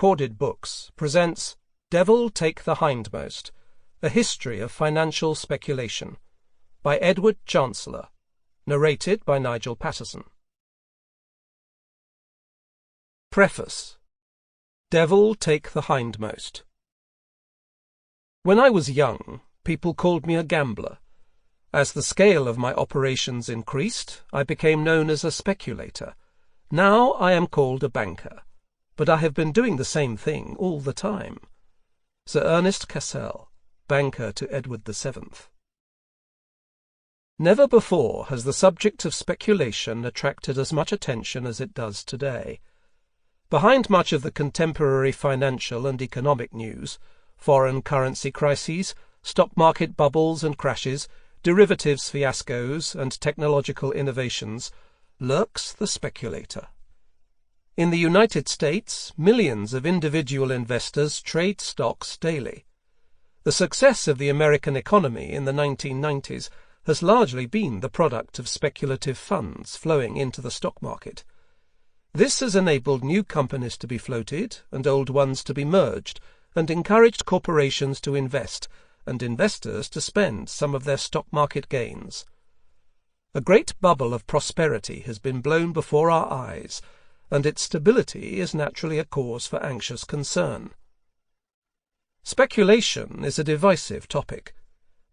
Recorded Books presents Take the Hindmost, A History of Financial Speculation, by Edward Chancellor, narrated by Nigel Patterson. Preface. Devil Take the Hindmost. When I was young, people called me a gambler. As the scale of my operations increased, I became known as a speculator. Now I am called a banker, but I have been doing the same thing all the time. Sir Ernest Cassell, banker to Edward VII. Never before has the subject of speculation attracted as much attention as it does today. Behind much of the contemporary financial and economic news, foreign currency crises, stock market bubbles and crashes, derivatives fiascos, and technological innovations, lurks the speculator. In the United States, millions of individual investors trade stocks daily. The success of the American economy in the 1990s has largely been the product of speculative funds flowing into the stock market. This has enabled new companies to be floated and old ones to be merged, and encouraged corporations to invest and investors to spend some of their stock market gains. A great bubble of prosperity has been blown before our eyes, and its stability is naturally a cause for anxious concern. Speculation is a divisive topic.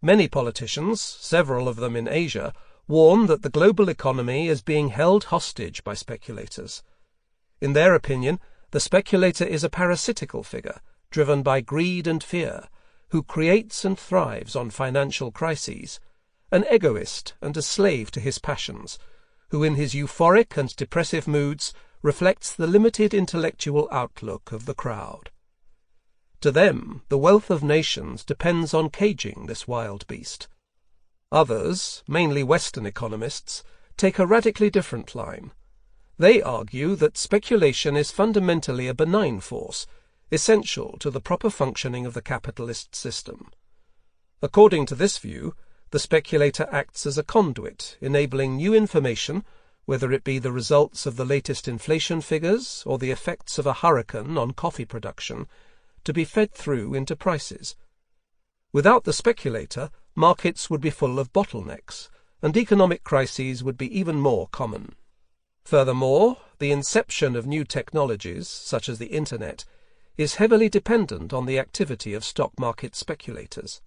Many politicians, several of them in Asia, warn that the global economy is being held hostage by speculators. In their opinion, the speculator is a parasitical figure, driven by greed and fear, who creates and thrives on financial crises, an egoist and a slave to his passions, who in his euphoric and depressive moods reflects the limited intellectual outlook of the crowd. To them, the wealth of nations depends on caging this wild beast. Others, mainly Western economists, take a radically different line. They argue that speculation is fundamentally a benign force, essential to the proper functioning of the capitalist system. According to this view, the speculator acts as a conduit, enabling new information, whether it be the results of the latest inflation figures or the effects of a hurricane on coffee production, to be fed through into prices. Without the speculator, markets would be full of bottlenecks, and economic crises would be even more common. Furthermore, the inception of new technologies, such as the Internet, is heavily dependent on the activity of stock market speculators.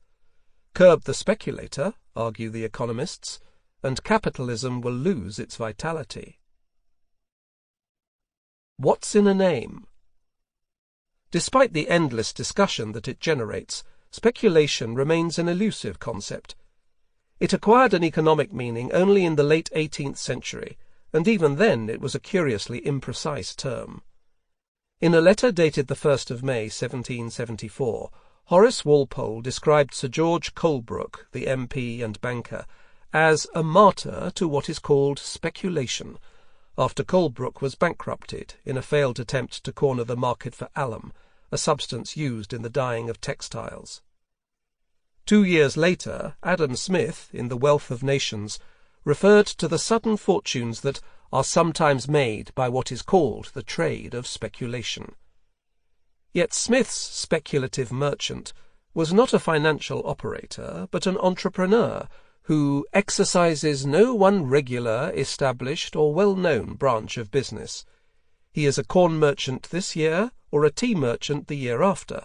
Curb the speculator, argue the economists, and capitalism will lose its vitality. What's in a name? Despite the endless discussion that it generates, speculation remains an elusive concept. It acquired an economic meaning only in the late 18th century, and even then it was a curiously imprecise term. In a letter dated the 1st of May 1774, Horace Walpole described Sir George Colebrook, the MP and banker, as a martyr to what is called speculation, after Colebrook was bankrupted in a failed attempt to corner the market for alum, a substance used in the dyeing of textiles. 2 years later, Adam Smith, in The Wealth of Nations, referred to the sudden fortunes that are sometimes made by what is called the trade of speculation. Yet Smith's speculative merchant was not a financial operator, but an entrepreneur who exercises no one regular, established, or well-known branch of business. He is a corn merchant this year, or a tea merchant the year after.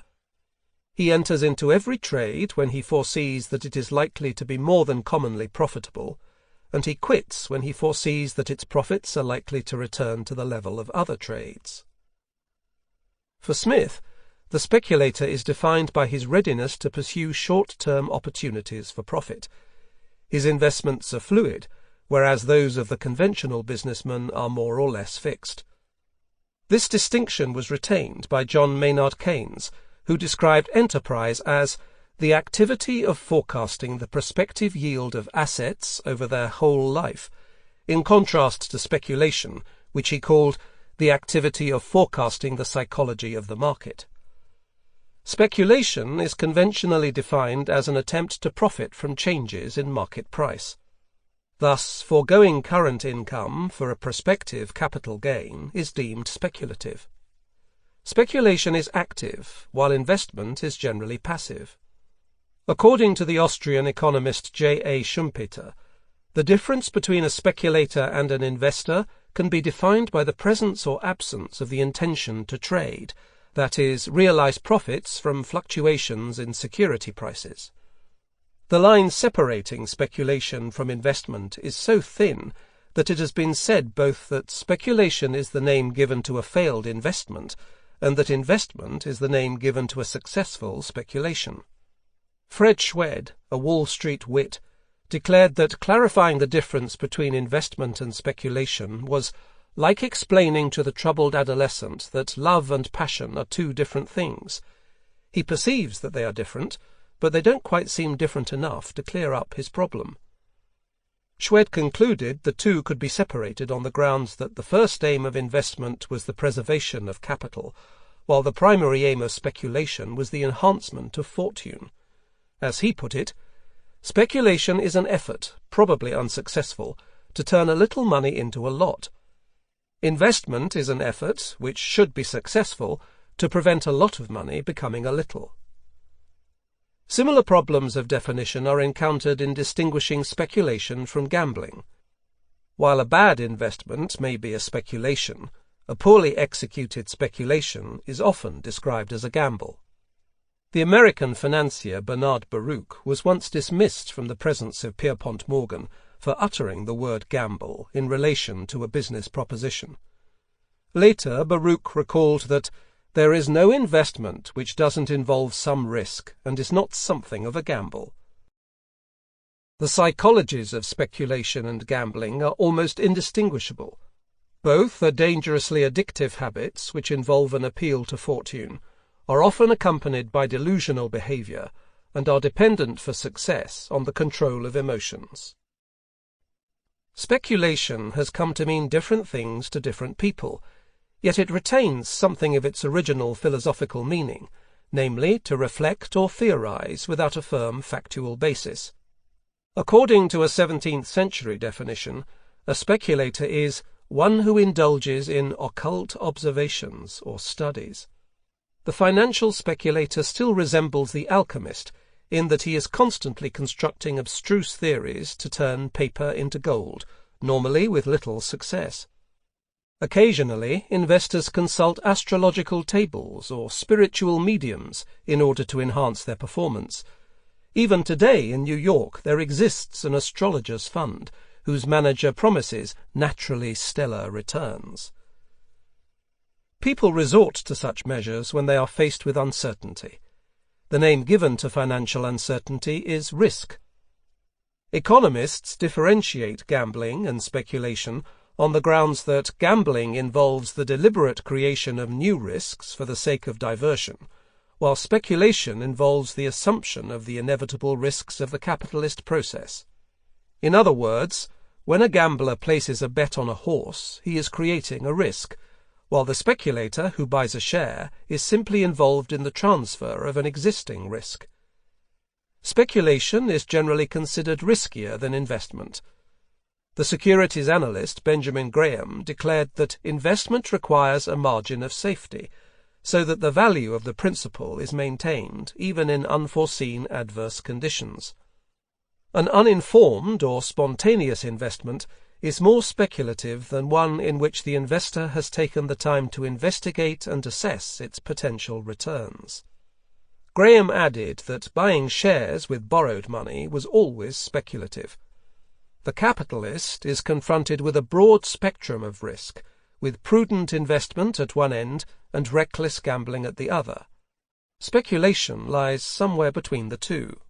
He enters into every trade when he foresees that it is likely to be more than commonly profitable, and he quits when he foresees that its profits are likely to return to the level of other trades. For Smith, the speculator is defined by his readiness to pursue short-term opportunities for profit. His investments are fluid, whereas those of the conventional businessman are more or less fixed. This distinction was retained by John Maynard Keynes, who described enterprise as the activity of forecasting the prospective yield of assets over their whole life, in contrast to speculation, which he called the activity of forecasting the psychology of the market. Speculation is conventionally defined as an attempt to profit from changes in market price. Thus, foregoing current income for a prospective capital gain is deemed speculative. Speculation is active, while investment is generally passive. According to the Austrian economist J.A. Schumpeter, the difference between a speculator and an investor can be defined by the presence or absence of the intention to trade, that is, realize profits from fluctuations in security prices. The line separating speculation from investment is so thin that it has been said both that speculation is the name given to a failed investment and that investment is the name given to a successful speculation. Fred Schwed, a Wall Street wit, declared that clarifying the difference between investment and speculation was like explaining to the troubled adolescent that love and passion are two different things. He perceives that they are different, but they don't quite seem different enough to clear up his problem. Schwed concluded the two could be separated on the grounds that the first aim of investment was the preservation of capital, while the primary aim of speculation was the enhancement of fortune. As he put it, speculation is an effort, probably unsuccessful, to turn a little money into a lot. Investment is an effort, which should be successful, to prevent a lot of money becoming a little. Similar problems of definition are encountered in distinguishing speculation from gambling. While a bad investment may be a speculation, a poorly executed speculation is often described as a gamble. The American financier Bernard Baruch was once dismissed from the presence of Pierpont Morgan for uttering the word gamble in relation to a business proposition. Later, Baruch recalled that there is no investment which doesn't involve some risk and is not something of a gamble. The psychologies of speculation and gambling are almost indistinguishable. Both are dangerously addictive habits which involve an appeal to fortune, are often accompanied by delusional behavior, and are dependent for success on the control of emotions. Speculation has come to mean different things to different people, yet it retains something of its original philosophical meaning, namely to reflect or theorize without a firm factual basis. According to a 17th-century definition, a speculator is one who indulges in occult observations or studies. The financial speculator still resembles the alchemist in that he is constantly constructing abstruse theories to turn paper into gold, normally with little success. Occasionally, investors consult astrological tables or spiritual mediums in order to enhance their performance. Even today in New York there exists an astrologers' fund whose manager promises naturally stellar returns. People resort to such measures when they are faced with uncertainty. The name given to financial uncertainty is risk. Economists differentiate gambling and speculation on the grounds that gambling involves the deliberate creation of new risks for the sake of diversion, while speculation involves the assumption of the inevitable risks of the capitalist process. In other words, when a gambler places a bet on a horse, he is creating a risk, while the speculator who buys a share is simply involved in the transfer of an existing risk. Speculation is generally considered riskier than investment. The securities analyst Benjamin Graham declared that investment requires a margin of safety, so that the value of the principal is maintained even in unforeseen adverse conditions. An uninformed or spontaneous investment is more speculative than one in which the investor has taken the time to investigate and assess its potential returns. Graham added that buying shares with borrowed money was always speculative. The capitalist is confronted with a broad spectrum of risk, with prudent investment at one end and reckless gambling at the other. Speculation lies somewhere between the two.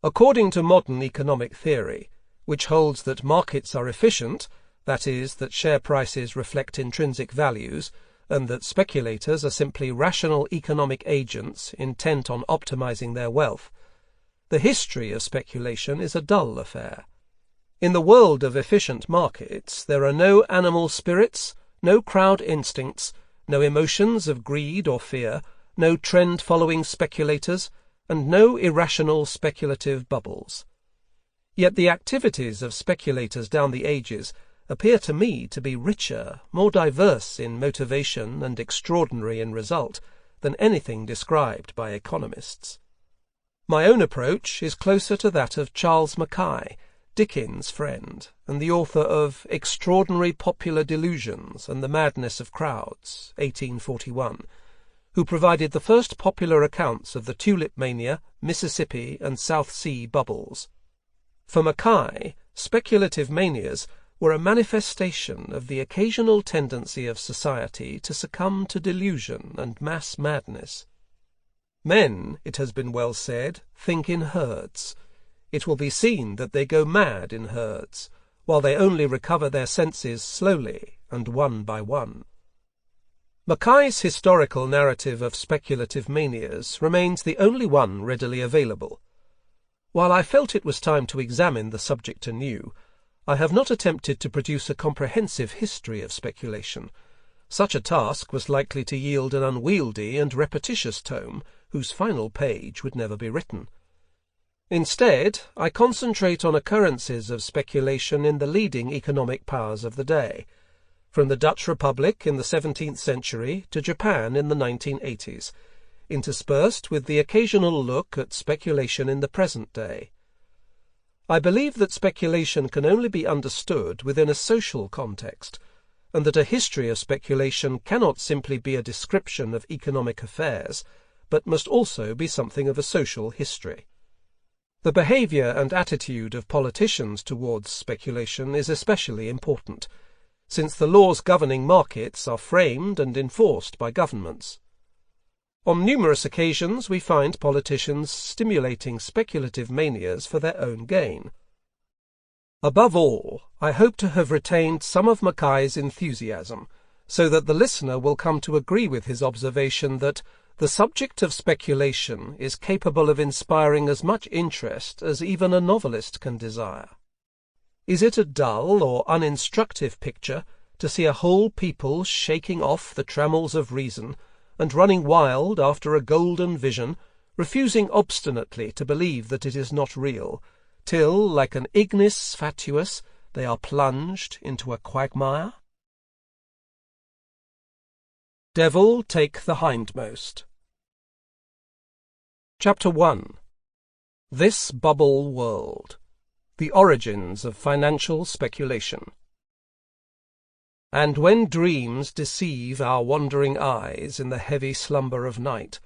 According to modern economic theory, which holds that markets are efficient, that is, that share prices reflect intrinsic values, and that speculators are simply rational economic agents intent on optimizing their wealth, the history of speculation is a dull affair. In the world of efficient markets, there are no animal spirits, no crowd instincts, no emotions of greed or fear, no trend-following speculators, and no irrational speculative bubbles. Yet the activities of speculators down the ages appear to me to be richer, more diverse in motivation and extraordinary in result than anything described by economists. My own approach is closer to that of Charles Mackay, Dickens' friend, and the author of Extraordinary Popular Delusions and the Madness of Crowds, 1841, who provided the first popular accounts of the tulip mania, Mississippi, and South Sea bubbles. For Mackay, speculative manias were a manifestation of the occasional tendency of society to succumb to delusion and mass madness. Men, it has been well said, think in herds. It will be seen that they go mad in herds, while they only recover their senses slowly and one by one. Mackay's historical narrative of speculative manias remains the only one readily available. While I felt it was time to examine the subject anew, I have not attempted to produce a comprehensive history of speculation. Such a task was likely to yield an unwieldy and repetitious tome, whose final page would never be written. Instead, I concentrate on occurrences of speculation in the leading economic powers of the day, from the Dutch Republic in the 17th century to Japan in the 1980s, interspersed with the occasional look at speculation in the present day. I believe that speculation can only be understood within a social context, and that a history of speculation cannot simply be a description of economic affairs, but must also be something of a social history. The behaviour and attitude of politicians towards speculation is especially important, since the laws governing markets are framed and enforced by governments. On numerous occasions we find politicians stimulating speculative manias for their own gain. Above all, I hope to have retained some of Mackay's enthusiasm, so that the listener will come to agree with his observation that the subject of speculation is capable of inspiring as much interest as even a novelist can desire. Is it a dull or uninstructive picture to see a whole people shaking off the trammels of reason and running wild after a golden vision, refusing obstinately to believe that it is not real, till, like an ignis fatuus, they are plunged into a quagmire? Devil, Take the Hindmost. Chapter 1. This Bubble World. The Origins of Financial Speculation. And when dreams deceive our wandering eyes in the heavy slumber of night,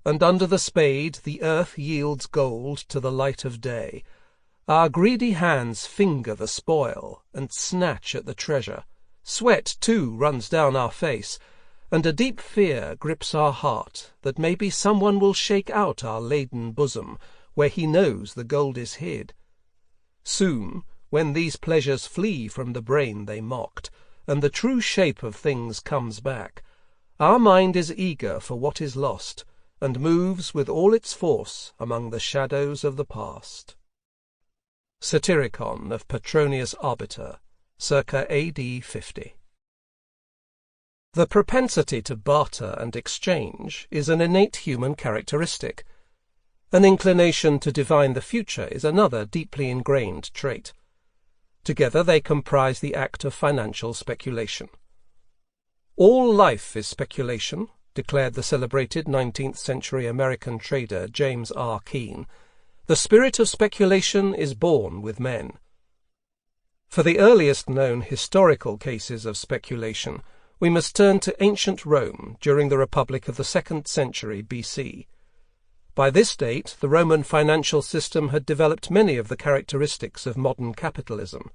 and under the spade the earth yields gold to the light of day, our greedy hands finger the spoil and snatch at the treasure. Sweat, too, runs down our face, and a deep fear grips our heart that maybe someone will shake out our laden bosom where he knows the gold is hid. Soon, when these pleasures flee from the brain they mocked, and the true shape of things comes back, our mind is eager for what is lost, and moves with all its force among the shadows of the past. Satyricon of Petronius Arbiter, circa AD 50. The propensity to barter and exchange is an innate human characteristic. An inclination to divine the future is another deeply ingrained trait. Together they comprise the act of financial speculation. All life is speculation, declared the celebrated 19th-century American trader James R. Keene. The spirit of speculation is born with men. For the earliest known historical cases of speculation, we must turn to ancient Rome during the Republic of the 2nd century BC. By this date, the Roman financial system had developed many of the characteristics of modern capitalism.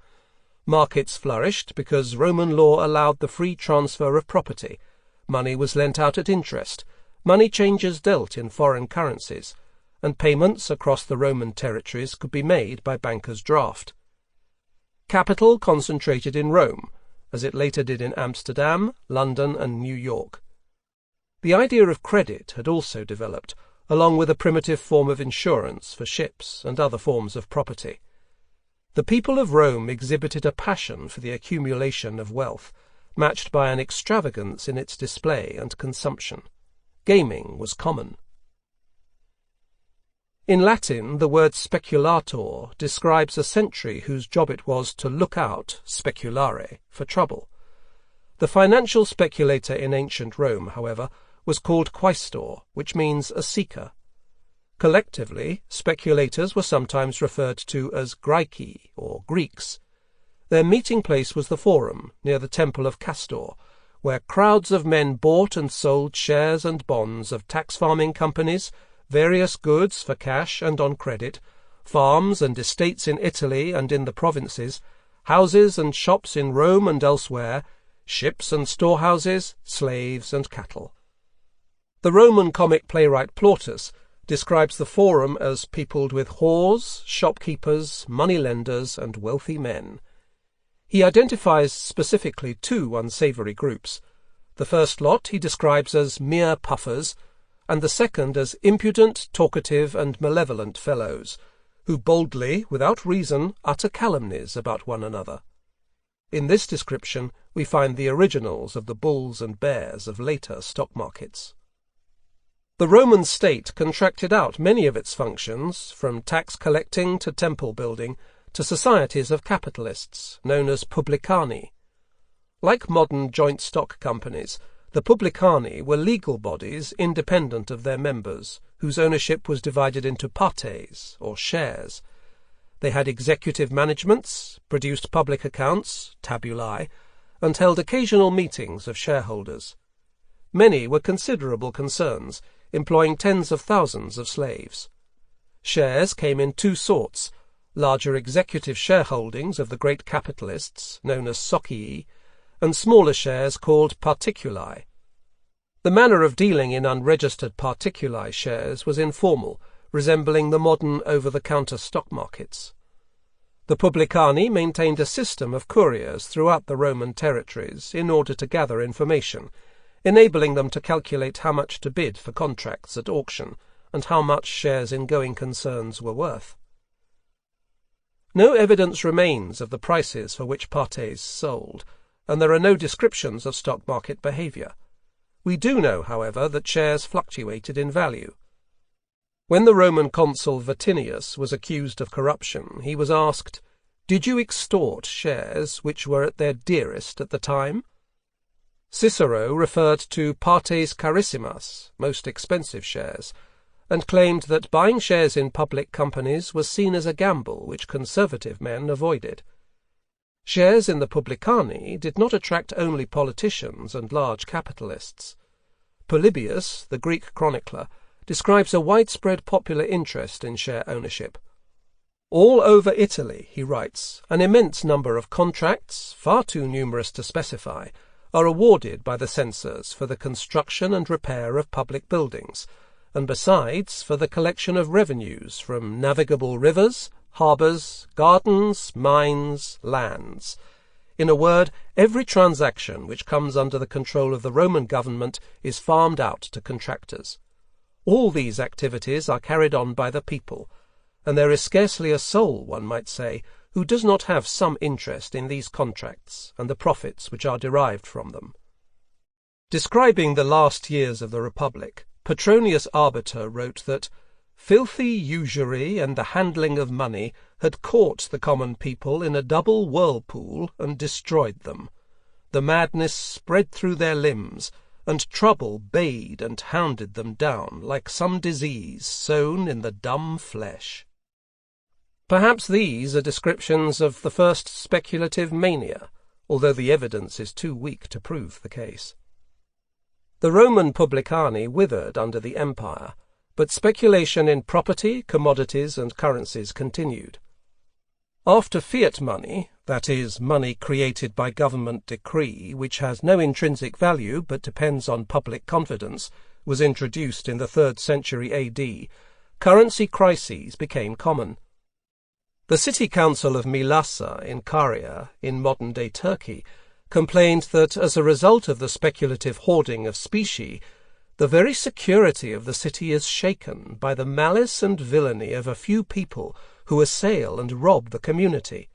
Markets flourished because Roman law allowed the free transfer of property. Money was lent out at interest, money changers dealt in foreign currencies, and payments across the Roman territories could be made by banker's draft. Capital concentrated in Rome, as it later did in Amsterdam, London, and New York. The idea of credit had also developed, along with a primitive form of insurance for ships and other forms of property. The people of Rome exhibited a passion for the accumulation of wealth, matched by an extravagance in its display and consumption. Gaming was common. In Latin, the word speculator describes a sentry whose job it was to look out, speculare, for trouble. The financial speculator in ancient Rome, however, was called quaestor, which means a seeker. Collectively, speculators were sometimes referred to as Graeci, or Greeks. Their meeting place was the Forum, near the Temple of Castor, where crowds of men bought and sold shares and bonds of tax farming companies, various goods for cash and on credit, farms and estates in Italy and in the provinces, houses and shops in Rome and elsewhere, ships and storehouses, slaves and cattle. The Roman comic playwright Plautus describes the Forum as peopled with whores, shopkeepers, moneylenders, and wealthy men. He identifies specifically two unsavoury groups. The first lot he describes as mere puffers, and the second as impudent, talkative, and malevolent fellows, who boldly, without reason, utter calumnies about one another. In this description we find the originals of the bulls and bears of later stock markets. The Roman state contracted out many of its functions, from tax collecting to temple building, to societies of capitalists, known as publicani. Like modern joint stock companies, the publicani were legal bodies independent of their members, whose ownership was divided into partes, or shares. They had executive managements, produced public accounts, tabulae, and held occasional meetings of shareholders. Many were considerable concerns, employing tens of thousands of slaves. Shares came in two sorts: larger executive shareholdings of the great capitalists, known as socii, and smaller shares called particuli. The manner of dealing in unregistered particuli shares was informal, resembling the modern over-the-counter stock markets. The publicani maintained a system of couriers throughout the Roman territories in order to gather information, enabling them to calculate how much to bid for contracts at auction and how much shares in going concerns were worth. No evidence remains of the prices for which partes sold, and there are no descriptions of stock market behaviour. We do know, however, that shares fluctuated in value. When the Roman consul Vatinius was accused of corruption, he was asked, "Did you extort shares which were at their dearest at the time?" Cicero referred to partes carissimas, most expensive shares, and claimed that buying shares in public companies was seen as a gamble which conservative men avoided. Shares in the publicani did not attract only politicians and large capitalists. Polybius, the Greek chronicler, describes a widespread popular interest in share ownership. All over Italy, he writes, an immense number of contracts, far too numerous to specify, are awarded by the censors for the construction and repair of public buildings, and besides for the collection of revenues from navigable rivers, harbours, gardens, mines, lands. In a word, every transaction which comes under the control of the Roman government is farmed out to contractors. All these activities are carried on by the people, and there is scarcely a soul, one might say, who does not have some interest in these contracts and the profits which are derived from them. Describing the last years of the Republic, Petronius Arbiter wrote that filthy usury and the handling of money had caught the common people in a double whirlpool and destroyed them. The madness spread through their limbs, and trouble bayed and hounded them down like some disease sown in the dumb flesh. Perhaps these are descriptions of the first speculative mania, although the evidence is too weak to prove the case. The Roman publicani withered under the empire, but speculation in property, commodities, and currencies continued. After fiat money, that is, money created by government decree, which has no intrinsic value but depends on public confidence, was introduced in the 3rd century AD, currency crises became common. The city council of Mylassa in Caria, in modern-day Turkey, complained that as a result of the speculative hoarding of specie, the very security of the city is shaken by the malice and villainy of a few people who assail and rob the community.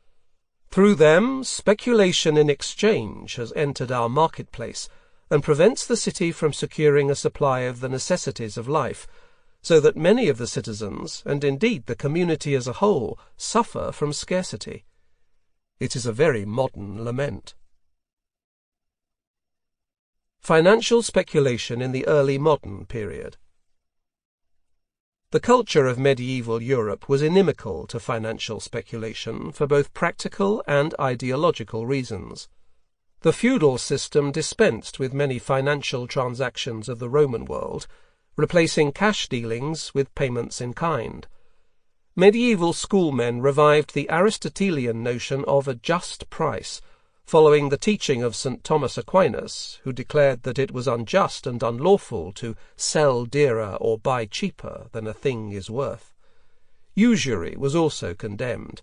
Through them, speculation in exchange has entered our marketplace and prevents the city from securing a supply of the necessities of life, so that many of the citizens, and indeed the community as a whole, suffer from scarcity. It is a very modern lament. Financial speculation in the early modern period. The culture of medieval Europe was inimical to financial speculation for both practical and ideological reasons. The feudal system dispensed with many financial transactions of the Roman world, replacing cash dealings with payments in kind. Medieval schoolmen revived the Aristotelian notion of a just price, following the teaching of St. Thomas Aquinas, who declared that it was unjust and unlawful to sell dearer or buy cheaper than a thing is worth. Usury was also condemned.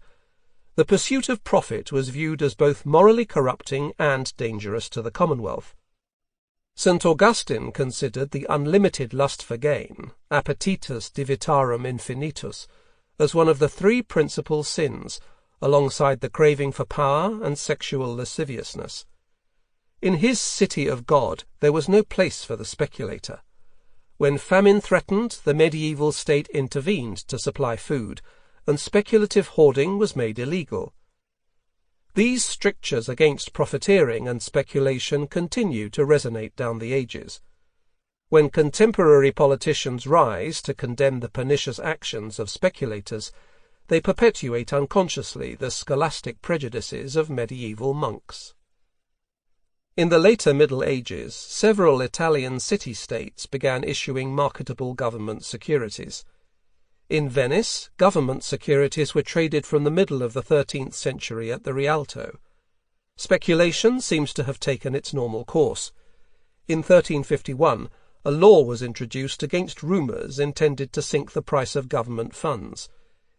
The pursuit of profit was viewed as both morally corrupting and dangerous to the commonwealth. St. Augustine considered the unlimited lust for gain, appetitus divitarum infinitus, as one of the three principal sins, alongside the craving for power and sexual lasciviousness. In his city of God there was no place for the speculator. When famine threatened, the medieval state intervened to supply food, and speculative hoarding was made illegal. These strictures against profiteering and speculation continue to resonate down the ages. When contemporary politicians rise to condemn the pernicious actions of speculators, they perpetuate unconsciously the scholastic prejudices of medieval monks. In the later Middle Ages, several Italian city-states began issuing marketable government securities. In Venice, government securities were traded from the middle of the 13th century at the Rialto. Speculation seems to have taken its normal course. In 1351, a law was introduced against rumours intended to sink the price of government funds.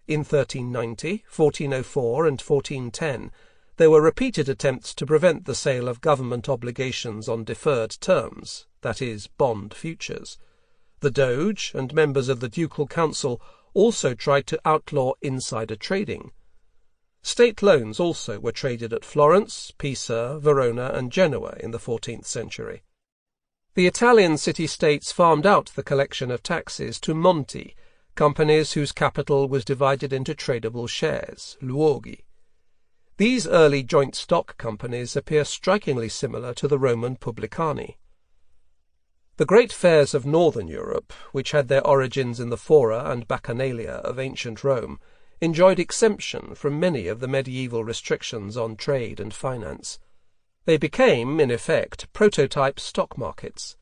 In 1390, 1404 and 1410, there were repeated attempts to prevent the sale of government obligations on deferred terms, that is, bond futures. The Doge and members of the Ducal Council also tried to outlaw insider trading. State loans also were traded at Florence, Pisa, Verona and Genoa in the 14th century. The Italian city-states farmed out the collection of taxes to monti, companies whose capital was divided into tradable shares, luoghi. These early joint stock companies appear strikingly similar to the Roman publicani. The great fairs of northern Europe, which had their origins in the fora and bacchanalia of ancient Rome, enjoyed exemption from many of the medieval restrictions on trade and finance. They became, in effect, prototype stock markets.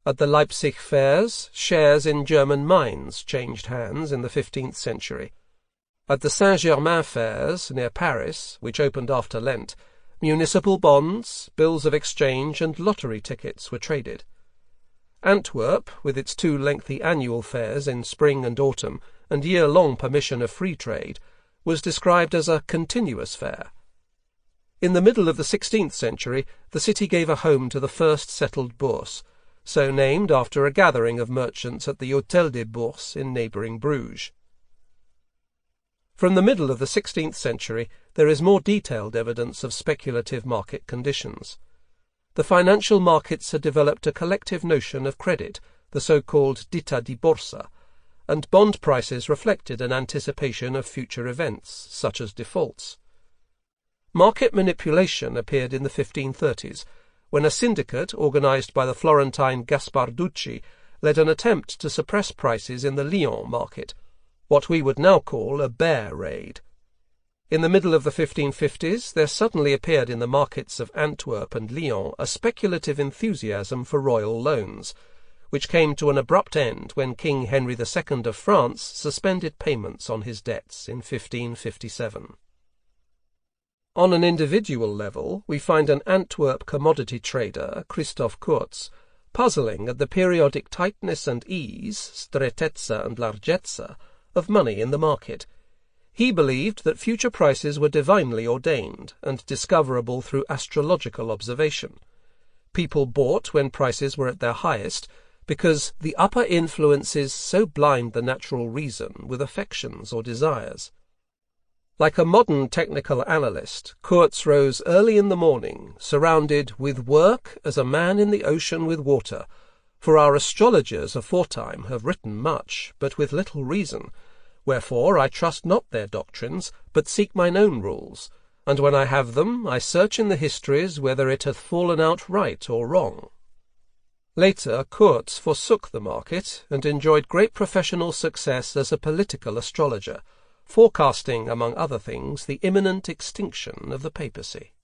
At the Leipzig fairs, shares in German mines changed hands in the 15th century. At the Saint-Germain fairs, near Paris, which opened after Lent, municipal bonds, bills of exchange and lottery tickets were traded. Antwerp, with its two lengthy annual fairs in spring and autumn, and year-long permission of free trade, was described as a continuous fair. In the middle of the 16th century, the city gave a home to the first settled bourse, so named after a gathering of merchants at the Hôtel des Bourses in neighbouring Bruges. From the middle of the 16th century, there is more detailed evidence of speculative market conditions. The financial markets had developed a collective notion of credit, the so-called ditta di borsa, and bond prices reflected an anticipation of future events, such as defaults. Market manipulation appeared in the 1530s, when a syndicate organized by the Florentine Gasparducci led an attempt to suppress prices in the Lyon market, what we would now call a bear raid. In the middle of the 1550s, there suddenly appeared in the markets of Antwerp and Lyon a speculative enthusiasm for royal loans, which came to an abrupt end when King Henry II of France suspended payments on his debts in 1557. On an individual level, we find an Antwerp commodity trader, Christoph Kurz, puzzling at the periodic tightness and ease, strettezza and larghezza, of money in the market. He believed that future prices were divinely ordained and discoverable through astrological observation. People bought when prices were at their highest, because the upper influences so blind the natural reason with affections or desires. Like a modern technical analyst, Kurz rose early in the morning, surrounded with work as a man in the ocean with water, For our astrologers aforetime have written much, but with little reason. Wherefore I trust not their doctrines, but seek mine own rules, and when I have them, I search in the histories whether it hath fallen out right or wrong. Later, Kurtz forsook the market, and enjoyed great professional success as a political astrologer, forecasting, among other things, the imminent extinction of the papacy.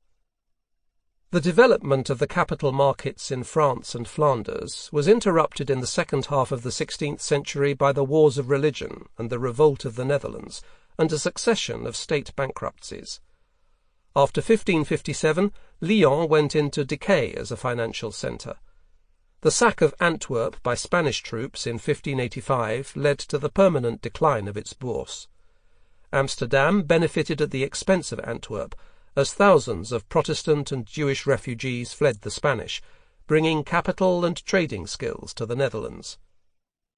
The development of the capital markets in France and Flanders was interrupted in the second half of the 16th century by the wars of religion and the revolt of the Netherlands, and a succession of state bankruptcies. After 1557, Lyon went into decay as a financial centre. The sack of Antwerp by Spanish troops in 1585 led to the permanent decline of its bourse. Amsterdam benefited at the expense of Antwerp, as thousands of Protestant and Jewish refugees fled the Spanish, bringing capital and trading skills to the Netherlands.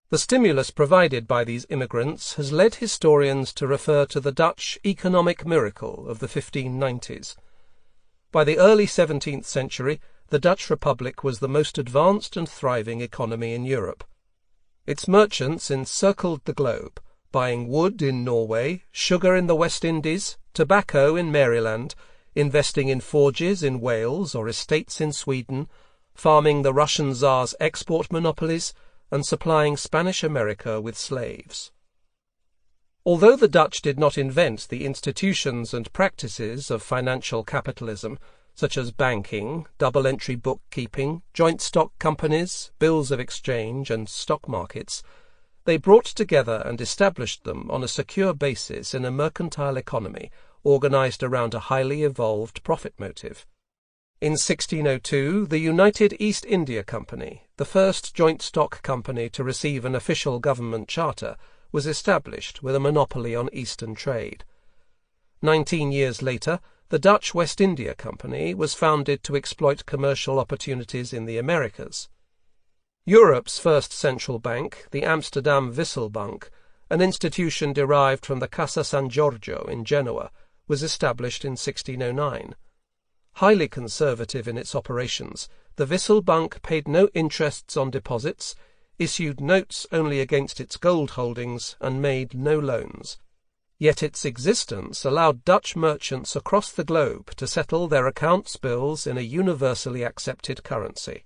The stimulus provided by these immigrants has led historians to refer to the Dutch economic miracle of the 1590s. By the early 17th century, the Dutch Republic was the most advanced and thriving economy in Europe. Its merchants encircled the globe, buying wood in Norway, sugar in the West Indies, tobacco in Maryland, investing in forges in Wales or estates in Sweden, farming the Russian Tsar's export monopolies, and supplying Spanish America with slaves. Although the Dutch did not invent the institutions and practices of financial capitalism, such as banking, double-entry bookkeeping, joint stock companies, bills of exchange, and stock markets, they brought together and established them on a secure basis in a mercantile economy organized around a highly evolved profit motive. In 1602, the United East India Company, the first joint stock company to receive an official government charter, was established with a monopoly on Eastern trade. 19 years later, the Dutch West India Company was founded to exploit commercial opportunities in the Americas. Europe's first central bank, the Amsterdam Wisselbank, an institution derived from the Casa San Giorgio in Genoa, was established in 1609. Highly conservative in its operations, the Wisselbank paid no interests on deposits, issued notes only against its gold holdings, and made no loans. Yet its existence allowed Dutch merchants across the globe to settle their accounts bills in a universally accepted currency.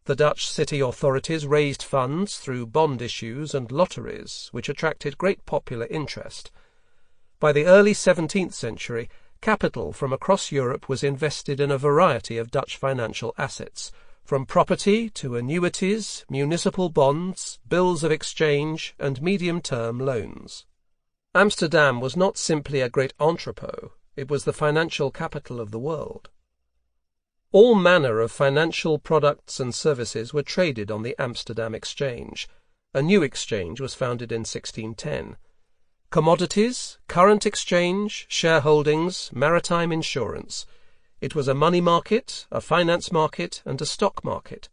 The Dutch city authorities raised funds through bond issues and lotteries, which attracted great popular interest. By the early 17th century, capital from across Europe was invested in a variety of Dutch financial assets, from property to annuities, municipal bonds, bills of exchange, and medium-term loans. Amsterdam was not simply a great entrepot, it was the financial capital of the world. All manner of financial products and services were traded on the Amsterdam Exchange. A new exchange was founded in 1610. Commodities, current exchange, shareholdings, maritime insurance. It was a money market, a finance market, and a stock market.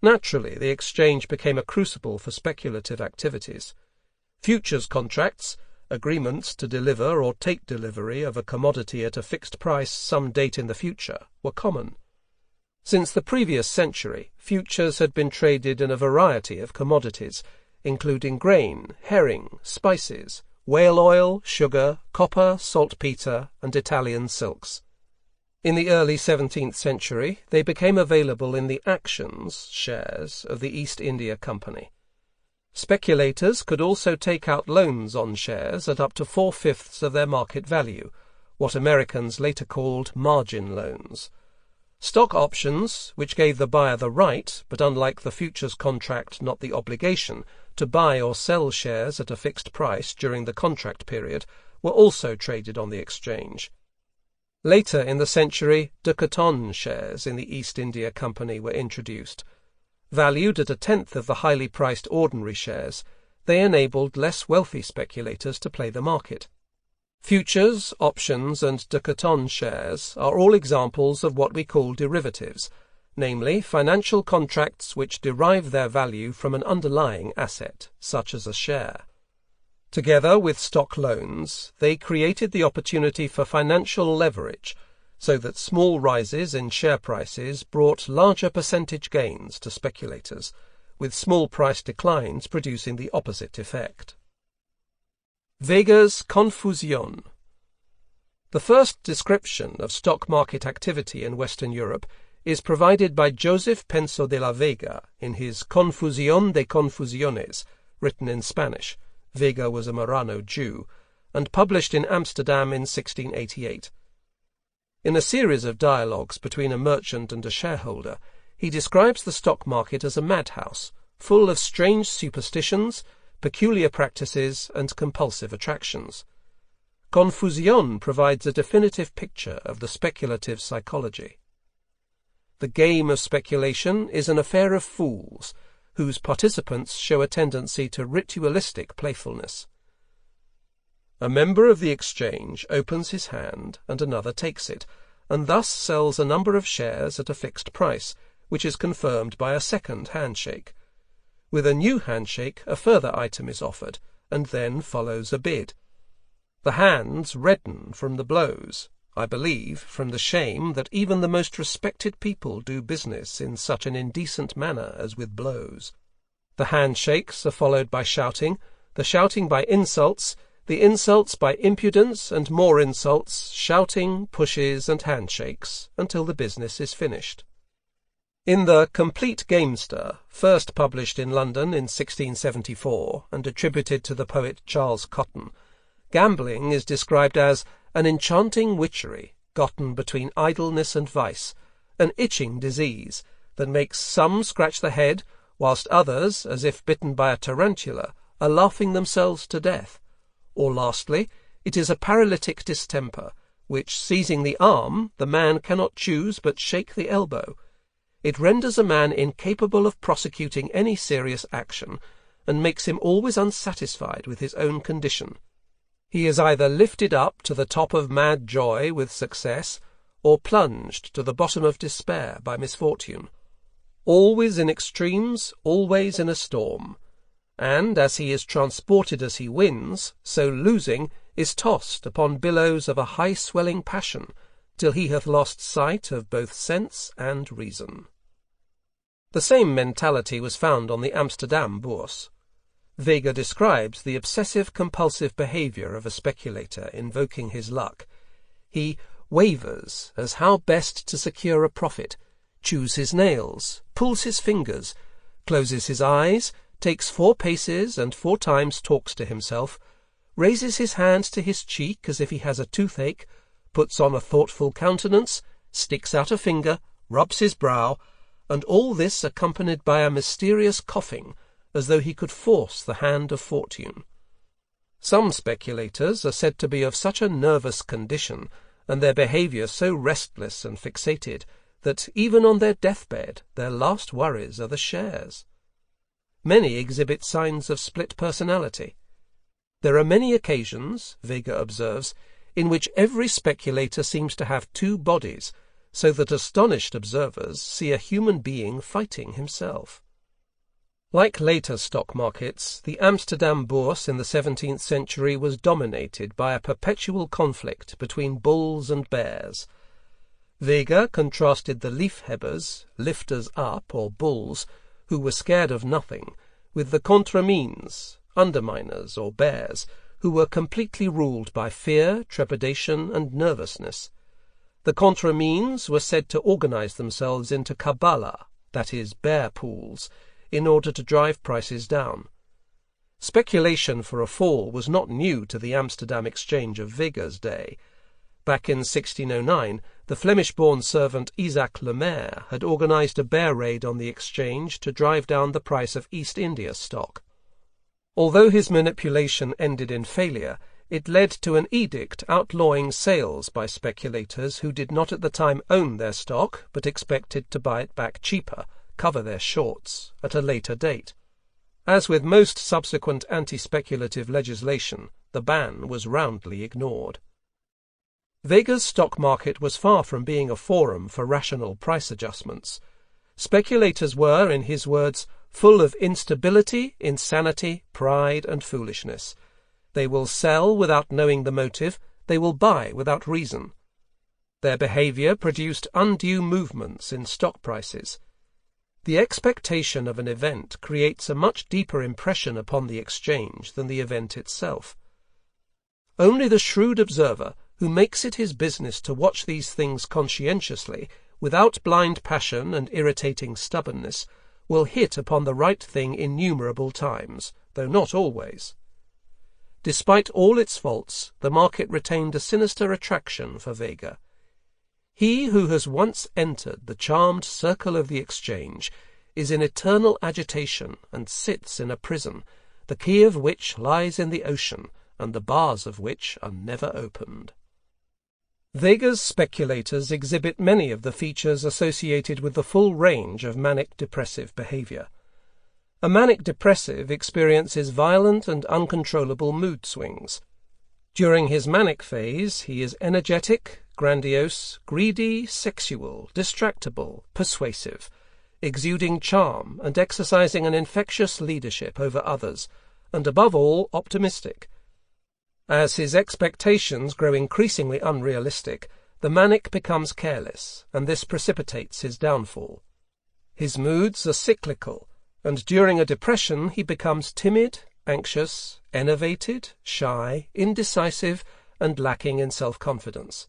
Naturally, the exchange became a crucible for speculative activities. Futures contracts, agreements to deliver or take delivery of a commodity at a fixed price some date in the future, were common. Since the previous century, futures had been traded in a variety of commodities, including grain, herring, spices, whale oil, sugar, copper, saltpetre, and Italian silks. In the early 17th century, they became available in the actions shares of the East India Company. Speculators could also take out loans on shares at up to 4/5 of their market value, what Americans later called margin loans. Stock options, which gave the buyer the right, but unlike the futures contract not the obligation, to buy or sell shares at a fixed price during the contract period, were also traded on the exchange. Later in the century, de coton shares in the East India Company were introduced. Valued at 1/10 of the highly priced ordinary shares, they enabled less wealthy speculators to play the market. Futures, options, and de coton shares are all examples of what we call derivatives, namely financial contracts which derive their value from an underlying asset, such as a share. Together with stock loans, they created the opportunity for financial leverage, so that small rises in share prices brought larger percentage gains to speculators, with small price declines producing the opposite effect. Vega's Confusion. The first description of stock market activity in Western Europe is provided by Joseph Penso de la Vega in his Confusión de Confusiones, written in Spanish. Vega was a Marrano Jew, and published in Amsterdam in 1688. In a series of dialogues between a merchant and a shareholder, he describes the stock market as a madhouse, full of strange superstitions, peculiar practices, and compulsive attractions. Confusion provides a definitive picture of the speculative psychology. The game of speculation is an affair of fools, whose participants show a tendency to ritualistic playfulness. A member of the exchange opens his hand and another takes it, and thus sells a number of shares at a fixed price, which is confirmed by a second handshake. With a new handshake a further item is offered, and then follows a bid. The hands redden from the blows, I believe from the shame that even the most respected people do business in such an indecent manner as with blows. The handshakes are followed by shouting, the shouting by insults, the insults by impudence and more insults, shouting, pushes, and handshakes, until the business is finished. In the Complete Gamester, first published in London in 1674 and attributed to the poet Charles Cotton, gambling is described as an enchanting witchery gotten between idleness and vice, an itching disease that makes some scratch the head, whilst others, as if bitten by a tarantula, are laughing themselves to death. Or lastly, it is a paralytic distemper, which, seizing the arm, the man cannot choose but shake the elbow. It renders a man incapable of prosecuting any serious action, and makes him always unsatisfied with his own condition. He is either lifted up to the top of mad joy with success, or plunged to the bottom of despair by misfortune. Always in extremes, always in a storm. And as he is transported as he wins, so losing is tossed upon billows of a high-swelling passion, till he hath lost sight of both sense and reason. The same mentality was found on the Amsterdam Bourse. Vega describes the obsessive-compulsive behaviour of a speculator invoking his luck. He wavers as how best to secure a profit, chews his nails, pulls his fingers, closes his eyes, takes 4 paces and 4 times talks to himself, raises his hand to his cheek as if he has a toothache, puts on a thoughtful countenance, sticks out a finger, rubs his brow, and all this accompanied by a mysterious coughing, as though he could force the hand of fortune. Some speculators are said to be of such a nervous condition, and their behaviour so restless and fixated, that even on their deathbed their last worries are the shares. Many exhibit signs of split personality. There are many occasions, Vega observes, in which every speculator seems to have 2 bodies, so that astonished observers see a human being fighting himself. Like later stock markets, the Amsterdam Bourse in the 17th century was dominated by a perpetual conflict between bulls and bears. Vega contrasted the liefhebbers, lifters up, or bulls, who were scared of nothing, with the contramines, underminers, or bears, who were completely ruled by fear, trepidation, and nervousness. The contramines were said to organize themselves into Kabbalah, that is, bear pools, in order to drive prices down. Speculation for a fall was not new to the Amsterdam Exchange of Vega's day. Back in 1609, the Flemish-born servant Isaac Lemaire had organized a bear raid on the exchange to drive down the price of East India stock. Although his manipulation ended in failure, it led to an edict outlawing sales by speculators who did not at the time own their stock but expected to buy it back cheaper, cover their shorts, at a later date. As with most subsequent anti-speculative legislation, the ban was roundly ignored. Vega's stock market was far from being a forum for rational price adjustments. Speculators were, in his words, full of instability, insanity, pride, and foolishness. They will sell without knowing the motive, they will buy without reason. Their behaviour produced undue movements in stock prices. The expectation of an event creates a much deeper impression upon the exchange than the event itself. Only the shrewd observer, who makes it his business to watch these things conscientiously, without blind passion and irritating stubbornness, will hit upon the right thing innumerable times, though not always. Despite all its faults, the market retained a sinister attraction for Vega. He who has once entered the charmed circle of the exchange is in eternal agitation and sits in a prison, the key of which lies in the ocean, and the bars of which are never opened. Vega's speculators exhibit many of the features associated with the full range of manic-depressive behavior. A manic-depressive experiences violent and uncontrollable mood swings. During his manic phase, he is energetic, grandiose, greedy, sexual, distractible, persuasive, exuding charm and exercising an infectious leadership over others, and above all optimistic. As his expectations grow increasingly unrealistic, the manic becomes careless, and this precipitates his downfall. His moods are cyclical, and during a depression he becomes timid, anxious, enervated, shy, indecisive, and lacking in self-confidence.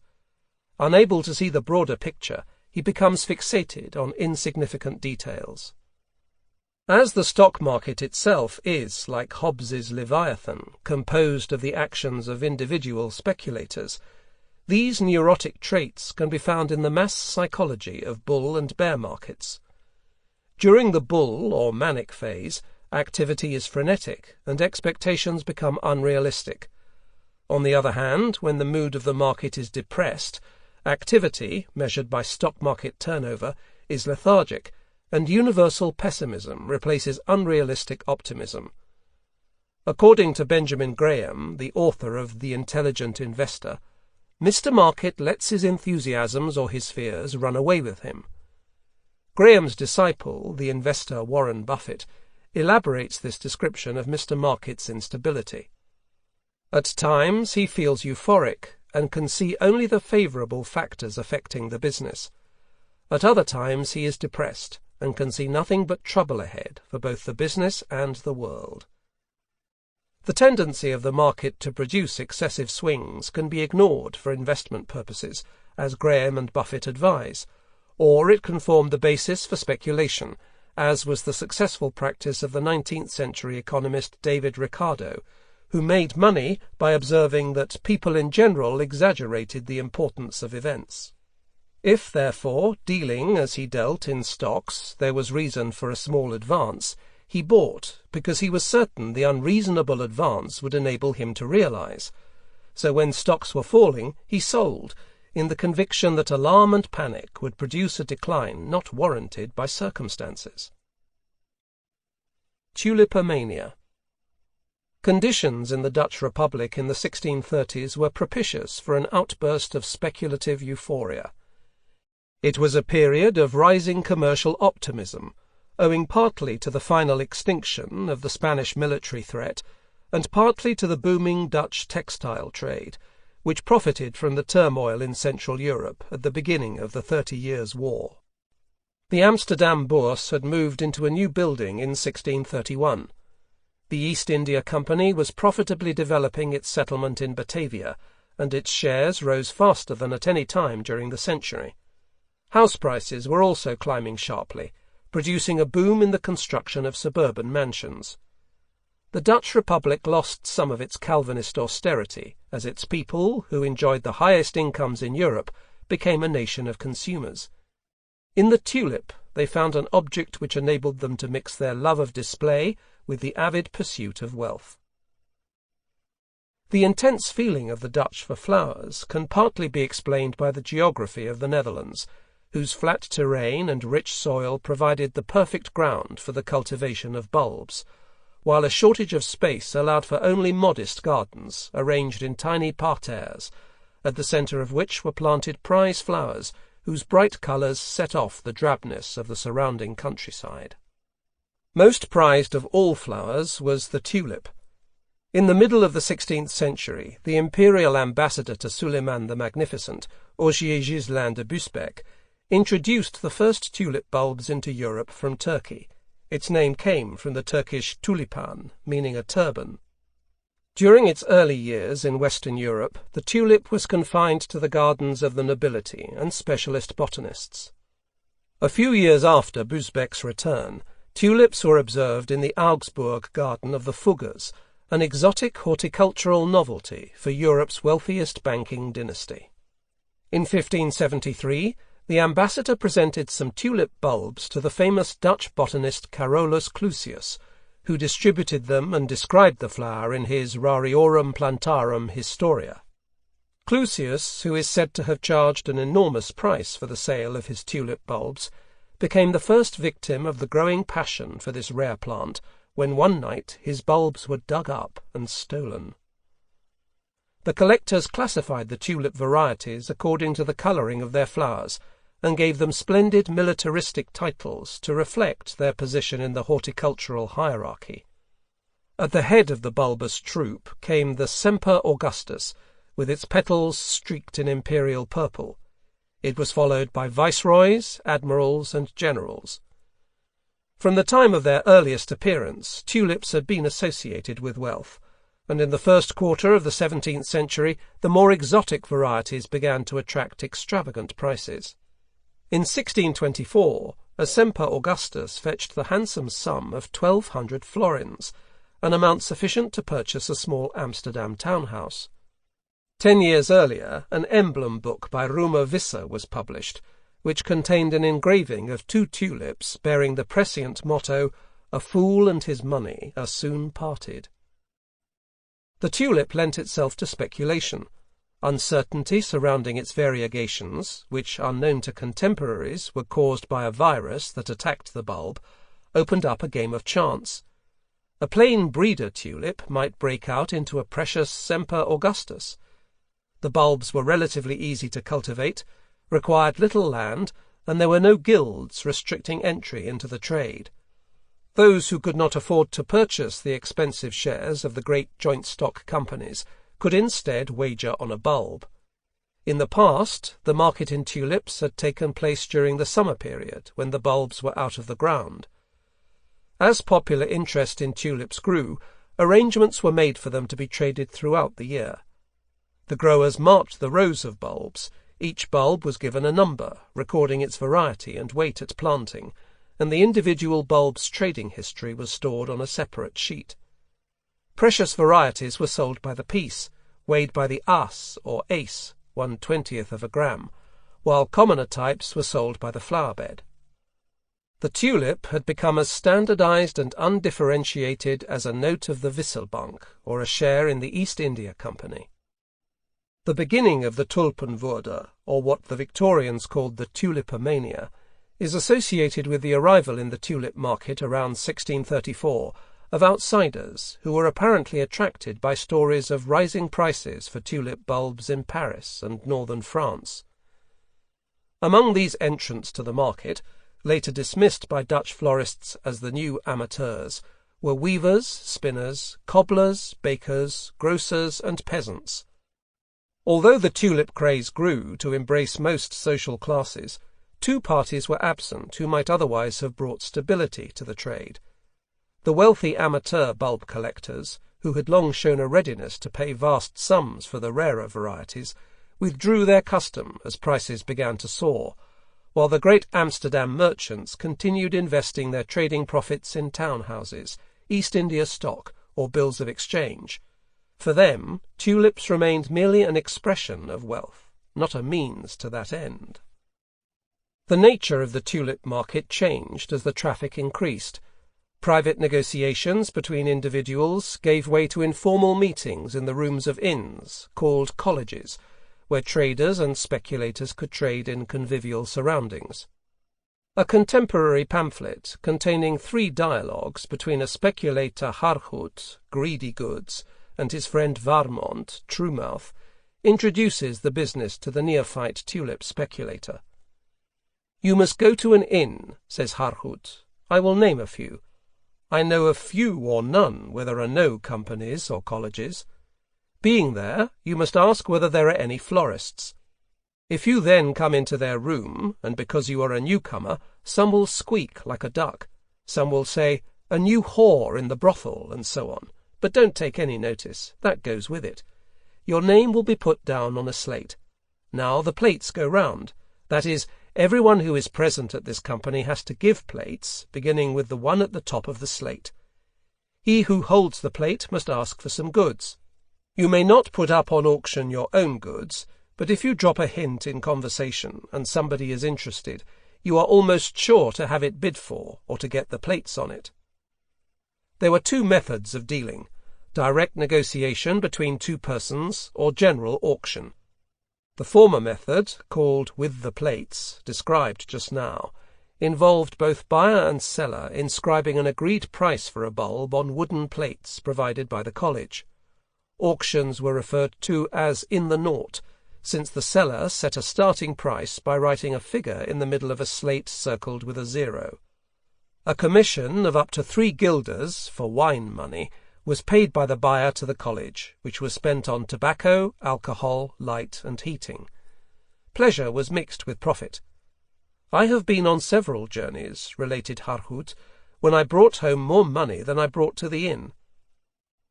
Unable to see the broader picture, he becomes fixated on insignificant details. As the stock market itself is, like Hobbes's Leviathan, composed of the actions of individual speculators, these neurotic traits can be found in the mass psychology of bull and bear markets. During the bull or manic phase, activity is frenetic and expectations become unrealistic. On the other hand, when the mood of the market is depressed, activity, measured by stock market turnover, is lethargic, and universal pessimism replaces unrealistic optimism. According to Benjamin Graham, the author of The Intelligent Investor, Mr. Market lets his enthusiasms or his fears run away with him. Graham's disciple, the investor Warren Buffett, elaborates this description of Mr. Market's instability. At times he feels euphoric and can see only the favourable factors affecting the business. At other times he is depressed and can see nothing but trouble ahead for both the business and the world. The tendency of the market to produce excessive swings can be ignored for investment purposes, as Graham and Buffett advise, or it can form the basis for speculation, as was the successful practice of the 19th-century economist David Ricardo, who made money by observing that people in general exaggerated the importance of events. If, therefore, dealing as he dealt in stocks, there was reason for a small advance, he bought because he was certain the unreasonable advance would enable him to realize. So when stocks were falling, he sold, in the conviction that alarm and panic would produce a decline not warranted by circumstances. Tulipomania. Conditions in the Dutch Republic in the 1630s were propitious for an outburst of speculative euphoria. It was a period of rising commercial optimism, owing partly to the final extinction of the Spanish military threat, and partly to the booming Dutch textile trade, which profited from the turmoil in Central Europe at the beginning of the 30 Years' War. The Amsterdam Bourse had moved into a new building in 1631. The East India Company was profitably developing its settlement in Batavia, and its shares rose faster than at any time during the century. House prices were also climbing sharply, producing a boom in the construction of suburban mansions. The Dutch Republic lost some of its Calvinist austerity, as its people, who enjoyed the highest incomes in Europe, became a nation of consumers. In the tulip they found an object which enabled them to mix their love of display with the avid pursuit of wealth. The intense feeling of the Dutch for flowers can partly be explained by the geography of the Netherlands, whose flat terrain and rich soil provided the perfect ground for the cultivation of bulbs, while a shortage of space allowed for only modest gardens, arranged in tiny parterres, at the centre of which were planted prize flowers, whose bright colours set off the drabness of the surrounding countryside. Most prized of all flowers was the tulip. In the middle of the 16th century, the imperial ambassador to Suleiman the Magnificent, Augier Ghislain de Busbecq, introduced the first tulip bulbs into Europe from Turkey. Its name came from the Turkish tulipan, meaning a turban. During its early years in Western Europe, the tulip was confined to the gardens of the nobility and specialist botanists. A few years after Busbecq's return, tulips were observed in the Augsburg garden of the Fuggers, an exotic horticultural novelty for Europe's wealthiest banking dynasty. In 1573, the ambassador presented some tulip bulbs to the famous Dutch botanist Carolus Clusius, who distributed them and described the flower in his Rariorum Plantarum Historia. Clusius, who is said to have charged an enormous price for the sale of his tulip bulbs, became the first victim of the growing passion for this rare plant, when one night his bulbs were dug up and stolen. The collectors classified the tulip varieties according to the colouring of their flowers, and gave them splendid militaristic titles to reflect their position in the horticultural hierarchy. At the head of the bulbous troop came the Semper Augustus, with its petals streaked in imperial purple. It was followed by viceroys, admirals, and generals. From the time of their earliest appearance, tulips had been associated with wealth, and in the first quarter of the 17th century the more exotic varieties began to attract extravagant prices. In 1624, a Semper Augustus fetched the handsome sum of 1,200 florins, an amount sufficient to purchase a small Amsterdam townhouse. 10 years earlier, an emblem book by Rumer Visser was published, which contained an engraving of 2 tulips bearing the prescient motto, "A fool and his money are soon parted." The tulip lent itself to speculation. Uncertainty surrounding its variegations, which unknown to contemporaries were caused by a virus that attacked the bulb, opened up a game of chance. A plain breeder tulip might break out into a precious Semper Augustus. The bulbs were relatively easy to cultivate, required little land, and there were no guilds restricting entry into the trade. Those who could not afford to purchase the expensive shares of the great joint stock companies could instead wager on a bulb. In the past, the market in tulips had taken place during the summer period, when the bulbs were out of the ground. As popular interest in tulips grew, arrangements were made for them to be traded throughout the year. The growers marked the rows of bulbs. Each bulb was given a number, recording its variety and weight at planting, and the individual bulb's trading history was stored on a separate sheet. Precious varieties were sold by the piece, weighed by the as or ace, 1/20th of a gram, while commoner types were sold by the flower bed. The tulip had become as standardized and undifferentiated as a note of the Wisselbank or a share in the East India Company. The beginning of the tulpenvoorde, or what the Victorians called the tulipomania, is associated with the arrival in the tulip market around 1634 of outsiders who were apparently attracted by stories of rising prices for tulip bulbs in Paris and northern France. Among these entrants to the market, later dismissed by Dutch florists as the new amateurs, were weavers, spinners, cobblers, bakers, grocers, and peasants. Although the tulip craze grew to embrace most social classes, 2 parties were absent who might otherwise have brought stability to the trade. The wealthy amateur bulb collectors, who had long shown a readiness to pay vast sums for the rarer varieties, withdrew their custom as prices began to soar, while the great Amsterdam merchants continued investing their trading profits in townhouses, East India stock, or bills of exchange. For them, tulips remained merely an expression of wealth, not a means to that end. The nature of the tulip market changed as the traffic increased. Private negotiations between individuals gave way to informal meetings in the rooms of inns, called colleges, where traders and speculators could trade in convivial surroundings. A contemporary pamphlet containing 3 dialogues between a speculator Harhout, greedy goods, and his friend Varmont, Truemouth, introduces the business to the neophyte tulip speculator. "You must go to an inn," says Harhout. "I will name a few. I know of few or none where there are no companies or colleges. Being there, you must ask whether there are any florists. If you then come into their room, and because you are a newcomer, some will squeak like a duck, some will say, "A new whore in the brothel," and so on, but don't take any notice, that goes with it. Your name will be put down on a slate. Now the plates go round, that is, everyone who is present at this company has to give plates, beginning with the one at the top of the slate. He who holds the plate must ask for some goods. You may not put up on auction your own goods, but if you drop a hint in conversation and somebody is interested, you are almost sure to have it bid for or to get the plates on it. There were two methods of dealing: direct negotiation between two persons or general auction. The former method, called with the plates, described just now, involved both buyer and seller inscribing an agreed price for a bulb on wooden plates provided by the college. Auctions were referred to as in the naught, since the seller set a starting price by writing a figure in the middle of a slate circled with a 0. A commission of up to 3 guilders for wine money was paid by the buyer to the college, which was spent on tobacco, alcohol, light, and heating. Pleasure was mixed with profit. I have been on several journeys, related Harhut, when I brought home more money than I brought to the inn.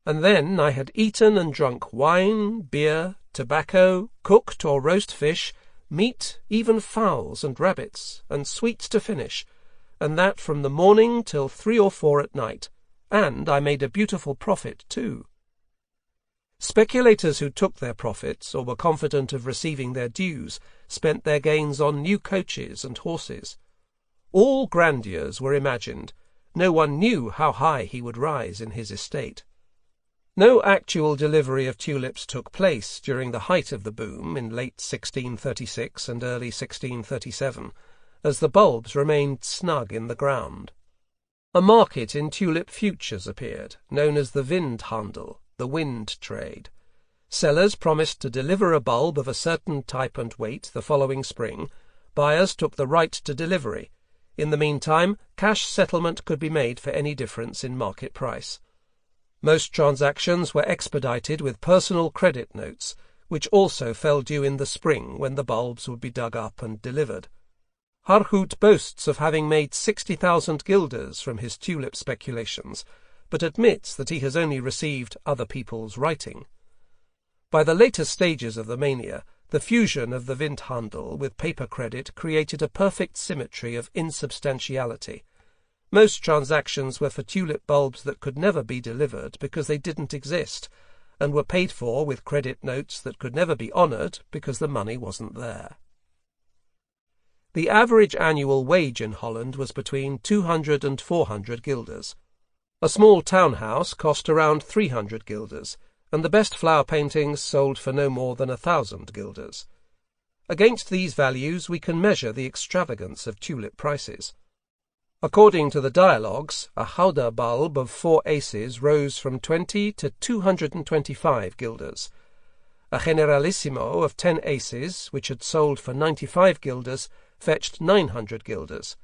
And then I had eaten and drunk wine, beer, tobacco, cooked or roast fish, meat, even fowls and rabbits, and sweets to finish, and that from the morning till 3 or 4 at night, and I made a beautiful profit too. Speculators who took their profits, or were confident of receiving their dues, spent their gains on new coaches and horses. All grandeurs were imagined. No one knew how high he would rise in his estate. No actual delivery of tulips took place during the height of the boom in late 1636 and early 1637, as the bulbs remained snug in the ground. A market in tulip futures appeared, known as the windhandel, the wind trade. Sellers promised to deliver a bulb of a certain type and weight the following spring. Buyers took the right to delivery. In the meantime, cash settlement could be made for any difference in market price. Most transactions were expedited with personal credit notes, which also fell due in the spring when the bulbs would be dug up and delivered. Harhut boasts of having made 60,000 guilders from his tulip speculations, but admits that he has only received other people's writing. By the later stages of the mania, the fusion of the windhandel with paper credit created a perfect symmetry of insubstantiality. Most transactions were for tulip bulbs that could never be delivered because they didn't exist, and were paid for with credit notes that could never be honoured because the money wasn't there. The average annual wage in Holland was between 200 and 400 guilders. A small townhouse cost around 300 guilders, and the best flower paintings sold for no more than 1,000 guilders. Against these values we can measure the extravagance of tulip prices. According to the dialogues, a howdah bulb of 4 aces rose from 20 to 225 guilders. A generalissimo of 10 aces, which had sold for 95 guilders, fetched 900 guilders.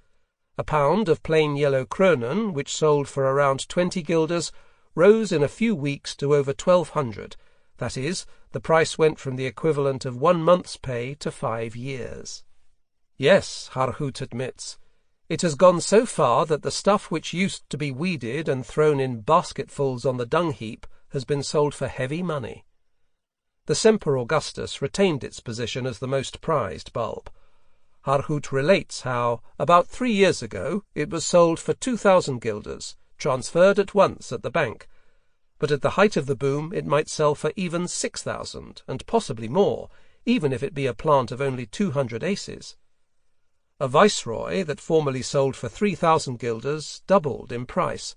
A pound of plain yellow kronen, which sold for around 20 guilders, rose in a few weeks to over 1,200. That is, the price went from the equivalent of 1 month's pay to 5 years. Yes, Harhut admits, it has gone so far that the stuff which used to be weeded and thrown in basketfuls on the dung-heap has been sold for heavy money. The Semper Augustus retained its position as the most prized bulb. Harhut relates how, about 3 years ago, it was sold for 2,000 guilders, transferred at once at the bank, but at the height of the boom it might sell for even 6,000, and possibly more, even if it be a plant of only 200 aces. A viceroy that formerly sold for 3,000 guilders doubled in price.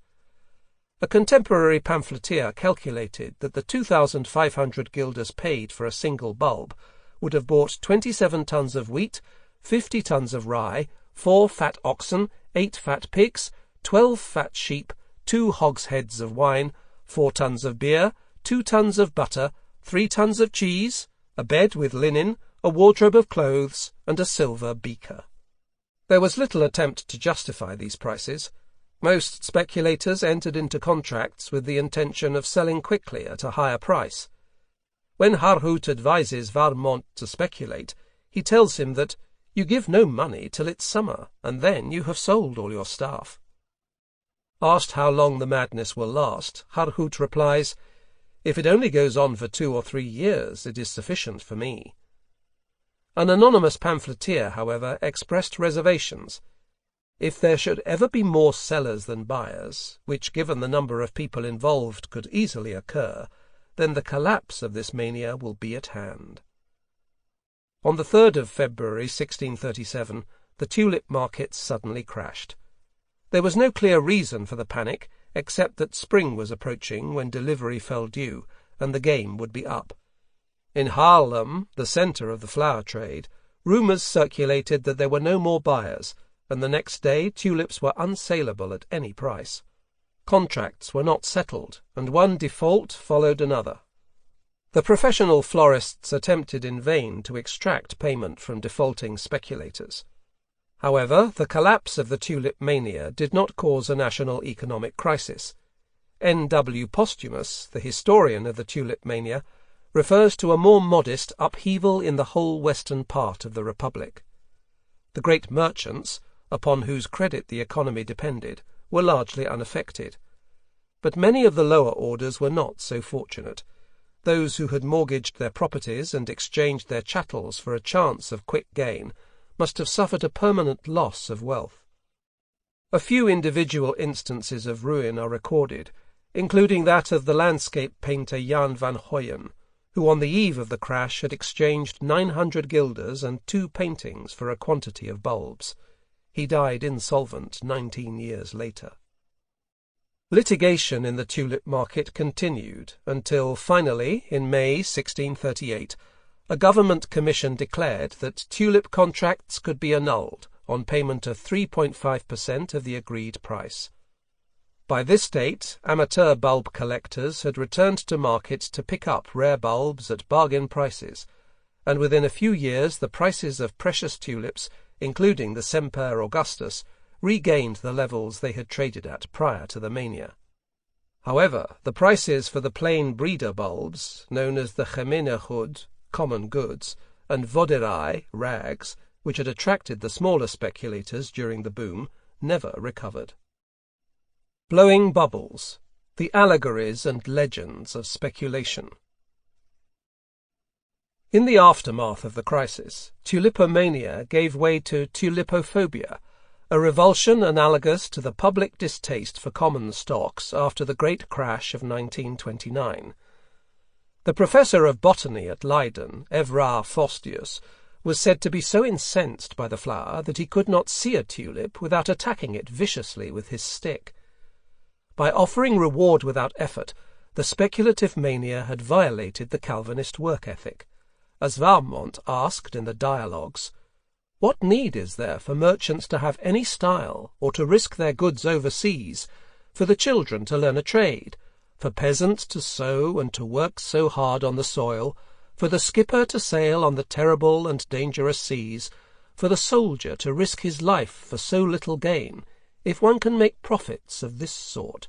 A contemporary pamphleteer calculated that the 2,500 guilders paid for a single bulb would have bought 27 tons of wheat, 50 tons of rye, 4 fat oxen, 8 fat pigs, 12 fat sheep, 2 hogsheads of wine, 4 tons of beer, 2 tons of butter, 3 tons of cheese, a bed with linen, a wardrobe of clothes, and a silver beaker. There was little attempt to justify these prices. Most speculators entered into contracts with the intention of selling quickly at a higher price. When Harhoot advises Valmont to speculate, he tells him that you give no money till it's summer, and then you have sold all your staff. Asked how long the madness will last, Harhoot replies, "If it only goes on for 2 or 3 years, it is sufficient for me." An anonymous pamphleteer, however, expressed reservations. If there should ever be more sellers than buyers, which given the number of people involved could easily occur, then the collapse of this mania will be at hand. On the 3rd of February 1637, the tulip market suddenly crashed. There was no clear reason for the panic, except that spring was approaching when delivery fell due, and the game would be up. In Haarlem, the centre of the flower trade, rumours circulated that there were no more buyers, and the next day tulips were unsaleable at any price. Contracts were not settled, and one default followed another. The professional florists attempted in vain to extract payment from defaulting speculators. However, the collapse of the tulip mania did not cause a national economic crisis. N. W. Posthumus, the historian of the tulip mania, refers to a more modest upheaval in the whole western part of the Republic. The great merchants, upon whose credit the economy depended, were largely unaffected. But many of the lower orders were not so fortunate. Those who had mortgaged their properties and exchanged their chattels for a chance of quick gain must have suffered a permanent loss of wealth. A few individual instances of ruin are recorded, including that of the landscape painter Jan van Hoyen, who on the eve of the crash had exchanged 900 guilders and 2 paintings for a quantity of bulbs. He died insolvent 19 years later. Litigation in the tulip market continued until, finally, in May 1638, a government commission declared that tulip contracts could be annulled on payment of 3.5% of the agreed price. By this date, amateur bulb collectors had returned to market to pick up rare bulbs at bargain prices, and within a few years the prices of precious tulips, including the Semper Augustus, regained the levels they had traded at prior to the mania. However, the prices for the plain breeder bulbs, known as the gemene goed, common goods, and voderai, rags, which had attracted the smaller speculators during the boom, never recovered. Blowing bubbles, the allegories and legends of speculation. In the aftermath of the crisis, tulipomania gave way to tulipophobia, a revulsion analogous to the public distaste for common stocks after the great crash of 1929. The professor of botany at Leiden, Evrard Forstius, was said to be so incensed by the flower that he could not see a tulip without attacking it viciously with his stick. By offering reward without effort, the speculative mania had violated the Calvinist work ethic. As Valmont asked in the Dialogues, "What need is there for merchants to have any style, or to risk their goods overseas, for the children to learn a trade, for peasants to sow and to work so hard on the soil, for the skipper to sail on the terrible and dangerous seas, for the soldier to risk his life for so little gain, if one can make profits of this sort?"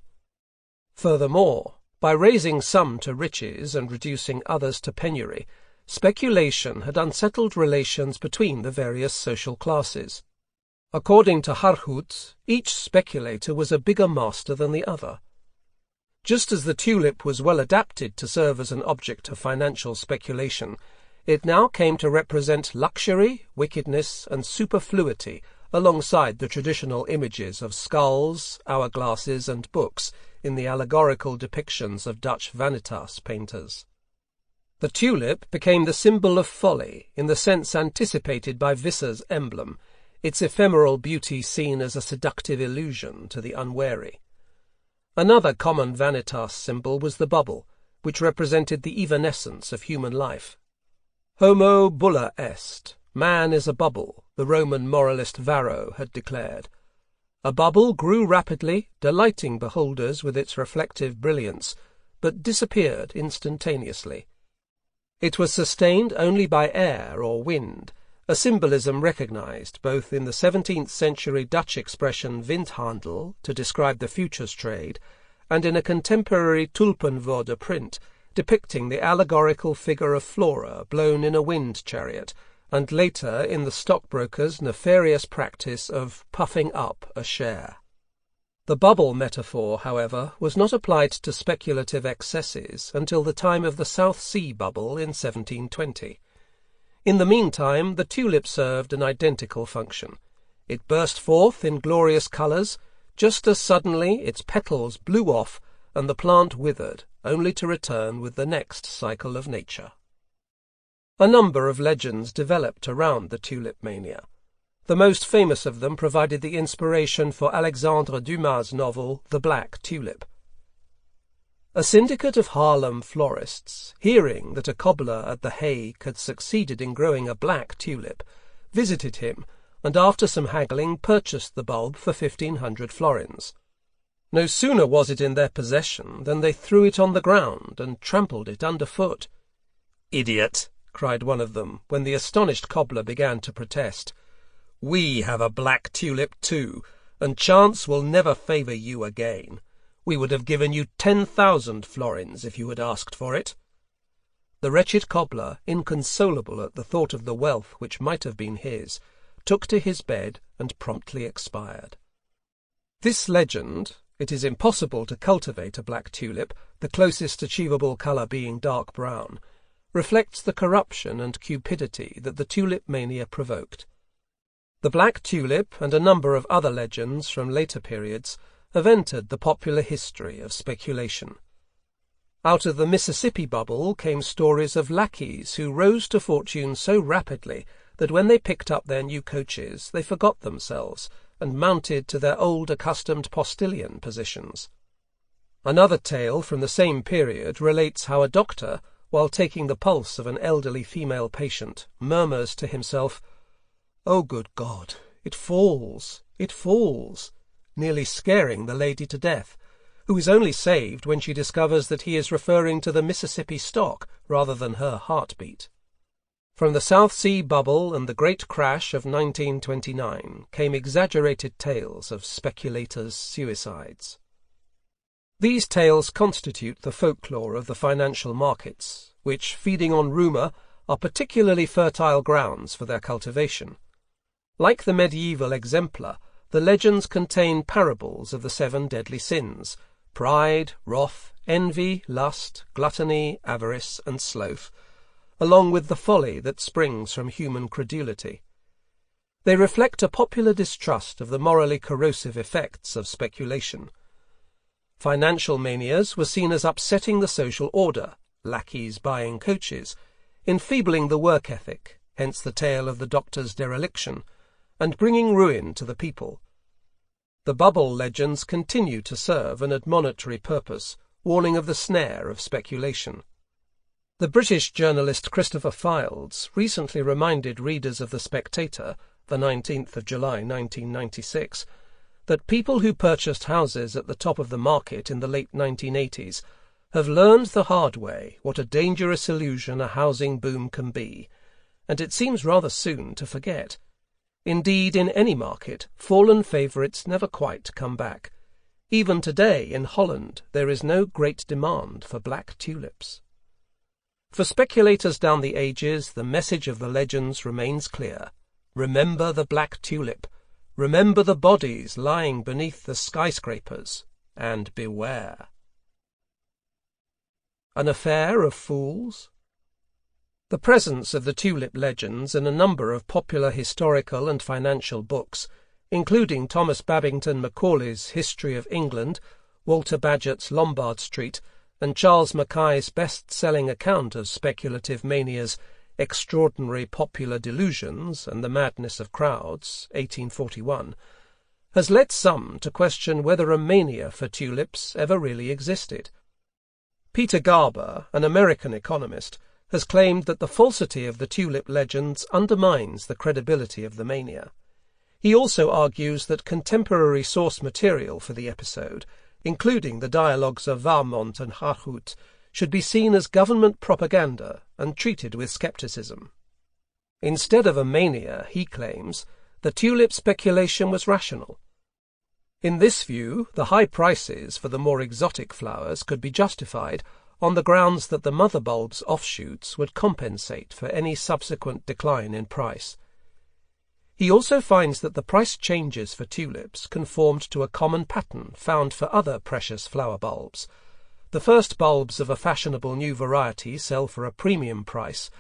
Furthermore, by raising some to riches and reducing others to penury, speculation had unsettled relations between the various social classes. According to Harhoot, each speculator was a bigger master than the other. Just as the tulip was well adapted to serve as an object of financial speculation, it now came to represent luxury, wickedness, and superfluity alongside the traditional images of skulls, hourglasses, and books in the allegorical depictions of Dutch vanitas painters. The tulip became the symbol of folly in the sense anticipated by Visser's emblem, its ephemeral beauty seen as a seductive illusion to the unwary. Another common vanitas symbol was the bubble, which represented the evanescence of human life. Homo bulla est, man is a bubble, the Roman moralist Varro had declared. A bubble grew rapidly, delighting beholders with its reflective brilliance, but disappeared instantaneously. It was sustained only by air or wind, a symbolism recognized both in the 17th-century Dutch expression windhandel to describe the futures trade and in a contemporary tulpenwoorde print depicting the allegorical figure of Flora blown in a wind chariot, and later in the stockbroker's nefarious practice of puffing up a share. The bubble metaphor, however, was not applied to speculative excesses until the time of the South Sea bubble in 1720. In the meantime, the tulip served an identical function. It burst forth in glorious colours, just as suddenly its petals blew off and the plant withered, only to return with the next cycle of nature. A number of legends developed around the tulip mania. The most famous of them provided the inspiration for Alexandre Dumas' novel The Black Tulip. A syndicate of Haarlem florists, hearing that a cobbler at The Hague had succeeded in growing a black tulip, visited him and after some haggling purchased the bulb for 1,500 florins. No sooner was it in their possession than they threw it on the ground and trampled it underfoot. "Idiot!" cried one of them, when the astonished cobbler began to protest. "We have a black tulip too, and chance will never favour you again. We would have given you 10,000 florins if you had asked for it." The wretched cobbler, inconsolable at the thought of the wealth which might have been his, took to his bed and promptly expired. This legend, it is impossible to cultivate a black tulip, the closest achievable colour being dark brown, reflects the corruption and cupidity that the tulip mania provoked. The black tulip and a number of other legends from later periods have entered the popular history of speculation. Out of the Mississippi bubble came stories of lackeys who rose to fortune so rapidly that when they picked up their new coaches they forgot themselves and mounted to their old accustomed postilion positions. Another tale from the same period relates how a doctor, while taking the pulse of an elderly female patient, murmurs to himself, "Oh, good God, it falls, nearly scaring the lady to death, who is only saved when she discovers that he is referring to the Mississippi stock rather than her heartbeat. From the South Sea bubble and the great crash of 1929 came exaggerated tales of speculators' suicides. These tales constitute the folklore of the financial markets, which, feeding on rumour, are particularly fertile grounds for their cultivation. Like the medieval exemplar, the legends contain parables of the 7 deadly sins: pride, wrath, envy, lust, gluttony, avarice, and sloth, along with the folly that springs from human credulity. They reflect a popular distrust of the morally corrosive effects of speculation. Financial manias were seen as upsetting the social order, lackeys buying coaches, enfeebling the work ethic, hence the tale of the doctor's dereliction, and bringing ruin to the people. The bubble legends continue to serve an admonitory purpose, warning of the snare of speculation. The British journalist Christopher Fildes recently reminded readers of The Spectator, the 19th of July 1996, that people who purchased houses at the top of the market in the late 1980s have learned the hard way what a dangerous illusion a housing boom can be, and it seems rather soon to forget. Indeed, in any market, fallen favourites never quite come back. Even today, in Holland, there is no great demand for black tulips. For speculators down the ages, the message of the legends remains clear. Remember the black tulip. Remember the bodies lying beneath the skyscrapers, and beware. An affair of fools? The presence of the tulip legends in a number of popular historical and financial books, including Thomas Babington Macaulay's History of England, Walter Bagehot's Lombard Street, and Charles Mackay's best-selling account of speculative manias, Extraordinary Popular Delusions and the Madness of Crowds, 1841, has led some to question whether a mania for tulips ever really existed. Peter Garber, an American economist, has claimed that the falsity of the tulip legends undermines the credibility of the mania. He also argues that contemporary source material for the episode, including the dialogues of Warmont and Harhout, should be seen as government propaganda and treated with scepticism. Instead of a mania, he claims, the tulip speculation was rational. In this view, the high prices for the more exotic flowers could be justified on the grounds that the mother bulb's offshoots would compensate for any subsequent decline in price. He also finds that the price changes for tulips conformed to a common pattern found for other precious flower bulbs. The first bulbs of a fashionable new variety sell for a premium price,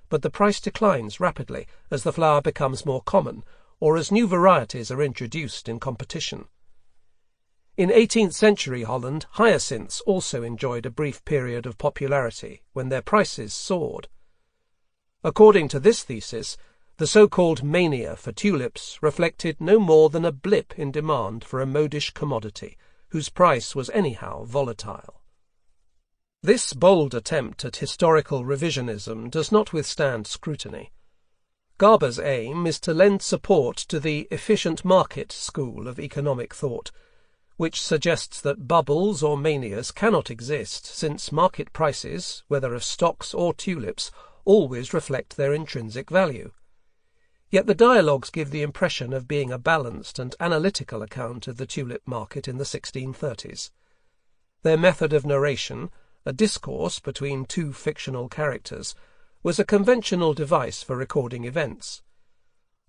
but the price declines rapidly as the flower becomes more common or as new varieties are introduced in competition. In 18th century Holland, hyacinths also enjoyed a brief period of popularity when their prices soared. According to this thesis, the so-called mania for tulips reflected no more than a blip in demand for a modish commodity, whose price was anyhow volatile. This bold attempt at historical revisionism does not withstand scrutiny. Garber's aim is to lend support to the efficient market school of economic thought, which suggests that bubbles or manias cannot exist since market prices, whether of stocks or tulips, always reflect their intrinsic value. Yet the dialogues give the impression of being a balanced and analytical account of the tulip market in the 1630s. Their method of narration, a discourse between two fictional characters, was a conventional device for recording events.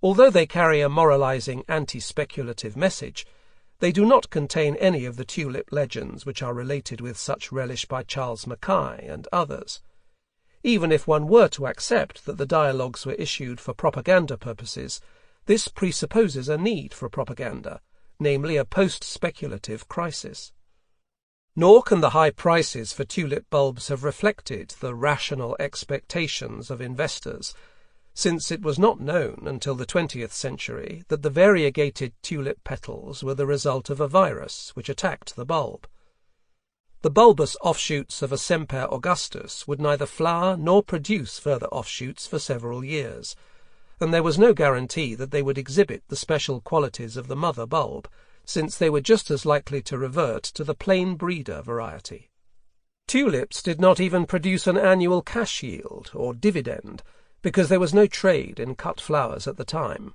Although they carry a moralizing anti-speculative message, they do not contain any of the tulip legends which are related with such relish by Charles Mackay and others. Even if one were to accept that the dialogues were issued for propaganda purposes, this presupposes a need for propaganda, namely a post-speculative crisis. Nor can the high prices for tulip bulbs have reflected the rational expectations of investors, since it was not known until the 20th century that the variegated tulip petals were the result of a virus which attacked the bulb. The bulbous offshoots of a Semper Augustus would neither flower nor produce further offshoots for several years, and there was no guarantee that they would exhibit the special qualities of the mother bulb, since they were just as likely to revert to the plain breeder variety. Tulips did not even produce an annual cash yield, or dividend, because there was no trade in cut flowers at the time.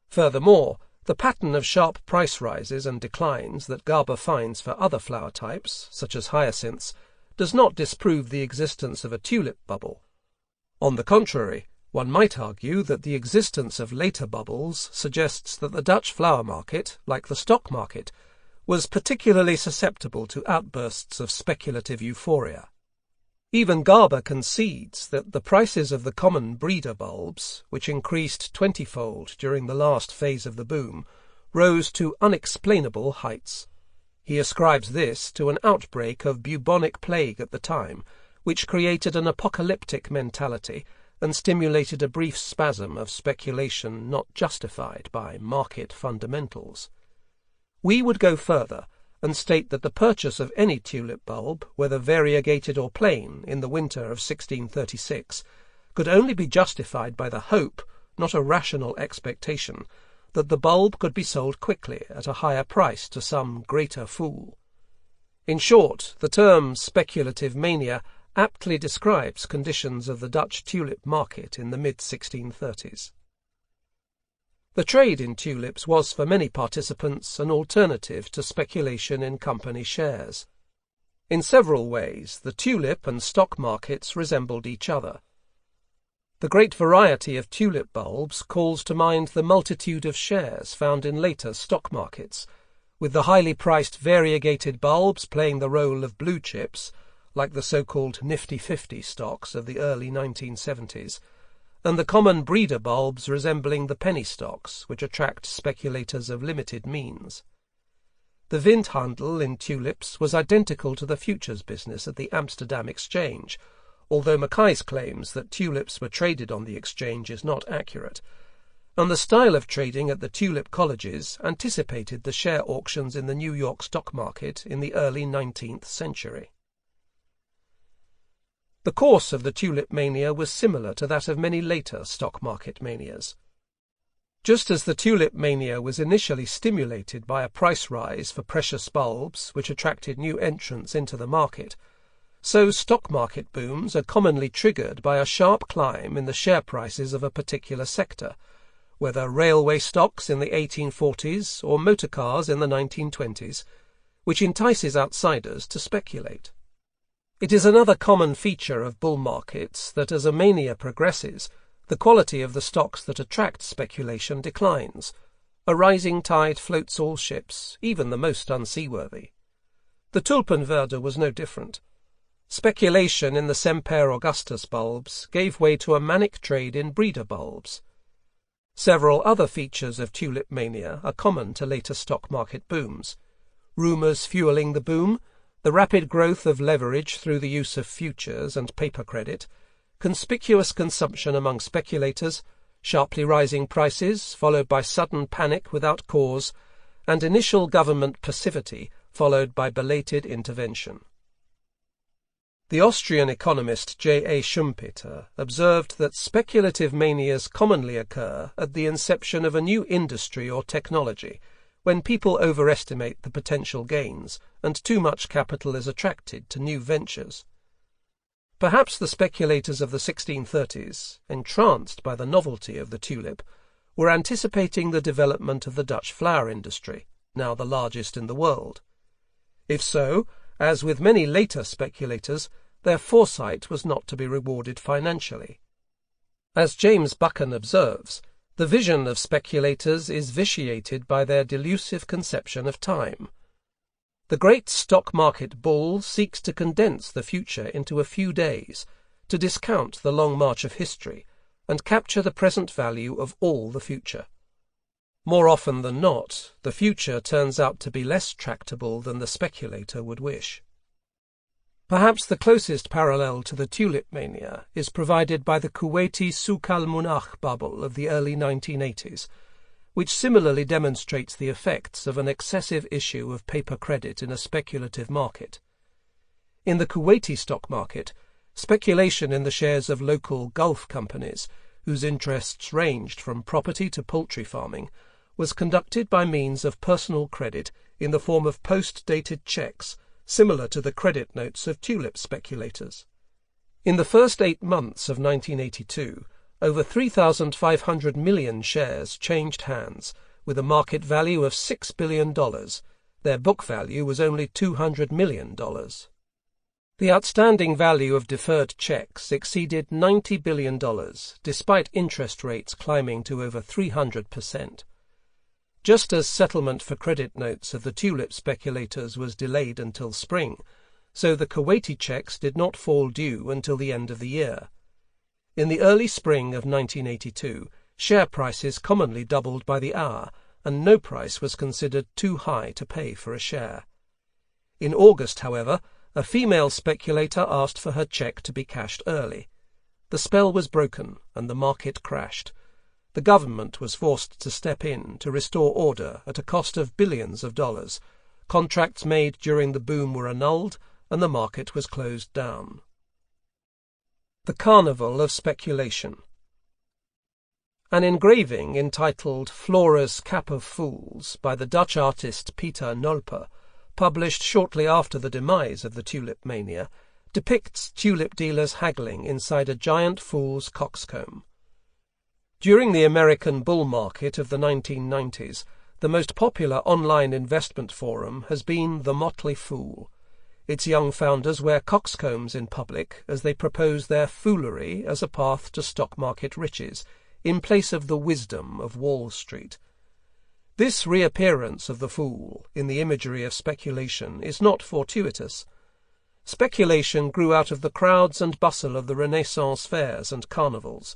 Furthermore, the pattern of sharp price rises and declines that Garber finds for other flower types, such as hyacinths, does not disprove the existence of a tulip bubble. On the contrary, one might argue that the existence of later bubbles suggests that the Dutch flower market, like the stock market, was particularly susceptible to outbursts of speculative euphoria. Even Garber concedes that the prices of the common breeder bulbs, which increased 20-fold during the last phase of the boom, rose to unexplainable heights. He ascribes this to an outbreak of bubonic plague at the time, which created an apocalyptic mentality and stimulated a brief spasm of speculation not justified by market fundamentals. We would go further and state that the purchase of any tulip bulb, whether variegated or plain, in the winter of 1636, could only be justified by the hope, not a rational expectation, that the bulb could be sold quickly at a higher price to some greater fool. In short, the term speculative mania aptly describes conditions of the Dutch tulip market in the mid-1630s. The trade in tulips was for many participants an alternative to speculation in company shares. In several ways, the tulip and stock markets resembled each other. The great variety of tulip bulbs calls to mind the multitude of shares found in later stock markets, with the highly priced variegated bulbs playing the role of blue chips, like the so-called Nifty 50 stocks of the early 1970s, and the common breeder bulbs resembling the penny stocks, which attract speculators of limited means. The windhandel in tulips was identical to the futures business at the Amsterdam Exchange, although Mackay's claims that tulips were traded on the exchange is not accurate, and the style of trading at the tulip colleges anticipated the share auctions in the New York stock market in the early 19th century. The course of the tulip mania was similar to that of many later stock market manias. Just as the tulip mania was initially stimulated by a price rise for precious bulbs which attracted new entrants into the market, So stock market booms are commonly triggered by a sharp climb in the share prices of a particular sector, whether railway stocks in the 1840s or motor cars in the 1920s, which entices outsiders to speculate. It is another common feature of bull markets that as a mania progresses, the quality of the stocks that attract speculation declines. A rising tide floats all ships, even the most unseaworthy. The Tulpenwerde was no different. Speculation in the Semper Augustus bulbs gave way to a manic trade in breeder bulbs. Several other features of tulip mania are common to later stock market booms. Rumours fueling the boom, the rapid growth of leverage through the use of futures and paper credit, conspicuous consumption among speculators, sharply rising prices followed by sudden panic without cause, and initial government passivity followed by belated intervention. The Austrian economist J. A. Schumpeter observed that speculative manias commonly occur at the inception of a new industry or technology, when people overestimate the potential gains and too much capital is attracted to new ventures. Perhaps the speculators of the 1630s, entranced by the novelty of the tulip, were anticipating the development of the Dutch flower industry, now the largest in the world. If so, as with many later speculators, their foresight was not to be rewarded financially. As James Buchan observes, the vision of speculators is vitiated by their delusive conception of time. The great stock market bull seeks to condense the future into a few days, to discount the long march of history, and capture the present value of all the future. More often than not, the future turns out to be less tractable than the speculator would wish. Perhaps the closest parallel to the tulip mania is provided by the Kuwaiti Souk al-Munakh bubble of the early 1980s, which similarly demonstrates the effects of an excessive issue of paper credit in a speculative market. In the Kuwaiti stock market, speculation in the shares of local Gulf companies, whose interests ranged from property to poultry farming, was conducted by means of personal credit in the form of post-dated checks, similar to the credit notes of tulip speculators. In the first 8 months of 1982, over 3,500 million shares changed hands, with a market value of $6 billion. Their book value was only $200 million. The outstanding value of deferred checks exceeded $90 billion, despite interest rates climbing to over 300%. Just as settlement for credit notes of the tulip speculators was delayed until spring, so the Kuwaiti checks did not fall due until the end of the year. In the early spring of 1982, share prices commonly doubled by the hour, and no price was considered too high to pay for a share. In August, however, a female speculator asked for her check to be cashed early. The spell was broken, and the market crashed. The government was forced to step in to restore order at a cost of billions of dollars. Contracts made during the boom were annulled, and the market was closed down. The Carnival of Speculation. An engraving entitled Flora's Cap of Fools by the Dutch artist Pieter Nolpe, published shortly after the demise of the tulip mania, depicts tulip dealers haggling inside a giant fool's coxcomb. During the American bull market of the 1990s, the most popular online investment forum has been The Motley Fool. Its young founders wear coxcombs in public as they propose their foolery as a path to stock market riches, in place of the wisdom of Wall Street. This reappearance of the fool in the imagery of speculation is not fortuitous. Speculation grew out of the crowds and bustle of the Renaissance fairs and carnivals,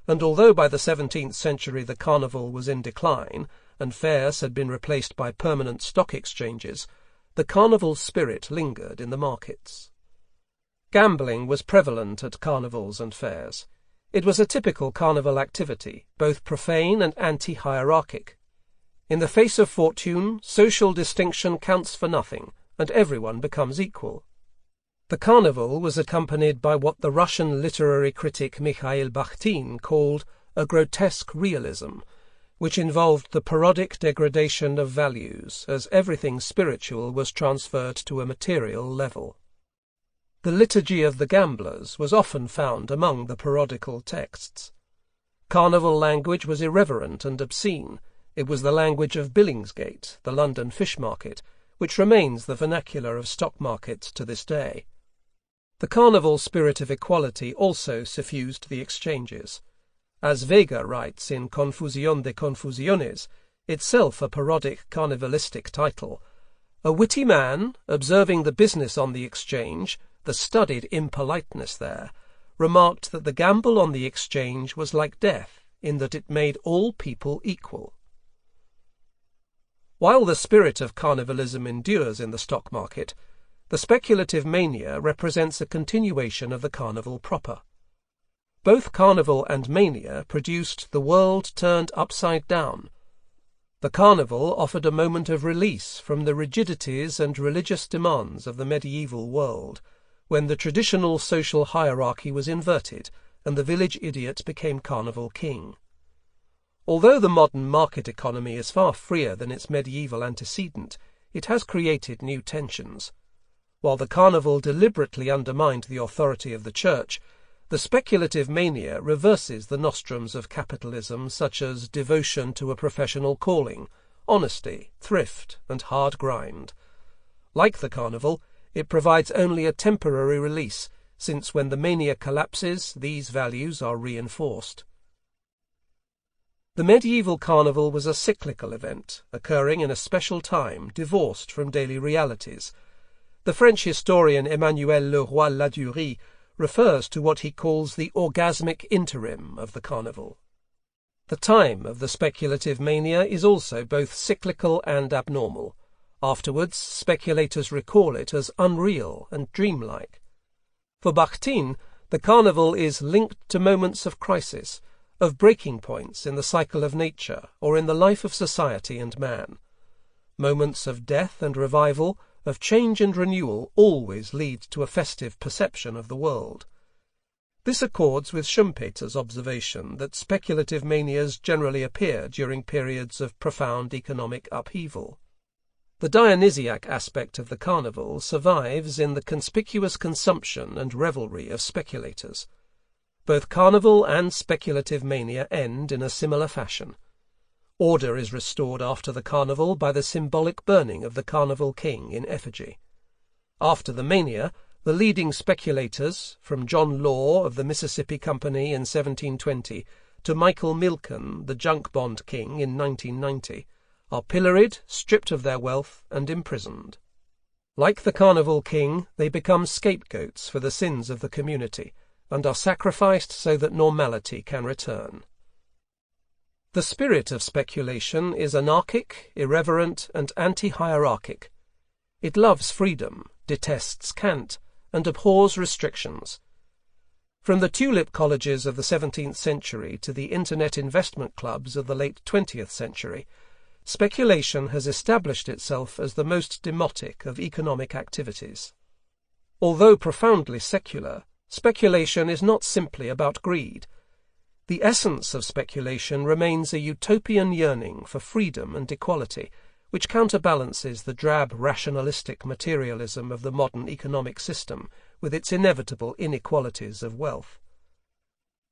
and although by the 17th century the carnival was in decline, and fairs had been replaced by permanent stock exchanges, the carnival spirit lingered in the markets. Gambling was prevalent at carnivals and fairs. It was a typical carnival activity, both profane and anti-hierarchic. In the face of fortune, social distinction counts for nothing, and everyone becomes equal. The carnival was accompanied by what the Russian literary critic Mikhail Bakhtin called a grotesque realism, which involved the parodic degradation of values as everything spiritual was transferred to a material level. The Liturgy of the Gamblers was often found among the parodical texts. Carnival language was irreverent and obscene. It was the language of Billingsgate, the London fish market, which remains the vernacular of stock markets to this day. The carnival spirit of equality also suffused the exchanges. As Vega writes in Confusión de Confusiones, itself a parodic carnivalistic title, a witty man, observing the business on the exchange, the studied impoliteness there, remarked that the gamble on the exchange was like death, in that it made all people equal. While the spirit of carnivalism endures in the stock market, the speculative mania represents a continuation of the carnival proper. Both carnival and mania produced the world turned upside down. The carnival offered a moment of release from the rigidities and religious demands of the medieval world, when the traditional social hierarchy was inverted and the village idiot became carnival king. Although the modern market economy is far freer than its medieval antecedent, it has created new tensions. While the carnival deliberately undermined the authority of the church, the speculative mania reverses the nostrums of capitalism, such as devotion to a professional calling, honesty, thrift, and hard grind. Like the carnival, it provides only a temporary release, since when the mania collapses, these values are reinforced. The medieval carnival was a cyclical event, occurring in a special time, divorced from daily realities. The French historian Emmanuel Leroy-Ladurie refers to what he calls the orgasmic interim of the carnival. The time of the speculative mania is also both cyclical and abnormal. Afterwards, speculators recall it as unreal and dreamlike. For Bakhtin, the carnival is linked to moments of crisis, of breaking points in the cycle of nature or in the life of society and man. Moments of death and revival, of change and renewal, always lead to a festive perception of the world. This accords with Schumpeter's observation that speculative manias generally appear during periods of profound economic upheaval. The Dionysiac aspect of the carnival survives in the conspicuous consumption and revelry of speculators. Both carnival and speculative mania end in a similar fashion. Order is restored after the carnival by the symbolic burning of the carnival king in effigy. After the mania, the leading speculators, from John Law of the Mississippi Company in 1720 to Michael Milken, the junk bond king in 1990, are pilloried, stripped of their wealth, and imprisoned. Like the carnival king, they become scapegoats for the sins of the community, and are sacrificed so that normality can return. The spirit of speculation is anarchic, irreverent, and anti-hierarchic. It loves freedom, detests cant, and abhors restrictions. From the tulip colleges of the 17th century to the internet investment clubs of the late 20th century, speculation has established itself as the most demotic of economic activities. Although profoundly secular, speculation is not simply about greed. The essence of speculation remains a utopian yearning for freedom and equality, which counterbalances the drab rationalistic materialism of the modern economic system with its inevitable inequalities of wealth.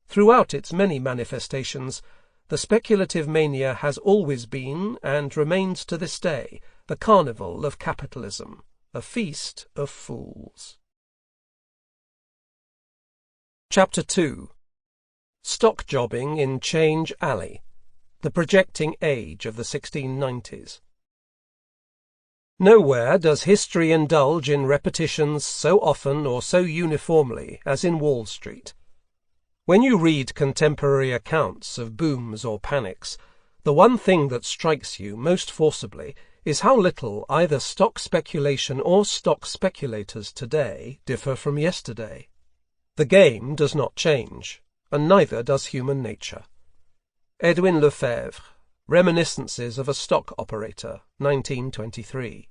Throughout its many manifestations, the speculative mania has always been, and remains to this day, the carnival of capitalism, a feast of fools. Chapter 2. Stock Jobbing in Change Alley, the projecting age of the 1690s. Nowhere does history indulge in repetitions so often or so uniformly as in Wall Street. When you read contemporary accounts of booms or panics, the one thing that strikes you most forcibly is how little either stock speculation or stock speculators today differ from yesterday. The game does not change, and neither does human nature. Edwin Lefebvre, Reminiscences of a Stock Operator, 1923.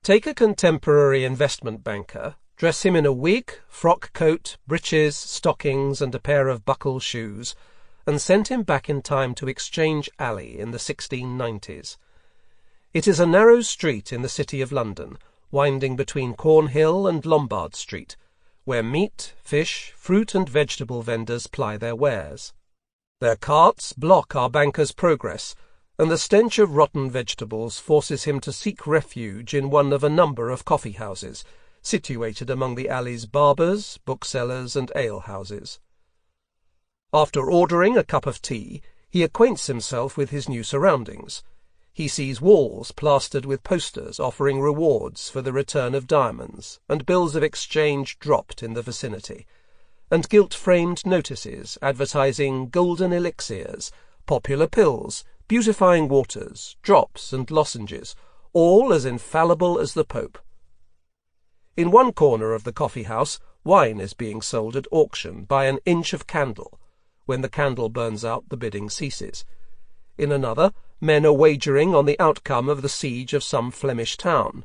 Take a contemporary investment banker, dress him in a wig, frock coat, breeches, stockings, and a pair of buckle shoes, and send him back in time to Exchange Alley in the 1690s. It is a narrow street in the City of London, winding between Cornhill and Lombard Street, where meat, fish, fruit and vegetable vendors ply their wares. Their carts block our banker's progress, and the stench of rotten vegetables forces him to seek refuge in one of a number of coffee-houses, situated among the alley's barbers, booksellers and ale-houses. After ordering a cup of tea, he acquaints himself with his new surroundings. He sees walls plastered with posters offering rewards for the return of diamonds, and bills of exchange dropped in the vicinity, and gilt-framed notices advertising golden elixirs, popular pills, beautifying waters, drops and lozenges, all as infallible as the Pope. In one corner of the coffee-house, wine is being sold at auction by an inch of candle. When the candle burns out, the bidding ceases. In another, men are wagering on the outcome of the siege of some Flemish town.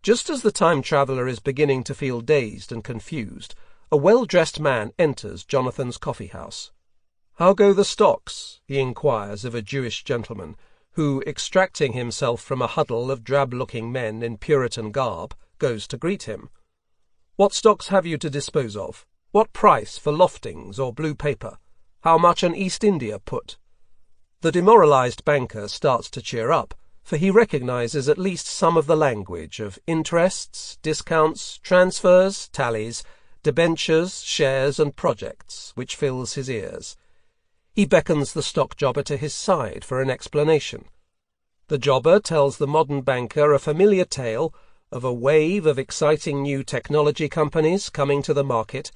Just as the time-traveller is beginning to feel dazed and confused, a well-dressed man enters Jonathan's coffee-house. "How go the stocks?" he inquires of a Jewish gentleman, who, extracting himself from a huddle of drab-looking men in Puritan garb, goes to greet him. "What stocks have you to dispose of? What price for loftings or blue paper? How much an East India put?" The demoralized banker starts to cheer up, for he recognizes at least some of the language of interests, discounts, transfers, tallies, debentures, shares and projects, which fills his ears. He beckons the stock jobber to his side for an explanation. The jobber tells the modern banker a familiar tale of a wave of exciting new technology companies coming to the market,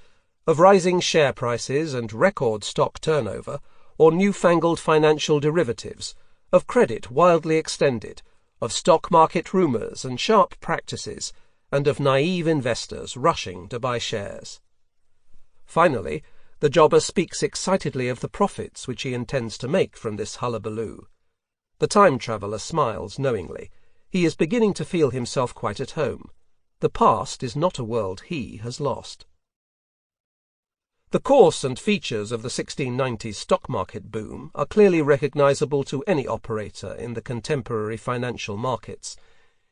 of rising share prices and record stock turnover, or newfangled financial derivatives, of credit wildly extended, of stock market rumours and sharp practices, and of naive investors rushing to buy shares. Finally, the jobber speaks excitedly of the profits which he intends to make from this hullabaloo. The time-traveller smiles knowingly. He is beginning to feel himself quite at home. The past is not a world he has lost. The course and features of the 1690s stock market boom are clearly recognizable to any operator in the contemporary financial markets,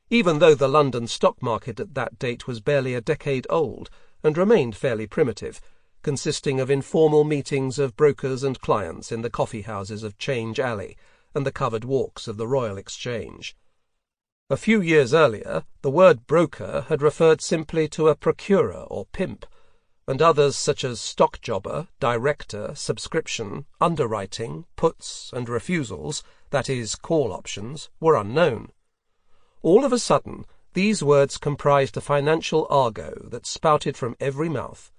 even though the London stock market at that date was barely a decade old and remained fairly primitive, consisting of informal meetings of brokers and clients in the coffee-houses of Change Alley and the covered walks of the Royal Exchange. A few years earlier, the word broker had referred simply to a procurer or pimp, and others such as stock jobber, director, subscription, underwriting, puts and refusals, that is, call options, were unknown. All of a sudden, these words comprised a financial argot that spouted from every mouth.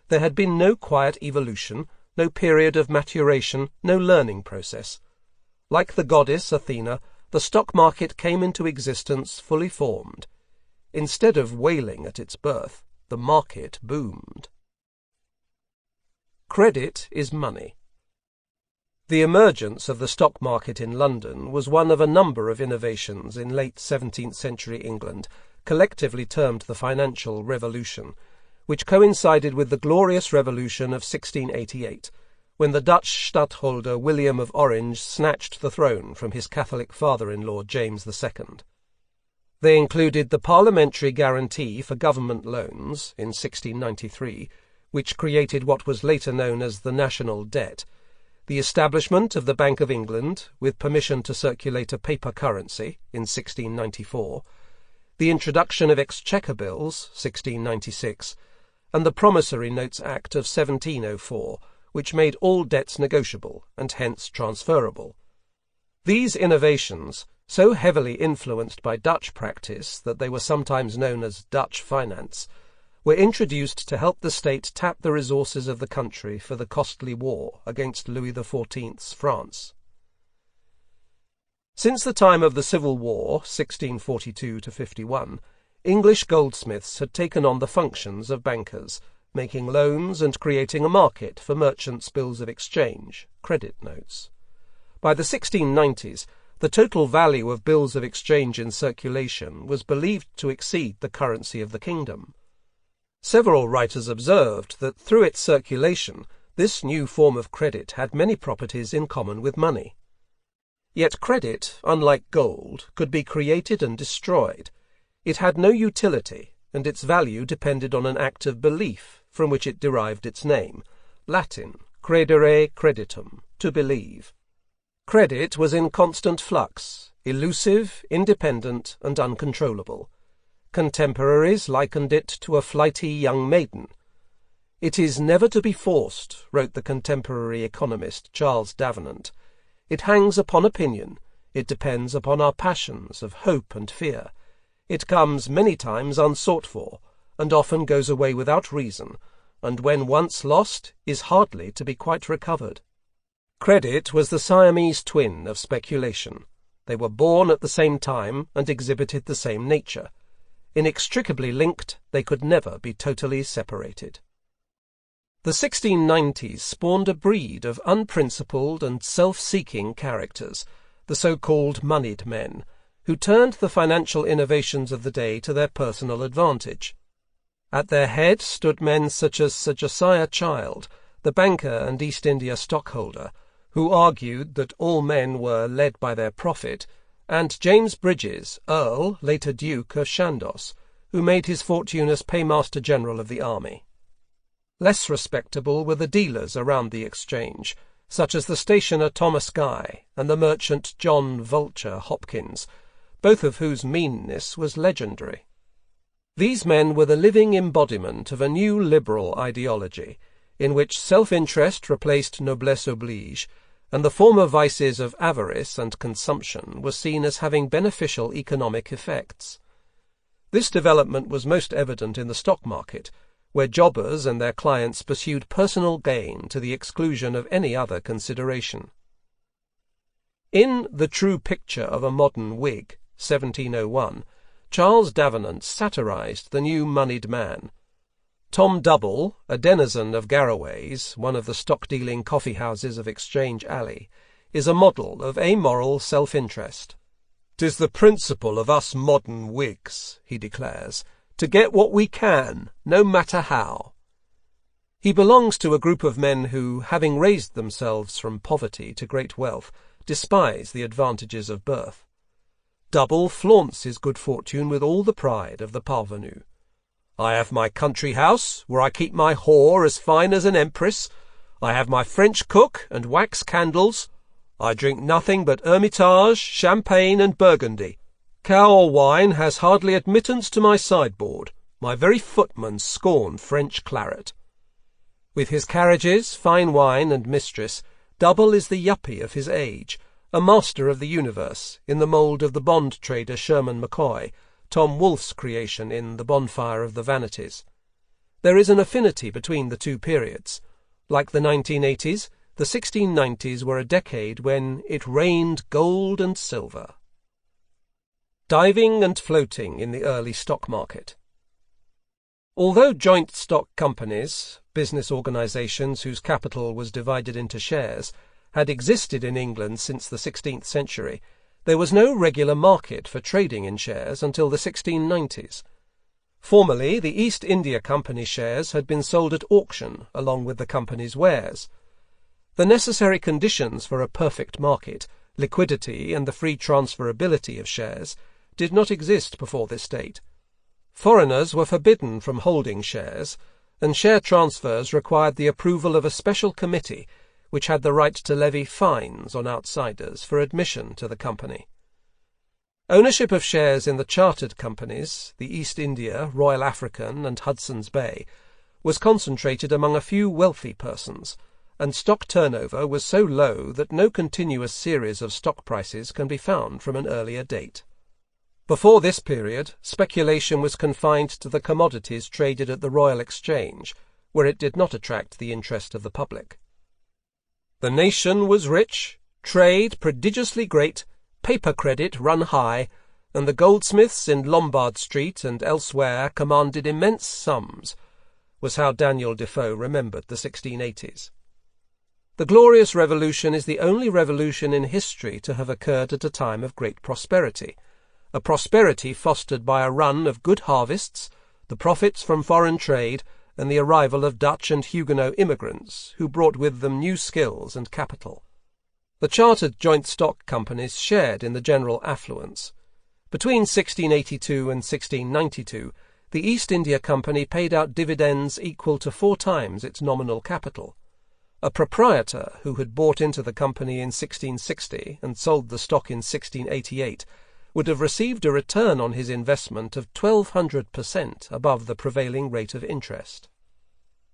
There had been no quiet evolution, no period of maturation, no learning process. Like the goddess Athena, the stock market came into existence fully formed. Instead of wailing at its birth, the market boomed. Credit is money. The emergence of the stock market in London was one of a number of innovations in late 17th century England, collectively termed the Financial Revolution, which coincided with the Glorious Revolution of 1688, when the Dutch stadtholder William of Orange snatched the throne from his Catholic father-in-law James II. They included the parliamentary guarantee for government loans in 1693, which created what was later known as the national debt, the establishment of the Bank of England, with permission to circulate a paper currency in 1694, the introduction of Exchequer Bills, 1696, and the Promissory Notes Act of 1704, which made all debts negotiable and hence transferable. These innovations, so heavily influenced by Dutch practice that they were sometimes known as Dutch finance, were introduced to help the state tap the resources of the country for the costly war against Louis XIV's France. Since the time of the Civil War, 1642–51, English goldsmiths had taken on the functions of bankers, making loans and creating a market for merchants' bills of exchange, credit notes. By the 1690s, the total value of bills of exchange in circulation was believed to exceed the currency of the kingdom. Several writers observed that through its circulation, this new form of credit had many properties in common with money. Yet credit, unlike gold, could be created and destroyed. It had no utility, and its value depended on an act of belief, from which it derived its name, Latin, credere creditum, to believe. Credit was in constant flux, elusive, independent, and uncontrollable. Contemporaries likened it to a flighty young maiden. "It is never to be forced," wrote the contemporary economist Charles Davenant. "It hangs upon opinion, it depends upon our passions of hope and fear. It comes many times unsought for, and often goes away without reason, and when once lost, is hardly to be quite recovered." Credit was the Siamese twin of speculation. They were born at the same time and exhibited the same nature. Inextricably linked, they could never be totally separated. The 1690s spawned a breed of unprincipled and self-seeking characters, the so-called moneyed men, who turned the financial innovations of the day to their personal advantage. At their head stood men such as Sir Josiah Child, the banker and East India stockholder, who argued that all men were led by their profit, and James Bridges, Earl, later Duke of Chandos, who made his fortune as Paymaster General of the Army. Less respectable were the dealers around the exchange, such as the stationer Thomas Guy and the merchant John Vulture Hopkins, both of whose meanness was legendary. These men were the living embodiment of a new liberal ideology, in which self-interest replaced noblesse oblige, and the former vices of avarice and consumption were seen as having beneficial economic effects. This development was most evident in the stock market, where jobbers and their clients pursued personal gain to the exclusion of any other consideration. In The True Picture of a Modern Whig, 1701, Charles Davenant satirized the new moneyed man. Tom Double, a denizen of Garraway's, one of the stock-dealing coffee-houses of Exchange Alley, is a model of amoral self-interest. "'Tis the principle of us modern Whigs," he declares, "to get what we can, no matter how." He belongs to a group of men who, having raised themselves from poverty to great wealth, despise the advantages of birth. Double flaunts his good fortune with all the pride of the parvenu. "I have my country house, where I keep my whore as fine as an empress. I have my French cook and wax candles. I drink nothing but Hermitage, champagne, and Burgundy. Cow or wine has hardly admittance to my sideboard. My very footmen scorn French claret." With his carriages, fine wine, and mistress, Double is the yuppie of his age, a master of the universe, in the mould of the bond trader Sherman McCoy, Tom Wolfe's creation in The Bonfire of the Vanities. There is an affinity between the two periods. Like the 1980s, the 1690s were a decade when it rained gold and silver. Diving and floating in the early stock market. Although joint stock companies, business organizations whose capital was divided into shares, had existed in England since the 16th century, there was no regular market for trading in shares until the 1690s. Formerly, the East India Company shares had been sold at auction along with the company's wares. The necessary conditions for a perfect market, liquidity and the free transferability of shares, did not exist before this date. Foreigners were forbidden from holding shares, and share transfers required the approval of a special committee which had the right to levy fines on outsiders for admission to the company. Ownership of shares in the chartered companies, the East India, Royal African, and Hudson's Bay, was concentrated among a few wealthy persons, and stock turnover was so low that no continuous series of stock prices can be found from an earlier date. Before this period, speculation was confined to the commodities traded at the Royal Exchange, where it did not attract the interest of the public. The nation was rich, trade prodigiously great, paper credit run high, and the goldsmiths in Lombard Street and elsewhere commanded immense sums, was how Daniel Defoe remembered the 1680s. The Glorious Revolution is the only revolution in history to have occurred at a time of great prosperity, a prosperity fostered by a run of good harvests, the profits from foreign trade, and the arrival of Dutch and Huguenot immigrants who brought with them new skills and capital. The chartered joint stock companies shared in the general affluence. Between 1682 and 1692, the East India Company paid out dividends equal to 4 times its nominal capital. A proprietor who had bought into the company in 1660 and sold the stock in 1688 would have received a return on his investment of 1,200% above the prevailing rate of interest.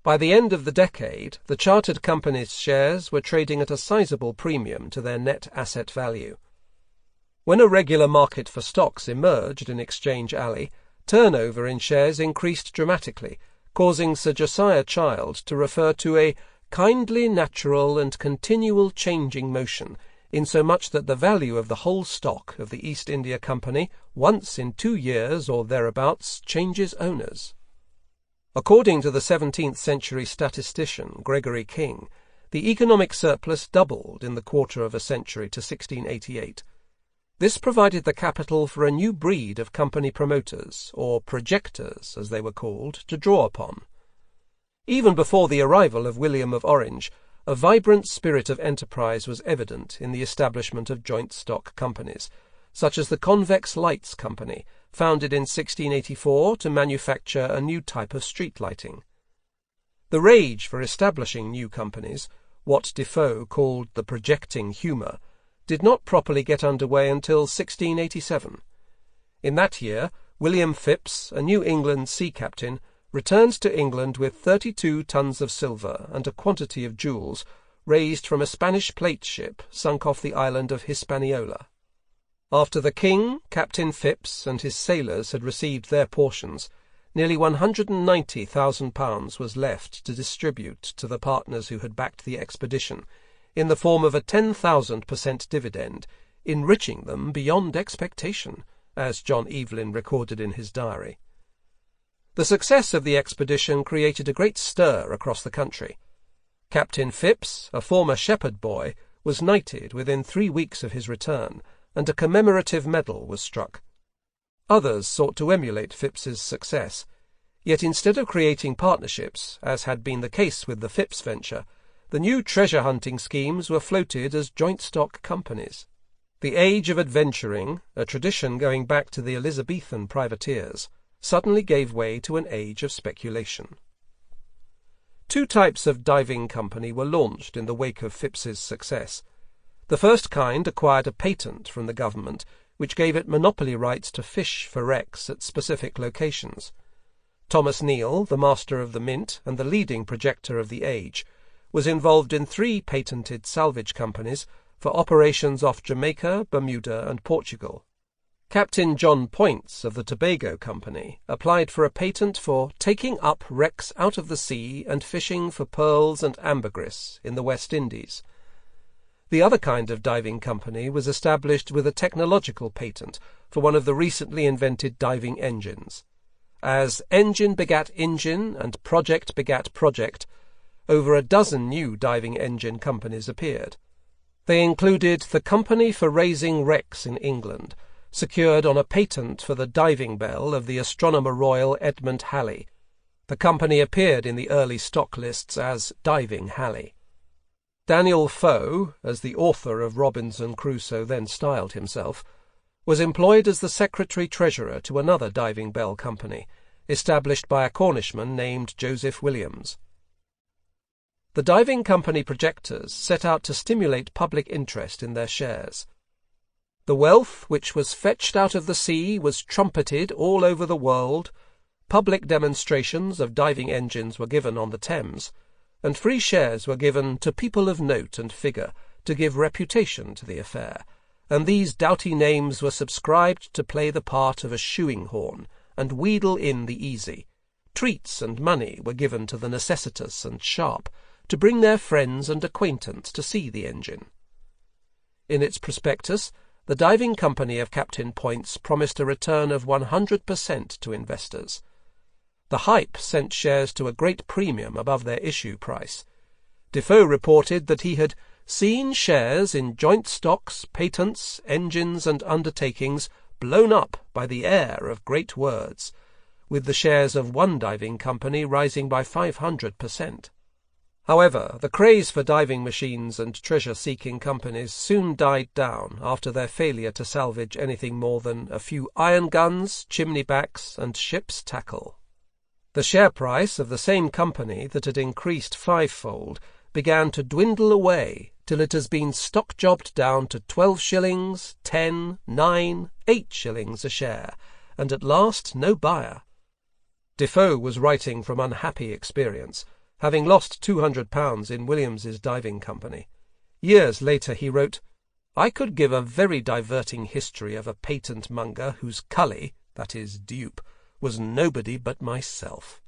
By the end of the decade, the chartered company's shares were trading at a sizable premium to their net asset value. When a regular market for stocks emerged in Exchange Alley, turnover in shares increased dramatically, causing Sir Josiah Child to refer to a kindly, natural, and continual changing motion, insomuch that the value of the whole stock of the East India Company once in 2 years or thereabouts changes owners. According to the 17th century statistician Gregory King, the economic surplus doubled in the quarter of a century to 1688. This provided the capital for a new breed of company promoters, or projectors as they were called, to draw upon. Even before the arrival of William of Orange, a vibrant spirit of enterprise was evident in the establishment of joint stock companies, such as the Convex Lights Company, founded in 1684 to manufacture a new type of street lighting. The rage for establishing new companies, what Defoe called the projecting humour, did not properly get under way until 1687. In that year, William Phipps, a New England sea captain, returned to England with 32 tons of silver and a quantity of jewels raised from a Spanish plate ship sunk off the island of Hispaniola. After the king, Captain Phipps, and his sailors had received their portions, nearly £190,000 was left to distribute to the partners who had backed the expedition, in the form of a 10,000% dividend, enriching them beyond expectation, as John Evelyn recorded in his diary. The success of the expedition created a great stir across the country. Captain Phipps, a former shepherd boy, was knighted within 3 weeks of his return, and a commemorative medal was struck. Others sought to emulate Phipps's success, yet instead of creating partnerships, as had been the case with the Phipps venture, the new treasure-hunting schemes were floated as joint stock companies. The age of adventuring, a tradition going back to the Elizabethan privateers, suddenly gave way to an age of speculation. 2 types of diving company were launched in the wake of Phipps's success. The first kind acquired a patent from the government, which gave it monopoly rights to fish for wrecks at specific locations. Thomas Neal, the master of the Mint and the leading projector of the age, was involved in 3 patented salvage companies for operations off Jamaica, Bermuda, and Portugal. Captain John Poyntz of the Tobago Company applied for a patent for taking up wrecks out of the sea and fishing for pearls and ambergris in the West Indies. The other kind of diving company was established with a technological patent for one of the recently invented diving engines. As engine begat engine and project begat project, over a dozen new diving engine companies appeared. They included the Company for Raising Wrecks in England, secured on a patent for the diving bell of the Astronomer Royal Edmund Halley. The company appeared in the early stock lists as Diving Halley. Daniel Foe, as the author of Robinson Crusoe then styled himself, was employed as the secretary-treasurer to another diving bell company, established by a Cornishman named Joseph Williams. The diving company projectors set out to stimulate public interest in their shares. The wealth which was fetched out of the sea was trumpeted all over the world, public demonstrations of diving engines were given on the Thames, and free shares were given to people of note and figure to give reputation to the affair, and these doughty names were subscribed to play the part of a shoeing horn and wheedle in the easy. Treats and money were given to the necessitous and sharp, to bring their friends and acquaintance to see the engine. In its prospectus, the diving company of Captain Poyntz promised a return of 100% to investors. The hype sent shares to a great premium above their issue price. Defoe reported that he had seen shares in joint stocks, patents, engines, and undertakings blown up by the air of great words, with the shares of one diving company rising by 500%. However, the craze for diving machines and treasure-seeking companies soon died down after their failure to salvage anything more than a few iron guns, chimney backs, and ship's tackle. The share price of the same company that had increased fivefold began to dwindle away till it has been stock-jobbed down to 12 shillings, 10, 9, 8 shillings a share, and at last no buyer. Defoe was writing from unhappy experience, having lost £200 in Williams's diving company. Years later he wrote, "I could give a very diverting history of a patent monger whose cully, that is, dupe, was nobody but myself."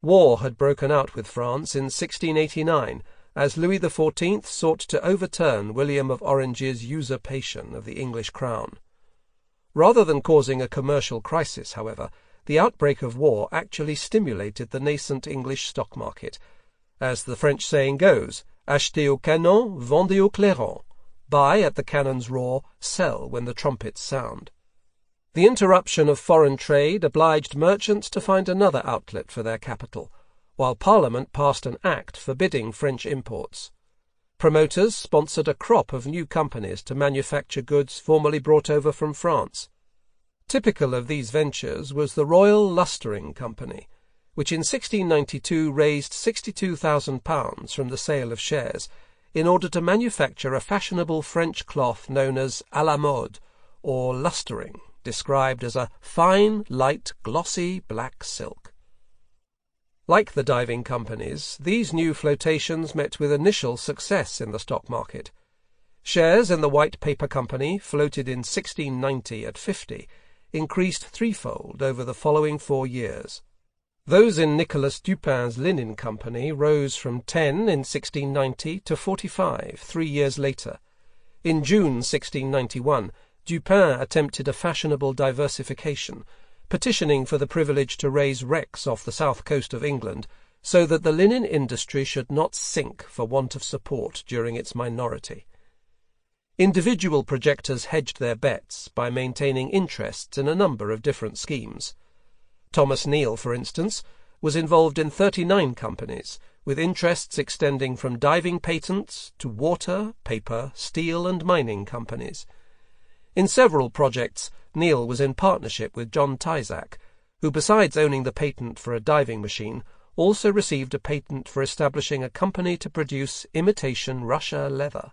War had broken out with France in 1689, as Louis XIV sought to overturn William of Orange's usurpation of the English crown. Rather than causing a commercial crisis, however, the outbreak of war actually stimulated the nascent English stock market. As the French saying goes, achetez au canon, vendez au clairon. Buy at the cannon's roar, sell when the trumpets sound. The interruption of foreign trade obliged merchants to find another outlet for their capital, while Parliament passed an act forbidding French imports. Promoters sponsored a crop of new companies to manufacture goods formerly brought over from France. Typical of these ventures was the Royal Lustering Company, which in 1692 raised £62,000 from the sale of shares in order to manufacture a fashionable French cloth known as à la mode, or lustering, described as a fine, light, glossy black silk. Like the diving companies, these new flotations met with initial success in the stock market. Shares in the White Paper Company, floated in 1690 at 50, increased threefold over the following 4 years. Those in Nicholas Dupin's Linen Company rose from 10 in 1690 to 45 3 years later. In June 1691, Dupin attempted a fashionable diversification, petitioning for the privilege to raise wrecks off the south coast of England so that the linen industry should not sink for want of support during its minority. Individual projectors hedged their bets by maintaining interests in a number of different schemes. Thomas Neal, for instance, was involved in 39 companies, with interests extending from diving patents to water, paper, steel and mining companies. In several projects, Neal was in partnership with John Tyzack, who besides owning the patent for a diving machine, also received a patent for establishing a company to produce imitation Russia leather.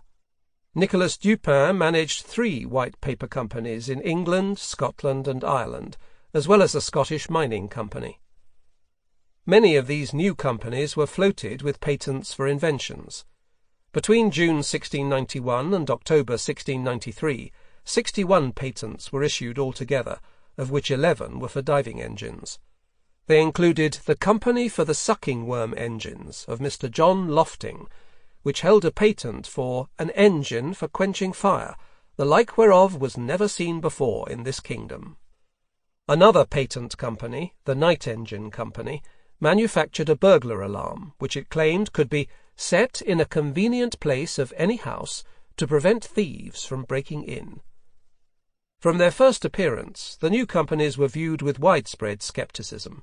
Nicholas Dupin managed 3 white paper companies in England, Scotland and Ireland, as well as a Scottish mining company. Many of these new companies were floated with patents for inventions. Between June 1691 and October 1693, 61 patents were issued altogether, of which 11 were for diving engines. They included the Company for the Sucking Worm Engines of Mr. John Lofting, which held a patent for an engine for quenching fire, the like whereof was never seen before in this kingdom. Another patent company, the Night Engine Company, manufactured a burglar alarm, which it claimed could be set in a convenient place of any house to prevent thieves from breaking in. From their first appearance, the new companies were viewed with widespread scepticism.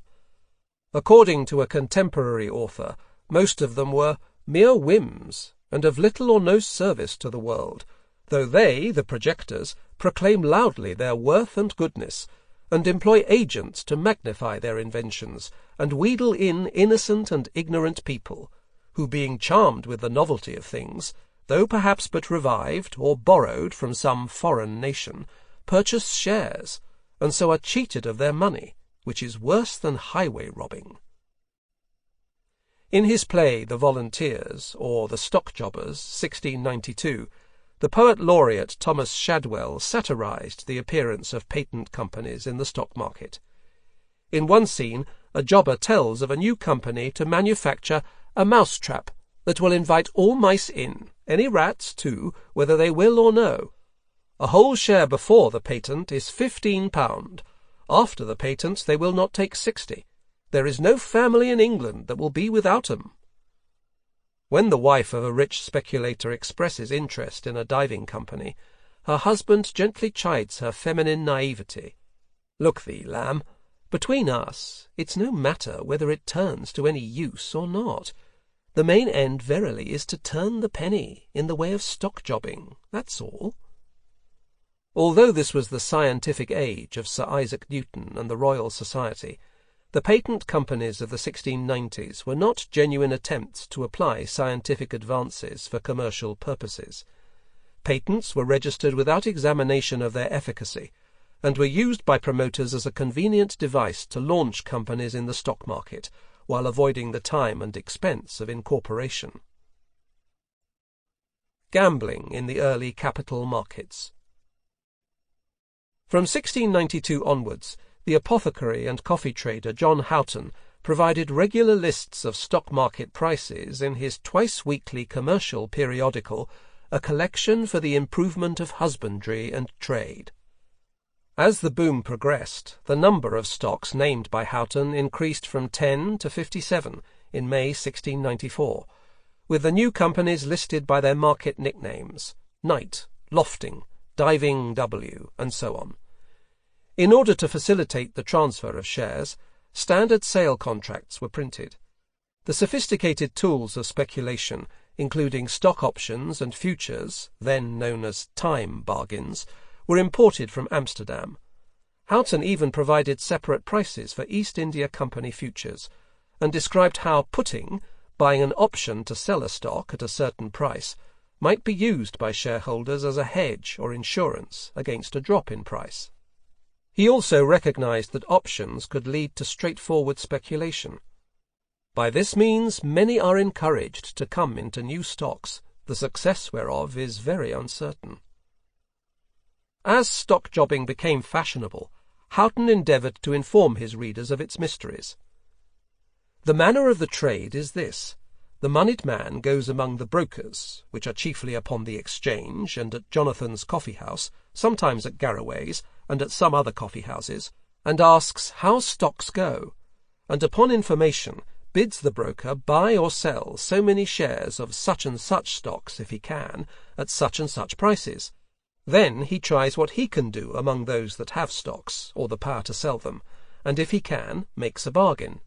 According to a contemporary author, most of them were mere whims, and of little or no service to the world, though they, the projectors, proclaim loudly their worth and goodness, and employ agents to magnify their inventions, and wheedle in innocent and ignorant people, who, being charmed with the novelty of things, though perhaps but revived or borrowed from some foreign nation, purchase shares, and so are cheated of their money, which is worse than highway robbing. In his play The Volunteers, or The Stock Jobbers, 1692, the poet laureate Thomas Shadwell satirized the appearance of patent companies in the stock market. In one scene, a jobber tells of a new company to manufacture a mousetrap that will invite all mice in, any rats too, whether they will or no. A whole share before the patent is £15. After the patent they will not take 60. There is no family in England that will be without 'em. When the wife of a rich speculator expresses interest in a diving company, her husband gently chides her feminine naivety. Look thee, lamb, between us, it's no matter whether it turns to any use or not. The main end verily is to turn the penny in the way of stock-jobbing, that's all. Although this was the scientific age of Sir Isaac Newton and the Royal Society, the patent companies of the 1690s were not genuine attempts to apply scientific advances for commercial purposes. Patents were registered without examination of their efficacy, and were used by promoters as a convenient device to launch companies in the stock market, while avoiding the time and expense of incorporation. Gambling in the early capital markets. From 1692 onwards, the apothecary and coffee trader John Houghton provided regular lists of stock market prices in his twice-weekly commercial periodical, A Collection for the Improvement of Husbandry and Trade. As the boom progressed, the number of stocks named by Houghton increased from 10 to 57 in May 1694, with the new companies listed by their market nicknames, Knight, Lofting, Diving W, and so on. In order to facilitate the transfer of shares, standard sale contracts were printed. The sophisticated tools of speculation, including stock options and futures, then known as time bargains, were imported from Amsterdam. Houghton even provided separate prices for East India Company futures, and described how putting, buying an option to sell a stock at a certain price, might be used by shareholders as a hedge or insurance against a drop in price. He also recognized that options could lead to straightforward speculation. By this means many are encouraged to come into new stocks, the success whereof is very uncertain. As stock-jobbing became fashionable, Houghton endeavoured to inform his readers of its mysteries. The manner of the trade is this. The moneyed man goes among the brokers, which are chiefly upon the exchange and at Jonathan's coffee-house, sometimes at Garraway's, and at some other coffee-houses, and asks how stocks go, and upon information bids the broker buy or sell so many shares of such and such stocks, if he can, at such and such prices. Then he tries what he can do among those that have stocks, or the power to sell them, and if he can, makes a bargain.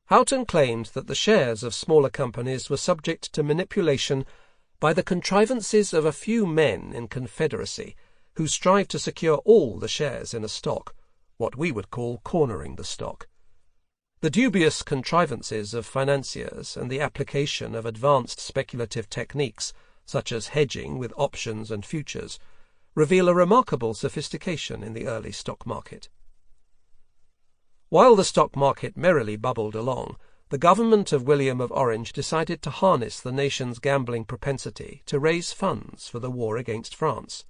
Houghton claimed that the shares of smaller companies were subject to manipulation by the contrivances of a few men in confederacy, who strive to secure all the shares in a stock, what we would call cornering the stock. The dubious contrivances of financiers and the application of advanced speculative techniques, such as hedging with options and futures, reveal a remarkable sophistication in the early stock market. While the stock market merrily bubbled along, the government of William of Orange decided to harness the nation's gambling propensity to raise funds for the war against France.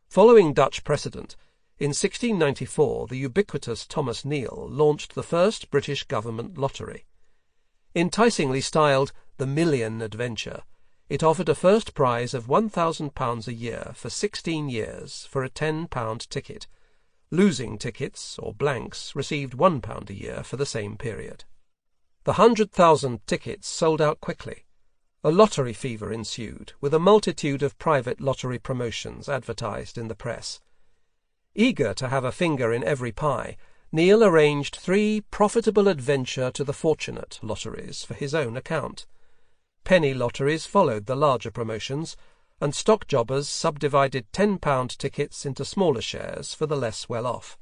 Following Dutch precedent, in 1694 the ubiquitous Thomas Neal launched the first British government lottery. Enticingly styled the Million Adventure, it offered a first prize of £1,000 a year for 16 years for a £10 ticket. Losing tickets, or blanks, received £1 a year for the same period. The 100,000 tickets sold out quickly. A lottery fever ensued, with a multitude of private lottery promotions advertised in the press. Eager to have a finger in every pie, Neal arranged 3 profitable adventure to the fortunate lotteries for his own account. Penny lotteries followed the larger promotions, and stock jobbers subdivided £10 tickets into smaller shares for the less well-off.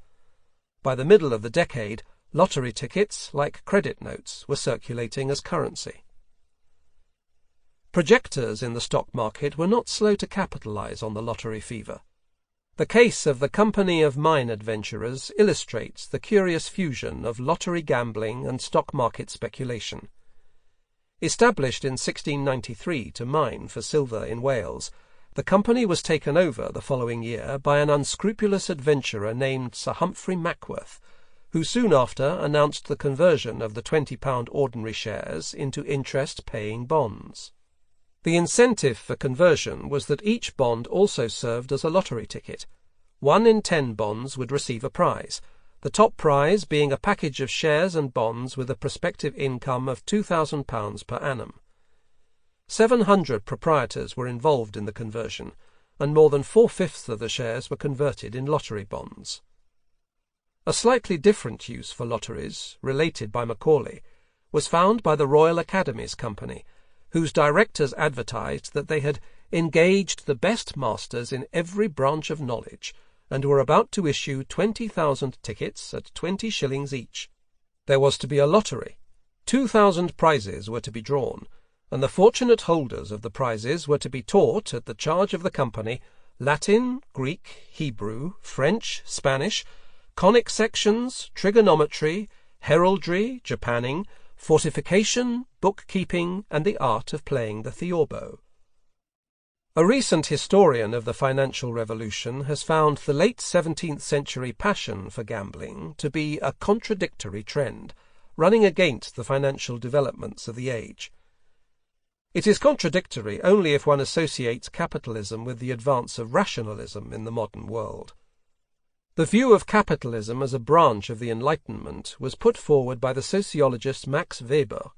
By the middle of the decade, lottery tickets, like credit notes, were circulating as currency. Projectors in the stock market were not slow to capitalize on the lottery fever. The case of the Company of Mine Adventurers illustrates the curious fusion of lottery gambling and stock market speculation. Established in 1693 to mine for silver in Wales, the company was taken over the following year by an unscrupulous adventurer named Sir Humphrey Mackworth, who soon after announced the conversion of the £20 ordinary shares into interest-paying bonds. The incentive for conversion was that each bond also served as a lottery ticket. 1 in 10 bonds would receive a prize, the top prize being a package of shares and bonds with a prospective income of £2,000 per annum. 700 proprietors were involved in the conversion, and more than 4/5 of the shares were converted in lottery bonds. A slightly different use for lotteries, related by Macaulay, was found by the Royal Academies Company, whose directors advertised that they had engaged the best masters in every branch of knowledge, and were about to issue 20,000 tickets at 20 shillings each. There was to be a lottery. 2,000 prizes were to be drawn, and the fortunate holders of the prizes were to be taught, at the charge of the company, Latin, Greek, Hebrew, French, Spanish, conic sections, trigonometry, heraldry, japanning, fortification, bookkeeping, and the art of playing the theorbo. A recent historian of the financial revolution has found the late 17th century passion for gambling to be a contradictory trend, running against the financial developments of the age. It is contradictory only if one associates capitalism with the advance of rationalism in the modern world. The view of capitalism as a branch of the Enlightenment was put forward by the sociologist Max Weber,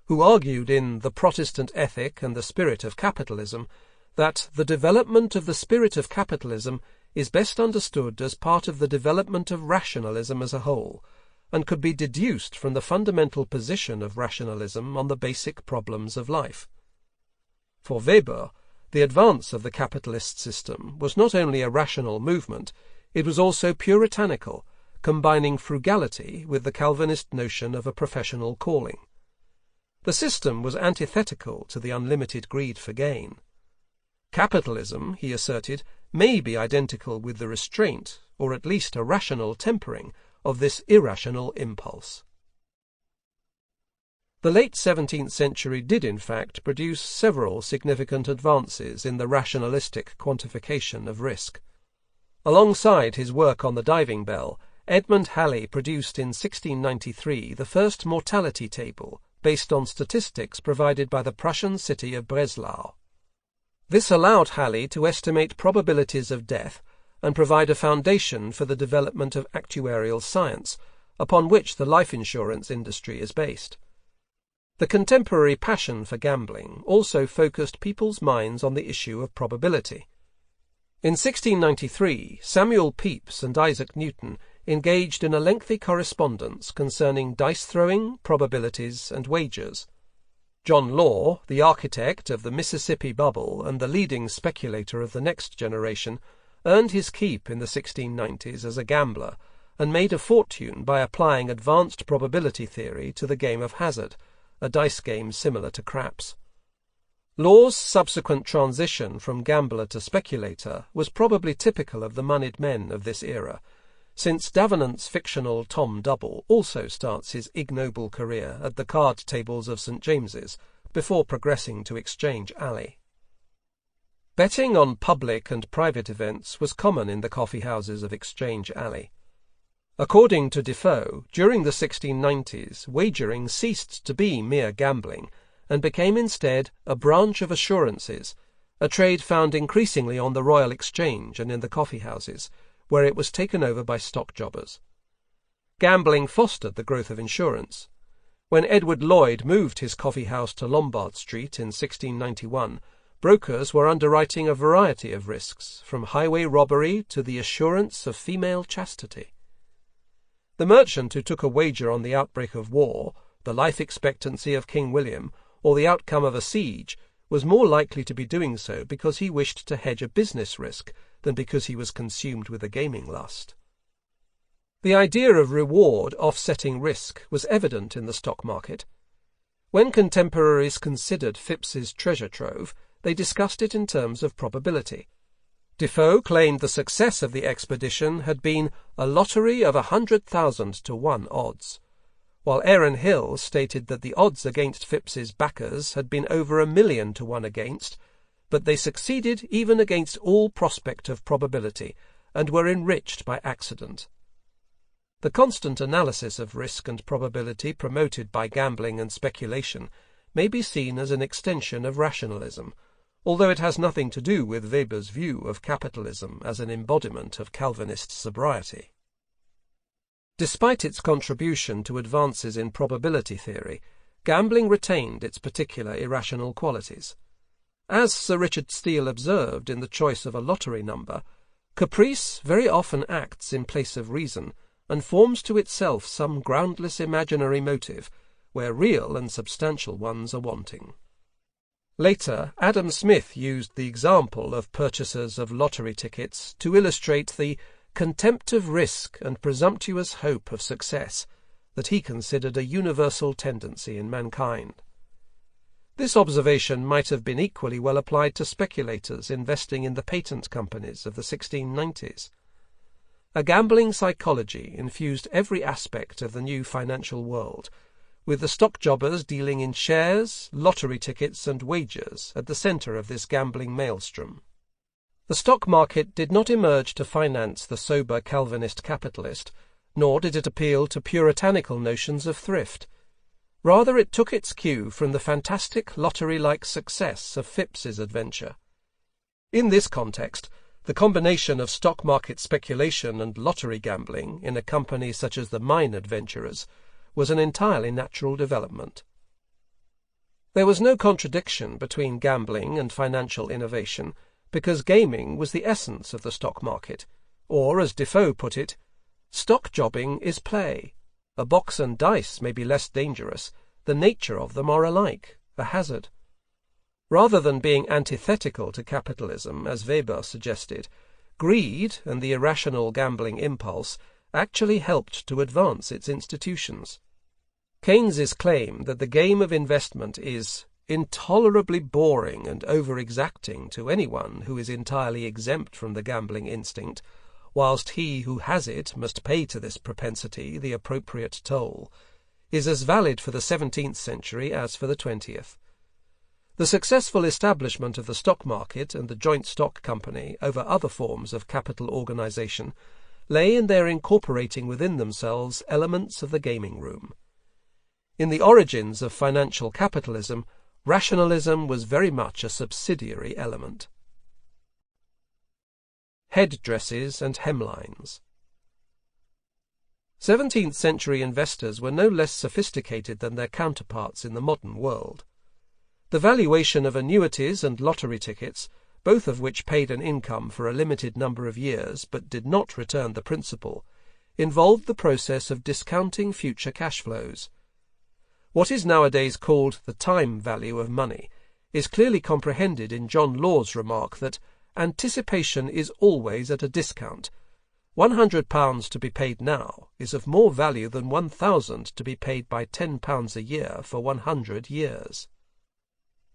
who argued in The Protestant Ethic and the Spirit of Capitalism that the development of the spirit of capitalism is best understood as part of the development of rationalism as a whole, and could be deduced from the fundamental position of rationalism on the basic problems of life. For Weber, the advance of the capitalist system was not only a rational movement, it was also puritanical, combining frugality with the Calvinist notion of a professional calling. The system was antithetical to the unlimited greed for gain. Capitalism, he asserted, may be identical with the restraint, or at least a rational tempering, of this irrational impulse. The late 17th century did in fact produce several significant advances in the rationalistic quantification of risk. Alongside his work on the diving bell, Edmund Halley produced in 1693 the first mortality table, based on statistics provided by the Prussian city of Breslau. This allowed Halley to estimate probabilities of death and provide a foundation for the development of actuarial science, upon which the life insurance industry is based. The contemporary passion for gambling also focused people's minds on the issue of probability. In 1693, Samuel Pepys and Isaac Newton engaged in a lengthy correspondence concerning dice-throwing, probabilities, and wagers. John Law, the architect of the Mississippi bubble and the leading speculator of the next generation, earned his keep in the 1690s as a gambler and made a fortune by applying advanced probability theory to the game of hazard, a dice game similar to craps. Law's subsequent transition from gambler to speculator was probably typical of the moneyed men of this era, since Davenant's fictional Tom Double also starts his ignoble career at the card tables of St. James's, before progressing to Exchange Alley. Betting on public and private events was common in the coffee houses of Exchange Alley. According to Defoe, during the 1690s, wagering ceased to be mere gambling and became instead a branch of assurances, a trade found increasingly on the Royal Exchange and in the coffee houses, where it was taken over by stock jobbers. Gambling fostered the growth of insurance. When Edward Lloyd moved his coffee house to Lombard Street in 1691, brokers were underwriting a variety of risks, from highway robbery to the assurance of female chastity. The merchant who took a wager on the outbreak of war, the life expectancy of King William, or the outcome of a siege, was more likely to be doing so because he wished to hedge a business risk than because he was consumed with a gaming lust. The idea of reward offsetting risk was evident in the stock market. When contemporaries considered Phipps's treasure trove, they discussed it in terms of probability. Defoe claimed the success of the expedition had been a lottery of 100,000 to 1 odds, while Aaron Hill stated that the odds against Phipps's backers had been over 1,000,000 to 1 against, but they succeeded even against all prospect of probability, and were enriched by accident. The constant analysis of risk and probability promoted by gambling and speculation may be seen as an extension of rationalism, although it has nothing to do with Weber's view of capitalism as an embodiment of Calvinist sobriety. Despite its contribution to advances in probability theory, gambling retained its particular irrational qualities. As Sir Richard Steele observed in the choice of a lottery number, caprice very often acts in place of reason, and forms to itself some groundless imaginary motive, where real and substantial ones are wanting. Later, Adam Smith used the example of purchasers of lottery tickets to illustrate the contempt of risk and presumptuous hope of success that he considered a universal tendency in mankind. This observation might have been equally well applied to speculators investing in the patent companies of the 1690s. A gambling psychology infused every aspect of the new financial world, with the stock jobbers dealing in shares, lottery tickets, and wagers at the centre of this gambling maelstrom. The stock market did not emerge to finance the sober Calvinist capitalist, nor did it appeal to puritanical notions of thrift. Rather, it took its cue from the fantastic lottery-like success of Phipps's adventure. In this context, the combination of stock market speculation and lottery gambling in a company such as the mine adventurers was an entirely natural development. There was no contradiction between gambling and financial innovation, because gaming was the essence of the stock market, or, as Defoe put it, stock jobbing is play. A box and dice may be less dangerous, the nature of them are alike, a hazard. Rather than being antithetical to capitalism, as Weber suggested, greed and the irrational gambling impulse actually helped to advance its institutions. Keynes's claim that the game of investment is intolerably boring and over-exacting to anyone who is entirely exempt from the gambling instinct, whilst he who has it must pay to this propensity the appropriate toll, is as valid for the 17th century as for the 20th. The successful establishment of the stock market and the joint stock company over other forms of capital organization lay in their incorporating within themselves elements of the gaming room. In the origins of financial capitalism, rationalism was very much a subsidiary element. Headdresses and hemlines. 17th-century investors were no less sophisticated than their counterparts in the modern world. The valuation of annuities and lottery tickets, both of which paid an income for a limited number of years but did not return the principal, involved the process of discounting future cash flows. What is nowadays called the time value of money is clearly comprehended in John Law's remark that anticipation is always at a discount. £100 to be paid now is of more value than £1,000 to be paid by £10 a year for 100 years.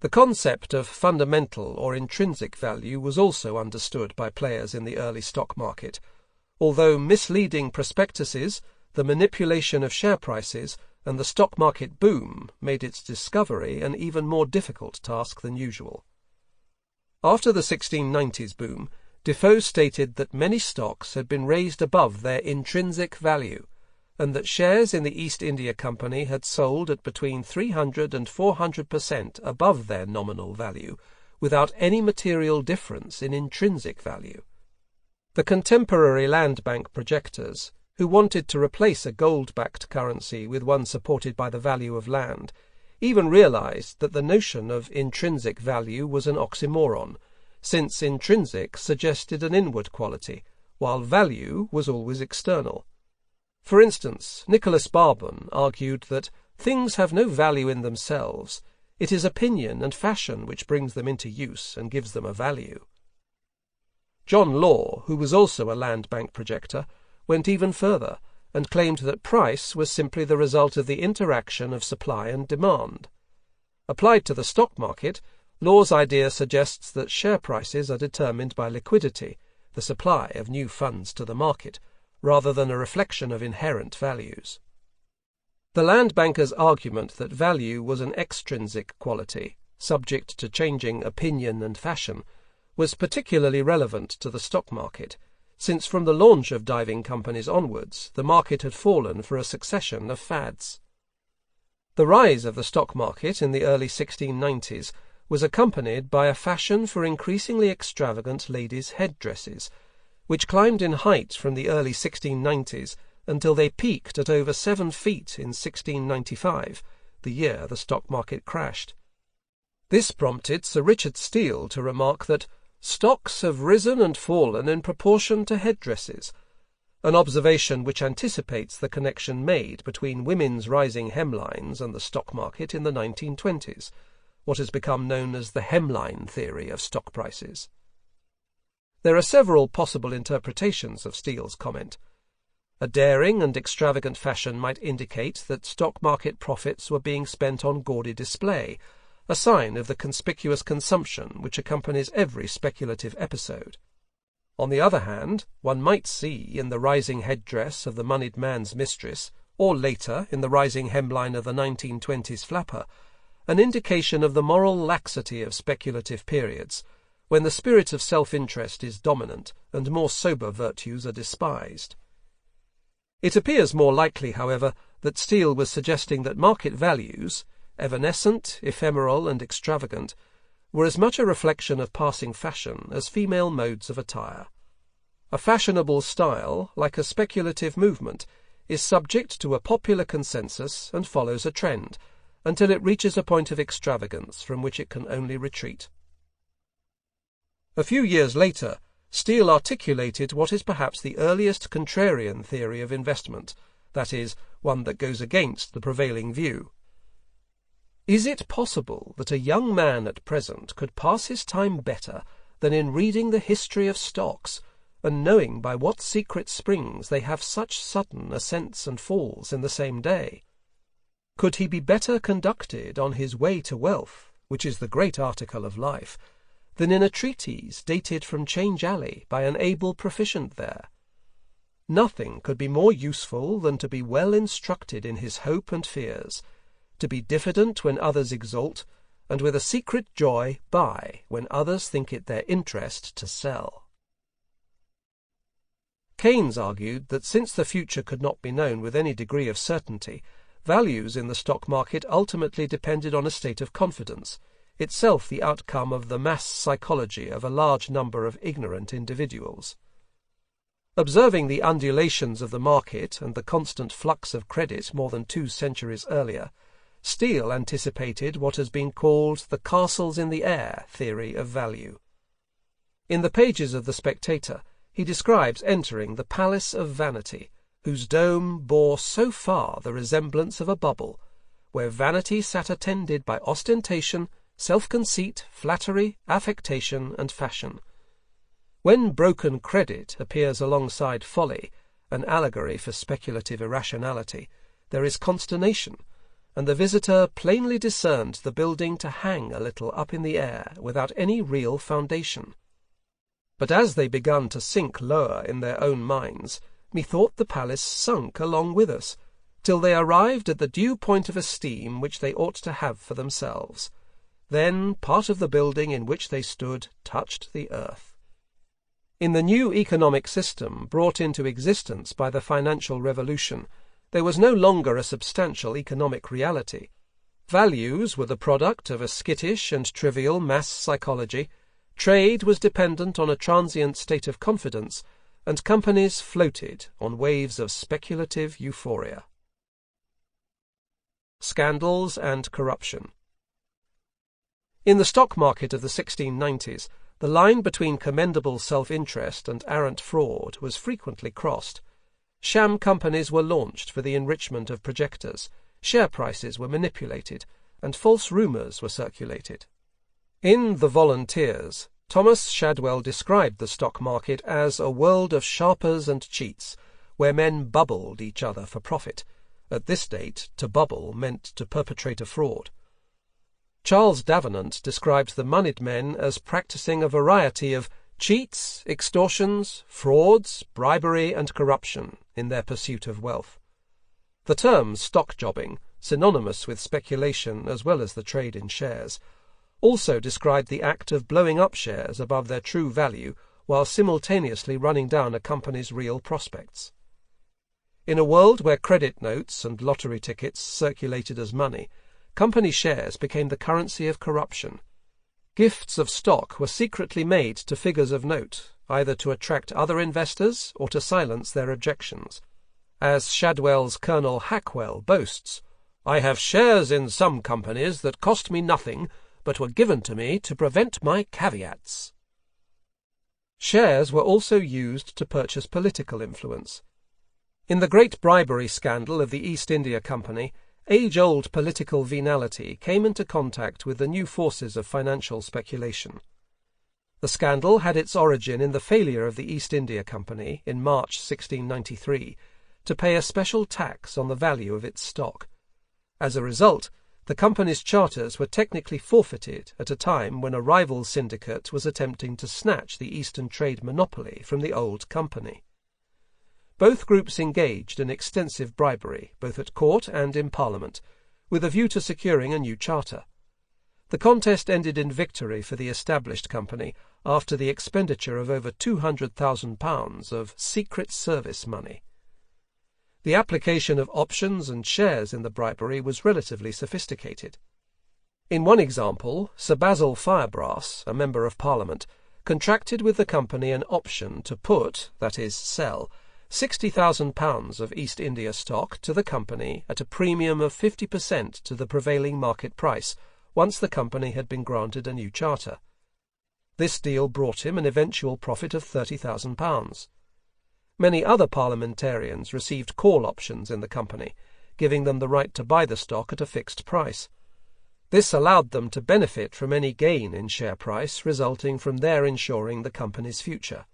The concept of fundamental or intrinsic value was also understood by players in the early stock market, although misleading prospectuses, the manipulation of share prices, and the stock market boom made its discovery an even more difficult task than usual. After the 1690s boom, Defoe stated that many stocks had been raised above their intrinsic value, and that shares in the East India Company had sold at between 300 and 400% above their nominal value, without any material difference in intrinsic value. The contemporary land bank projectors, who wanted to replace a gold-backed currency with one supported by the value of land, even realized that the notion of intrinsic value was an oxymoron, since intrinsic suggested an inward quality, while value was always external. For instance, Nicholas Barbon argued that things have no value in themselves, it is opinion and fashion which brings them into use and gives them a value. John Law, who was also a land bank projector, went even further, and claimed that price was simply the result of the interaction of supply and demand. Applied to the stock market, Law's idea suggests that share prices are determined by liquidity, the supply of new funds to the market, rather than a reflection of inherent values. The land banker's argument that value was an extrinsic quality, subject to changing opinion and fashion, was particularly relevant to the stock market, since from the launch of diving companies onwards, the market had fallen for a succession of fads. The rise of the stock market in the early 1690s was accompanied by a fashion for increasingly extravagant ladies' headdresses, which climbed in height from the early 1690s until they peaked at over 7 feet in 1695, the year the stock market crashed. This prompted Sir Richard Steele to remark that stocks have risen and fallen in proportion to headdresses. an observation which anticipates the connection made between women's rising hemlines and the stock market in the 1920s, what has become known as the hemline theory of stock prices. There are several possible interpretations of Steele's comment. A daring and extravagant fashion might indicate that stock market profits were being spent on gaudy display, a sign of the conspicuous consumption which accompanies every speculative episode. On the other hand, one might see in the rising headdress of the moneyed man's mistress, or later in the rising hemline of the 1920s flapper, an indication of the moral laxity of speculative periods, when the spirit of self-interest is dominant and more sober virtues are despised. It appears more likely, however, that Steele was suggesting that market values, evanescent, ephemeral, and extravagant, were as much a reflection of passing fashion as female modes of attire. A fashionable style, like a speculative movement, is subject to a popular consensus and follows a trend, until it reaches a point of extravagance from which it can only retreat. A few years later, Steele articulated what is perhaps the earliest contrarian theory of investment, that is, one that goes against the prevailing view. Is it possible that a young man at present could pass his time better than in reading the history of stocks, and knowing by what secret springs they have such sudden ascents and falls in the same day? Could he be better conducted on his way to wealth, which is the great article of life, than in a treatise dated from Change Alley by an able proficient there? Nothing could be more useful than to be well instructed in his hope and fears, to be diffident when others exalt, and with a secret joy buy when others think it their interest to sell. Keynes argued that since the future could not be known with any degree of certainty, values in the stock market ultimately depended on a state of confidence, itself the outcome of the mass psychology of a large number of ignorant individuals. Observing the undulations of the market and the constant flux of credit more than 2 centuries earlier, Steele anticipated what has been called the castles in the air theory of value. In the pages of The Spectator, he describes entering the Palace of Vanity, whose dome bore so far the resemblance of a bubble, where vanity sat attended by ostentation, self-conceit, flattery, affectation, and fashion. When broken credit appears alongside folly, an allegory for speculative irrationality, there is consternation, and the visitor plainly discerned the building to hang a little up in the air without any real foundation. But as they begun to sink lower in their own minds, methought the palace sunk along with us, till they arrived at the due point of esteem which they ought to have for themselves. Then part of the building in which they stood touched the earth. In the new economic system brought into existence by the financial revolution, there was no longer a substantial economic reality. Values were the product of a skittish and trivial mass psychology, trade was dependent on a transient state of confidence, and companies floated on waves of speculative euphoria. Scandals and corruption. In the stock market of the 1690s, the line between commendable self-interest and arrant fraud was frequently crossed. Sham companies were launched for the enrichment of projectors, share prices were manipulated, and false rumours were circulated. In The Volunteers, Thomas Shadwell described the stock market as a world of sharpers and cheats, where men bubbled each other for profit. At this date, to bubble meant to perpetrate a fraud. Charles Davenant described the moneyed men as practising a variety of cheats, extortions, frauds, bribery, and corruption in their pursuit of wealth. The term stockjobbing, synonymous with speculation as well as the trade in shares, also described the act of blowing up shares above their true value while simultaneously running down a company's real prospects. In a world where credit notes and lottery tickets circulated as money, company shares became the currency of corruption. Gifts of stock were secretly made to figures of note, either to attract other investors or to silence their objections. As Shadwell's Colonel Hackwell boasts, "I have shares in some companies that cost me nothing, but were given to me to prevent my caveats." Shares were also used to purchase political influence. In the great bribery scandal of the East India Company, age-old political venality came into contact with the new forces of financial speculation. The scandal had its origin in the failure of the East India Company, in March 1693, to pay a special tax on the value of its stock. As a result, the company's charters were technically forfeited at a time when a rival syndicate was attempting to snatch the Eastern trade monopoly from the old company. Both groups engaged in extensive bribery, both at court and in Parliament, with a view to securing a new charter. The contest ended in victory for the established company after the expenditure of over £200,000 of Secret Service money. The application of options and shares in the bribery was relatively sophisticated. In one example, Sir Basil Firebrass, a Member of Parliament, contracted with the company an option to put, that is, sell, £60,000 of East India stock to the company at a premium of 50% to the prevailing market price, once the company had been granted a new charter. This deal brought him an eventual profit of £30,000. Many other parliamentarians received call options in the company, giving them the right to buy the stock at a fixed price. This allowed them to benefit from any gain in share price resulting from their ensuring the company's future.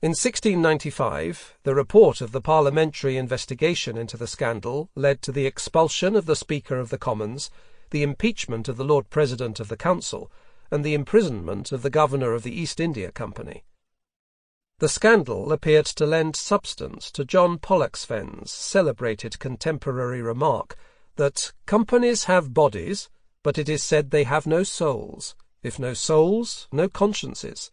In 1695, the report of the parliamentary investigation into the scandal led to the expulsion of the Speaker of the Commons, the impeachment of the Lord President of the Council, and the imprisonment of the Governor of the East India Company. The scandal appeared to lend substance to John Pollexfen's celebrated contemporary remark that companies have bodies, but it is said they have no souls. If no souls, no consciences.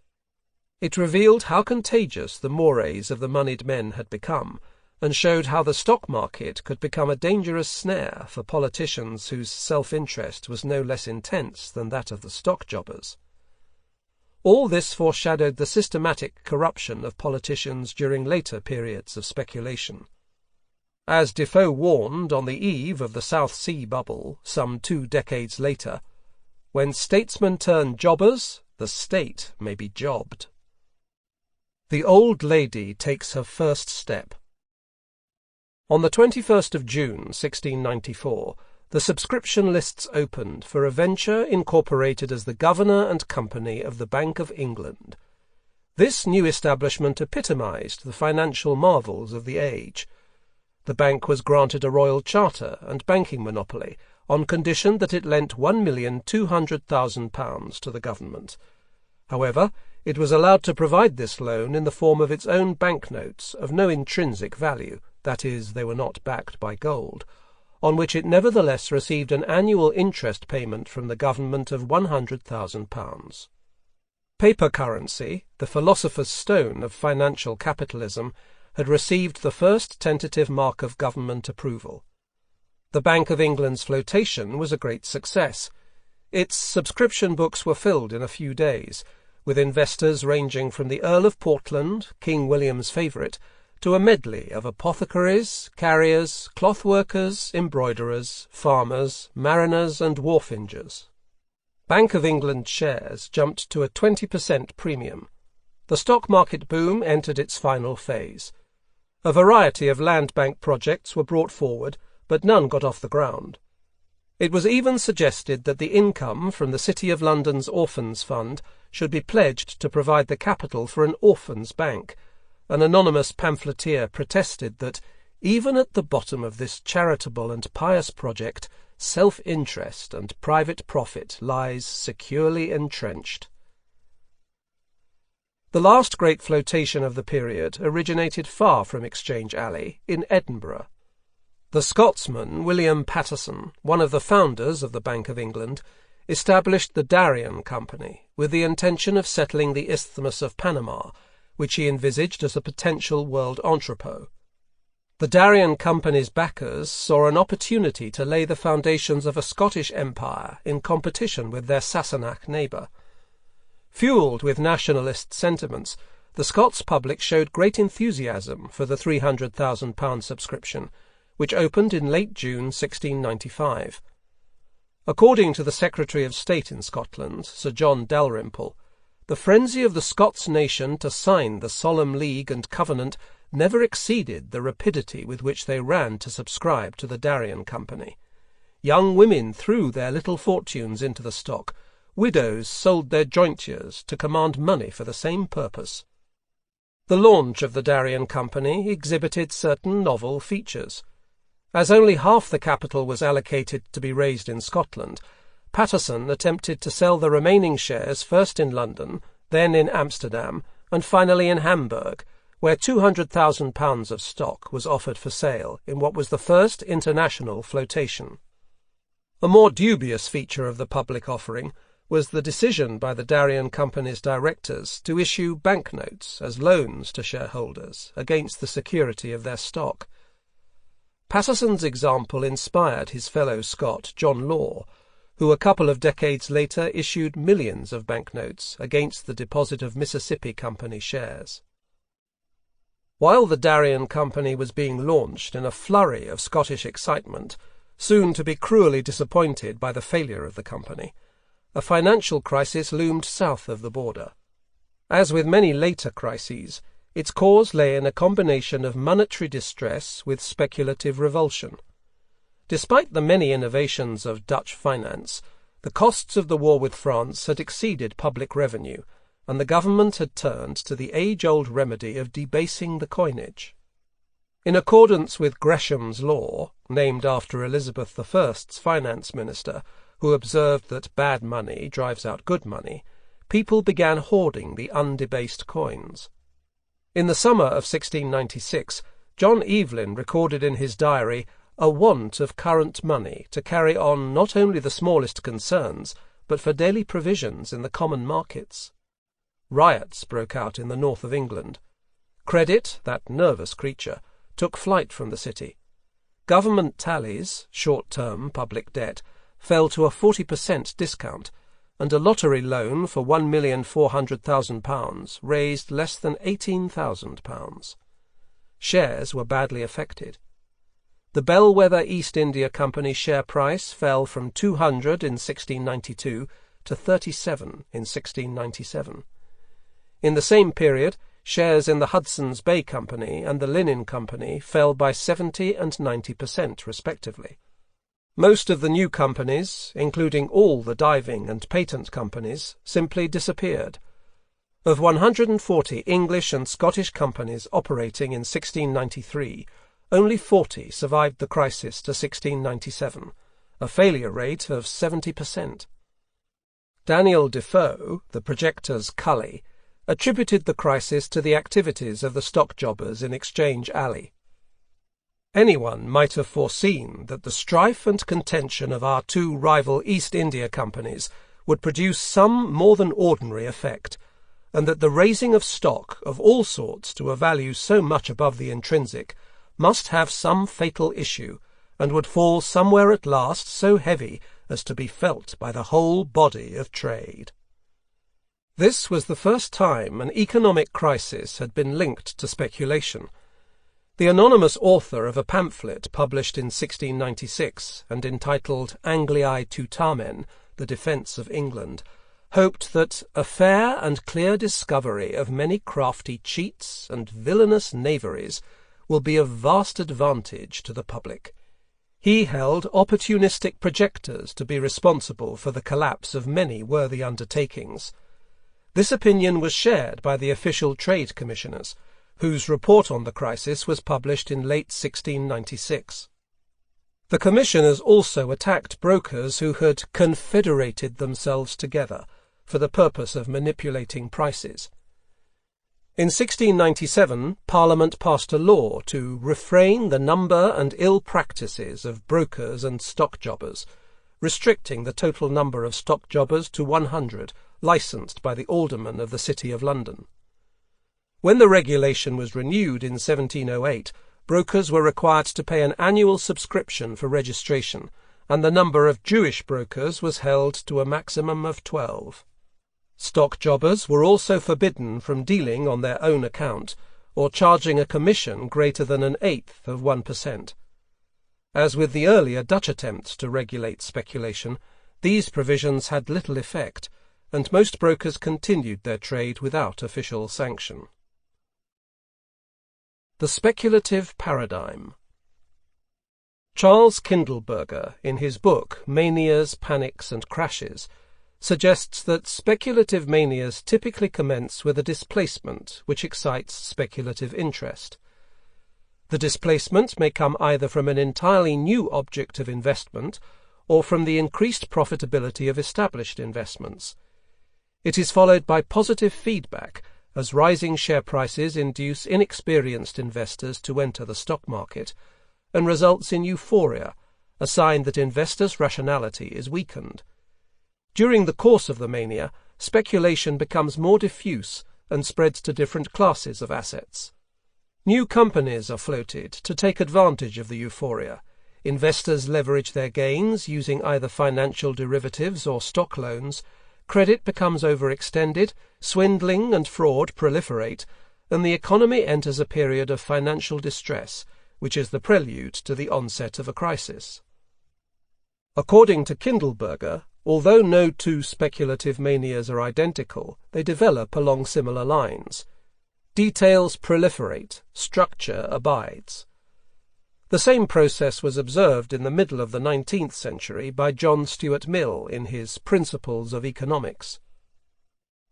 It revealed how contagious the mores of the moneyed men had become, and showed how the stock market could become a dangerous snare for politicians whose self-interest was no less intense than that of the stock jobbers. All this foreshadowed the systematic corruption of politicians during later periods of speculation. As Defoe warned on the eve of the South Sea bubble, some 2 decades later, when statesmen turn jobbers, the state may be jobbed. The old lady takes her first step. On the 21st of June, 1694, the subscription lists opened for a venture incorporated as the Governor and Company of the Bank of England. This new establishment epitomized the financial marvels of the age. The bank was granted a royal charter and banking monopoly on condition that it lent £1,200,000 to the government. However, it was allowed to provide this loan in the form of its own banknotes of no intrinsic value, that is, they were not backed by gold, on which it nevertheless received an annual interest payment from the government of £100,000. Paper currency, the philosopher's stone of financial capitalism, had received the first tentative mark of government approval. The Bank of England's flotation was a great success. Its subscription books were filled in a few days, with investors ranging from the Earl of Portland, King William's favourite, to a medley of apothecaries, carriers, cloth-workers, embroiderers, farmers, mariners, and wharfingers. Bank of England shares jumped to a 20% premium. The stock market boom entered its final phase. A variety of land bank projects were brought forward, but none got off the ground. It was even suggested that the income from the City of London's Orphans Fund should be pledged to provide the capital for an orphans' bank. An anonymous pamphleteer protested that, even at the bottom of this charitable and pious project, self-interest and private profit lies securely entrenched. The last great flotation of the period originated far from Exchange Alley, in Edinburgh. The Scotsman William Paterson, one of the founders of the Bank of England, established the Darien Company with the intention of settling the Isthmus of Panama, which he envisaged as a potential world entrepot. The Darien Company's backers saw an opportunity to lay the foundations of a Scottish empire in competition with their Sassenach neighbour. Fuelled with nationalist sentiments, the Scots public showed great enthusiasm for the £300,000 subscription, which opened in late June 1695. According to the Secretary of State in Scotland, Sir John Dalrymple, the frenzy of the Scots nation to sign the solemn league and covenant never exceeded the rapidity with which they ran to subscribe to the Darien Company. Young women threw their little fortunes into the stock. Widows sold their jointures to command money for the same purpose. The launch of the Darien Company exhibited certain novel features. As only half the capital was allocated to be raised in Scotland, Paterson attempted to sell the remaining shares first in London, then in Amsterdam, and finally in Hamburg, where £200,000 of stock was offered for sale in what was the first international flotation. A more dubious feature of the public offering was the decision by the Darien Company's directors to issue banknotes as loans to shareholders against the security of their stock. Paterson's example inspired his fellow Scot, John Law, who a couple of decades later issued millions of banknotes against the deposit of Mississippi Company shares. While the Darien Company was being launched in a flurry of Scottish excitement, soon to be cruelly disappointed by the failure of the company, a financial crisis loomed south of the border. As with many later crises, its cause lay in a combination of monetary distress with speculative revulsion. Despite the many innovations of Dutch finance, the costs of the war with France had exceeded public revenue, and the government had turned to the age-old remedy of debasing the coinage. In accordance with Gresham's law, named after Elizabeth I's finance minister, who observed that bad money drives out good money, people began hoarding the undebased coins. In the summer of 1696, John Evelyn recorded in his diary a want of current money to carry on not only the smallest concerns, but for daily provisions in the common markets. Riots broke out in the north of England. Credit, that nervous creature, took flight from the city. Government tallies, short-term public debt, fell to a 40% discount, and a lottery loan for £1,400,000 raised less than £18,000. Shares were badly affected. The bellwether East India Company share price fell from 200 in 1692 to 37 in 1697. In the same period, shares in the Hudson's Bay Company and the Linen Company fell by 70 and 90% respectively. Most of the new companies, including all the diving and patent companies, simply disappeared. Of 140 English and Scottish companies operating in 1693, only 40 survived the crisis to 1697, a failure rate of 70%. Daniel Defoe, the projector's cully, attributed the crisis to the activities of the stock jobbers in Exchange Alley. Anyone might have foreseen that the strife and contention of our two rival East India Companies would produce some more than ordinary effect, and that the raising of stock of all sorts to a value so much above the intrinsic must have some fatal issue, and would fall somewhere at last so heavy as to be felt by the whole body of trade. This was the first time an economic crisis had been linked to speculation. The anonymous author of a pamphlet published in 1696 and entitled Angliae Tutamen, The Defence of England, hoped that a fair and clear discovery of many crafty cheats and villainous knaveries will be of vast advantage to the public. He held opportunistic projectors to be responsible for the collapse of many worthy undertakings. This opinion was shared by the official trade commissioners, whose report on the crisis was published in late 1696. The commissioners also attacked brokers who had confederated themselves together for the purpose of manipulating prices. In 1697, Parliament passed a law to refrain the number and ill practices of brokers and stock jobbers, restricting the total number of stock jobbers to 100, licensed by the aldermen of the City of London. When the regulation was renewed in 1708, brokers were required to pay an annual subscription for registration, and the number of Jewish brokers was held to a maximum of 12. Stock jobbers were also forbidden from dealing on their own account, or charging a commission greater than 1/8 of 1%. As with the earlier Dutch attempts to regulate speculation, these provisions had little effect, and most brokers continued their trade without official sanction. The speculative paradigm. Charles Kindleberger, in his book Manias, Panics and Crashes, suggests that speculative manias typically commence with a displacement which excites speculative interest. The displacement may come either from an entirely new object of investment or from the increased profitability of established investments. It is followed by positive feedback, as rising share prices induce inexperienced investors to enter the stock market, and results in euphoria, a sign that investors' rationality is weakened. During the course of the mania, speculation becomes more diffuse and spreads to different classes of assets. New companies are floated to take advantage of the euphoria. Investors leverage their gains using either financial derivatives or stock loans. Credit becomes overextended, swindling and fraud proliferate, and the economy enters a period of financial distress, which is the prelude to the onset of a crisis. According to Kindleberger, although no two speculative manias are identical, they develop along similar lines. Details proliferate, structure abides. The same process was observed in the middle of the 19th century by John Stuart Mill in his Principles of Economics.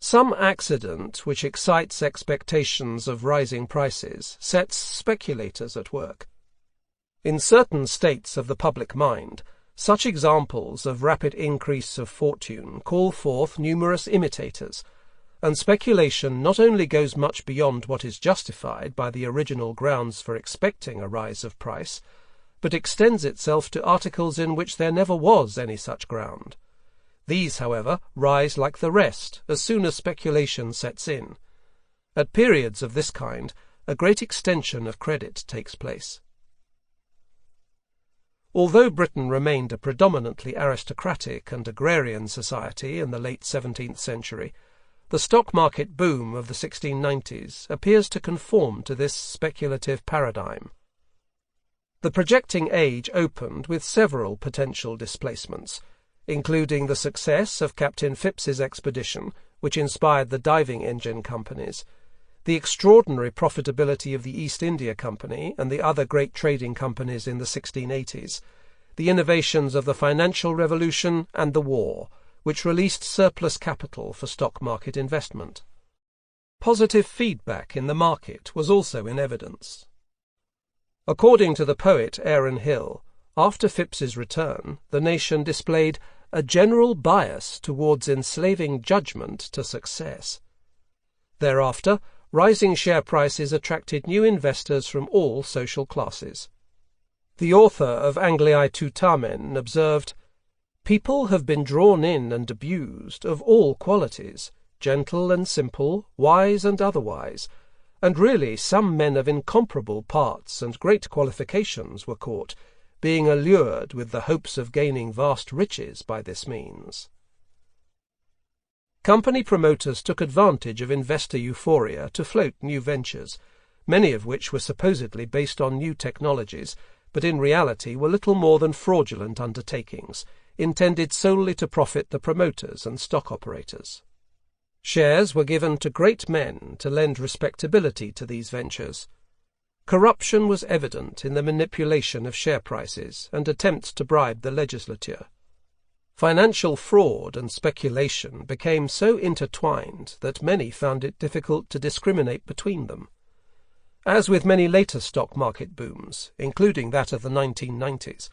Some accident which excites expectations of rising prices sets speculators at work. In certain states of the public mind, such examples of rapid increase of fortune call forth numerous imitators, and speculation not only goes much beyond what is justified by the original grounds for expecting a rise of price, but extends itself to articles in which there never was any such ground. These, however, rise like the rest as soon as speculation sets in. At periods of this kind, a great extension of credit takes place. Although Britain remained a predominantly aristocratic and agrarian society in the late 17th century, the stock market boom of the 1690s appears to conform to this speculative paradigm. The projecting age opened with several potential displacements, including the success of Captain Phipps's expedition, which inspired the diving engine companies, the extraordinary profitability of the East India Company and the other great trading companies in the 1680s, the innovations of the financial revolution and the war, which released surplus capital for stock market investment. Positive feedback in the market was also in evidence. According to the poet Aaron Hill, after Phipps's return, the nation displayed a general bias towards enslaving judgment to success. Thereafter, rising share prices attracted new investors from all social classes. The author of Angliae Tutamen observed, "People have been drawn in and abused of all qualities, gentle and simple, wise and otherwise, and really some men of incomparable parts and great qualifications were caught, being allured with the hopes of gaining vast riches by this means." Company promoters took advantage of investor euphoria to float new ventures, many of which were supposedly based on new technologies, but in reality were little more than fraudulent undertakings, intended solely to profit the promoters and stock operators. Shares were given to great men to lend respectability to these ventures. Corruption was evident in the manipulation of share prices and attempts to bribe the legislature. Financial fraud and speculation became so intertwined that many found it difficult to discriminate between them. As with many later stock market booms, including that of the 1990s,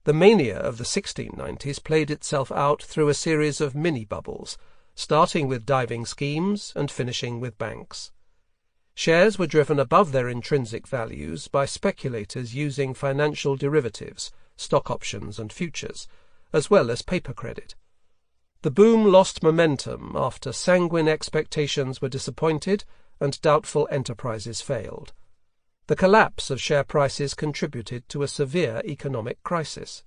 the mania of the 1690s played itself out through a series of mini-bubbles, starting with diving schemes and finishing with banks. Shares were driven above their intrinsic values by speculators using financial derivatives, stock options and futures, as well as paper credit. The boom lost momentum after sanguine expectations were disappointed and doubtful enterprises failed. The collapse of share prices contributed to a severe economic crisis.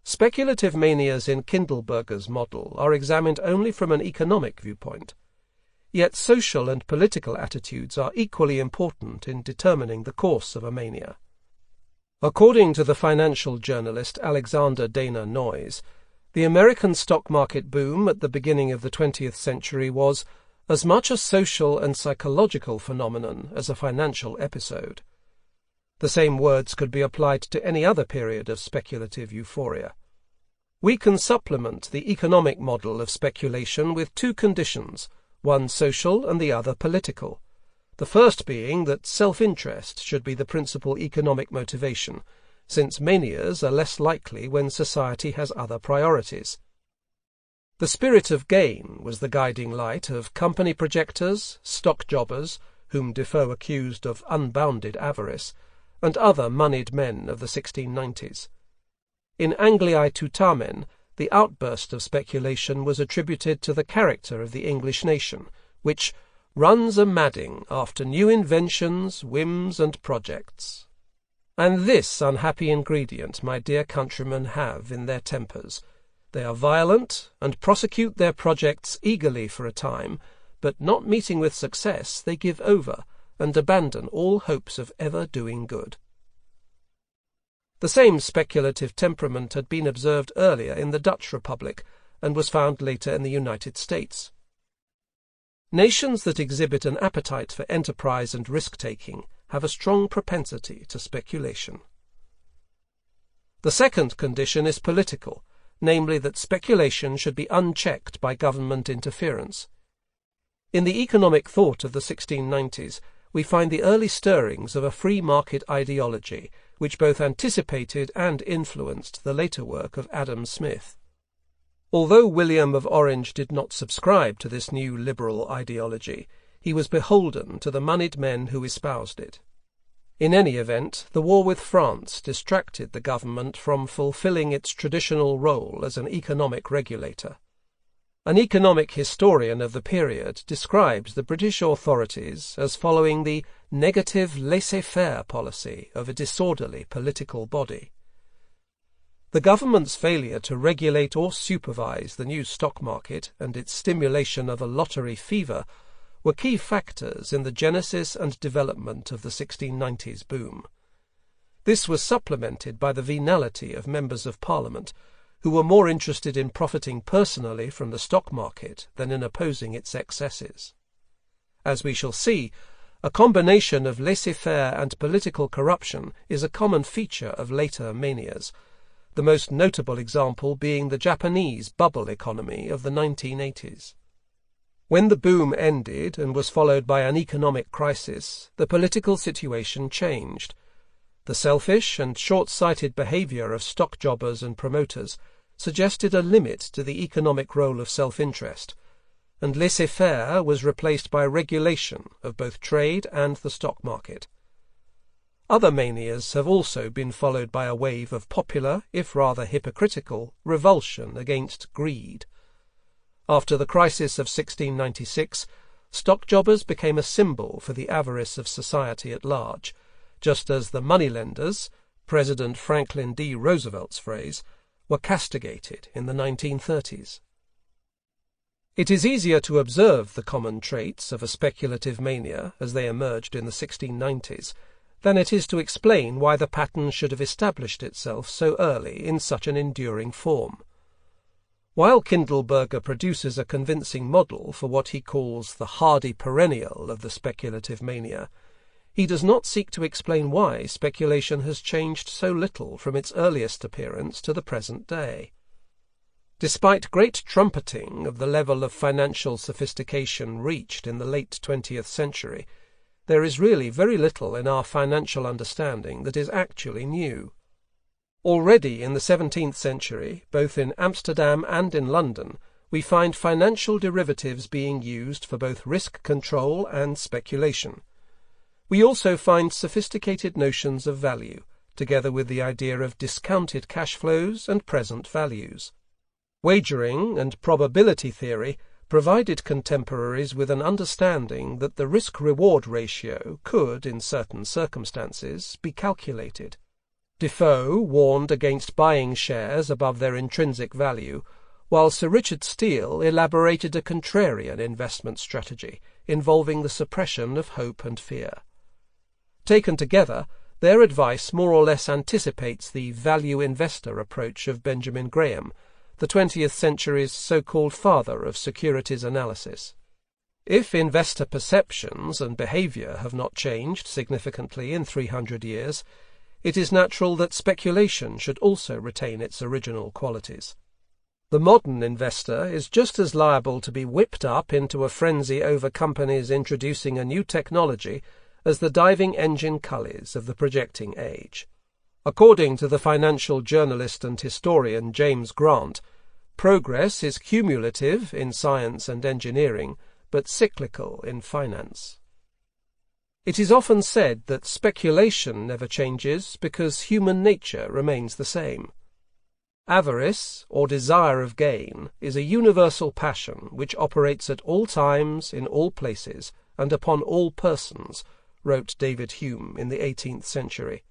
Speculative manias in Kindleberger's model are examined only from an economic viewpoint. Yet social and political attitudes are equally important in determining the course of a mania. According to the financial journalist Alexander Dana Noyes, The American stock market boom at the beginning of the 20th century was as much a social and psychological phenomenon as a financial episode. The same words could be applied to any other period of speculative euphoria. We can supplement the economic model of speculation with two conditions, one social and the other political. The first being that self-interest should be the principal economic motivation, since manias are less likely when society has other priorities. The spirit of gain was the guiding light of company projectors, stock jobbers, whom Defoe accused of unbounded avarice, and other moneyed men of the 1690s. In Angliae Tutamen, the outburst of speculation was attributed to the character of the English nation, which runs a madding after new inventions, whims, and projects. And this unhappy ingredient my dear countrymen have in their tempers. They are violent, and prosecute their projects eagerly for a time, but not meeting with success, they give over, and abandon all hopes of ever doing good. The same speculative temperament had been observed earlier in the Dutch Republic, and was found later in the United States. Nations that exhibit an appetite for enterprise and risk-taking have a strong propensity to speculation. The second condition is political, namely that speculation should be unchecked by government interference. In the economic thought of the 1690s, we find the early stirrings of a free market ideology, which both anticipated and influenced the later work of Adam Smith. Although William of Orange did not subscribe to this new liberal ideology, he was beholden to the moneyed men who espoused it. In any event, the war with France distracted the government from fulfilling its traditional role as an economic regulator. An economic historian of the period describes the British authorities as following the negative laissez-faire policy of a disorderly political body. The government's failure to regulate or supervise the new stock market and its stimulation of a lottery fever were key factors in the genesis and development of the 1690s boom. This was supplemented by the venality of members of Parliament, who were more interested in profiting personally from the stock market than in opposing its excesses. As we shall see, a combination of laissez-faire and political corruption is a common feature of later manias, the most notable example being the Japanese bubble economy of the 1980s. When the boom ended and was followed by an economic crisis, the political situation changed. The selfish and short-sighted behaviour of stock jobbers and promoters suggested a limit to the economic role of self-interest, and laissez-faire was replaced by regulation of both trade and the stock market. Other manias have also been followed by a wave of popular, if rather hypocritical, revulsion against greed. After the crisis of 1696, stock jobbers became a symbol for the avarice of society at large, just as the moneylenders, President Franklin D. Roosevelt's phrase, were castigated in the 1930s. It is easier to observe the common traits of a speculative mania as they emerged in the 1690s than it is to explain why the pattern should have established itself so early in such an enduring form. While Kindleberger produces a convincing model for what he calls the hardy perennial of the speculative mania, he does not seek to explain why speculation has changed so little from its earliest appearance to the present day. Despite great trumpeting of the level of financial sophistication reached in the late 20th century, there is really very little in our financial understanding that is actually new. Already in the 17th century, both in Amsterdam and in London, we find financial derivatives being used for both risk control and speculation. We also find sophisticated notions of value, together with the idea of discounted cash flows and present values. Wagering and probability theory provided contemporaries with an understanding that the risk-reward ratio could, in certain circumstances, be calculated. Defoe warned against buying shares above their intrinsic value, while Sir Richard Steele elaborated a contrarian investment strategy involving the suppression of hope and fear. Taken together, their advice more or less anticipates the value investor approach of Benjamin Graham, the 20th century's so-called father of securities analysis. If investor perceptions and behaviour have not changed significantly in 300 years, it is natural that speculation should also retain its original qualities. The modern investor is just as liable to be whipped up into a frenzy over companies introducing a new technology as the diving engine cullies of the projecting age. According to the financial journalist and historian James Grant, progress is cumulative in science and engineering, but cyclical in finance. It is often said that speculation never changes because human nature remains the same. Avarice, or desire of gain, is a universal passion which operates at all times, in all places, and upon all persons, wrote David Hume in the 18th century.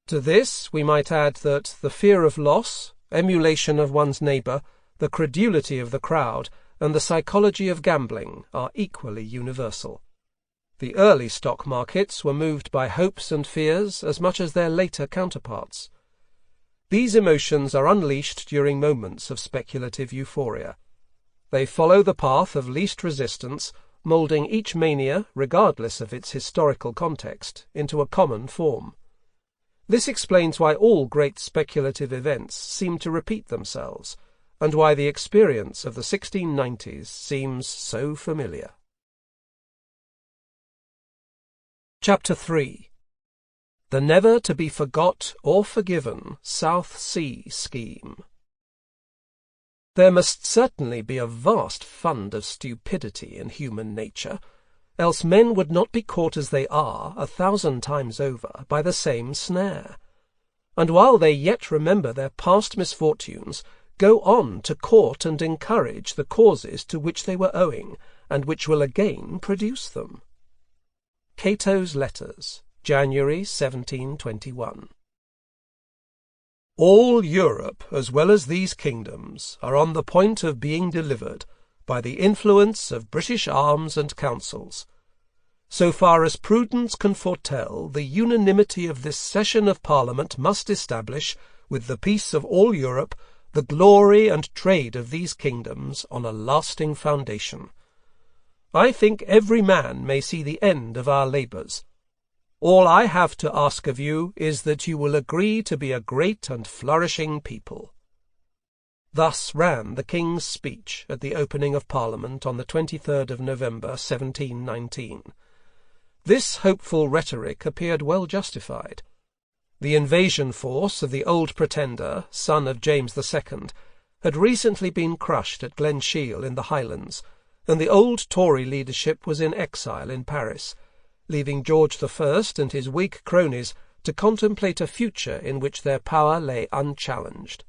To this we might add that the fear of loss, emulation of one's neighbour, the credulity of the crowd, and the psychology of gambling are equally universal. The early stock markets were moved by hopes and fears as much as their later counterparts. These emotions are unleashed during moments of speculative euphoria. They follow the path of least resistance, moulding each mania, regardless of its historical context, into a common form. This explains why all great speculative events seem to repeat themselves, and why the experience of the 1690s seems so familiar. Chapter 3. The never-to-be-forgot or forgiven South Sea Scheme. There must certainly be a vast fund of stupidity in human nature, else men would not be caught as they are 1,000 times over by the same snare, and while they yet remember their past misfortunes, go on to court and encourage the causes to which they were owing, and which will again produce them. Cato's Letters, January 1721. All Europe, as well as these kingdoms, are on the point of being delivered by the influence of British arms and councils. So far as prudence can foretell, the unanimity of this session of Parliament must establish, with the peace of all Europe, the glory and trade of these kingdoms on a lasting foundation. I think every man may see the end of our labours. All I have to ask of you is that you will agree to be a great and flourishing people. Thus ran the King's speech at the opening of Parliament on the 23rd of November 1719. This hopeful rhetoric appeared well justified. The invasion force of the Old Pretender, son of James II, had recently been crushed at Glenshiel in the Highlands, and the old Tory leadership was in exile in Paris, leaving George I and his Whig cronies to contemplate a future in which their power lay unchallenged.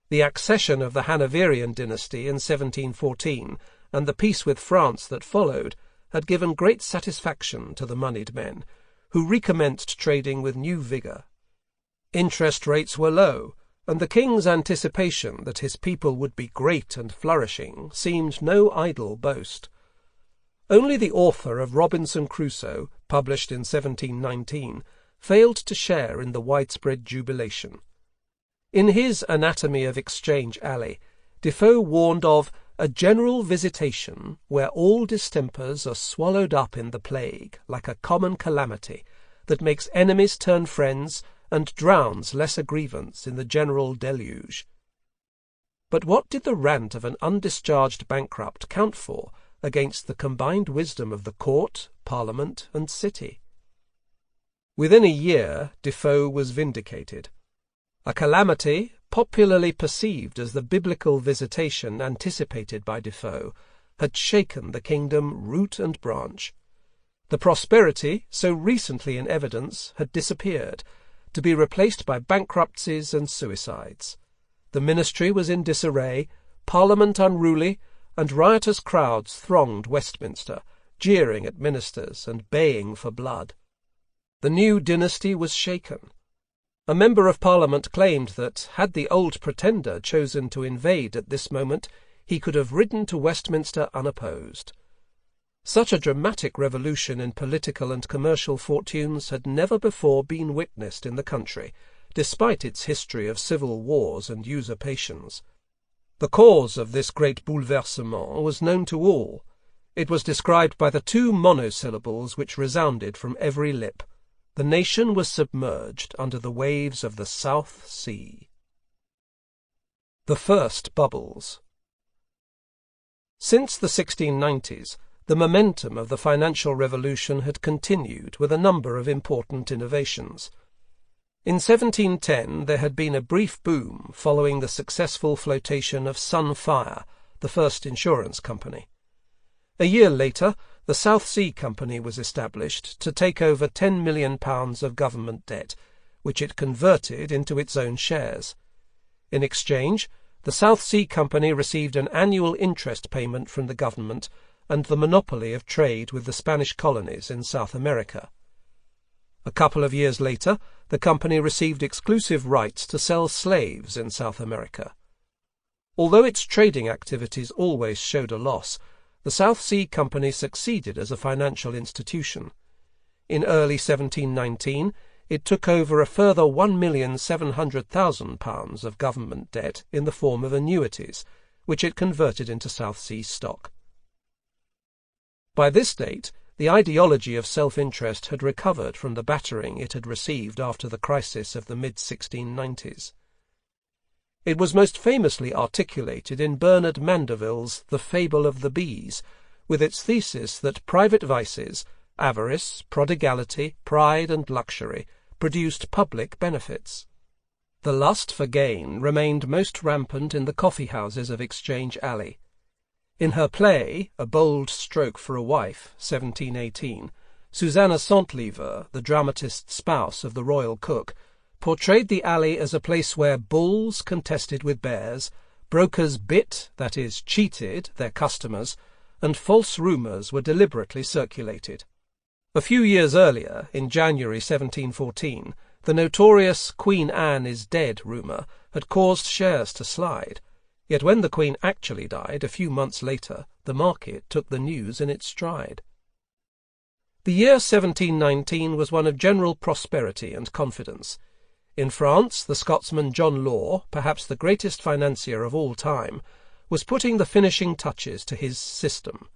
The accession of the Hanoverian dynasty in 1714 and the peace with France that followed had given great satisfaction to the moneyed men, who recommenced trading with new vigour. Interest rates were low, and the king's anticipation that his people would be great and flourishing seemed no idle boast. Only the author of Robinson Crusoe, published in 1719, failed to share in the widespread jubilation. In his Anatomy of Exchange Alley, Defoe warned of a general visitation where all distempers are swallowed up in the plague like a common calamity that makes enemies turn friends and drowns lesser grievance in the general deluge. But what did the rant of an undischarged bankrupt count for against the combined wisdom of the court, Parliament, and city? Within a year Defoe was vindicated. A calamity, popularly perceived as the biblical visitation anticipated by Defoe, had shaken the kingdom root and branch. The prosperity, so recently in evidence, had disappeared, to be replaced by bankruptcies and suicides. The ministry was in disarray, Parliament unruly, and riotous crowds thronged Westminster, jeering at ministers and baying for blood. The new dynasty was shaken. A member of Parliament claimed that, had the Old Pretender chosen to invade at this moment, he could have ridden to Westminster unopposed. Such a dramatic revolution in political and commercial fortunes had never before been witnessed in the country, despite its history of civil wars and usurpations. The cause of this great bouleversement was known to all. It was described by the two monosyllables which resounded from every lip. The nation was submerged under the waves of the South Sea. The First Bubbles. Since the 1690s, the momentum of the financial revolution had continued with a number of important innovations. In 1710 there had been a brief boom following the successful flotation of Sunfire, the first insurance company. A year later, the South Sea Company was established to take over £10 million of government debt, which it converted into its own shares. In exchange, the South Sea Company received an annual interest payment from the government and the monopoly of trade with the Spanish colonies in South America. A couple of years later, the company received exclusive rights to sell slaves in South America. Although its trading activities always showed a loss, the South Sea Company succeeded as a financial institution. In early 1719, it took over a further £1,700,000 of government debt in the form of annuities, which it converted into South Sea stock. By this date, the ideology of self-interest had recovered from the battering it had received after the crisis of the mid-1690s. It was most famously articulated in Bernard Mandeville's The Fable of the Bees, with its thesis that private vices, avarice, prodigality, pride, and luxury, produced public benefits. The lust for gain remained most rampant in the coffee-houses of Exchange Alley. In her play, A Bold Stroke for a Wife, 1718, Susanna Centlivre, the dramatist's spouse of the royal cook, portrayed the alley as a place where bulls contested with bears, brokers bit, that is, cheated, their customers, and false rumours were deliberately circulated. A few years earlier, in January 1714, the notorious Queen Anne is dead rumour had caused shares to slide, yet when the Queen actually died a few months later, the market took the news in its stride. The year 1719 was one of general prosperity and confidence. In France, the Scotsman John Law, perhaps the greatest financier of all time, was putting the finishing touches to his system.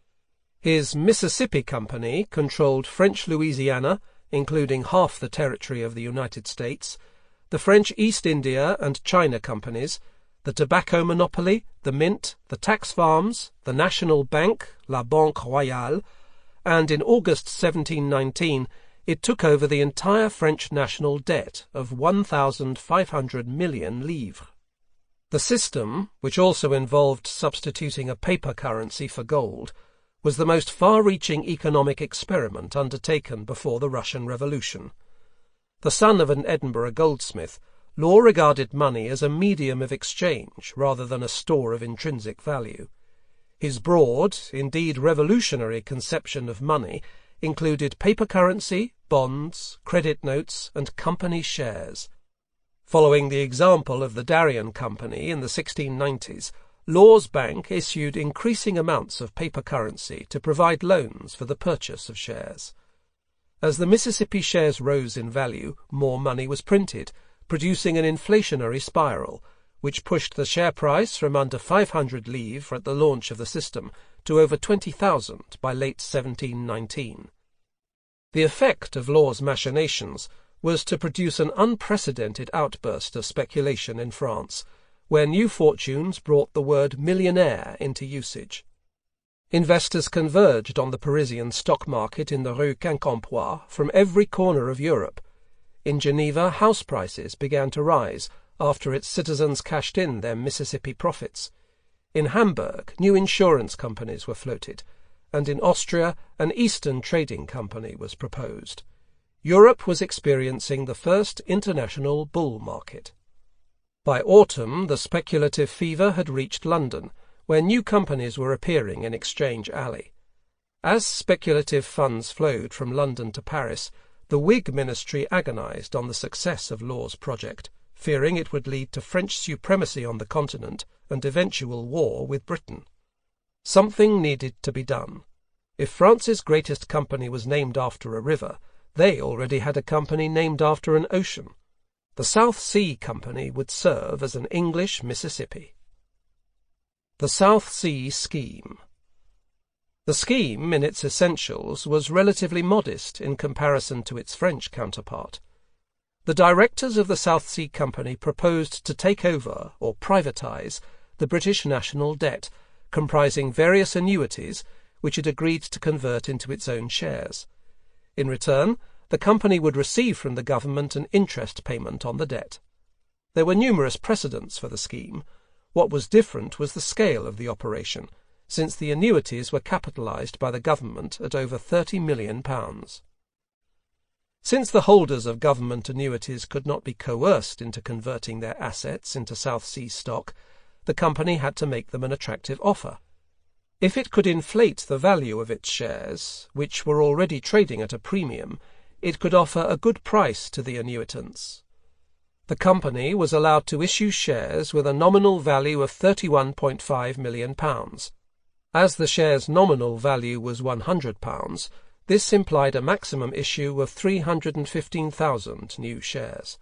His Mississippi Company controlled French Louisiana, including half the territory of the United States, the French East India and China companies, the tobacco monopoly, the mint, the tax farms, the National Bank, La Banque Royale, and in August 1719 it took over the entire French national debt of 1,500 million livres. The system, which also involved substituting a paper currency for gold, was the most far-reaching economic experiment undertaken before the Russian Revolution. The son of an Edinburgh goldsmith, Law regarded money as a medium of exchange rather than a store of intrinsic value. His broad, indeed revolutionary conception of money included paper currency, bonds, credit notes, and company shares. Following the example of the Darien Company in the 1690s, Law's bank issued increasing amounts of paper currency to provide loans for the purchase of shares. As the Mississippi shares rose in value, more money was printed, producing an inflationary spiral, which pushed the share price from under 500 livres at the launch of the system to over 20,000 by late 1719. The effect of Law's machinations was to produce an unprecedented outburst of speculation in France, where new fortunes brought the word millionaire into usage. Investors converged on the Parisian stock market in the Rue Quincampoix from every corner of Europe. In Geneva, house prices began to rise after its citizens cashed in their Mississippi profits. In Hamburg, new insurance companies were floated, and in Austria, an Eastern trading company was proposed. Europe was experiencing the first international bull market. By autumn, the speculative fever had reached London, where new companies were appearing in Exchange Alley. As speculative funds flowed from London to Paris, the Whig ministry agonized on the success of Law's project, fearing it would lead to French supremacy on the continent and eventual war with Britain. Something needed to be done. If France's greatest company was named after a river, they already had a company named after an ocean. The South Sea Company would serve as an English Mississippi. The South Sea Scheme. The scheme, in its essentials, was relatively modest in comparison to its French counterpart. The directors of the South Sea Company proposed to take over, or privatise, the British national debt, comprising various annuities, which it agreed to convert into its own shares. In return, the company would receive from the government an interest payment on the debt. There were numerous precedents for the scheme. What was different was the scale of the operation, since the annuities were capitalised by the government at over £30 million. Since the holders of government annuities could not be coerced into converting their assets into South Sea stock, the company had to make them an attractive offer. If it could inflate the value of its shares, which were already trading at a premium, it could offer a good price to the annuitants. The company was allowed to issue shares with a nominal value of £31.5 million. As the share's nominal value was £100, this implied a maximum issue of 315,000 new shares.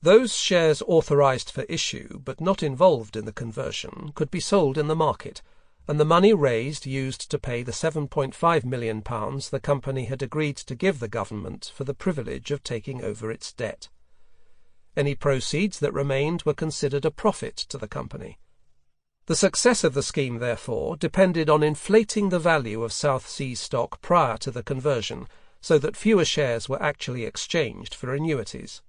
Those shares authorised for issue but not involved in the conversion could be sold in the market, and the money raised used to pay the £7.5 million the company had agreed to give the government for the privilege of taking over its debt. Any proceeds that remained were considered a profit to the company. The success of the scheme, therefore, depended on inflating the value of South Sea stock prior to the conversion, so that fewer shares were actually exchanged for annuities.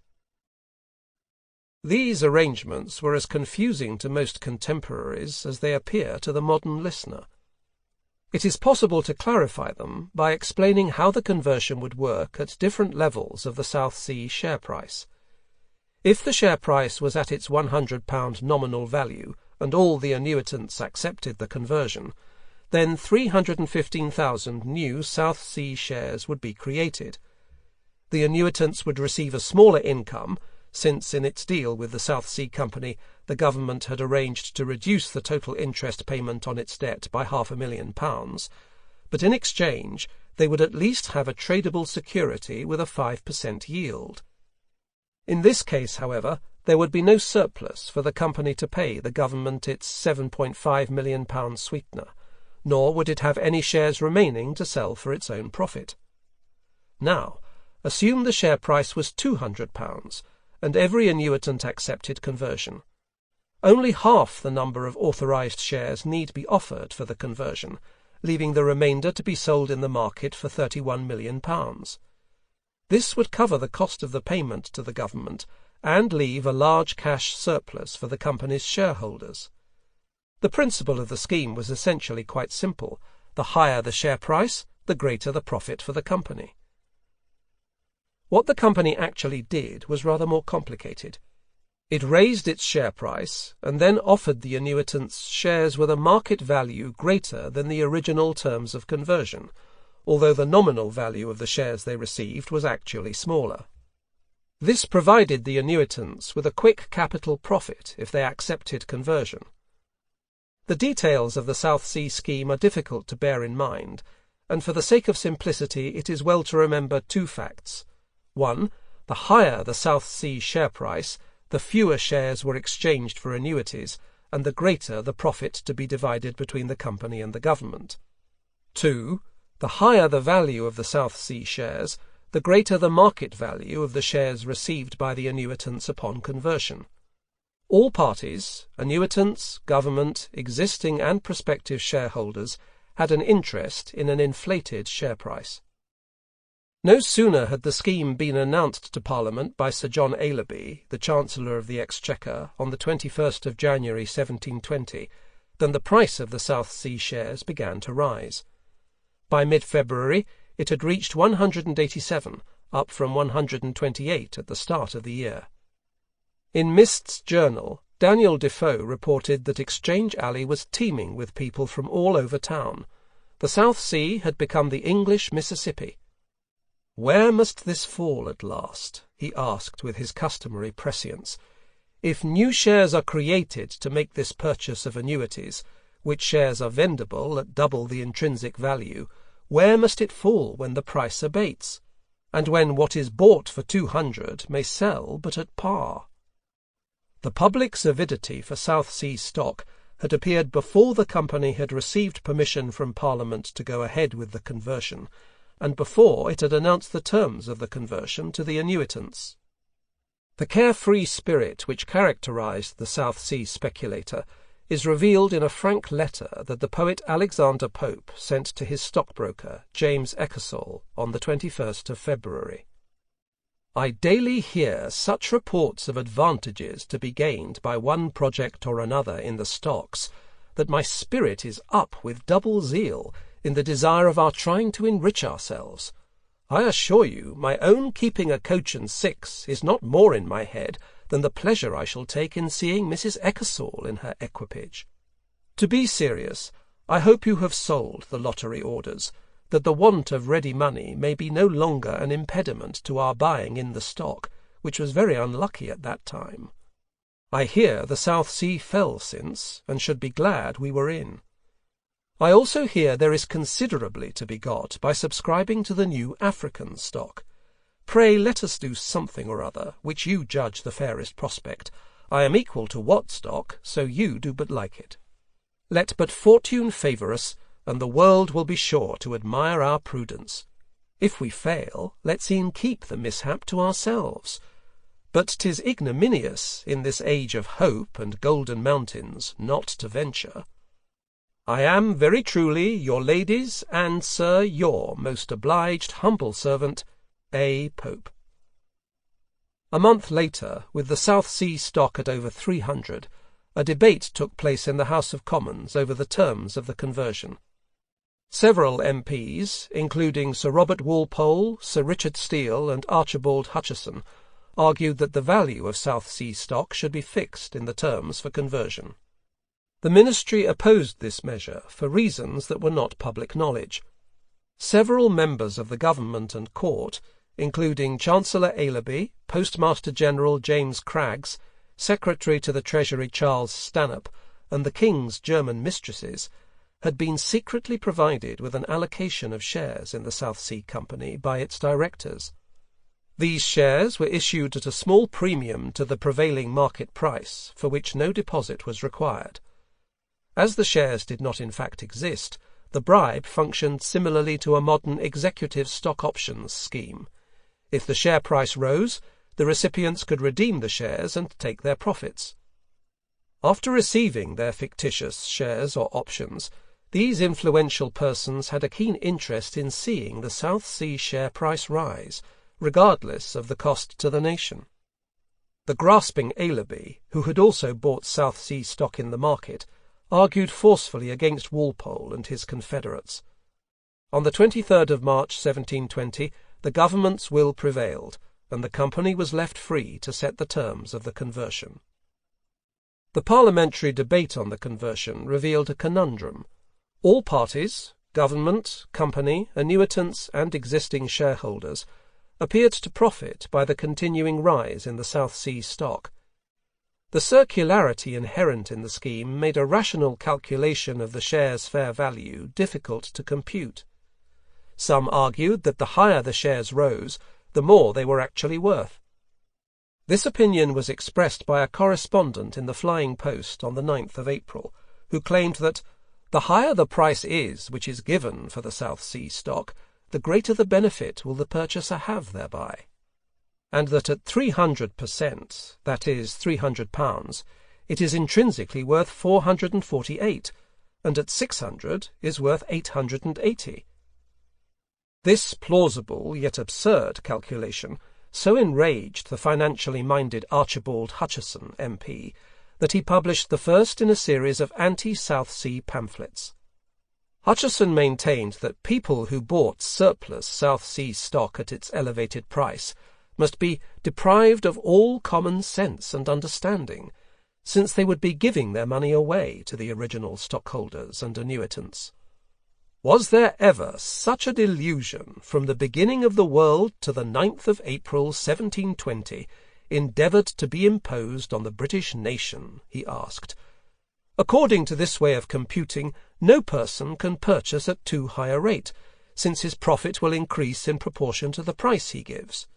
These arrangements were as confusing to most contemporaries as they appear to the modern listener. It is possible to clarify them by explaining how the conversion would work at different levels of the South Sea share price. If the share price was at its £100 nominal value and all the annuitants accepted the conversion, then 315,000 new South Sea shares would be created. The annuitants would receive a smaller income, since in its deal with the South Sea Company the government had arranged to reduce the total interest payment on its debt by £500,000, but in exchange they would at least have a tradable security with a 5% yield. In this case, however, there would be no surplus for the company to pay the government its £7.5 million sweetener, nor would it have any shares remaining to sell for its own profit. Now, assume the share price was £200, and every annuitant accepted conversion. Only half the number of authorised shares need be offered for the conversion, leaving the remainder to be sold in the market for £31 million. This would cover the cost of the payment to the government and leave a large cash surplus for the company's shareholders. The principle of the scheme was essentially quite simple. The higher the share price, the greater the profit for the company. What the company actually did was rather more complicated. It raised its share price and then offered the annuitants shares with a market value greater than the original terms of conversion, although the nominal value of the shares they received was actually smaller. This provided the annuitants with a quick capital profit if they accepted conversion. The details of the South Sea scheme are difficult to bear in mind, and for the sake of simplicity it is well to remember two facts. 1. The higher the South Sea share price, the fewer shares were exchanged for annuities, and the greater the profit to be divided between the company and the government. 2. The higher the value of the South Sea shares, the greater the market value of the shares received by the annuitants upon conversion. All parties, annuitants, government, existing and prospective shareholders, had an interest in an inflated share price. No sooner had the scheme been announced to Parliament by Sir John Ailerby, the Chancellor of the Exchequer, on the 21st of January 1720, than the price of the South Sea shares began to rise. By mid-February it had reached 187, up from 128 at the start of the year. In Mist's journal, Daniel Defoe reported that Exchange Alley was teeming with people from all over town. The South Sea had become the English Mississippi. "Where must this fall at last?" he asked with his customary prescience. "If new shares are created to make this purchase of annuities, which shares are vendible at double the intrinsic value, where must it fall when the price abates, and when what is bought for 200 may sell but at par?" The public's avidity for South Sea stock had appeared before the company had received permission from Parliament to go ahead with the conversion, and before it had announced the terms of the conversion to the annuitants. The carefree spirit which characterized the South Sea speculator is revealed in a frank letter that the poet Alexander Pope sent to his stockbroker, James Ekersall, on the 21st of February. I daily hear such reports of advantages to be gained by one project or another in the stocks, that my spirit is up with double zeal in the desire of our trying to enrich ourselves. I assure you, my own keeping a coach and six is not more in my head than the pleasure I shall take in seeing Mrs. Ekersall in her equipage. To be serious, I hope you have sold the lottery orders, that the want of ready money may be no longer an impediment to our buying in the stock, which was very unlucky at that time. I hear the South Sea fell since, and should be glad we were in. I also hear there is considerably to be got by subscribing to the new African stock. Pray let us do something or other, which you judge the fairest prospect. I am equal to what stock, so you do but like it. Let but fortune favour us, and the world will be sure to admire our prudence. If we fail, let's e'en keep the mishap to ourselves. But 'tis ignominious, in this age of hope and golden mountains, not to venture. I am very truly your ladies and sir your most obliged humble servant, A. Pope. A month later, with the South Sea stock at over 300, a debate took place in the House of Commons over the terms of the conversion. Several MPs, including Sir Robert Walpole, Sir Richard Steele, and Archibald Hutcheson, argued that the value of South Sea stock should be fixed in the terms for conversion. The Ministry opposed this measure for reasons that were not public knowledge. Several members of the Government and Court, including Chancellor Ailerby, Postmaster General James Craggs, Secretary to the Treasury Charles Stanhope, and the King's German mistresses, had been secretly provided with an allocation of shares in the South Sea Company by its directors. These shares were issued at a small premium to the prevailing market price, for which no deposit was required. As the shares did not in fact exist, the bribe functioned similarly to a modern executive stock options scheme. If the share price rose, the recipients could redeem the shares and take their profits. After receiving their fictitious shares or options, these influential persons had a keen interest in seeing the South Sea share price rise, regardless of the cost to the nation. The grasping Ailerby, who had also bought South Sea stock in the market, argued forcefully against Walpole and his confederates. On the 23rd of March 1720, the government's will prevailed, and the company was left free to set the terms of the conversion. The parliamentary debate on the conversion revealed a conundrum. All parties, government, company, annuitants, and existing shareholders, appeared to profit by the continuing rise in the South Sea stock. The circularity inherent in the scheme made a rational calculation of the shares' fair value difficult to compute. Some argued that the higher the shares rose, the more they were actually worth. This opinion was expressed by a correspondent in the Flying Post on the 9th of April, who claimed that the higher the price is which is given for the South Sea stock, the greater the benefit will the purchaser have thereby, and that at 300%, that is £300, it is intrinsically worth 448, and at 600 is worth 880. This plausible yet absurd calculation so enraged the financially minded Archibald Hutcheson, MP, that he published the first in a series of anti-South Sea pamphlets. Hutcheson maintained that people who bought surplus South Sea stock at its elevated price must be deprived of all common sense and understanding, since they would be giving their money away to the original stockholders and annuitants. Was there ever such a delusion from the beginning of the world to the 9th of April 1720 endeavoured to be imposed on the British nation? He asked. According to this way of computing, no person can purchase at too high a rate, since his profit will increase in proportion to the price he gives.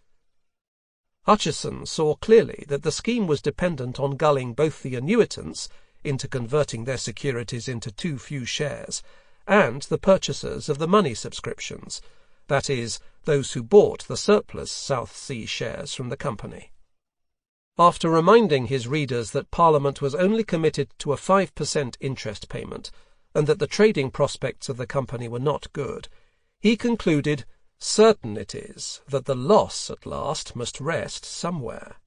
Hutcheson saw clearly that the scheme was dependent on gulling both the annuitants, into converting their securities into too few shares, and the purchasers of the money subscriptions, that is, those who bought the surplus South Sea shares from the company. After reminding his readers that Parliament was only committed to a 5% interest payment, and that the trading prospects of the company were not good, he concluded, "Certain it is that the loss at last must rest somewhere."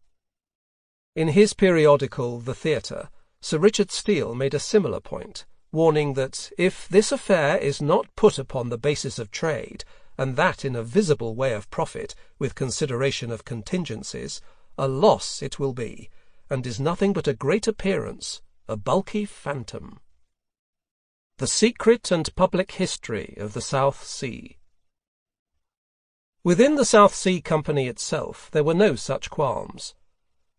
In his periodical The Theatre, Sir Richard Steele made a similar point, warning that if this affair is not put upon the basis of trade, and that in a visible way of profit, with consideration of contingencies, a loss it will be, and is nothing but a great appearance, a bulky phantom. The Secret and Public History of the South Sea. Within the South Sea Company itself there were no such qualms.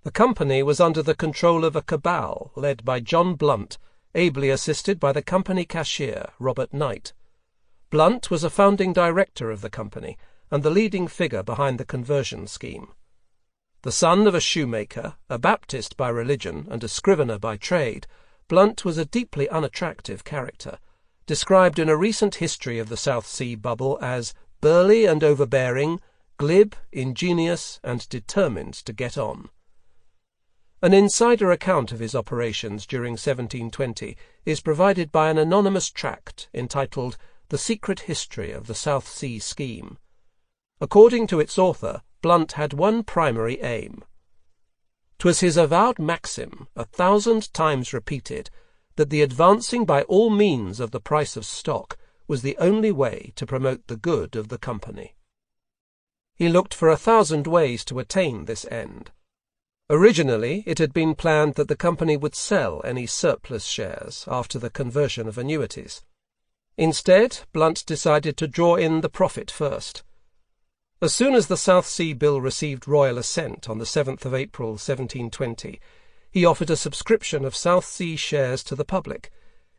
The company was under the control of a cabal led by John Blunt, ably assisted by the company cashier, Robert Knight. Blunt was a founding director of the company, and the leading figure behind the conversion scheme. The son of a shoemaker, a Baptist by religion, and a scrivener by trade, Blunt was a deeply unattractive character, described in a recent history of the South Sea bubble as burly and overbearing, glib, ingenious, and determined to get on. An insider account of his operations during 1720 is provided by an anonymous tract entitled The Secret History of the South Sea Scheme. According to its author, Blunt had one primary aim. "'Twas his avowed maxim, 1,000 times repeated, that the advancing by all means of the price of stock was the only way to promote the good of the company." He looked for 1,000 ways to attain this end. Originally, it had been planned that the company would sell any surplus shares after the conversion of annuities. Instead, Blunt decided to draw in the profit first. As soon as the South Sea Bill received royal assent on the 7th of April 1720, he offered a subscription of South Sea shares to the public.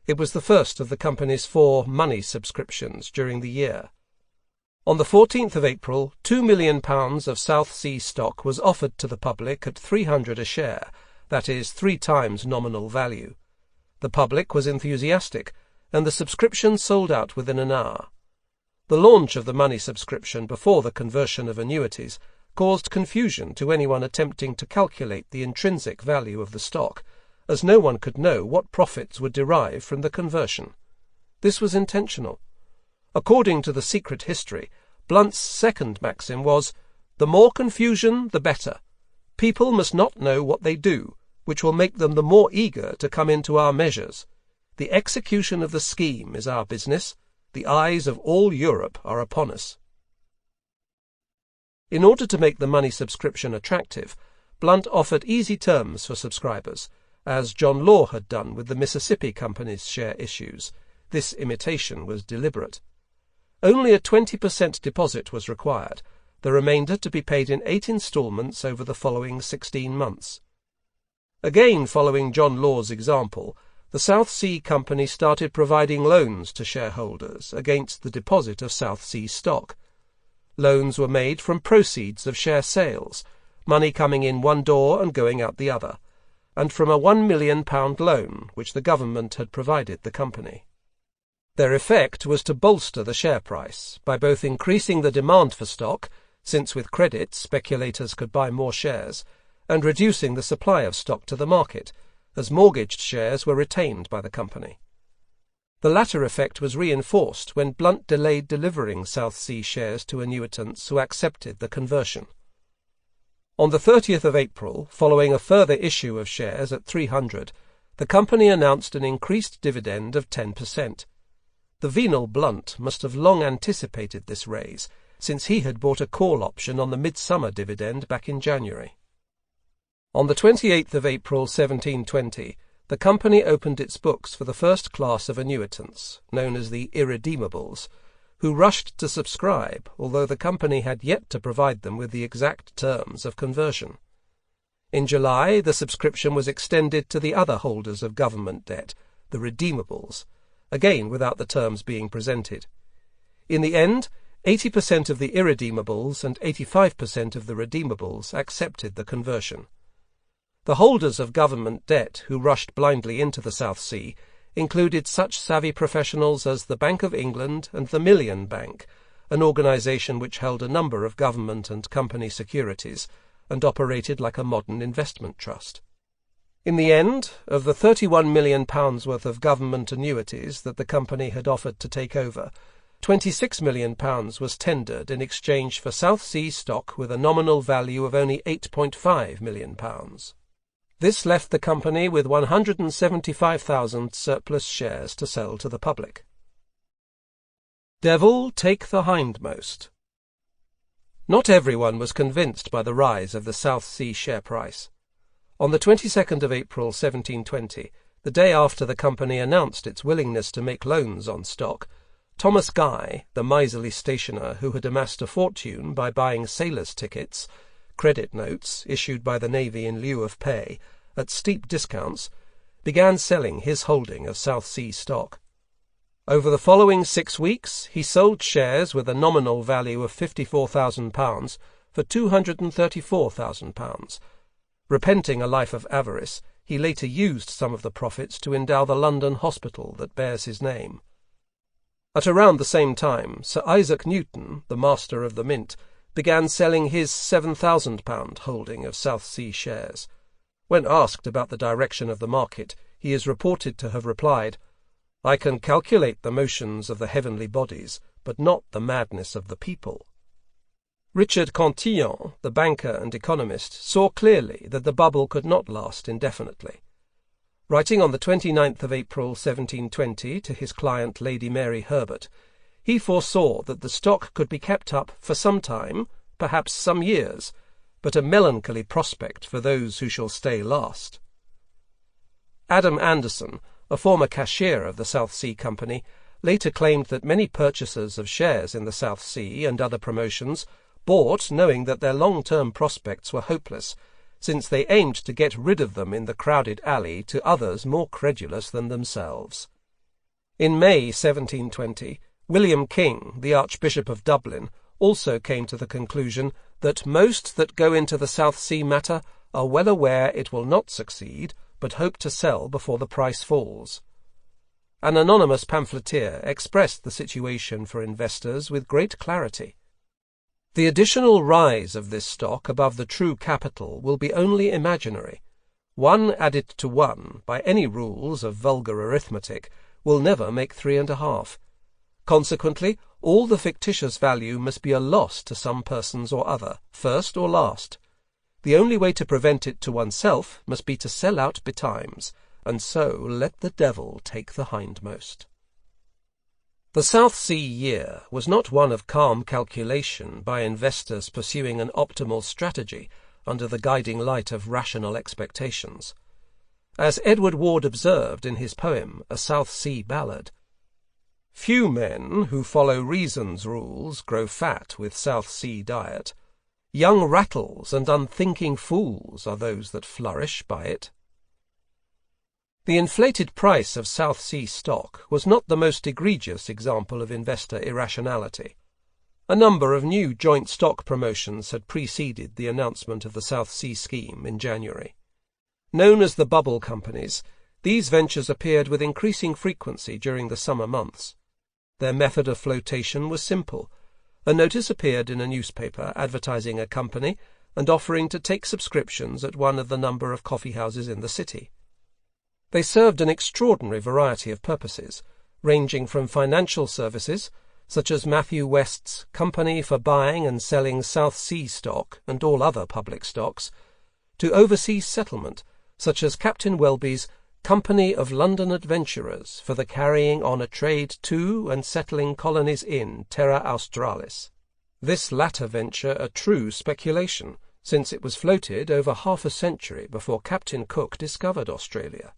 It was the first of the company's 4 money subscriptions during the year. On the 14th of April, £2 million of South Sea stock was offered to the public at 300 a share, that is, 3 times nominal value. The public was enthusiastic, and the subscription sold out within an hour. The launch of the money subscription before the conversion of annuities caused confusion to anyone attempting to calculate the intrinsic value of the stock, as no one could know what profits would derive from the conversion. This was intentional. According to the secret history, Blunt's second maxim was, "The more confusion, the better. People must not know what they do, which will make them the more eager to come into our measures. The execution of the scheme is our business. The eyes of all Europe are upon us." In order to make the money subscription attractive, Blunt offered easy terms for subscribers, as John Law had done with the Mississippi Company's share issues. This imitation was deliberate. Only a 20% deposit was required, the remainder to be paid in 8 instalments over the following 16 months. Again following John Law's example, the South Sea Company started providing loans to shareholders against the deposit of South Sea stock. Loans were made from proceeds of share sales, money coming in one door and going out the other, and from a £1 million loan which the government had provided the company. Their effect was to bolster the share price by both increasing the demand for stock, since with credit speculators could buy more shares, and reducing the supply of stock to the market, as mortgaged shares were retained by the company. The latter effect was reinforced when Blunt delayed delivering South Sea shares to annuitants who accepted the conversion. On the 30th of April, following a further issue of shares at 300, the company announced an increased dividend of 10%. The venal Blunt must have long anticipated this raise, since he had bought a call option on the midsummer dividend back in January. On the 28th of April 1720, the company opened its books for the first class of annuitants, known as the irredeemables, who rushed to subscribe, although the company had yet to provide them with the exact terms of conversion. In July, the subscription was extended to the other holders of government debt, the redeemables, again without the terms being presented. In the end, 80% of the irredeemables and 85% of the redeemables accepted the conversion. The holders of government debt who rushed blindly into the South Sea included such savvy professionals as the Bank of England and the Million Bank, an organisation which held a number of government and company securities and operated like a modern investment trust. In the end, of the £31 million worth of government annuities that the company had offered to take over, £26 million was tendered in exchange for South Sea stock with a nominal value of only £8.5 million. This left the company with 175,000 surplus shares to sell to the public. Devil, take the hindmost. Not everyone was convinced by the rise of the South Sea share price. On the 22nd of April 1720, the day after the company announced its willingness to make loans on stock, Thomas Guy, the miserly stationer who had amassed a fortune by buying sailors' tickets, credit notes issued by the Navy in lieu of pay, at steep discounts, began selling his holding of South Sea stock. Over the following 6 weeks he sold shares with a nominal value of £54,000 for £234,000. Repenting a life of avarice, he later used some of the profits to endow the London hospital that bears his name. At around the same time, Sir Isaac Newton, the Master of the Mint, began selling his £7,000 holding of South Sea shares. When asked about the direction of the market, he is reported to have replied, "I can calculate the motions of the heavenly bodies, but not the madness of the people." Richard Cantillon, the banker and economist, saw clearly that the bubble could not last indefinitely. Writing on the 29th of April 1720 to his client Lady Mary Herbert, he foresaw that the stock could be kept up for some time, perhaps some years, but a melancholy prospect for those who shall stay last. Adam Anderson, a former cashier of the South Sea Company, later claimed that many purchasers of shares in the South Sea and other promotions bought knowing that their long-term prospects were hopeless, since they aimed to get rid of them in the crowded alley to others more credulous than themselves. In May 1720, William King, the Archbishop of Dublin, also came to the conclusion that most that go into the South Sea matter are well aware it will not succeed, but hope to sell before the price falls. An anonymous pamphleteer expressed the situation for investors with great clarity. The additional rise of this stock above the true capital will be only imaginary. 1 added to 1 by any rules of vulgar arithmetic will never make 3.5. Consequently, all the fictitious value must be a loss to some persons or other, first or last. The only way to prevent it to oneself must be to sell out betimes, and so let the devil take the hindmost. The South Sea year was not one of calm calculation by investors pursuing an optimal strategy under the guiding light of rational expectations. As Edward Ward observed in his poem, A South Sea Ballad, "Few men who follow reason's rules grow fat with South Sea diet. Young rattles and unthinking fools are those that flourish by it." The inflated price of South Sea stock was not the most egregious example of investor irrationality. A number of new joint stock promotions had preceded the announcement of the South Sea scheme in January. Known as the bubble companies, these ventures appeared with increasing frequency during the summer months. Their method of flotation was simple. A notice appeared in a newspaper advertising a company and offering to take subscriptions at one of the number of coffee-houses in the city. They served an extraordinary variety of purposes, ranging from financial services, such as Matthew West's Company for Buying and Selling South Sea Stock and all other public stocks, to overseas settlement, such as Captain Welby's Company of London Adventurers for the carrying on a trade to and settling colonies in Terra Australis. This latter venture a true speculation, since it was floated over half a century before Captain Cook discovered Australia.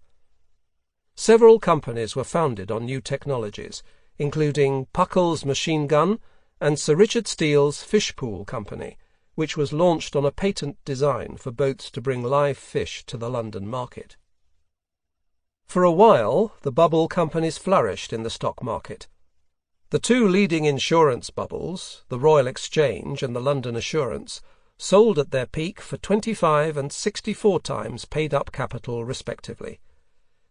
Several companies were founded on new technologies, including Puckle's Machine Gun and Sir Richard Steele's Fishpool Company, which was launched on a patent design for boats to bring live fish to the London market. For a while, the bubble companies flourished in the stock market. The two leading insurance bubbles, the Royal Exchange and the London Assurance, sold at their peak for 25 and 64 times paid-up capital respectively.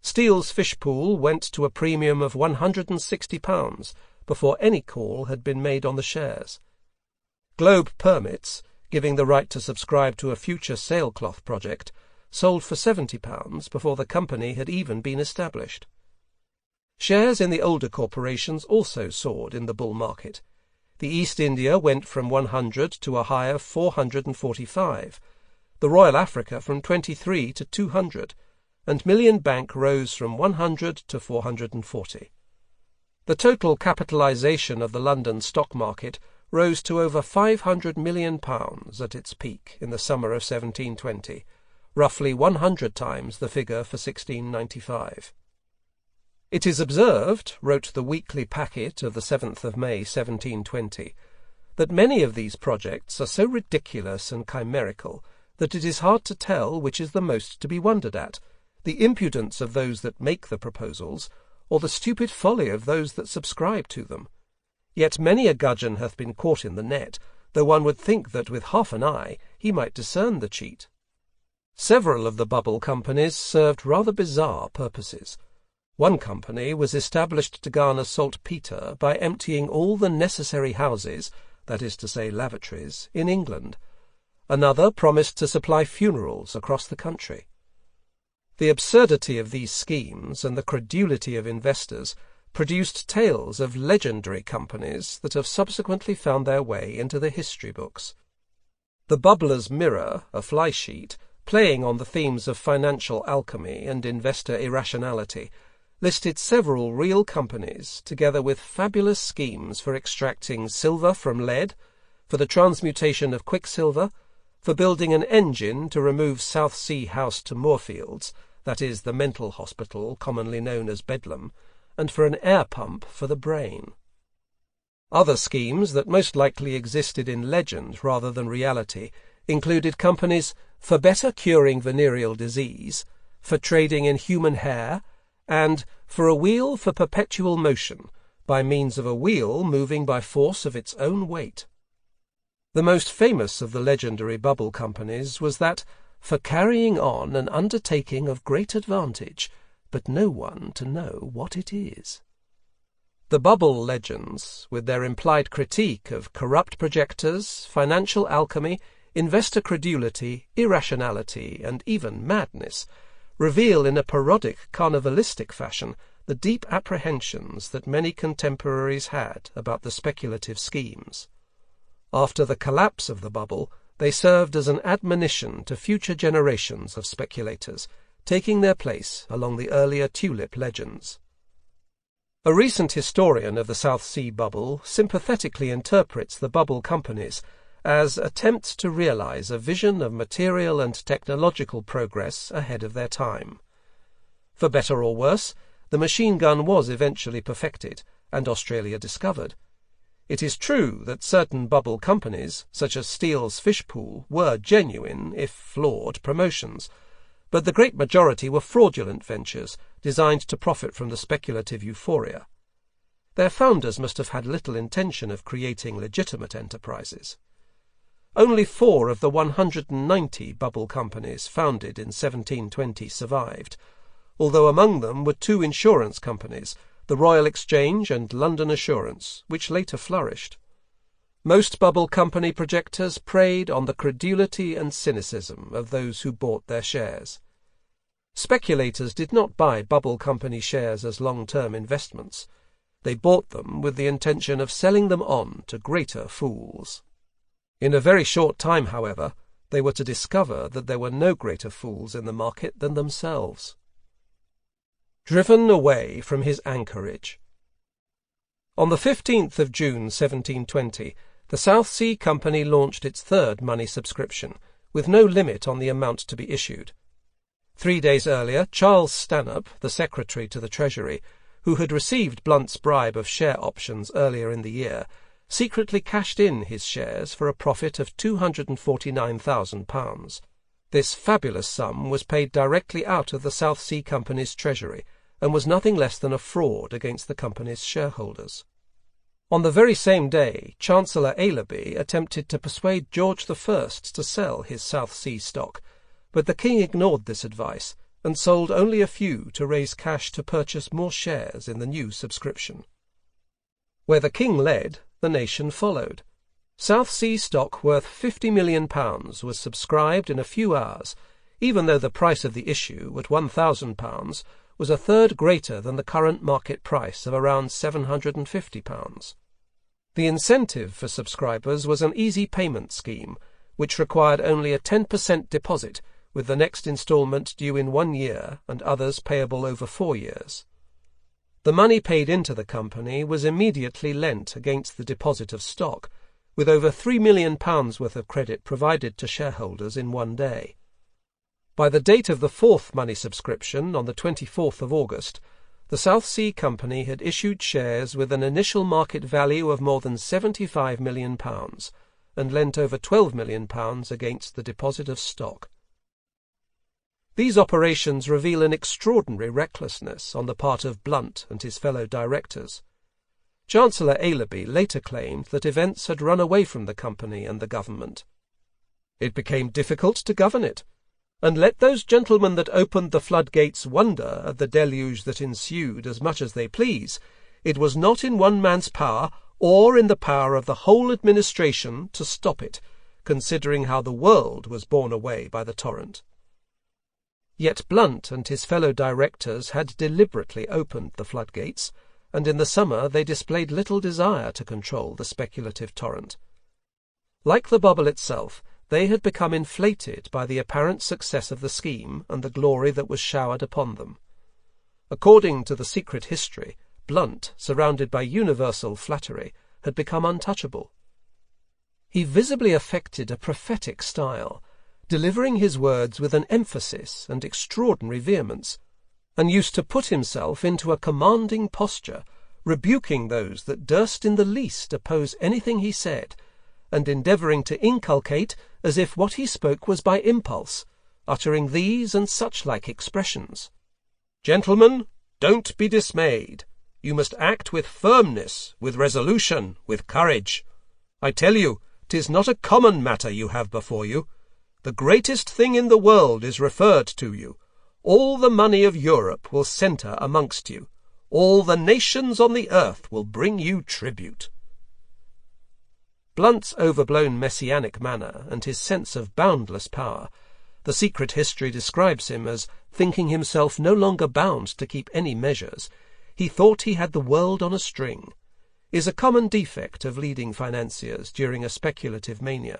Steele's fish pool went to a premium of £160 before any call had been made on the shares. Globe Permits, giving the right to subscribe to a future sailcloth project, sold for £70 before the company had even been established. Shares in the older corporations also soared in the bull market. The East India went from 100 to a high of 445, the Royal Africa from 23 to 200, and Million Bank rose from 100 to 440. The total capitalisation of the London stock market rose to over £500 million at its peak in the summer of 1720, roughly 100 times the figure for 1695. It is observed, wrote the Weekly Packet of the 7th of May 1720, that many of these projects are so ridiculous and chimerical that it is hard to tell which is the most to be wondered at, the impudence of those that make the proposals, or the stupid folly of those that subscribe to them. Yet many a gudgeon hath been caught in the net, though one would think that with half an eye he might discern the cheat. Several of the bubble companies served rather bizarre purposes. One company was established to garner saltpetre by emptying all the necessary houses, that is to say lavatories, in England. Another promised to supply funerals across the country. The absurdity of these schemes and the credulity of investors produced tales of legendary companies that have subsequently found their way into the history books. The Bubbler's Mirror, a fly-sheet, playing on the themes of financial alchemy and investor irrationality, listed several real companies, together with fabulous schemes for extracting silver from lead, for the transmutation of quicksilver, for building an engine to remove South Sea House to Moorfields, that is, the mental hospital commonly known as Bedlam, and for an air pump for the brain. Other schemes that most likely existed in legend rather than reality included companies for better curing venereal disease, for trading in human hair, and for a wheel for perpetual motion, by means of a wheel moving by force of its own weight. The most famous of the legendary bubble companies was that for carrying on an undertaking of great advantage, but no one to know what it is. The bubble legends, with their implied critique of corrupt projectors, financial alchemy, investor credulity, irrationality, and even madness, reveal in a parodic carnivalistic fashion the deep apprehensions that many contemporaries had about the speculative schemes. After the collapse of the bubble, they served as an admonition to future generations of speculators, taking their place along the earlier tulip legends. A recent historian of the South Sea bubble sympathetically interprets the bubble companies as attempts to realize a vision of material and technological progress ahead of their time. For better or worse, the machine gun was eventually perfected and Australia discovered. It is true that certain bubble companies, such as Steele's Fish Pool, were genuine, if flawed, promotions, but the great majority were fraudulent ventures designed to profit from the speculative euphoria. Their founders must have had little intention of creating legitimate enterprises. Only 4 of the 190 bubble companies founded in 1720 survived, although among them were 2 insurance companies, the Royal Exchange and London Assurance, which later flourished. Most bubble company projectors preyed on the credulity and cynicism of those who bought their shares. Speculators did not buy bubble company shares as long-term investments. They bought them with the intention of selling them on to greater fools. In a very short time, however, they were to discover that there were no greater fools in the market than themselves. Driven away from his anchorage. On the 15th of June 1720, the South Sea Company launched its 3rd money subscription, with no limit on the amount to be issued. 3 days earlier, Charles Stanhope, the Secretary to the Treasury, who had received Blunt's bribe of share options earlier in the year, secretly cashed in his shares for a profit of £249,000. This fabulous sum was paid directly out of the South Sea Company's treasury, and was nothing less than a fraud against the company's shareholders. On the very same day, Chancellor AUDIOBOOK attempted to persuade George I to sell his South Sea stock, but the king ignored this advice and sold only a few to raise cash to purchase more shares in the new subscription. Where the king led, the nation followed. South Sea stock worth £50 million was subscribed in a few hours, even though the price of the issue, at £1,000, was a third greater than the current market price of around £750. The incentive for subscribers was an easy payment scheme, which required only a 10% deposit, with the next instalment due in 1 year and others payable over 4 years. The money paid into the company was immediately lent against the deposit of stock, with over £3 million worth of credit provided to shareholders in 1 day. By the date of the fourth money subscription, on the 24th of August, the South Sea Company had issued shares with an initial market value of more than £75 million and lent over £12 million against the deposit of stock. These operations reveal an extraordinary recklessness on the part of Blunt and his fellow directors. Chancellor AUDIOBOOK later claimed that events had run away from the company and the government. It became difficult to govern it, and let those gentlemen that opened the floodgates wonder at the deluge that ensued as much as they please, it was not in one man's power, or in the power of the whole administration, to stop it, considering how the world was borne away by the torrent. Yet Blunt and his fellow directors had deliberately opened the floodgates, and in the summer they displayed little desire to control the speculative torrent. Like the bubble itself, they had become inflated by the apparent success of the scheme and the glory that was showered upon them. According to the secret history, Blunt, surrounded by universal flattery, had become untouchable. He visibly affected a prophetic style, delivering his words with an emphasis and extraordinary vehemence, and used to put himself into a commanding posture, rebuking those that durst in the least oppose anything he said, and endeavouring to inculcate as if what he spoke was by impulse, uttering these and such-like expressions. "Gentlemen, don't be dismayed. You must act with firmness, with resolution, with courage. I tell you, 'tis not a common matter you have before you. The greatest thing in the world is referred to you. All the money of Europe will centre amongst you. All the nations on the earth will bring you tribute." Blunt's overblown messianic manner and his sense of boundless power, the secret history describes him as thinking himself no longer bound to keep any measures, he thought he had the world on a string, is a common defect of leading financiers during a speculative mania.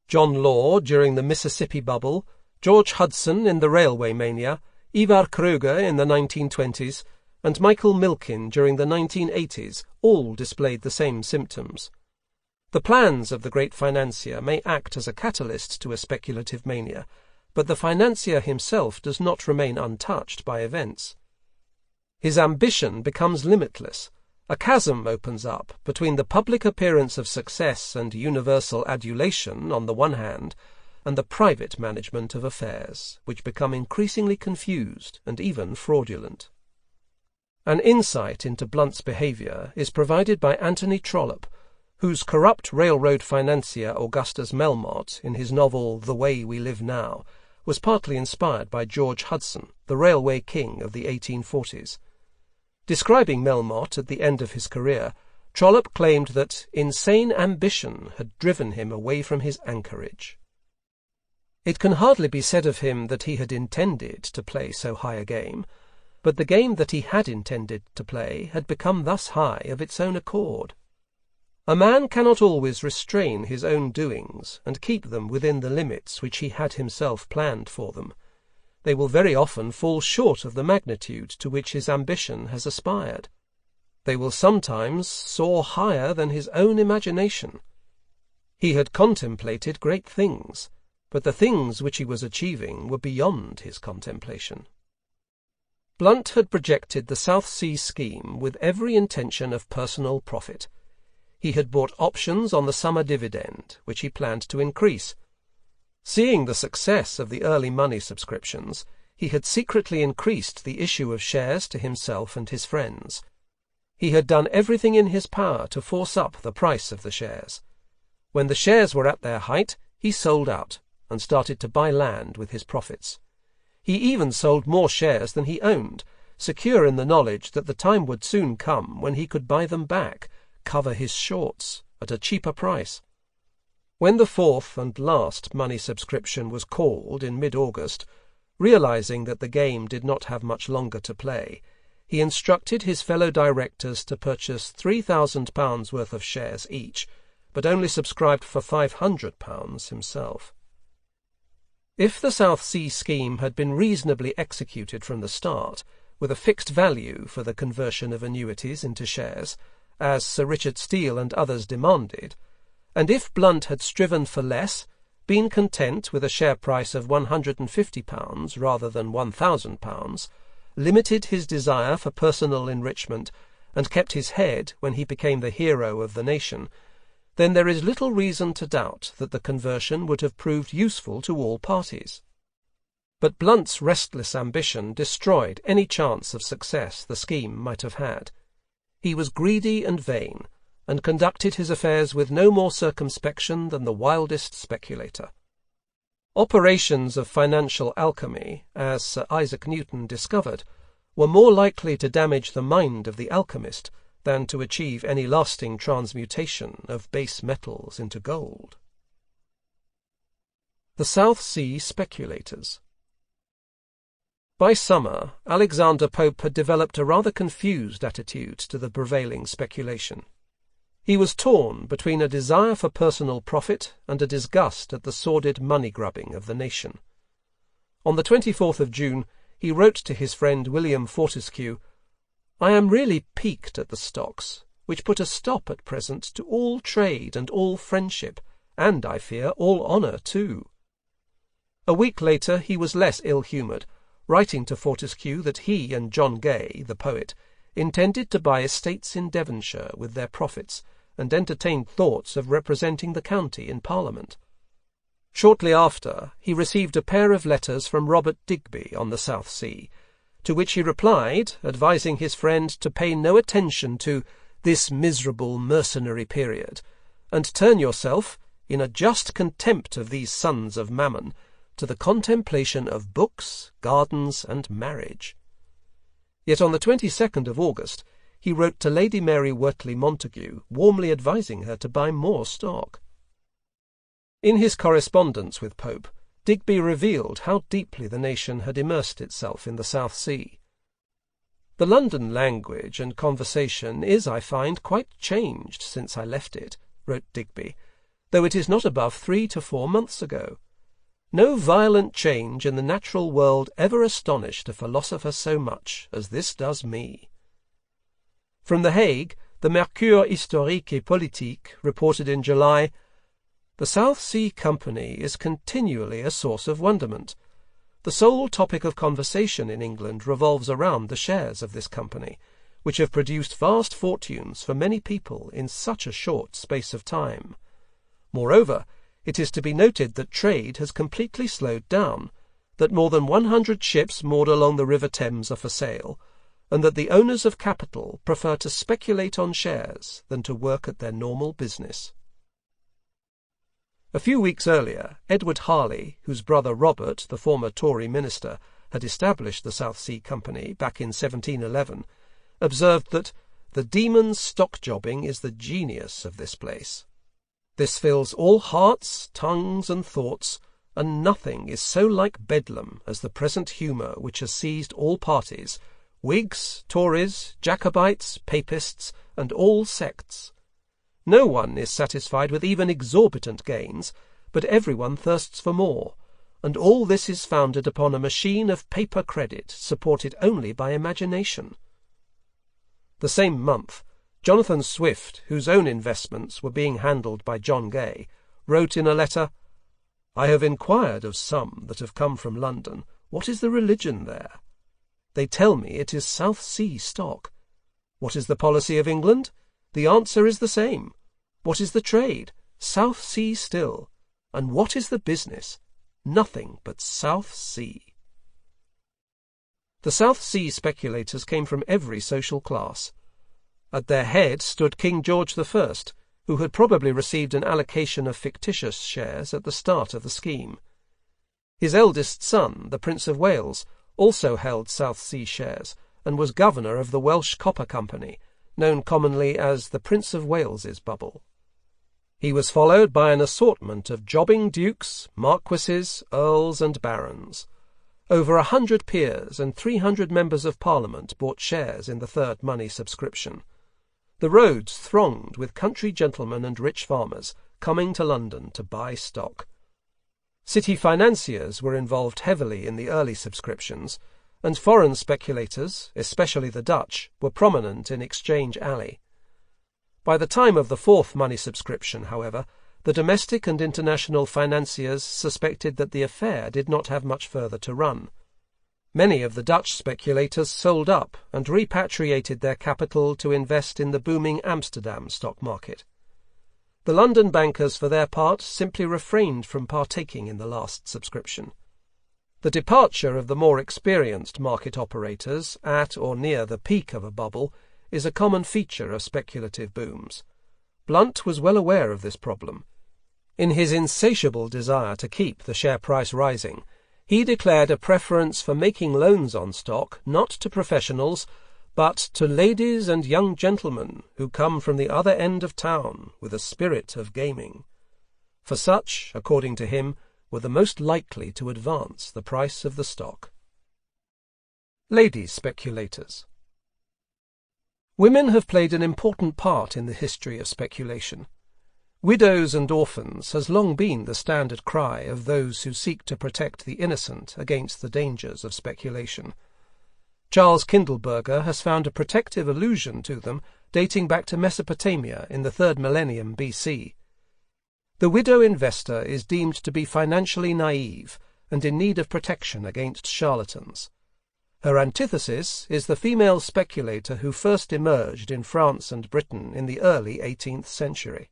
John Law during the Mississippi bubble, George Hudson in the railway mania, Ivar Kruger in the 1920s, and Michael Milken during the 1980s all displayed the same symptoms. The plans of the great financier may act as a catalyst to a speculative mania, but the financier himself does not remain untouched by events. His ambition becomes limitless. A chasm opens up between the public appearance of success and universal adulation on the one hand, and the private management of affairs, which become increasingly confused and even fraudulent. An insight into Blunt's behaviour is provided by Anthony Trollope, whose corrupt railroad financier Augustus Melmotte, in his novel The Way We Live Now, was partly inspired by George Hudson, the railway king of the 1840s. Describing Melmotte at the end of his career, Trollope claimed that insane ambition had driven him away from his anchorage. It can hardly be said of him that he had intended to play so high a game, but the game that he had intended to play had become thus high of its own accord. A man cannot always restrain his own doings and keep them within the limits which he had himself planned for them. They will very often fall short of the magnitude to which his ambition has aspired. They will sometimes soar higher than his own imagination. He had contemplated great things, but the things which he was achieving were beyond his contemplation. Blunt had projected the South Sea scheme with every intention of personal profit. He had bought options on the summer dividend, which he planned to increase. Seeing the success of the early money subscriptions, he had secretly increased the issue of shares to himself and his friends. He had done everything in his power to force up the price of the shares. When the shares were at their height, he sold out and started to buy land with his profits. He even sold more shares than he owned, secure in the knowledge that the time would soon come when he could buy them back, cover his shorts, at a cheaper price. When the fourth and last money subscription was called in mid-August, realizing that the game did not have much longer to play, he instructed his fellow directors to purchase £3,000 worth of shares each, but only subscribed for £500 himself. If the South Sea scheme had been reasonably executed from the start, with a fixed value for the conversion of annuities into shares, as Sir Richard Steele and others demanded, and if Blunt had striven for less, been content with a share price of £150 rather than £1,000, limited his desire for personal enrichment, and kept his head when he became the hero of the nation, then there is little reason to doubt that the conversion would have proved useful to all parties. But Blunt's restless ambition destroyed any chance of success the scheme might have had. He was greedy and vain, and conducted his affairs with no more circumspection than the wildest speculator. Operations of financial alchemy, as Sir Isaac Newton discovered, were more likely to damage the mind of the alchemist than to achieve any lasting transmutation of base metals into gold. The South Sea Speculators. By summer, Alexander Pope had developed a rather confused attitude to the prevailing speculation. He was torn between a desire for personal profit and a disgust at the sordid money-grubbing of the nation. On the 24th of June, he wrote to his friend William Fortescue, "I am really piqued at the stocks, which put a stop at present to all trade and all friendship, and, I fear, all honour too." A week later he was less ill-humoured, writing to Fortescue that he and John Gay, the poet, intended to buy estates in Devonshire with their profits, and entertained thoughts of representing the county in Parliament. Shortly after, he received a pair of letters from Robert Digby on the South Sea, to which he replied, advising his friend to pay no attention to this miserable mercenary period, and turn yourself, in a just contempt of these sons of Mammon, to the contemplation of books, gardens, and marriage. Yet on the 22nd of August he wrote to Lady Mary Wortley Montagu, warmly advising her to buy more stock. In his correspondence with Pope, Digby revealed how deeply the nation had immersed itself in the South Sea. "The London language and conversation is, I find, quite changed since I left it," wrote Digby, "though it is not above 3 to 4 months ago. No violent change in the natural world ever astonished a philosopher so much as this does me." From The Hague, the Mercure historique et politique reported in July, "The South Sea Company is continually a source of wonderment. The sole topic of conversation in England revolves around the shares of this company, which have produced vast fortunes for many people in such a short space of time. Moreover, it is to be noted that trade has completely slowed down, that more than 100 ships moored along the River Thames are for sale, and that the owners of capital prefer to speculate on shares than to work at their normal business." A few weeks earlier, Edward Harley, whose brother Robert, the former Tory minister, had established the South Sea Company back in 1711, observed that "the demon's stockjobbing is the genius of this place. This fills all hearts, tongues, and thoughts, and nothing is so like bedlam as the present humour which has seized all parties, Whigs, Tories, Jacobites, Papists, and all sects. No one is satisfied with even exorbitant gains, but everyone thirsts for more, and all this is founded upon a machine of paper credit supported only by imagination." The same month, Jonathan Swift, whose own investments were being handled by John Gay, wrote in a letter, "I have inquired of some that have come from London, what is the religion there? They tell me it is South Sea stock. What is the policy of England? The answer is the same. What is the trade? South Sea still. And what is the business? Nothing but South Sea." The South Sea speculators came from every social class. At their head stood King George I, who had probably received an allocation of fictitious shares at the start of the scheme. His eldest son, the Prince of Wales, also held South Sea shares and was governor of the Welsh Copper Company, known commonly as the Prince of Wales's bubble. He was followed by an assortment of jobbing dukes, marquises, earls, and barons. Over 100 peers and 300 members of Parliament bought shares in the third money subscription. The roads thronged with country gentlemen and rich farmers coming to London to buy stock. City financiers were involved heavily in the early subscriptions, and foreign speculators, especially the Dutch, were prominent in Exchange Alley. By the time of the fourth money subscription, however, the domestic and international financiers suspected that the affair did not have much further to run. Many of the Dutch speculators sold up and repatriated their capital to invest in the booming Amsterdam stock market. The London bankers, for their part, simply refrained from partaking in the last subscription. The departure of the more experienced market operators at or near the peak of a bubble is a common feature of speculative booms. Blunt was well aware of this problem. In his insatiable desire to keep the share price rising, he declared a preference for making loans on stock not to professionals, but to ladies and young gentlemen who come from the other end of town with a spirit of gaming. For such, according to him, were the most likely to advance the price of the stock. Ladies speculators. Women have played an important part in the history of speculation. Widows and orphans has long been the standard cry of those who seek to protect the innocent against the dangers of speculation. Charles Kindleberger has found a protective allusion to them dating back to Mesopotamia in the 3rd millennium BC. The widow investor is deemed to be financially naive and in need of protection against charlatans. Her antithesis is the female speculator who first emerged in France and Britain in the early 18th century.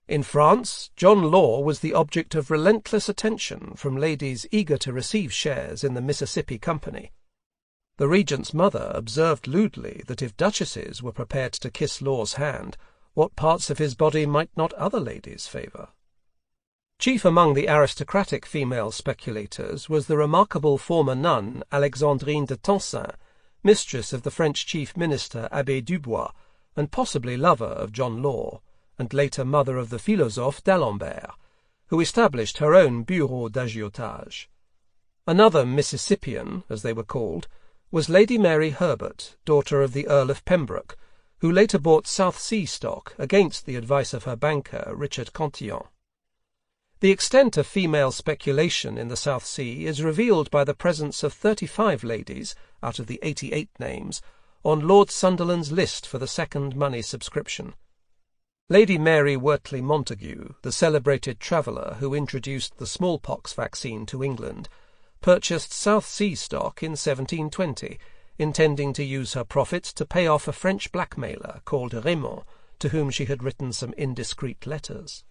In France, John Law was the object of relentless attention from ladies eager to receive shares in the Mississippi Company. The regent's mother observed lewdly that if duchesses were prepared to kiss Law's hand, what parts of his body might not other ladies favour? Chief among the aristocratic female speculators was the remarkable former nun Alexandrine de Tencin, mistress of the French chief minister Abbé Dubois, and possibly lover of John Law, and later mother of the philosophe d'Alembert, who established her own bureau d'agiotage. Another Mississippian, as they were called, was Lady Mary Herbert, daughter of the Earl of Pembroke, who later bought South Sea stock against the advice of her banker, Richard Cantillon. The extent of female speculation in the South Sea is revealed by the presence of 35 ladies, out of the 88 names, on Lord Sunderland's list for the second money subscription. Lady Mary Wortley Montagu, the celebrated traveller who introduced the smallpox vaccine to England, purchased South Sea stock in 1720, intending to use her profits to pay off a French blackmailer called Raymond, to whom she had written some indiscreet letters.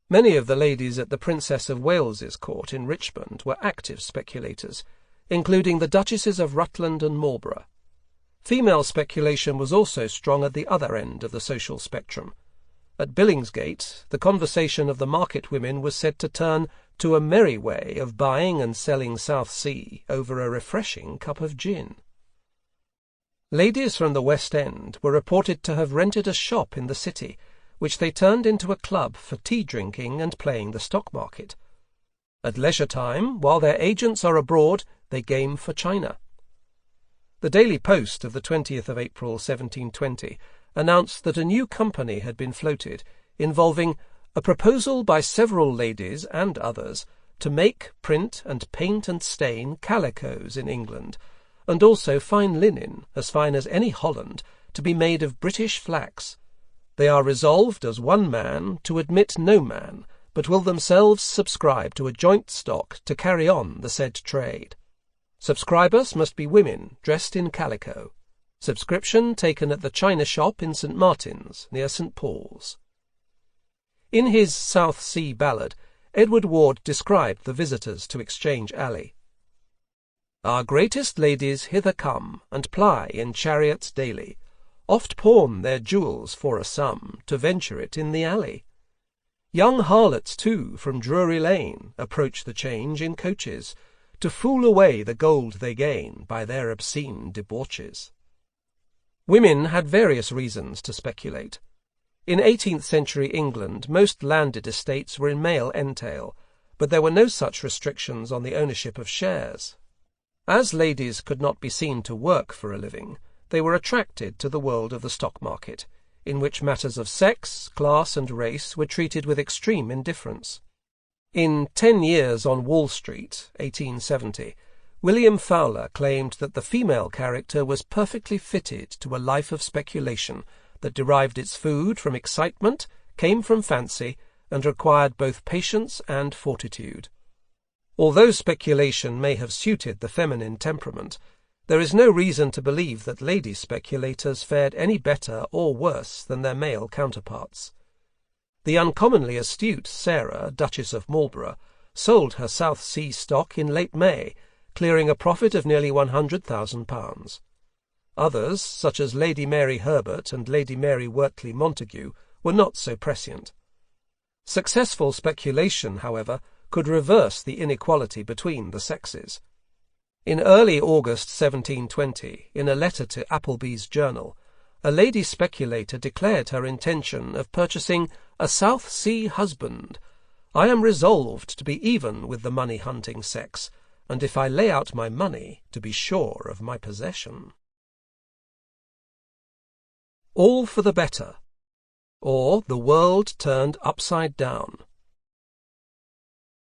Many of the ladies at the Princess of Wales's court in Richmond were active speculators, including the Duchesses of Rutland and Marlborough. Female speculation was also strong at the other end of the social spectrum. At Billingsgate, the conversation of the market women was said to turn to a merry way of buying and selling South Sea over a refreshing cup of gin. Ladies from the West End were reported to have rented a shop in the city, which they turned into a club for tea-drinking and playing the stock market. At leisure time, while their agents are abroad, they game for China. The Daily Post of the 20th of April 1720 announced that a new company had been floated, involving a proposal by several ladies and others to make, print, and paint and stain calicoes in England, and also fine linen, as fine as any Holland, to be made of British flax. They are resolved as one man to admit no man, but will themselves subscribe to a joint stock to carry on the said trade. Subscribers must be women dressed in calico. Subscription taken at the China shop in St. Martin's, near St. Paul's. In his South Sea ballad, Edward Ward described the visitors to Exchange Alley. Our greatest ladies hither come, and ply in chariots daily. oft pawn their jewels for a sum to venture it in the alley. Young harlots, too, from Drury Lane approach the change in coaches, to fool away the gold they gain by their obscene debauches. Women had various reasons to speculate. In 18th-century England, most landed estates were in male entail, but there were no such restrictions on the ownership of shares. As ladies could not be seen to work for a living, they were attracted to the world of the stock market, in which matters of sex, class, and race were treated with extreme indifference. In 10 Years on Wall Street, 1870, William Fowler claimed that the female character was perfectly fitted to a life of speculation that derived its food from excitement, came from fancy, and required both patience and fortitude. Although speculation may have suited the feminine temperament, there is no reason to believe that lady speculators fared any better or worse than their male counterparts. The uncommonly astute Sarah, Duchess of Marlborough, sold her South Sea stock in late May, clearing a profit of nearly £100,000. Others, such as Lady Mary Herbert and Lady Mary Wortley Montagu, were not so prescient. Successful speculation, however, could reverse the inequality between the sexes. In early August 1720, in a letter to Appleby's Journal, a lady speculator declared her intention of purchasing a South Sea husband. "I am resolved to be even with the money-hunting sex, and if I lay out my money, to be sure of my possession." All for the better, or the world turned upside down.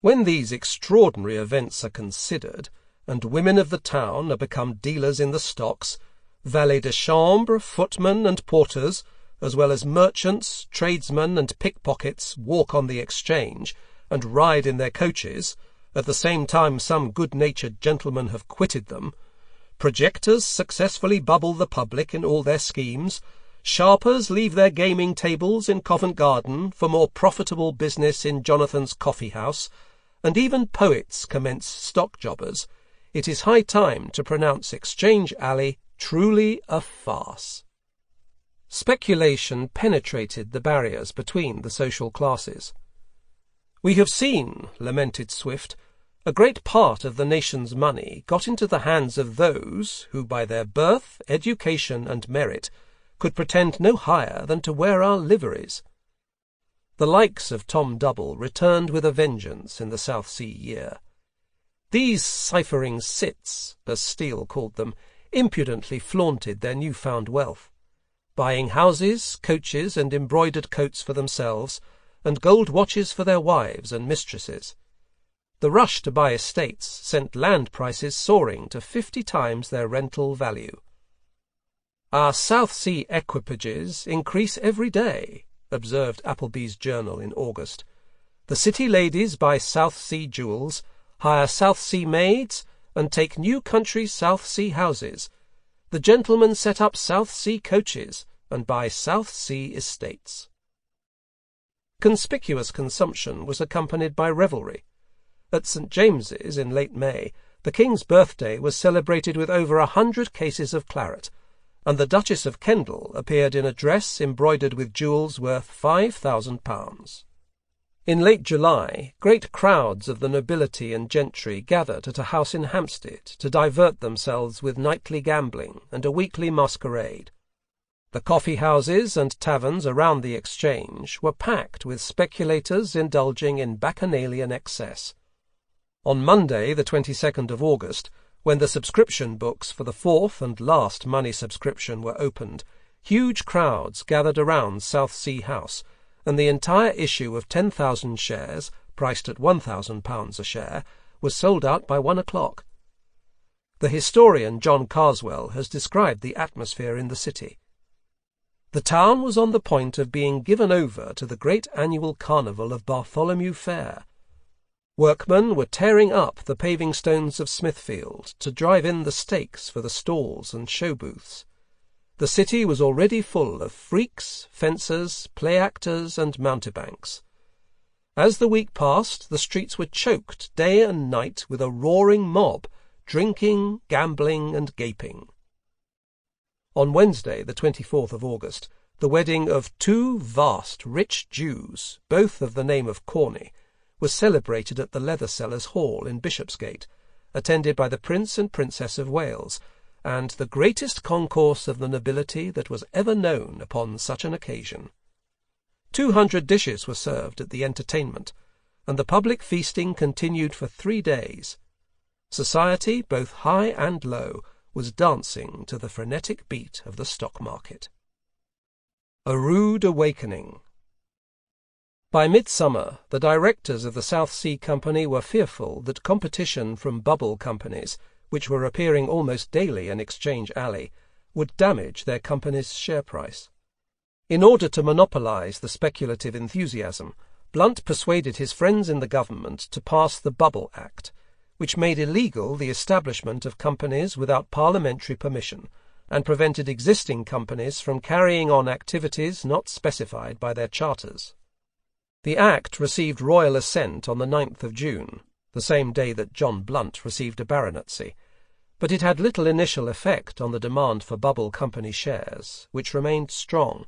When these extraordinary events are considered, and women of the town are become dealers in the stocks, valets de chambre, footmen, and porters, as well as merchants, tradesmen, and pickpockets, walk on the exchange, and ride in their coaches, at the same time some good-natured gentlemen have quitted them, projectors successfully bubble the public in all their schemes, sharpers leave their gaming tables in Covent Garden for more profitable business in Jonathan's coffee-house, and even poets commence stock-jobbers, it is high time to pronounce Exchange Alley truly a farce. Speculation penetrated the barriers between the social classes. "We have seen," lamented Swift, "a great part of the nation's money got into the hands of those who by their birth, education, and merit could pretend no higher than to wear our liveries." The likes of Tom Double returned with a vengeance in the South Sea year. These ciphering cits, as Steele called them, impudently flaunted their new-found wealth, buying houses, coaches, and embroidered coats for themselves, and gold watches for their wives and mistresses. The rush to buy estates sent land prices soaring to 50 times their rental value. "Our South Sea equipages increase every day," observed Appleby's Journal in August. "The city ladies buy South Sea jewels, hire South Sea maids, and take new country South Sea houses. The gentlemen set up South Sea coaches, and buy South Sea estates." Conspicuous consumption was accompanied by revelry. At St. James's in late May, the King's birthday was celebrated with over 100 cases of claret, and the Duchess of Kendal appeared in a dress embroidered with jewels worth £5,000. In late July, great crowds of the nobility and gentry gathered at a house in Hampstead to divert themselves with nightly gambling and a weekly masquerade. The coffee-houses and taverns around the Exchange were packed with speculators indulging in bacchanalian excess. On Monday, the 22nd of August, when the subscription books for the fourth and last money subscription were opened, huge crowds gathered around South Sea House, and the entire issue of 10,000 shares, priced at £1,000 a share, was sold out by 1 o'clock. The historian John Carswell has described the atmosphere in the city. The town was on the point of being given over to the great annual carnival of Bartholomew Fair. Workmen were tearing up the paving stones of Smithfield to drive in the stakes for the stalls and show booths. The city was already full of freaks, fencers, play-actors, and mountebanks. As the week passed, the streets were choked day and night with a roaring mob, drinking, gambling, and gaping. On Wednesday, the 24th of August, the wedding of two vast, rich Jews, both of the name of Corney, was celebrated at the Leather Sellers Hall in Bishopsgate, attended by the Prince and Princess of Wales, and the greatest concourse of the nobility that was ever known upon such an occasion. 200 dishes were served at the entertainment, and the public feasting continued for 3 days. Society, both high and low, was dancing to the frenetic beat of the stock market. A rude awakening. By midsummer, the directors of the South Sea Company were fearful that competition from bubble companies, which were appearing almost daily in Exchange Alley, would damage their company's share price. In order to monopolize the speculative enthusiasm, Blunt persuaded his friends in the government to pass the Bubble Act, which made illegal the establishment of companies without parliamentary permission, and prevented existing companies from carrying on activities not specified by their charters. The Act received royal assent on the 9th of June, the same day that John Blunt received a baronetcy, but it had little initial effect on the demand for bubble company shares, which remained strong.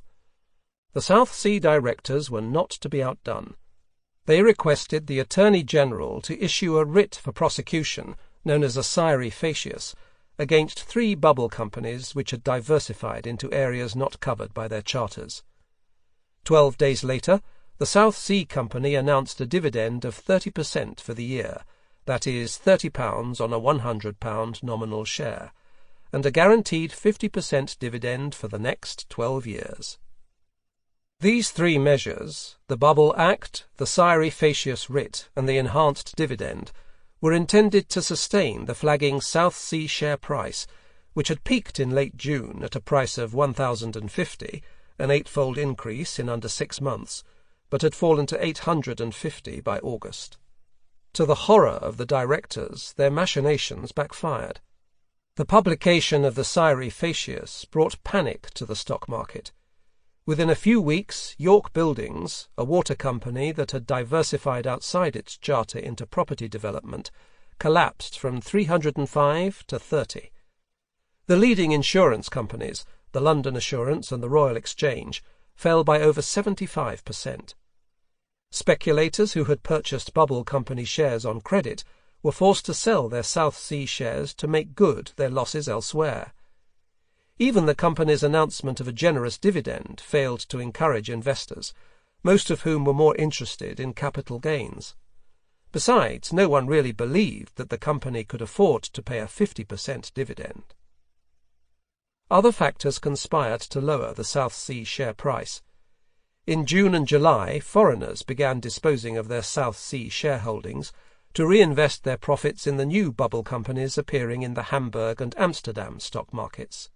The South Sea directors were not to be outdone. They requested the Attorney-General to issue a writ for prosecution, known as a scire facias, against 3 bubble companies which had diversified into areas not covered by their charters. 12 days later, the South Sea Company announced a dividend of 30% for the year, that is, £30 on a £100 nominal share, and a guaranteed 50% dividend for the next 12 years. These 3 measures, the Bubble Act, the scire facias writ, and the enhanced dividend, were intended to sustain the flagging South Sea share price, which had peaked in late June at a price of 1,050, an 8-fold increase in under 6 months, but had fallen to 850 by August. To the horror of the directors, their machinations backfired. The publication of the scire facias brought panic to the stock market. Within a few weeks, York Buildings, a water company that had diversified outside its charter into property development, collapsed from 305 to 30. The leading insurance companies, the London Assurance and the Royal Exchange, fell by over 75%. Speculators who had purchased bubble company shares on credit were forced to sell their South Sea shares to make good their losses elsewhere. Even the company's announcement of a generous dividend failed to encourage investors, most of whom were more interested in capital gains. Besides, no one really believed that the company could afford to pay a 50% dividend. Other factors conspired to lower the South Sea share price. In June and July, foreigners began disposing of their South Sea shareholdings to reinvest their profits in the new bubble companies appearing in the Hamburg and Amsterdam stock markets.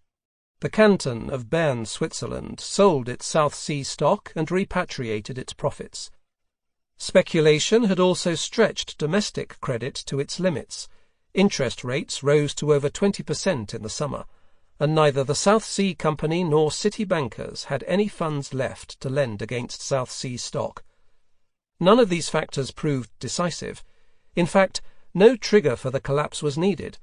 The canton of Bern, Switzerland, sold its South Sea stock and repatriated its profits. Speculation had also stretched domestic credit to its limits. Interest rates rose to over 20% in the summer, and neither the South Sea Company nor city bankers had any funds left to lend against South Sea stock. None of these factors proved decisive. In fact, no trigger for the collapse was needed.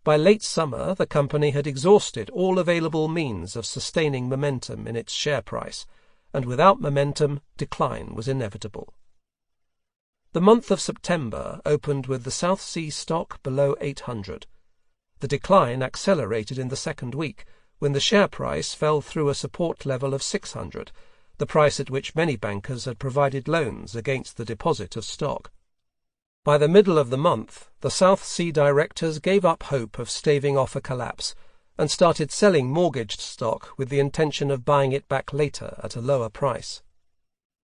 By late summer, the company had exhausted all available means of sustaining momentum in its share price, and without momentum, decline was inevitable. The month of September opened with the South Sea stock below 800. The decline accelerated in the second week, when the share price fell through a support level of 600, the price at which many bankers had provided loans against the deposit of stock. By the middle of the month, the South Sea directors gave up hope of staving off a collapse and started selling mortgaged stock with the intention of buying it back later at a lower price.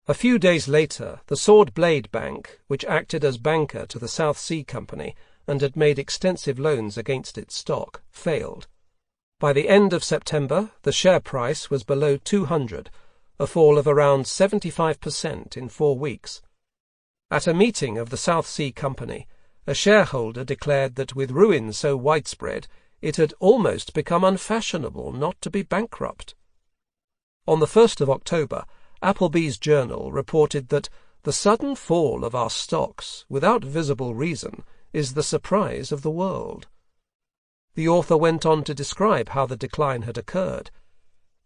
A few days later, the Sword Blade Bank, which acted as banker to the South Sea Company and had made extensive loans against its stock, failed. By the end of September, the share price was below 200, a fall of around 75% in 4 weeks. At a meeting of the South Sea Company, a shareholder declared that with ruin so widespread, it had almost become unfashionable not to be bankrupt. On the 1st of October, Appleby's Journal reported that the sudden fall of our stocks, without visible reason, is the surprise of the world. The author went on to describe how the decline had occurred.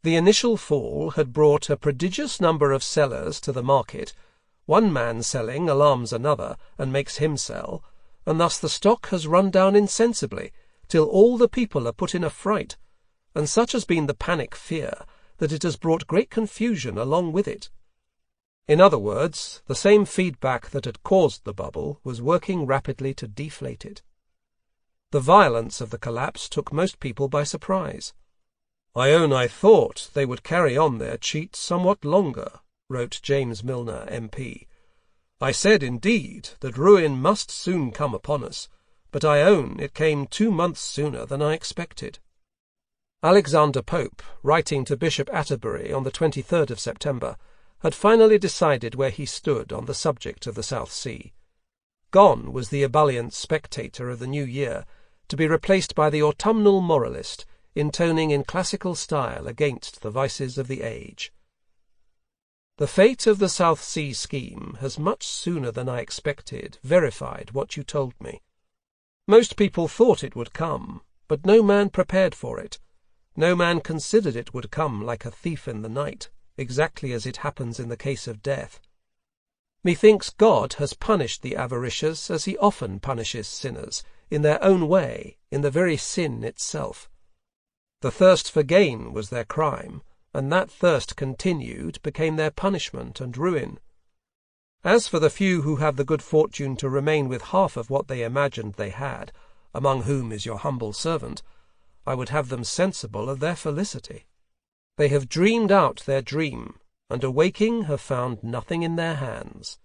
The initial fall had brought a prodigious number of sellers to the market. One man selling alarms another and makes him sell, and thus the stock has run down insensibly, till all the people are put in a fright, and such has been the panic fear that it has brought great confusion along with it. In other words, the same feedback that had caused the bubble was working rapidly to deflate it. The violence of the collapse took most people by surprise. "I own I thought they would carry on their cheat somewhat longer," wrote James Milner, MP. "I said, indeed, that ruin must soon come upon us, but I own it came 2 months sooner than I expected." Alexander Pope, writing to Bishop Atterbury on the 23rd of September, had finally decided where he stood on the subject of the South Sea. Gone was the ebullient spectator of the new year, to be replaced by the autumnal moralist, intoning in classical style against the vices of the age. "The fate of the South Sea scheme has much sooner than I expected verified what you told me. Most people thought it would come, but no man prepared for it. No man considered it would come like a thief in the night, exactly as it happens in the case of death. Methinks God has punished the avaricious as he often punishes sinners, in their own way, in the very sin itself. The thirst for gain was their crime, and that thirst continued became their punishment and ruin. As for the few who have the good fortune to remain with half of what they imagined they had, among whom is your humble servant, I would have them sensible of their felicity. They have dreamed out their dream, and awaking have found nothing in their hands.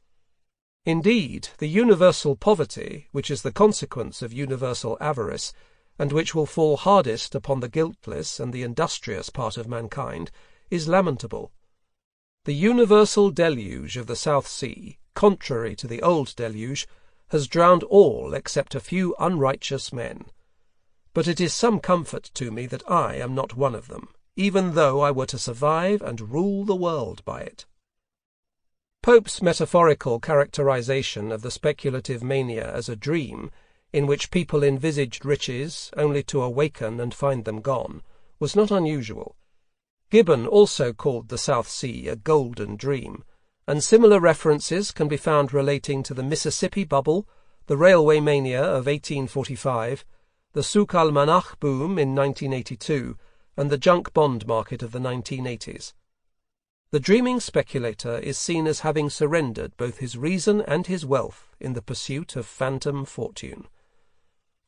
Indeed, the universal poverty, which is the consequence of universal avarice, and which will fall hardest upon the guiltless and the industrious part of mankind, is lamentable. The universal deluge of the South Sea, contrary to the old deluge, has drowned all except a few unrighteous men. But it is some comfort to me that I am not one of them, even though I were to survive and rule the world by it." Pope's metaphorical characterization of the speculative mania as a dream, in which people envisaged riches only to awaken and find them gone, was not unusual. Gibbon also called the South Sea a golden dream, and similar references can be found relating to the Mississippi bubble, the railway mania of 1845, the Souk al-Manakh boom in 1982, and the junk bond market of the 1980s. The dreaming speculator is seen as having surrendered both his reason and his wealth in the pursuit of phantom fortune.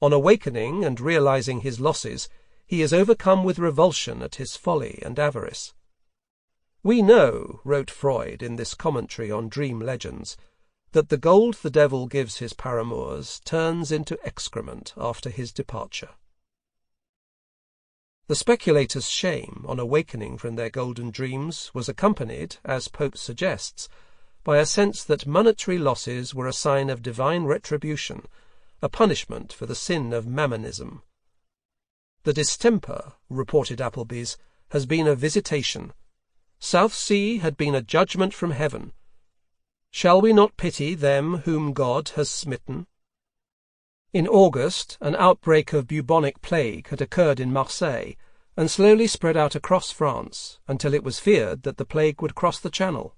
On awakening and realizing his losses, he is overcome with revulsion at his folly and avarice. "We know," wrote Freud in this commentary on dream legends, "that the gold the devil gives his paramours turns into excrement after his departure." The speculators' shame on awakening from their golden dreams was accompanied, as Pope suggests, by a sense that monetary losses were a sign of divine retribution, a punishment for the sin of mammonism. "The distemper," reported Appleby's, "has been a visitation. South Sea had been a judgment from heaven. Shall we not pity them whom God has smitten?" In August, an outbreak of bubonic plague had occurred in Marseille, and slowly spread out across France, until it was feared that the plague would cross the Channel.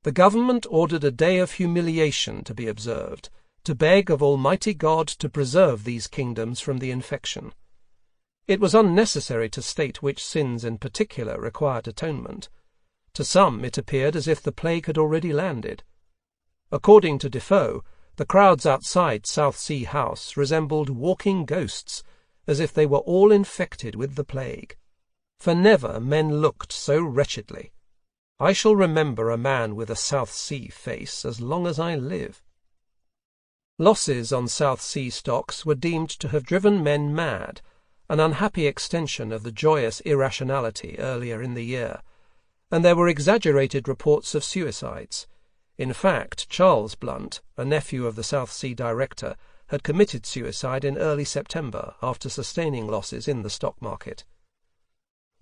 The government ordered a day of humiliation to be observed, to beg of Almighty God to preserve these kingdoms from the infection. It was unnecessary to state which sins in particular required atonement. To some it appeared as if the plague had already landed. According to Defoe, the crowds outside South Sea House resembled walking ghosts, as if they were all infected with the plague. For never men looked so wretchedly. I shall remember a man with a South Sea face as long as I live. Losses on South Sea stocks were deemed to have driven men mad, an unhappy extension of the joyous irrationality earlier in the year, and there were exaggerated reports of suicides. In fact, Charles Blunt, a nephew of the South Sea director, had committed suicide in early September after sustaining losses in the stock market.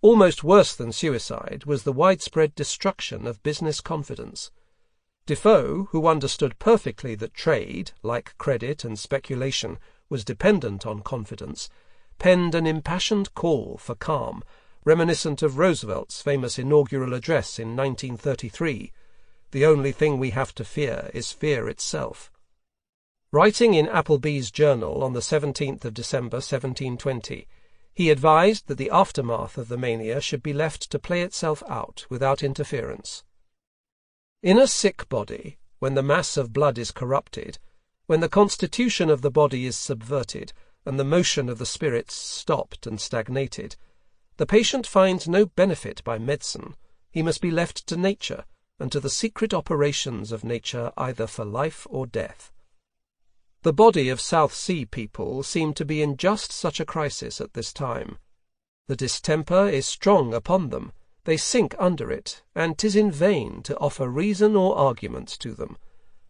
Almost worse than suicide was the widespread destruction of business confidence. Defoe, who understood perfectly that trade, like credit and speculation, was dependent on confidence, penned an impassioned call for calm, reminiscent of Roosevelt's famous inaugural address in 1933, "The only thing we have to fear is fear itself." Writing in Appleby's Journal on the 17th of December 1720, he advised that the aftermath of the mania should be left to play itself out without interference. In a sick body, when the mass of blood is corrupted, when the constitution of the body is subverted, and the motion of the spirits stopped and stagnated, the patient finds no benefit by medicine. He must be left to nature, and to the secret operations of nature either for life or death. The body of South Sea people seemed to be in just such a crisis at this time. The distemper is strong upon them, they sink under it, and 'tis in vain to offer reason or argument to them.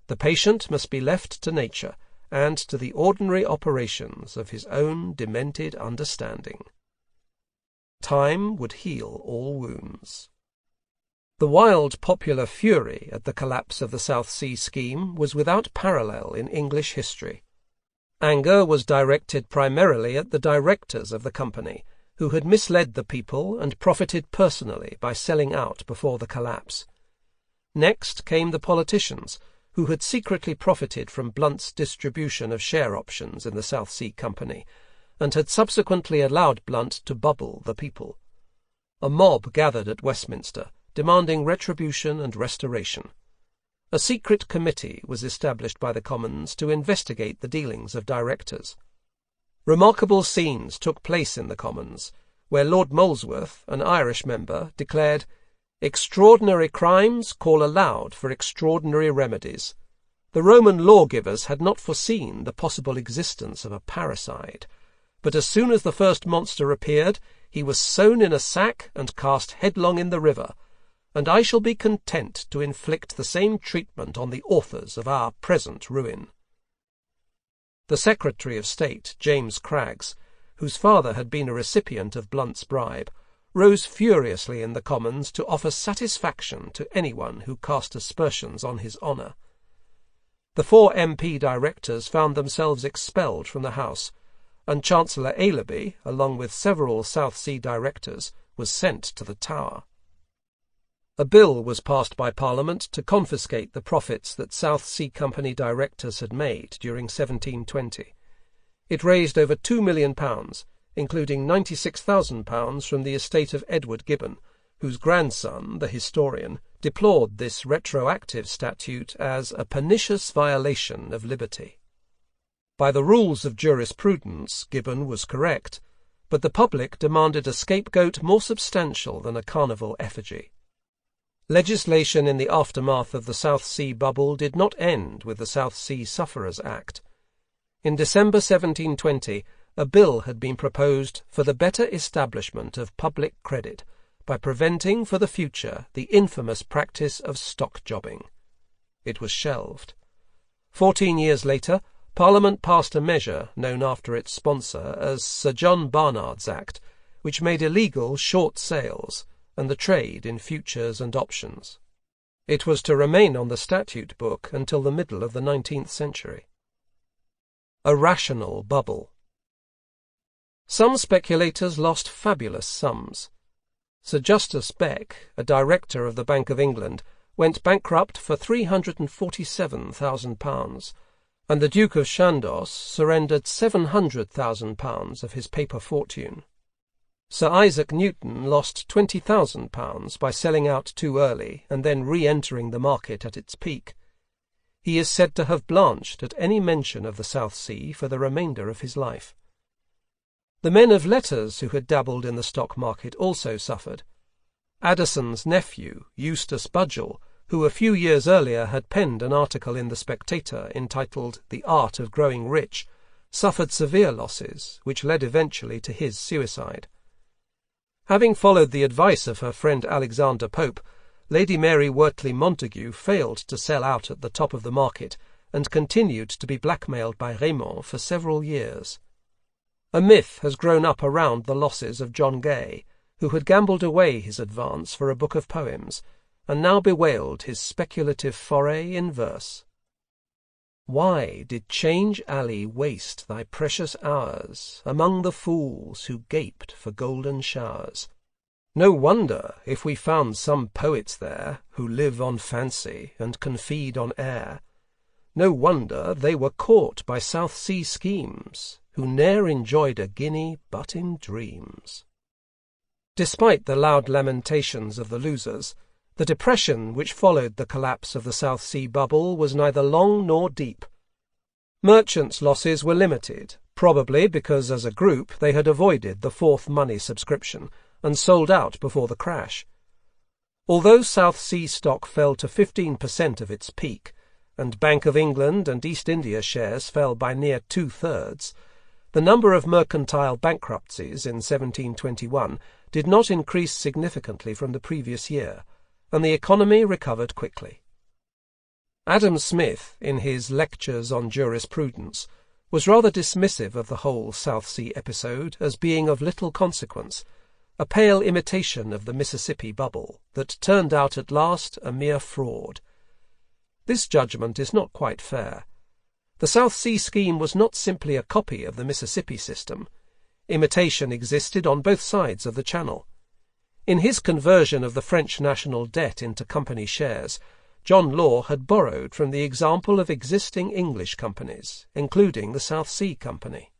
The patient must be left to nature, and to the ordinary operations of his own demented understanding. Time would heal all wounds. The wild popular fury at the collapse of the South Sea scheme was without parallel in English history. Anger was directed primarily at the directors of the company, who had misled the people and profited personally by selling out before the collapse. Next came the politicians, who had secretly profited from Blunt's distribution of share options in the South Sea Company, and had subsequently allowed Blunt to bubble the people. A mob gathered at Westminster, demanding retribution and restoration. A secret committee was established by the Commons to investigate the dealings of directors. Remarkable scenes took place in the Commons, where Lord Molesworth, an Irish member, declared, "Extraordinary crimes call aloud for extraordinary remedies. The Roman lawgivers had not foreseen the possible existence of a parricide, but as soon as the first monster appeared, he was sewn in a sack and cast headlong in the river, and I shall be content to inflict the same treatment on the authors of our present ruin." The Secretary of State, James Craggs, whose father had been a recipient of Blunt's bribe, rose furiously in the Commons to offer satisfaction to anyone who cast aspersions on his honour. The 4 MP directors found themselves expelled from the House, and Chancellor Ailerby, along with several South Sea directors, was sent to the Tower. A bill was passed by Parliament to confiscate the profits that South Sea Company directors had made during 1720. It raised over £2 million, including £96,000 from the estate of Edward Gibbon, whose grandson, the historian, deplored this retroactive statute as a pernicious violation of liberty. By the rules of jurisprudence, Gibbon was correct, but the public demanded a scapegoat more substantial than a carnival effigy. Legislation in the aftermath of the South Sea bubble did not end with the South Sea Sufferers Act. In December 1720, a bill had been proposed for the better establishment of public credit by preventing for the future the infamous practice of stockjobbing. It was shelved. 14 years later, Parliament passed a measure known after its sponsor as Sir John Barnard's Act, which made illegal short sales and the trade in futures and options. It was to remain on the statute book until the middle of the 19th century. A rational bubble. Some speculators lost fabulous sums. Sir Justus Beck, a director of the Bank of England, went bankrupt for £347,000, and the Duke of Chandos surrendered £700,000 of his paper fortune. Sir Isaac Newton lost £20,000 by selling out too early and then re-entering the market at its peak. He is said to have blanched at any mention of the South Sea for the remainder of his life. The men of letters who had dabbled in the stock market also suffered. Addison's nephew, Eustace Budgell, who a few years earlier had penned an article in The Spectator entitled "The Art of Growing Rich," suffered severe losses, which led eventually to his suicide. Having followed the advice of her friend Alexander Pope, Lady Mary Wortley Montagu failed to sell out at the top of the market and continued to be blackmailed by Raymond for several years. A myth has grown up around the losses of John Gay, who had gambled away his advance for a book of poems, and now bewailed his speculative foray in verse. Why did Change Alley waste thy precious hours among the fools who gaped for golden showers? No wonder if we found some poets there who live on fancy and can feed on air. No wonder they were caught by South Sea schemes, who ne'er enjoyed a guinea but in dreams. Despite the loud lamentations of the losers, the depression which followed the collapse of the South Sea bubble was neither long nor deep. Merchants' losses were limited, probably because as a group they had avoided the fourth money subscription and sold out before the crash. Although South Sea stock fell to 15% of its peak, and Bank of England and East India shares fell by near 2/3, the number of mercantile bankruptcies in 1721 did not increase significantly from the previous year, and the economy recovered quickly. Adam Smith, in his Lectures on Jurisprudence, was rather dismissive of the whole South Sea episode as being of little consequence, a pale imitation of the Mississippi bubble that turned out at last a mere fraud. This judgment is not quite fair. The South Sea scheme was not simply a copy of the Mississippi system. Imitation existed on both sides of the Channel. In his conversion of the French national debt into company shares, John Law had borrowed from the example of existing English companies, including the South Sea Company.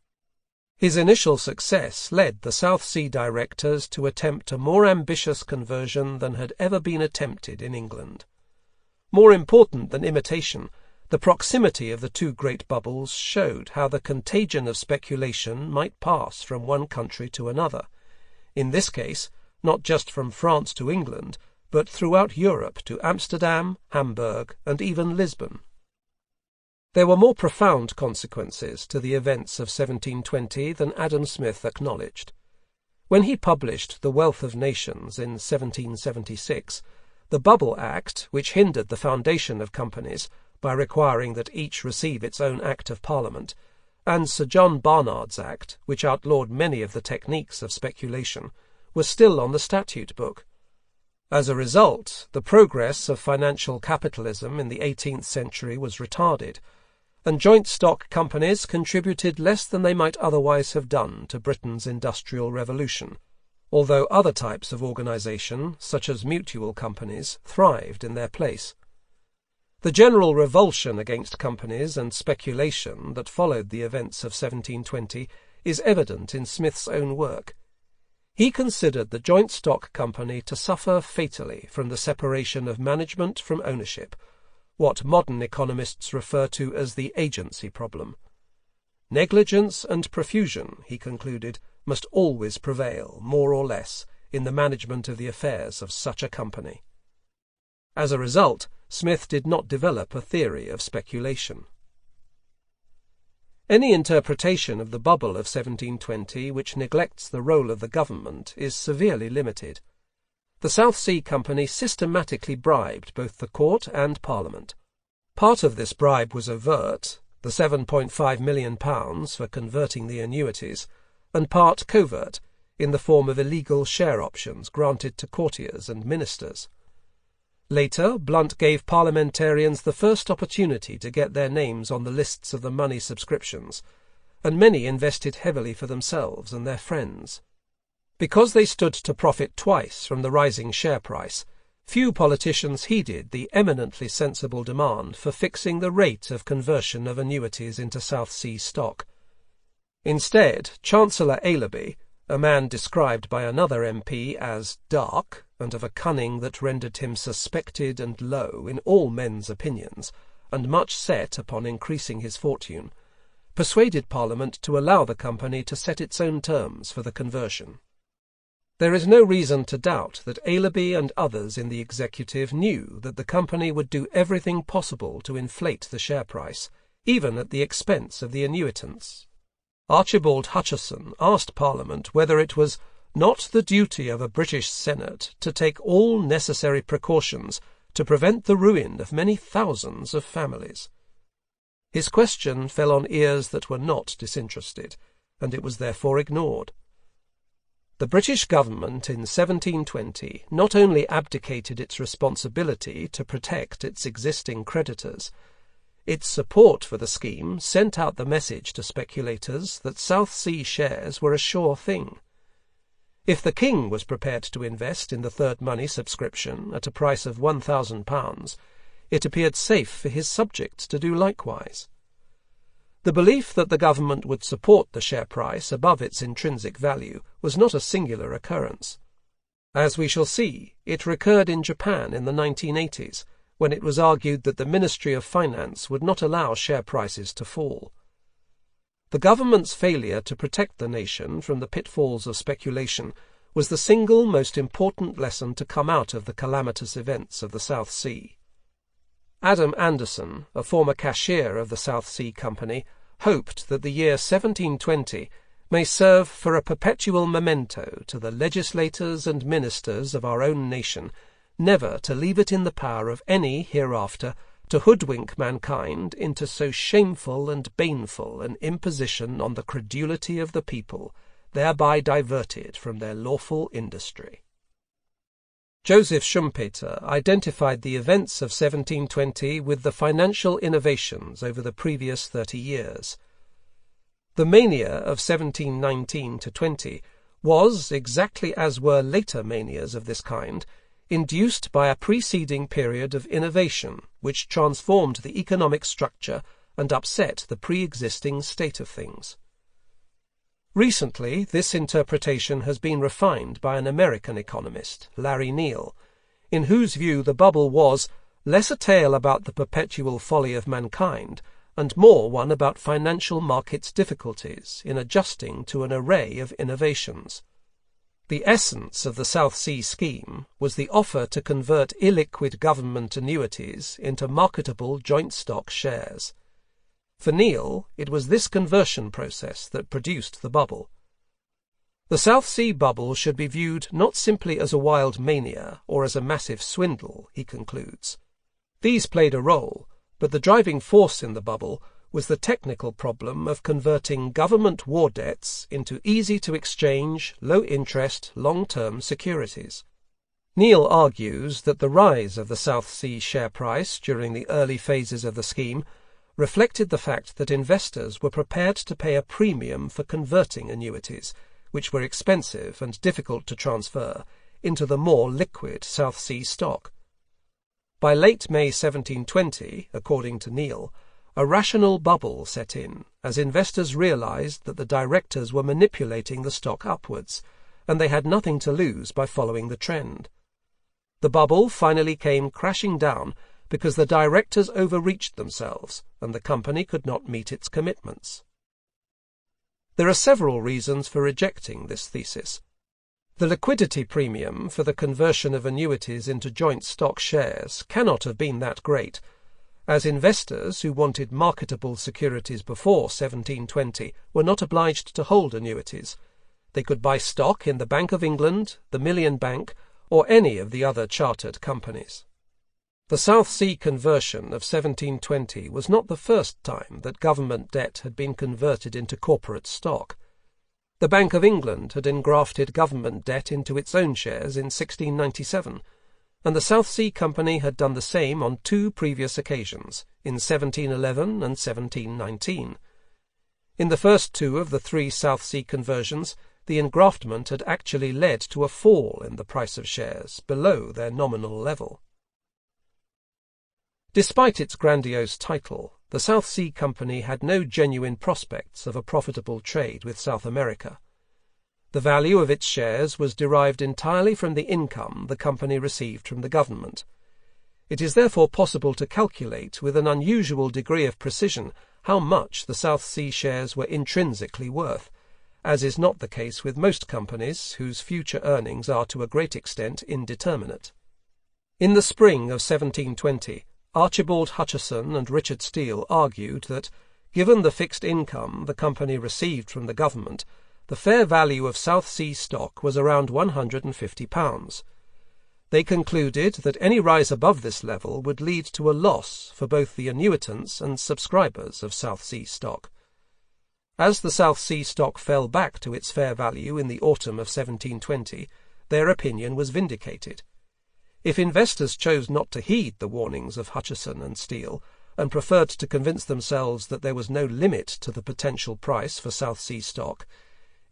His initial success led the South Sea directors to attempt a more ambitious conversion than had ever been attempted in England. More important than imitation, the proximity of the two great bubbles showed how the contagion of speculation might pass from one country to another, in this case not just from France to England, but throughout Europe to Amsterdam, Hamburg, and even Lisbon. There were more profound consequences to the events of 1720 than Adam Smith acknowledged. When he published The Wealth of Nations in 1776, the Bubble Act, which hindered the foundation of companies by requiring that each receive its own Act of Parliament, and Sir John Barnard's Act, which outlawed many of the techniques of speculation, were still on the statute book. As a result, the progress of financial capitalism in the 18th century was retarded, and joint stock companies contributed less than they might otherwise have done to Britain's industrial revolution, although other types of organization, such as mutual companies, thrived in their place. The general revulsion against companies and speculation that followed the events of 1720 is evident in Smith's own work. He considered the joint stock company to suffer fatally from the separation of management from ownership, what modern economists refer to as the agency problem. Negligence and profusion, he concluded, must always prevail, more or less, in the management of the affairs of such a company. As a result, Smith did not develop a theory of speculation. Any interpretation of the bubble of 1720 which neglects the role of the government is severely limited. The South Sea Company systematically bribed both the court and Parliament. Part of this bribe was overt, the £7.5 million for converting the annuities, and part covert, in the form of illegal share options granted to courtiers and ministers. Later, Blunt gave parliamentarians the first opportunity to get their names on the lists of the money subscriptions, and many invested heavily for themselves and their friends. Because they stood to profit twice from the rising share price, few politicians heeded the eminently sensible demand for fixing the rate of conversion of annuities into South Sea stock. Instead, Chancellor Ailerby, a man described by another MP as dark and of a cunning that rendered him suspected and low in all men's opinions, and much set upon increasing his fortune, persuaded Parliament to allow the company to set its own terms for the conversion. There is no reason to doubt that Ailerby and others in the executive knew that the company would do everything possible to inflate the share price, even at the expense of the annuitants. Archibald Hutcheson asked Parliament whether it was not the duty of a British Senate to take all necessary precautions to prevent the ruin of many thousands of families. His question fell on ears that were not disinterested, and it was therefore ignored. The British government in 1720 not only abdicated its responsibility to protect its existing creditors, Its support for the scheme sent out the message to speculators that South Sea shares were a sure thing. If the king was prepared to invest in the third money subscription at a price of £1,000, it appeared safe for his subjects to do likewise. The belief that the government would support the share price above its intrinsic value was not a singular occurrence. As we shall see, it recurred in Japan in the 1980s, when it was argued that the Ministry of Finance would not allow share prices to fall. The government's failure to protect the nation from the pitfalls of speculation was the single most important lesson to come out of the calamitous events of the South Sea. Adam Anderson, a former cashier of the South Sea Company, hoped that the year 1720 may serve for a perpetual memento to the legislators and ministers of our own nation, never to leave it in the power of any hereafter to hoodwink mankind into so shameful and baneful an imposition on the credulity of the people, thereby diverted from their lawful industry. Joseph Schumpeter identified the events of 1720 with the financial innovations over the previous 30 years. The mania of 1719-20 was, exactly as were later manias of this kind, induced by a preceding period of innovation which transformed the economic structure and upset the pre-existing state of things. Recently, this interpretation has been refined by an American economist, Larry Neal, in whose view the bubble was less a tale about the perpetual folly of mankind and more one about financial markets' difficulties in adjusting to an array of innovations. The essence of the South Sea scheme was the offer to convert illiquid government annuities into marketable joint stock shares. For Neal, it was this conversion process that produced the bubble. The South Sea bubble should be viewed not simply as a wild mania or as a massive swindle, he concludes. These played a role, but the driving force in the bubble was the technical problem of converting government war debts into easy-to-exchange, low-interest, long-term securities. Neal argues that the rise of the South Sea share price during the early phases of the scheme reflected the fact that investors were prepared to pay a premium for converting annuities, which were expensive and difficult to transfer, into the more liquid South Sea stock. By late May 1720, according to Neal, a rational bubble set in, as investors realized that the directors were manipulating the stock upwards, and they had nothing to lose by following the trend. The bubble finally came crashing down because the directors overreached themselves, and the company could not meet its commitments. There are several reasons for rejecting this thesis. The liquidity premium for the conversion of annuities into joint stock shares cannot have been that great, as investors who wanted marketable securities before 1720 were not obliged to hold annuities. They could buy stock in the Bank of England, the Million Bank, or any of the other chartered companies. The South Sea conversion of 1720 was not the first time that government debt had been converted into corporate stock. The Bank of England had engrafted government debt into its own shares in 1697, and the South Sea Company had done the same on two previous occasions, in 1711 and 1719. In the first two of the three South Sea conversions, the engraftment had actually led to a fall in the price of shares below their nominal level. Despite its grandiose title, the South Sea Company had no genuine prospects of a profitable trade with South America. The value of its shares was derived entirely from the income the company received from the government. It is therefore possible to calculate with an unusual degree of precision how much the South Sea shares were intrinsically worth, as is not the case with most companies whose future earnings are to a great extent indeterminate. In the spring of 1720, Archibald Hutcheson and Richard Steele argued that, given the fixed income the company received from the government, the fair value of South Sea stock was around £150. They concluded that any rise above this level would lead to a loss for both the annuitants and subscribers of South Sea stock. As the South Sea stock fell back to its fair value in the autumn of 1720, their opinion was vindicated. If investors chose not to heed the warnings of Hutcheson and Steele, and preferred to convince themselves that there was no limit to the potential price for South Sea stock,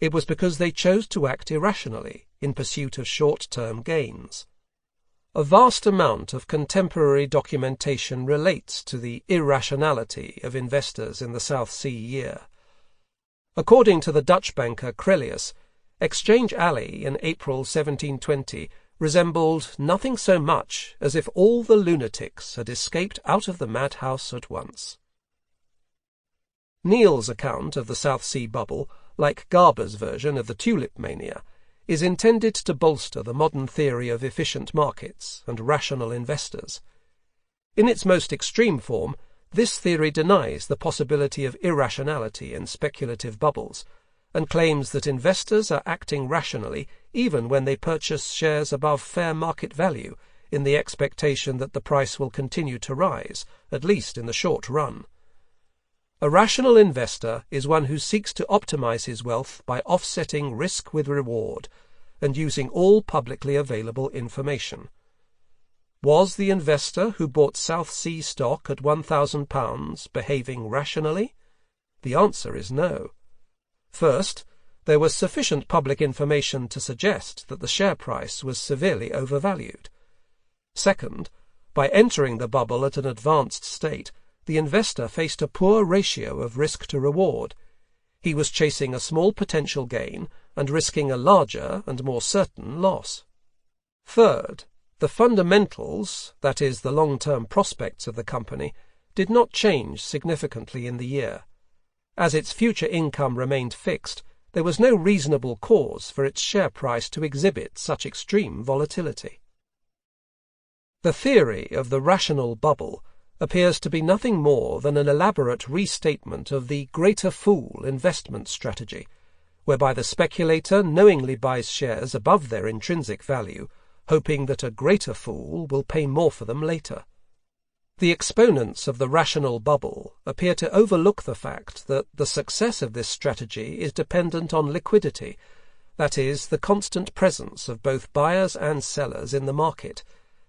it was because they chose to act irrationally in pursuit of short-term gains. A vast amount of contemporary documentation relates to the irrationality of investors in the South Sea year. According to the Dutch banker Crellius, Exchange Alley in April 1720 resembled nothing so much as if all the lunatics had escaped out of the madhouse at once. Neal's account of the South Sea bubble, like Garber's version of the tulip mania, is intended to bolster the modern theory of efficient markets and rational investors. In its most extreme form, this theory denies the possibility of irrationality in speculative bubbles, and claims that investors are acting rationally even when they purchase shares above fair market value in the expectation that the price will continue to rise, at least in the short run. A rational investor is one who seeks to optimize his wealth by offsetting risk with reward and using all publicly available information. Was the investor who bought South Sea stock at £1,000 behaving rationally? The answer is no. First, there was sufficient public information to suggest that the share price was severely overvalued. Second, by entering the bubble at an advanced state, the investor faced a poor ratio of risk to reward. He was chasing a small potential gain and risking a larger and more certain loss. Third, the fundamentals, that is, the long-term prospects of the company, did not change significantly in the year. As its future income remained fixed, there was no reasonable cause for its share price to exhibit such extreme volatility. The theory of the rational bubble appears to be nothing more than an elaborate restatement of the greater fool investment strategy, whereby the speculator knowingly buys shares above their intrinsic value, hoping that a greater fool will pay more for them later. The exponents of the rational bubble appear to overlook the fact that the success of this strategy is dependent on liquidity, that is, the constant presence of both buyers and sellers in the market,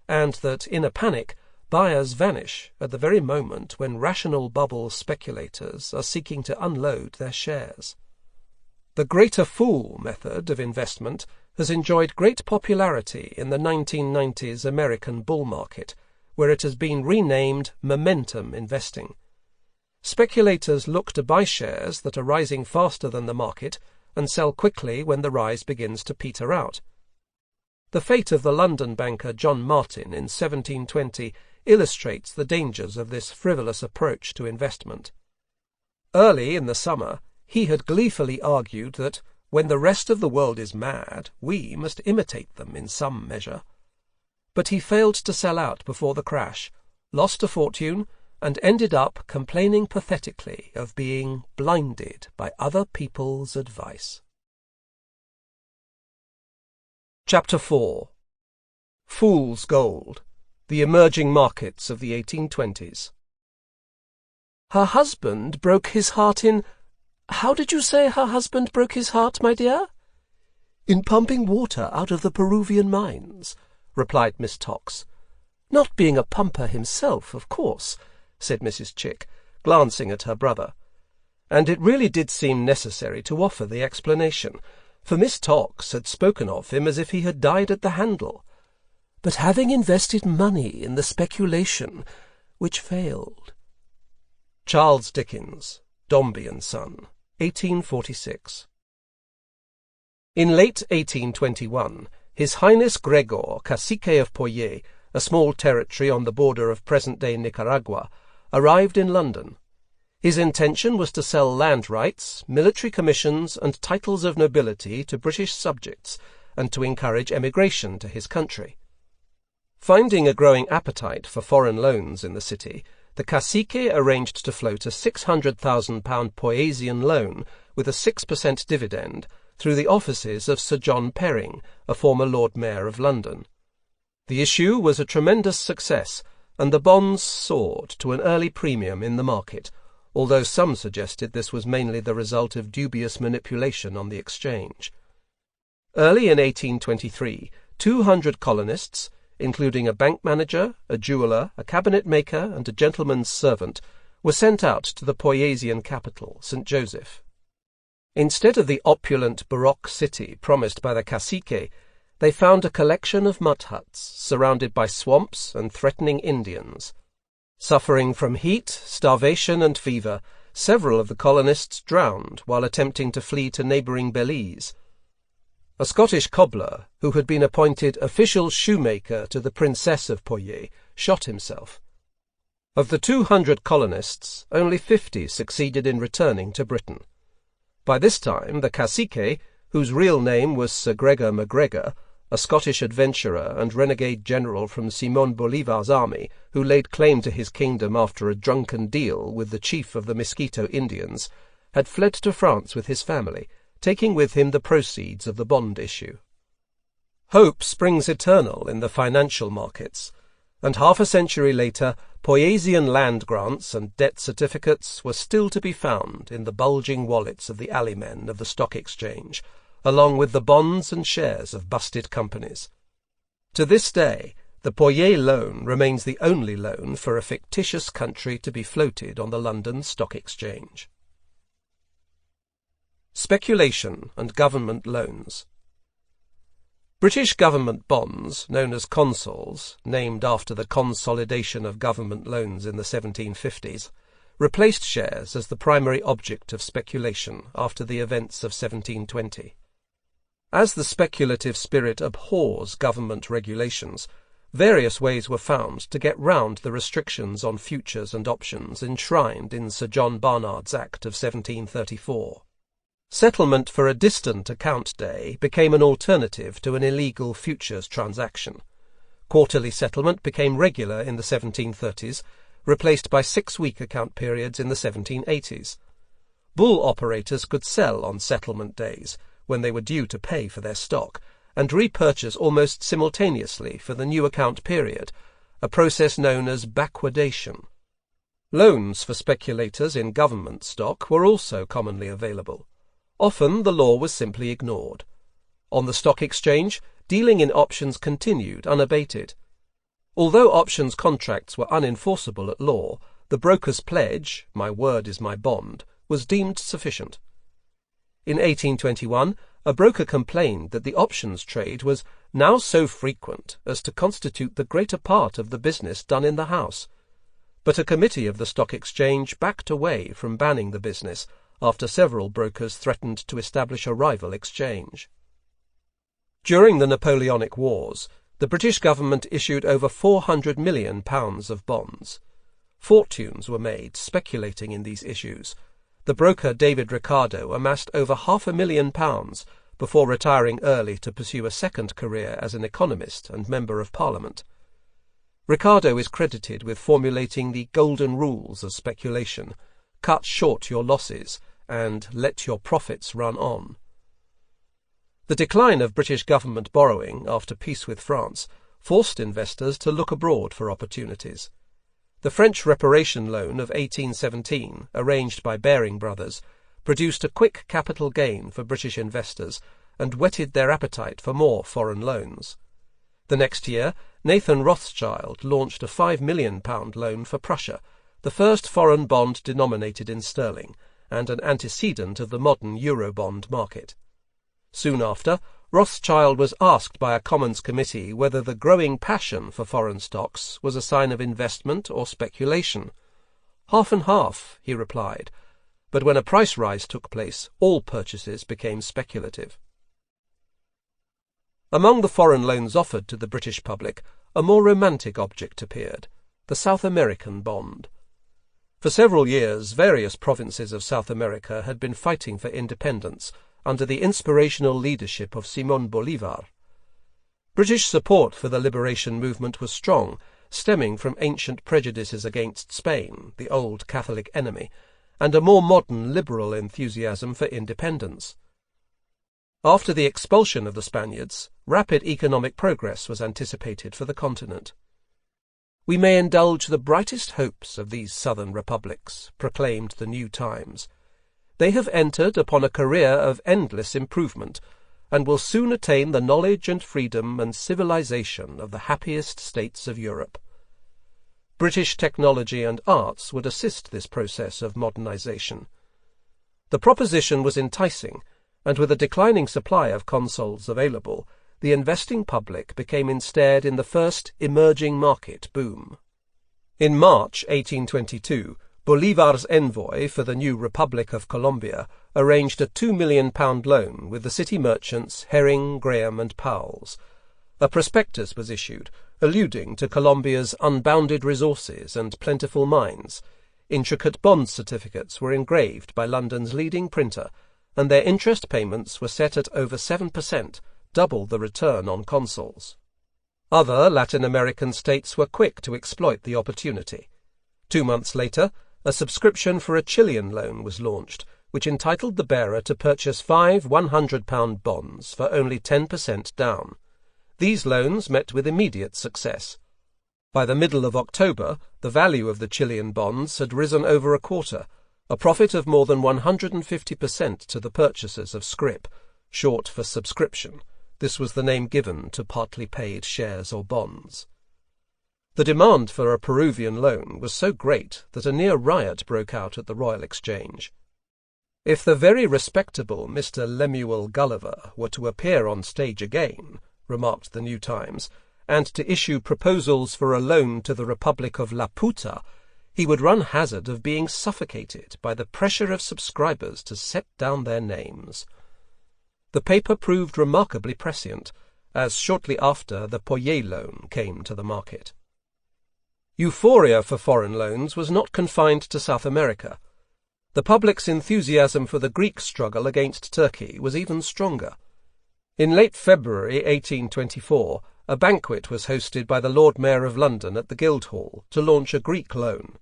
and that, in a panic, buyers vanish at the very moment when rational bubble speculators are seeking to unload their shares. The greater fool method of investment has enjoyed great popularity in the 1990s American bull market, where it has been renamed momentum investing. Speculators look to buy shares that are rising faster than the market and sell quickly when the rise begins to peter out. The fate of the London banker John Martin in 1720 illustrates the dangers of this frivolous approach to investment. Early in the summer, he had gleefully argued that, when the rest of the world is mad, we must imitate them in some measure. But he failed to sell out before the crash, lost a fortune, and ended up complaining pathetically of being blinded by other people's advice. Chapter 4. Fool's Gold. The Emerging Markets of the 1820s. Her husband broke his heart in— How did you say her husband broke his heart, my dear? In pumping water out of the Peruvian mines, replied Miss Tox. Not being a pumper himself, of course, said Mrs. Chick, glancing at her brother. And it really did seem necessary to offer the explanation, for Miss Tox had spoken of him as if he had died at the handle. But having invested money in the speculation, which failed. Charles Dickens, Dombey and Son, 1846. In late 1821, His Highness Gregor, Cacique of Poyet, a small territory on the border of present-day Nicaragua, arrived in London. His intention was to sell land rights, military commissions, and titles of nobility to British subjects, and to encourage emigration to his country. Finding a growing appetite for foreign loans in the city, the cacique arranged to float a £600,000 Poyesian loan with a 6% dividend through the offices of Sir John Perring, a former Lord Mayor of London. The issue was a tremendous success, and the bonds soared to an early premium in the market, although some suggested this was mainly the result of dubious manipulation on the exchange. Early in 1823, 200 colonists, including a bank manager, a jeweller, a cabinet maker, and a gentleman's servant, were sent out to the Poyasian capital, St. Joseph. Instead of the opulent Baroque city promised by the cacique, they found a collection of mud huts surrounded by swamps and threatening Indians. Suffering from heat, starvation, and fever, several of the colonists drowned while attempting to flee to neighbouring Belize. A Scottish cobbler, who had been appointed official shoemaker to the Princess of Poyais, shot himself. Of the 200 colonists, only 50 succeeded in returning to Britain. By this time, the cacique, whose real name was Sir Gregor MacGregor, a Scottish adventurer and renegade general from Simón Bolívar's army, who laid claim to his kingdom after a drunken deal with the chief of the Mosquito Indians, had fled to France with his family, taking with him the proceeds of the bond issue. Hope springs eternal in the financial markets, and half a century later, Poyasian land grants and debt certificates were still to be found in the bulging wallets of the alleymen of the stock exchange, along with the bonds and shares of busted companies. To this day, the Poyais loan remains the only loan for a fictitious country to be floated on the London Stock Exchange. Speculation and government loans. British government bonds, known as consols, named after the consolidation of government loans in the 1750s, replaced shares as the primary object of speculation after the events of 1720. As the speculative spirit abhors government regulations, various ways were found to get round the restrictions on futures and options enshrined in Sir John Barnard's Act of 1734. Settlement for a distant account day became an alternative to an illegal futures transaction. Quarterly settlement became regular in the 1730s, replaced by 6-week account periods in the 1780s. Bull operators could sell on settlement days, when they were due to pay for their stock, and repurchase almost simultaneously for the new account period, a process known as backwardation. Loans for speculators in government stock were also commonly available. Often the law was simply ignored. On the stock exchange, dealing in options continued unabated. Although options contracts were unenforceable at law, the broker's pledge, "My word is my bond," was deemed sufficient. In 1821, a broker complained that the options trade was now so frequent as to constitute the greater part of the business done in the house. But a committee of the Stock Exchange backed away from banning the business after several brokers threatened to establish a rival exchange. During the Napoleonic Wars, the British government issued over £400 million of bonds. Fortunes were made speculating in these issues. The broker David Ricardo amassed over £500,000 before retiring early to pursue a second career as an economist and Member of Parliament. Ricardo is credited with formulating the golden rules of speculation: cut short your losses and let your profits run on. The decline of British government borrowing after peace with France forced investors to look abroad for opportunities. The French reparation loan of 1817, arranged by Baring Brothers, produced a quick capital gain for British investors and whetted their appetite for more foreign loans. The next year, Nathan Rothschild launched a £5 million loan for Prussia, the first foreign bond denominated in sterling, and an antecedent of the modern Eurobond market. Soon after, Rothschild was asked by a Commons committee whether the growing passion for foreign stocks was a sign of investment or speculation. "Half and half," he replied, but when a price rise took place, all purchases became speculative. Among the foreign loans offered to the British public, a more romantic object appeared: the South American bond. For several years, various provinces of South America had been fighting for independence under the inspirational leadership of Simón Bolívar. British support for the liberation movement was strong, stemming from ancient prejudices against Spain, the old Catholic enemy, and a more modern liberal enthusiasm for independence. After the expulsion of the Spaniards, rapid economic progress was anticipated for the continent. "We may indulge the brightest hopes of these southern republics," proclaimed the New Times. "They have entered upon a career of endless improvement, and will soon attain the knowledge and freedom and civilization of the happiest states of Europe. British technology and arts would assist this process of modernization. The proposition was enticing, and with a declining supply of consoles available, the investing public became ensnared in the first emerging market boom. In March 1822, Bolivar's envoy for the new Republic of Colombia arranged a £2 million loan with the city merchants Herring, Graham and Powell's. A prospectus was issued, alluding to Colombia's unbounded resources and plentiful mines. Intricate bond certificates were engraved by London's leading printer, and their interest payments were set at over 7%, double the return on consols. Other Latin American states were quick to exploit the opportunity. 2 months later, a subscription for a Chilean loan was launched, which entitled the bearer to purchase 5 £100 bonds for only 10% down. These loans met with immediate success. By the middle of October, the value of the Chilean bonds had risen over a quarter, a profit of more than 150% to the purchasers of scrip, short for subscription. This was the name given to partly paid shares or bonds. The demand for a Peruvian loan was so great that a near riot broke out at the Royal Exchange. If the very respectable Mr. Lemuel Gulliver were to appear on stage again, remarked the New Times, and to issue proposals for a loan to the Republic of Laputa, he would run hazard of being suffocated by the pressure of subscribers to set down their names. The paper proved remarkably prescient, as shortly after the Poyet loan came to the market. Euphoria for foreign loans was not confined to South America. The public's enthusiasm for the Greek struggle against Turkey was even stronger. In late February 1824, a banquet was hosted by the Lord Mayor of London at the Guildhall to launch a Greek loan.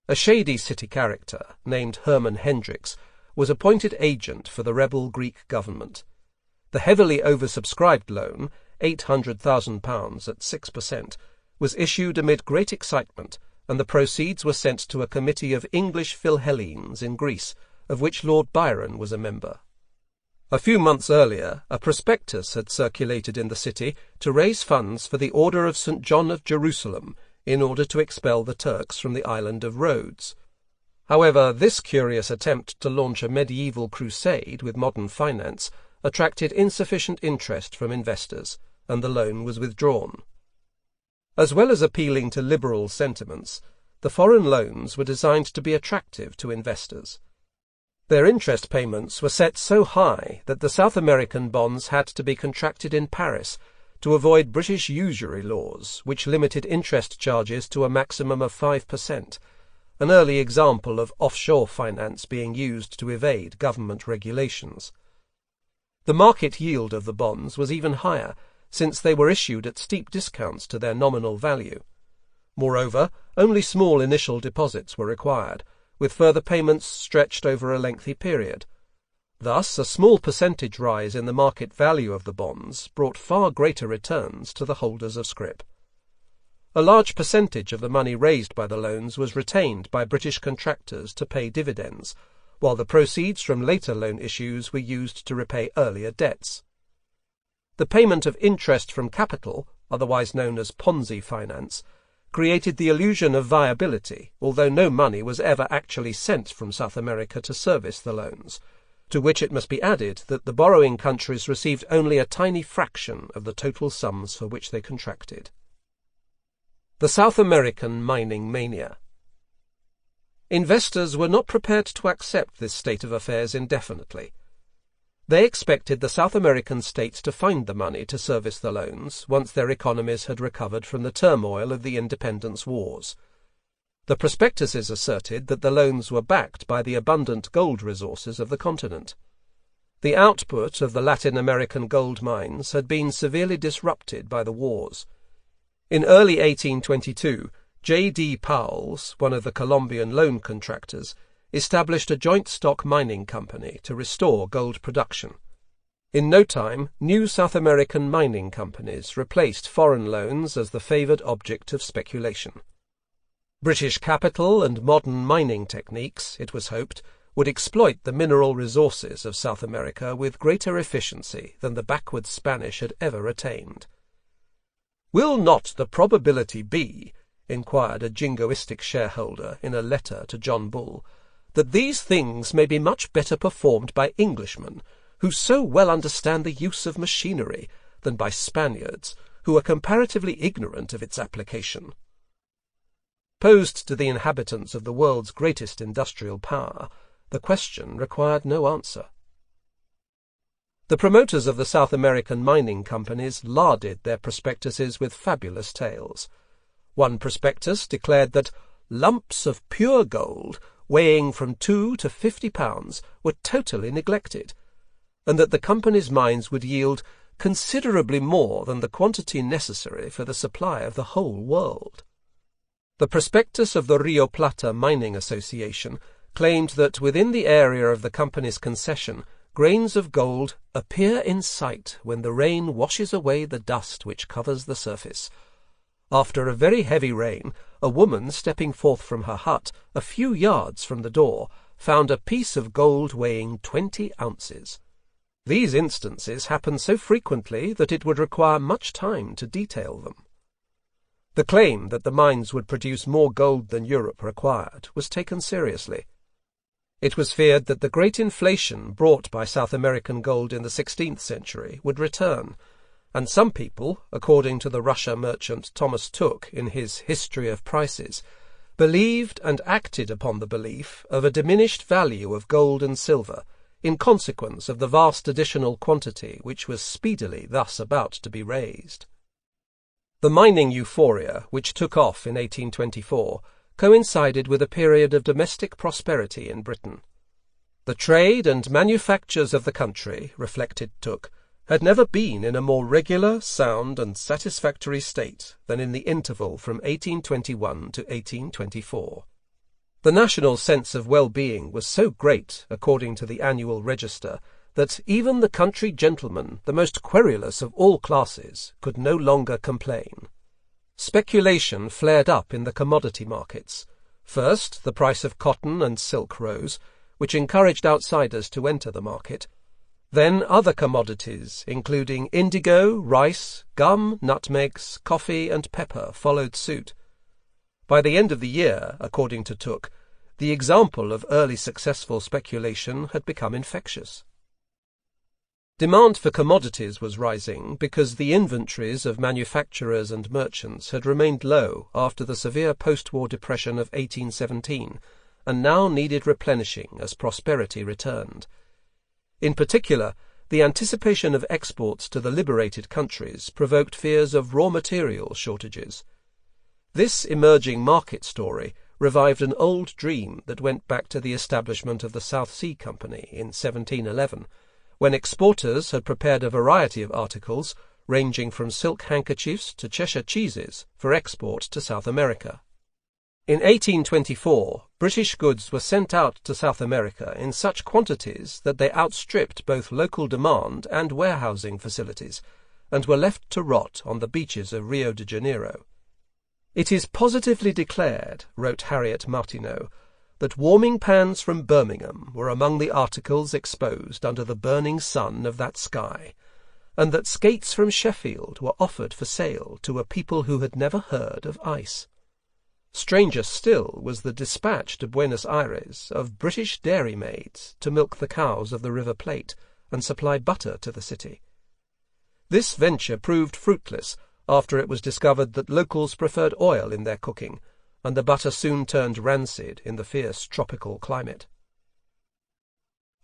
A shady city character, named Herman Hendricks, was appointed agent for the rebel Greek government. The heavily oversubscribed loan, £800,000 at 6%, was issued amid great excitement, and the proceeds were sent to a committee of English Philhellenes in Greece, of which Lord Byron was a member. A few months earlier, a prospectus had circulated in the city to raise funds for the Order of St. John of Jerusalem in order to expel the Turks from the island of Rhodes. However, this curious attempt to launch a medieval crusade with modern finance attracted insufficient interest from investors, and the loan was withdrawn. As well as appealing to liberal sentiments, the foreign loans were designed to be attractive to investors. Their interest payments were set so high that the South American bonds had to be contracted in Paris to avoid British usury laws, which limited interest charges to a maximum of 5%, an early example of offshore finance being used to evade government regulations. The market yield of the bonds was even higher, since they were issued at steep discounts to their nominal value. Moreover, only small initial deposits were required, with further payments stretched over a lengthy period. Thus, a small percentage rise in the market value of the bonds brought far greater returns to the holders of scrip. A large percentage of the money raised by the loans was retained by British contractors to pay dividends, while the proceeds from later loan issues were used to repay earlier debts. The payment of interest from capital, otherwise known as Ponzi finance, created the illusion of viability, although no money was ever actually sent from South America to service the loans, to which it must be added that the borrowing countries received only a tiny fraction of the total sums for which they contracted. The South American mining mania. Investors were not prepared to accept this state of affairs indefinitely. They expected the South American states to find the money to service the loans once their economies had recovered from the turmoil of the independence wars. The prospectuses asserted that the loans were backed by the abundant gold resources of the continent. The output of the Latin American gold mines had been severely disrupted by the wars. In early 1822, J.D. Powell's, one of the Colombian loan contractors, established a joint stock mining company to restore gold production. In no time, new South American mining companies replaced foreign loans as the favoured object of speculation. British capital and modern mining techniques, it was hoped, would exploit the mineral resources of South America with greater efficiency than the backward Spanish had ever attained. "Will not the probability be," inquired a jingoistic shareholder in a letter to John Bull, "that these things may be much better performed by Englishmen, who so well understand the use of machinery, than by Spaniards, who are comparatively ignorant of its application?" Posed to the inhabitants of the world's greatest industrial power, the question required no answer. The promoters of the South American mining companies larded their prospectuses with fabulous tales. One prospectus declared that lumps of pure gold weighing from 2 to 50 pounds were totally neglected, and that the company's mines would yield considerably more than the quantity necessary for the supply of the whole world. The prospectus of the Rio Plata Mining Association claimed that within the area of the company's concession grains of gold appear in sight when the rain washes away the dust which covers the surface. After a very heavy rain, a woman stepping forth from her hut a few yards from the door found a piece of gold weighing 20 ounces. These instances happen so frequently that it would require much time to detail them. The claim that the mines would produce more gold than Europe required was taken seriously. It was feared that the great inflation brought by South American gold in the 16th century would return, and some people, according to the Russia merchant Thomas Tooke in his History of Prices, believed and acted upon the belief of a diminished value of gold and silver in consequence of the vast additional quantity which was speedily thus about to be raised. The mining euphoria, which took off in 1824, coincided with a period of domestic prosperity in Britain. The trade and manufactures of the country, reflected Tooke, had never been in a more regular, sound, and satisfactory state than in the interval from 1821 to 1824. The national sense of well-being was so great, according to the Annual Register, that even the country gentleman, the most querulous of all classes, could no longer complain. Speculation flared up in the commodity markets. First, the price of cotton and silk rose, which encouraged outsiders to enter the market. Then other commodities, including indigo, rice, gum, nutmegs, coffee, and pepper, followed suit. By the end of the year, according to Tooke, the example of early successful speculation had become infectious. Demand for commodities was rising because the inventories of manufacturers and merchants had remained low after the severe post-war depression of 1817, and now needed replenishing as prosperity returned. In particular, the anticipation of exports to the liberated countries provoked fears of raw material shortages. This emerging market story revived an old dream that went back to the establishment of the South Sea Company in 1711, when exporters had prepared a variety of articles, ranging from silk handkerchiefs to Cheshire cheeses, for export to South America. In 1824, British goods were sent out to South America in such quantities that they outstripped both local demand and warehousing facilities, and were left to rot on the beaches of Rio de Janeiro. "It is positively declared," wrote Harriet Martineau, "that warming pans from Birmingham were among the articles exposed under the burning sun of that sky, and that skates from Sheffield were offered for sale to a people who had never heard of ice. Stranger still was the dispatch to Buenos Aires of British dairymaids to milk the cows of the River Plate and supply butter to the city. This venture proved fruitless after it was discovered that locals preferred oil in their cooking, and the butter soon turned rancid in the fierce tropical climate."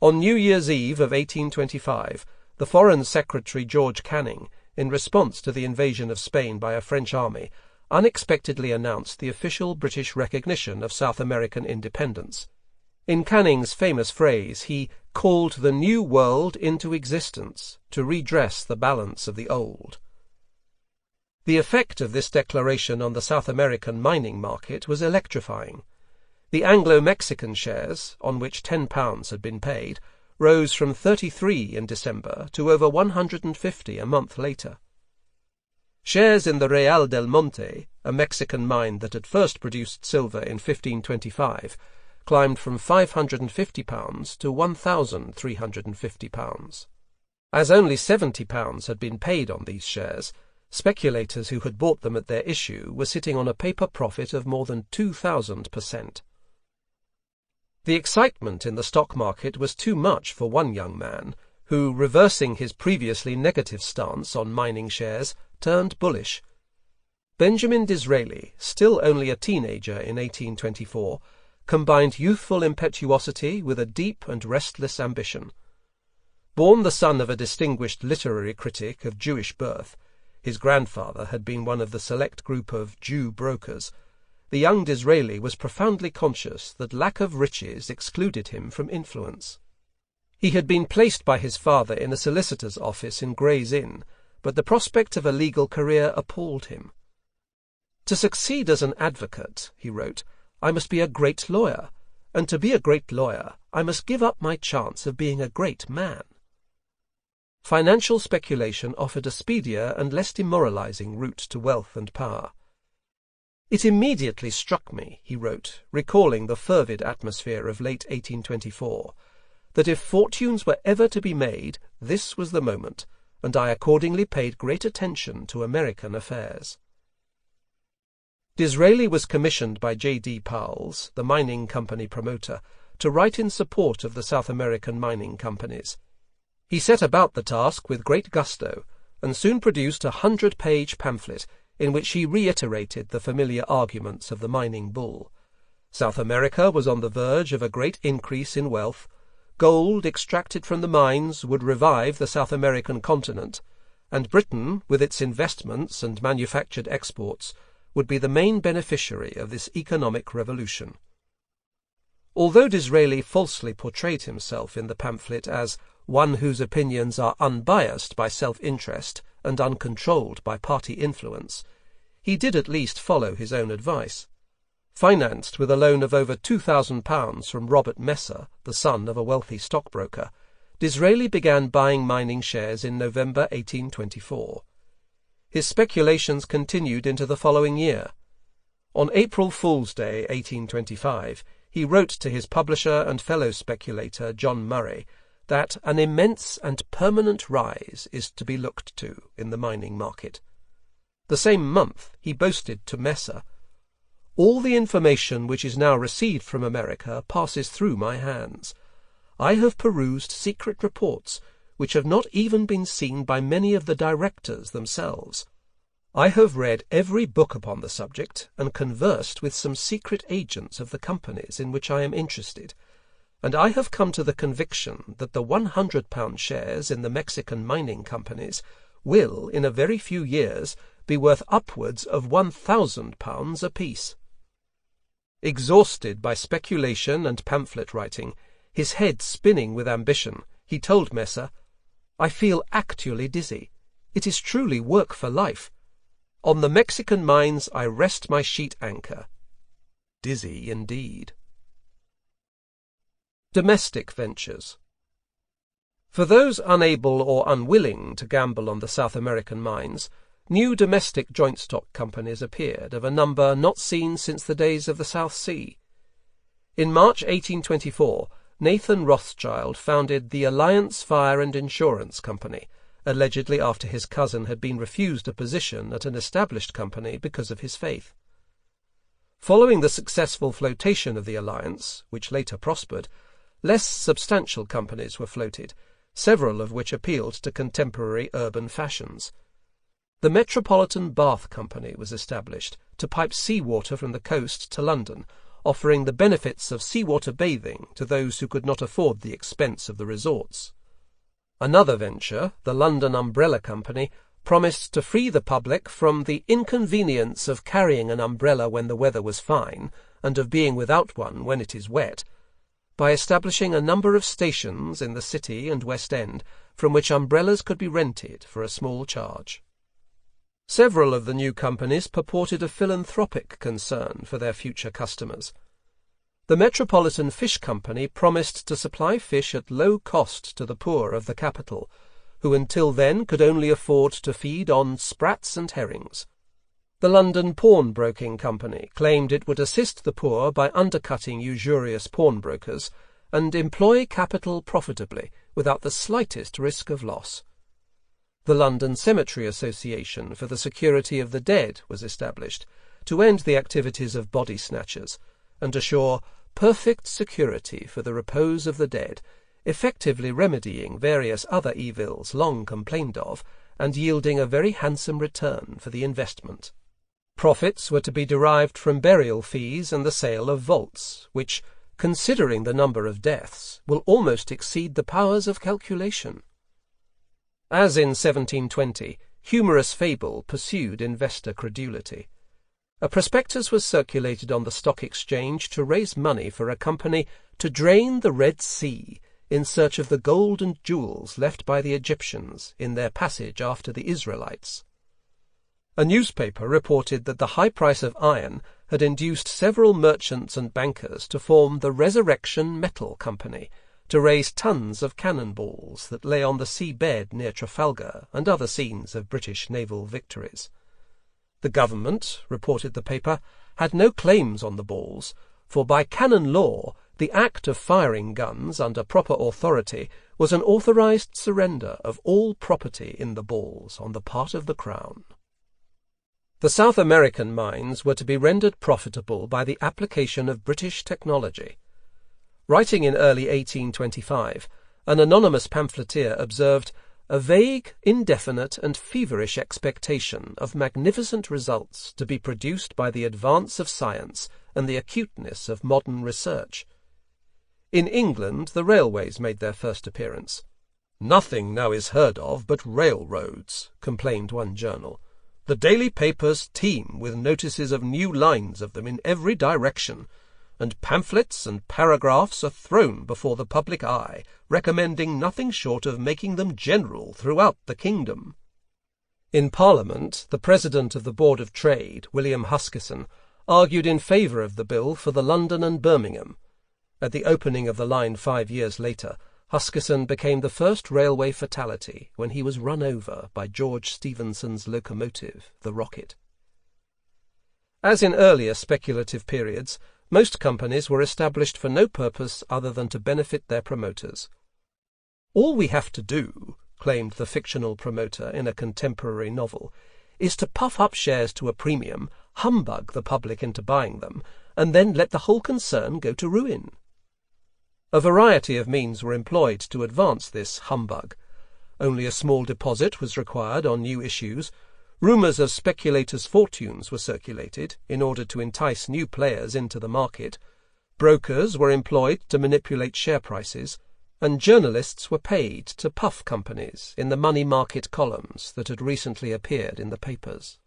On New Year's Eve of 1825, the Foreign Secretary George Canning, in response to the invasion of Spain by a French army, unexpectedly announced the official British recognition of South American independence. In Canning's famous phrase, he called the New World into existence to redress the balance of the Old. The effect of this declaration on the South American mining market was electrifying. The Anglo-Mexican shares, on which £10 had been paid, rose from 33 in December to over 150 a month later. Shares in the Real del Monte, a Mexican mine that had first produced silver in 1525, climbed from £550 to £1,350. As only £70 had been paid on these shares, speculators who had bought them at their issue were sitting on a paper profit of more than 2,000%. The excitement in the stock market was too much for one young man, who, reversing his previously negative stance on mining shares, turned bullish. Benjamin Disraeli, still only a teenager in 1824, combined youthful impetuosity with a deep and restless ambition. Born the son of a distinguished literary critic of Jewish birth, his grandfather had been one of the select group of Jew brokers, the young Disraeli was profoundly conscious that lack of riches excluded him from influence. He had been placed by his father in a solicitor's office in Gray's Inn, but the prospect of a legal career appalled him. "To succeed as an advocate," he wrote, "I must be a great lawyer, and to be a great lawyer I must give up my chance of being a great man." Financial speculation offered a speedier and less demoralizing route to wealth and power. "It immediately struck me," he wrote, recalling the fervid atmosphere of late 1824, "that if fortunes were ever to be made, this was the moment, and I accordingly paid great attention to American affairs." Disraeli was commissioned by J.D. Powell's, the mining company promoter, to write in support of the South American mining companies. He set about the task with great gusto, and soon produced a 100-page pamphlet in which he reiterated the familiar arguments of the mining bull. South America was on the verge of a great increase in wealth. Gold extracted from the mines would revive the South American continent, and Britain, with its investments and manufactured exports, would be the main beneficiary of this economic revolution. Although Disraeli falsely portrayed himself in the pamphlet as one whose opinions are unbiased by self-interest and uncontrolled by party influence, he did at least follow his own advice. Financed with a loan of over £2,000 from Robert Messer, the son of a wealthy stockbroker, Disraeli began buying mining shares in November 1824. His speculations continued into the following year. On April Fool's Day, 1825, he wrote to his publisher and fellow speculator John Murray that an immense and permanent rise is to be looked to in the mining market. The same month he boasted to Messer, "All the information which is now received from America passes through my hands. I have perused secret reports which have not even been seen by many of the directors themselves. I have read every book upon the subject and conversed with some secret agents of the companies in which I am interested, and I have come to the conviction that the £100 shares in the Mexican mining companies will, in a very few years, be worth upwards of £1,000 apiece." Exhausted by speculation and pamphlet writing, his head spinning with ambition, he told Messer, "I feel actually dizzy. It is truly work for life. On the Mexican mines I rest my sheet anchor." Dizzy indeed. Domestic ventures. For those unable or unwilling to gamble on the South American mines, new domestic joint stock companies appeared of a number not seen since the days of the South Sea. In March 1824, Nathan Rothschild founded the Alliance Fire and Insurance Company, allegedly after his cousin had been refused a position at an established company because of his faith. Following the successful flotation of the alliance, which later prospered, less substantial companies were floated, several of which appealed to contemporary urban fashions. The Metropolitan Bath Company was established to pipe seawater from the coast to London, offering the benefits of seawater bathing to those who could not afford the expense of the resorts. Another venture, the London Umbrella Company, promised to free the public from the inconvenience of carrying an umbrella when the weather was fine, and of being without one when it is wet, by establishing a number of stations in the City and West End from which umbrellas could be rented for a small charge. Several of the new companies purported a philanthropic concern for their future customers. The Metropolitan Fish Company promised to supply fish at low cost to the poor of the capital, who until then could only afford to feed on sprats and herrings. The London Pawnbroking Company claimed it would assist the poor by undercutting usurious pawnbrokers and employ capital profitably without the slightest risk of loss. The London Cemetery Association for the Security of the Dead was established to end the activities of body snatchers and assure perfect security for the repose of the dead, effectively remedying various other evils long complained of and yielding a very handsome return for the investment. Profits were to be derived from burial fees and the sale of vaults, which, considering the number of deaths, will almost exceed the powers of calculation. As in 1720, humorous fable pursued investor credulity. A prospectus was circulated on the Stock Exchange to raise money for a company to drain the Red Sea in search of the gold and jewels left by the Egyptians in their passage after the Israelites. A newspaper reported that the high price of iron had induced several merchants and bankers to form the Resurrection Metal Company to raise tons of cannonballs that lay on the sea bed near Trafalgar and other scenes of British naval victories. The government, reported the paper, had no claims on the balls, for by canon law the act of firing guns under proper authority was an authorized surrender of all property in the balls on the part of the Crown. The South American mines were to be rendered profitable by the application of British technology. Writing in early 1825, an anonymous pamphleteer observed a vague, indefinite, and feverish expectation of magnificent results to be produced by the advance of science and the acuteness of modern research. In England the railways made their first appearance. "Nothing now is heard of but railroads," complained one journal. "The daily papers teem with notices of new lines of them in every direction, and pamphlets and paragraphs are thrown before the public eye, recommending nothing short of making them general throughout the kingdom." In Parliament, the President of the Board of Trade, William Huskisson, argued in favour of the bill for the London and Birmingham. At the opening of the line 5 years later, Huskisson became the first railway fatality when he was run over by George Stephenson's locomotive, the Rocket. As in earlier speculative periods, most companies were established for no purpose other than to benefit their promoters. "All we have to do," claimed the fictional promoter in a contemporary novel, "is to puff up shares to a premium, humbug the public into buying them, and then let the whole concern go to ruin." A variety of means were employed to advance this humbug. Only a small deposit was required on new issues. Rumours of speculators' fortunes were circulated in order to entice new players into the market. Brokers were employed to manipulate share prices, and journalists were paid to puff companies in the money market columns that had recently appeared in the papers.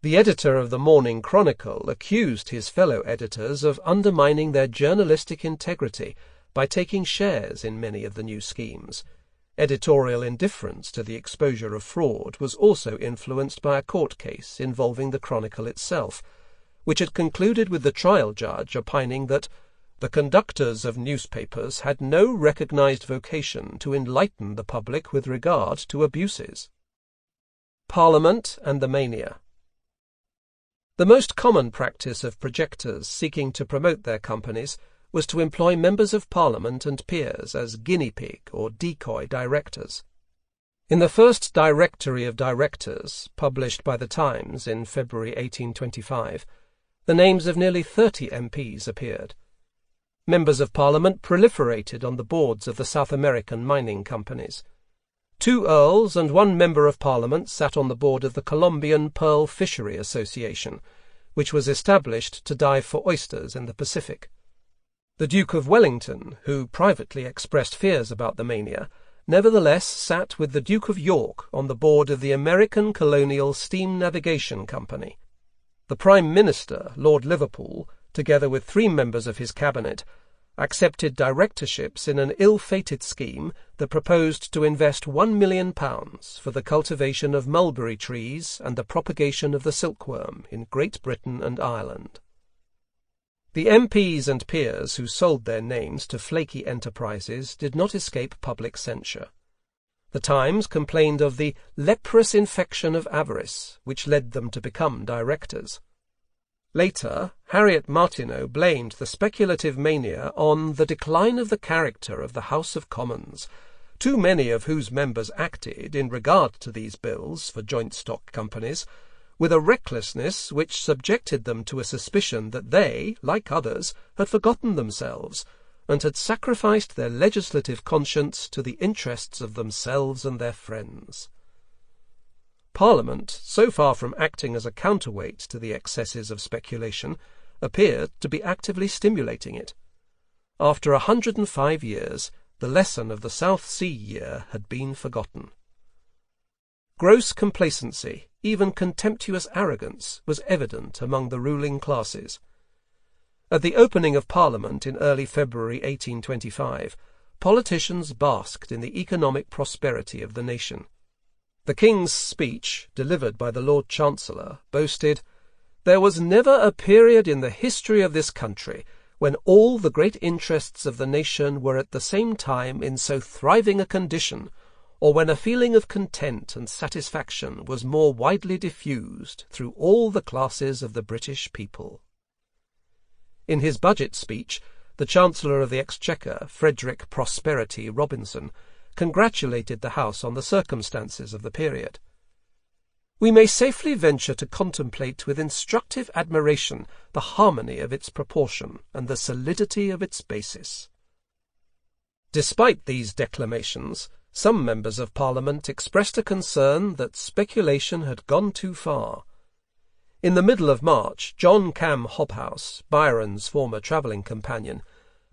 The editor of the Morning Chronicle accused his fellow editors of undermining their journalistic integrity by taking shares in many of the new schemes. Editorial indifference to the exposure of fraud was also influenced by a court case involving the Chronicle itself, which had concluded with the trial judge opining that the conductors of newspapers had no recognized vocation to enlighten the public with regard to abuses. Parliament and the Mania. The most common practice of projectors seeking to promote their companies was to employ members of Parliament and peers as guinea pig or decoy directors. In the first Directory of Directors, published by the Times in February 1825, the names of nearly 30 MPs appeared. Members of Parliament proliferated on the boards of the South American mining companies. 2 earls and 1 member of Parliament sat on the board of the Colombian Pearl Fishery Association, which was established to dive for oysters in the Pacific. The Duke of Wellington, who privately expressed fears about the mania, nevertheless sat with the Duke of York on the board of the American Colonial Steam Navigation Company. The Prime Minister, Lord Liverpool, together with 3 members of his cabinet, accepted directorships in an ill-fated scheme that proposed to invest £1 million for the cultivation of mulberry trees and the propagation of the silkworm in Great Britain and Ireland. The MPs and peers who sold their names to flaky enterprises did not escape public censure. The Times complained of the leprous infection of avarice, which led them to become directors. Later, Harriet Martineau blamed the speculative mania on the decline of the character of the House of Commons, too many of whose members acted, in regard to these bills for joint stock companies, with a recklessness which subjected them to a suspicion that they, like others, had forgotten themselves, and had sacrificed their legislative conscience to the interests of themselves and their friends. Parliament, so far from acting as a counterweight to the excesses of speculation, appeared to be actively stimulating it. After 105 years, the lesson of the South Sea year had been forgotten. Gross complacency, even contemptuous arrogance, was evident among the ruling classes. At the opening of Parliament in early February 1825, politicians basked in the economic prosperity of the nation. The King's speech, delivered by the Lord Chancellor, boasted, "There was never a period in the history of this country when all the great interests of the nation were at the same time in so thriving a condition, or when a feeling of content and satisfaction was more widely diffused through all the classes of the British people." In his budget speech, the Chancellor of the Exchequer, Frederick Prosperity Robinson, congratulated the House on the circumstances of the period. "We may safely venture to contemplate with instructive admiration the harmony of its proportion and the solidity of its basis." Despite these declamations, some members of Parliament expressed a concern that speculation had gone too far. In the middle of March, John Cam Hobhouse, Byron's former travelling companion,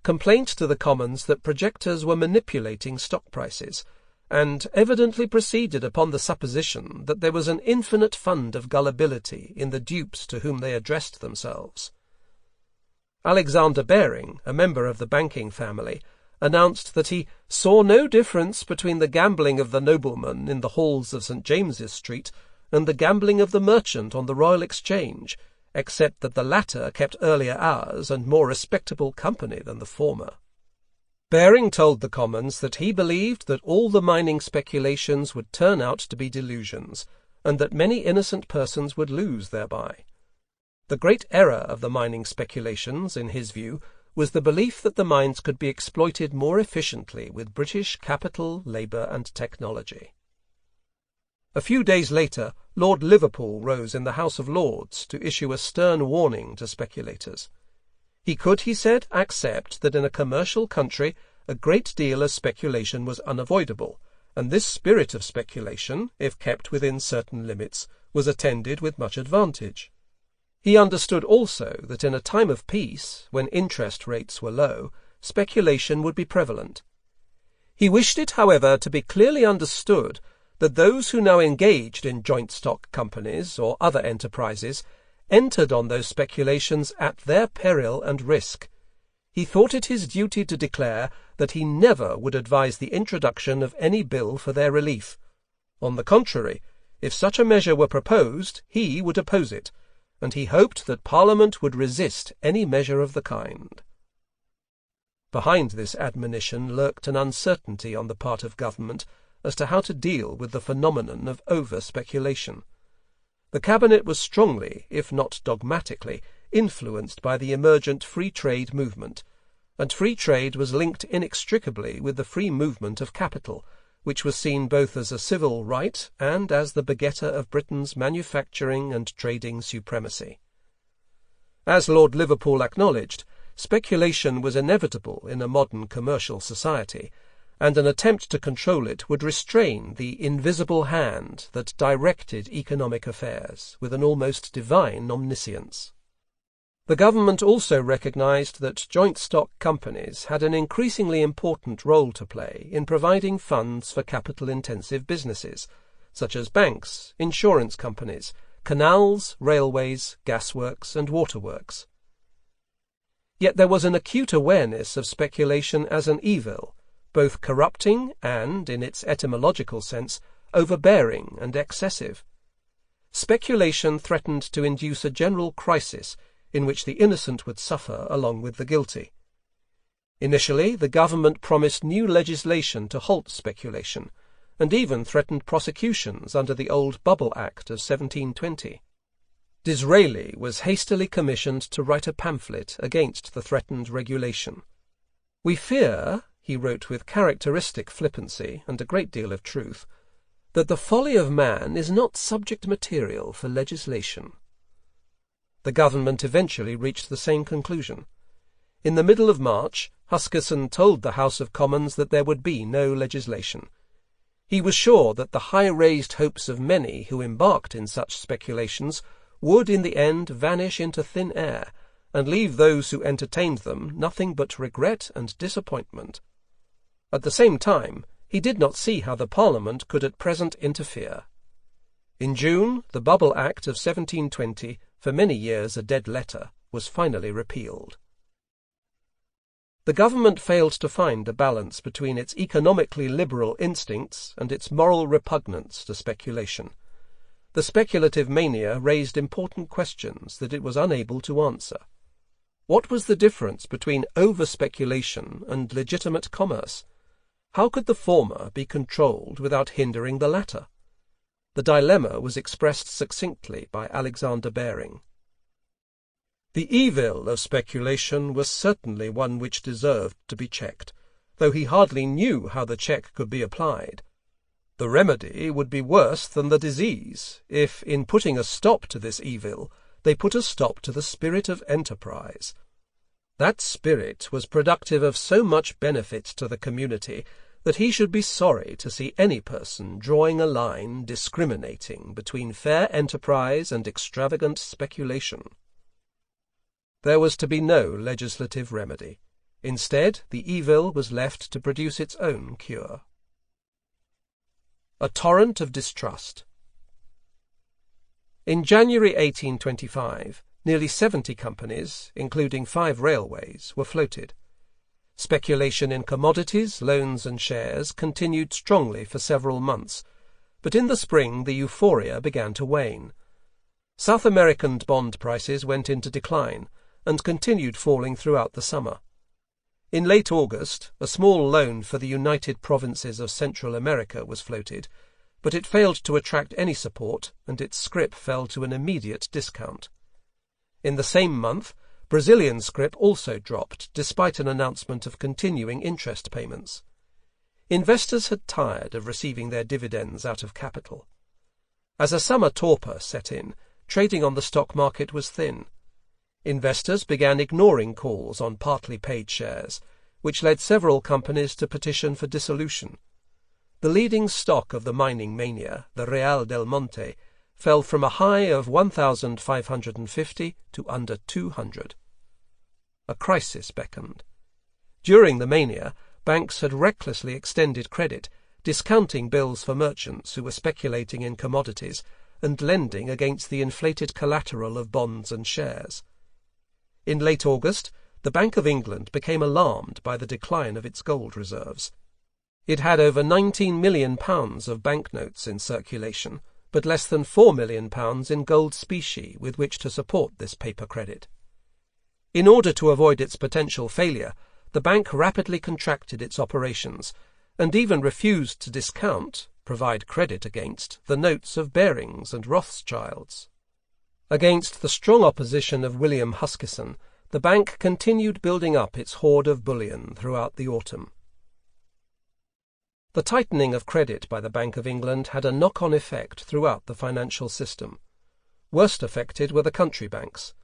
complained to the Commons that projectors were manipulating stock prices, and evidently proceeded upon the supposition that there was an infinite fund of gullibility in the dupes to whom they addressed themselves. Alexander Baring, a member of the banking family, announced that he saw no difference between the gambling of the nobleman in the halls of St. James's Street and the gambling of the merchant on the Royal Exchange, except that the latter kept earlier hours and more respectable company than the former. Baring told the Commons that he believed that all the mining speculations would turn out to be delusions, and that many innocent persons would lose thereby. The great error of the mining speculations, in his view, was the belief that the mines could be exploited more efficiently with British capital, labour, and technology. A few days later, Lord Liverpool rose in the House of Lords to issue a stern warning to speculators. He could, he said, accept that in a commercial country a great deal of speculation was unavoidable, and this spirit of speculation, if kept within certain limits, was attended with much advantage. He understood also that in a time of peace, when interest rates were low, speculation would be prevalent. He wished it, however, to be clearly understood that those who now engaged in joint stock companies or other enterprises entered on those speculations at their peril and risk. He thought it his duty to declare that he never would advise the introduction of any bill for their relief. On the contrary, if such a measure were proposed, he would oppose it, and he hoped that Parliament would resist any measure of the kind. Behind this admonition lurked an uncertainty on the part of government as to how to deal with the phenomenon of over-speculation. The Cabinet was strongly, if not dogmatically, influenced by the emergent free trade movement, and free trade was linked inextricably with the free movement of capital, which was seen both as a civil right and as the begetter of Britain's manufacturing and trading supremacy. As Lord Liverpool acknowledged, speculation was inevitable in a modern commercial society, and an attempt to control it would restrain the invisible hand that directed economic affairs with an almost divine omniscience. The government also recognized that joint stock companies had an increasingly important role to play in providing funds for capital-intensive businesses, such as banks, insurance companies, canals, railways, gasworks, and waterworks. Yet there was an acute awareness of speculation as an evil, both corrupting and, in its etymological sense, overbearing and excessive. Speculation threatened to induce a general crisis in which the innocent would suffer along with the guilty. Initially, the government promised new legislation to halt speculation, and even threatened prosecutions under the old Bubble Act of 1720. Disraeli was hastily commissioned to write a pamphlet against the threatened regulation. "We fear," he wrote with characteristic flippancy and a great deal of truth, "that the folly of man is not subject material for legislation." The government eventually reached the same conclusion. In the middle of March, Huskisson told the House of Commons that there would be no legislation. He was sure that the high-raised hopes of many who embarked in such speculations would in the end vanish into thin air, and leave those who entertained them nothing but regret and disappointment. At the same time, he did not see how the Parliament could at present interfere. In June, the Bubble Act of 1720, for many years a dead letter, was finally repealed. The government failed to find a balance between its economically liberal instincts and its moral repugnance to speculation. The speculative mania raised important questions that it was unable to answer. What was the difference between over-speculation and legitimate commerce? How could the former be controlled without hindering the latter? The dilemma was expressed succinctly by Alexander Baring. "The evil of speculation was certainly one which deserved to be checked, though he hardly knew how the check could be applied. The remedy would be worse than the disease, if, in putting a stop to this evil, they put a stop to the spirit of enterprise. That spirit was productive of so much benefit to the community that he should be sorry to see any person drawing a line discriminating between fair enterprise and extravagant speculation." There was to be no legislative remedy. Instead, the evil was left to produce its own cure. A torrent of distrust. In January 1825, nearly 70 companies, including 5 railways, were floated. Speculation in commodities, loans and shares continued strongly for several months, but in the spring the euphoria began to wane. South American bond prices went into decline, and continued falling throughout the summer. In late August, a small loan for the United Provinces of Central America was floated, but it failed to attract any support, and its scrip fell to an immediate discount. In the same month, Brazilian scrip also dropped, despite an announcement of continuing interest payments. Investors had tired of receiving their dividends out of capital. As a summer torpor set in, trading on the stock market was thin. Investors began ignoring calls on partly paid shares, which led several companies to petition for dissolution. The leading stock of the mining mania, the Real del Monte, fell from a high of 1,550 to under 200. A crisis beckoned. During the mania, banks had recklessly extended credit, discounting bills for merchants who were speculating in commodities and lending against the inflated collateral of bonds and shares. In late August, the Bank of England became alarmed by the decline of its gold reserves. It had over £19 million of banknotes in circulation, but less than £4 million in gold specie with which to support this paper credit. In order to avoid its potential failure, the bank rapidly contracted its operations, and even refused to discount, provide credit against, the notes of Barings and Rothschilds. Against the strong opposition of William Huskisson, the bank continued building up its hoard of bullion throughout the autumn. The tightening of credit by the Bank of England had a knock-on effect throughout the financial system. Worst affected were the country banks.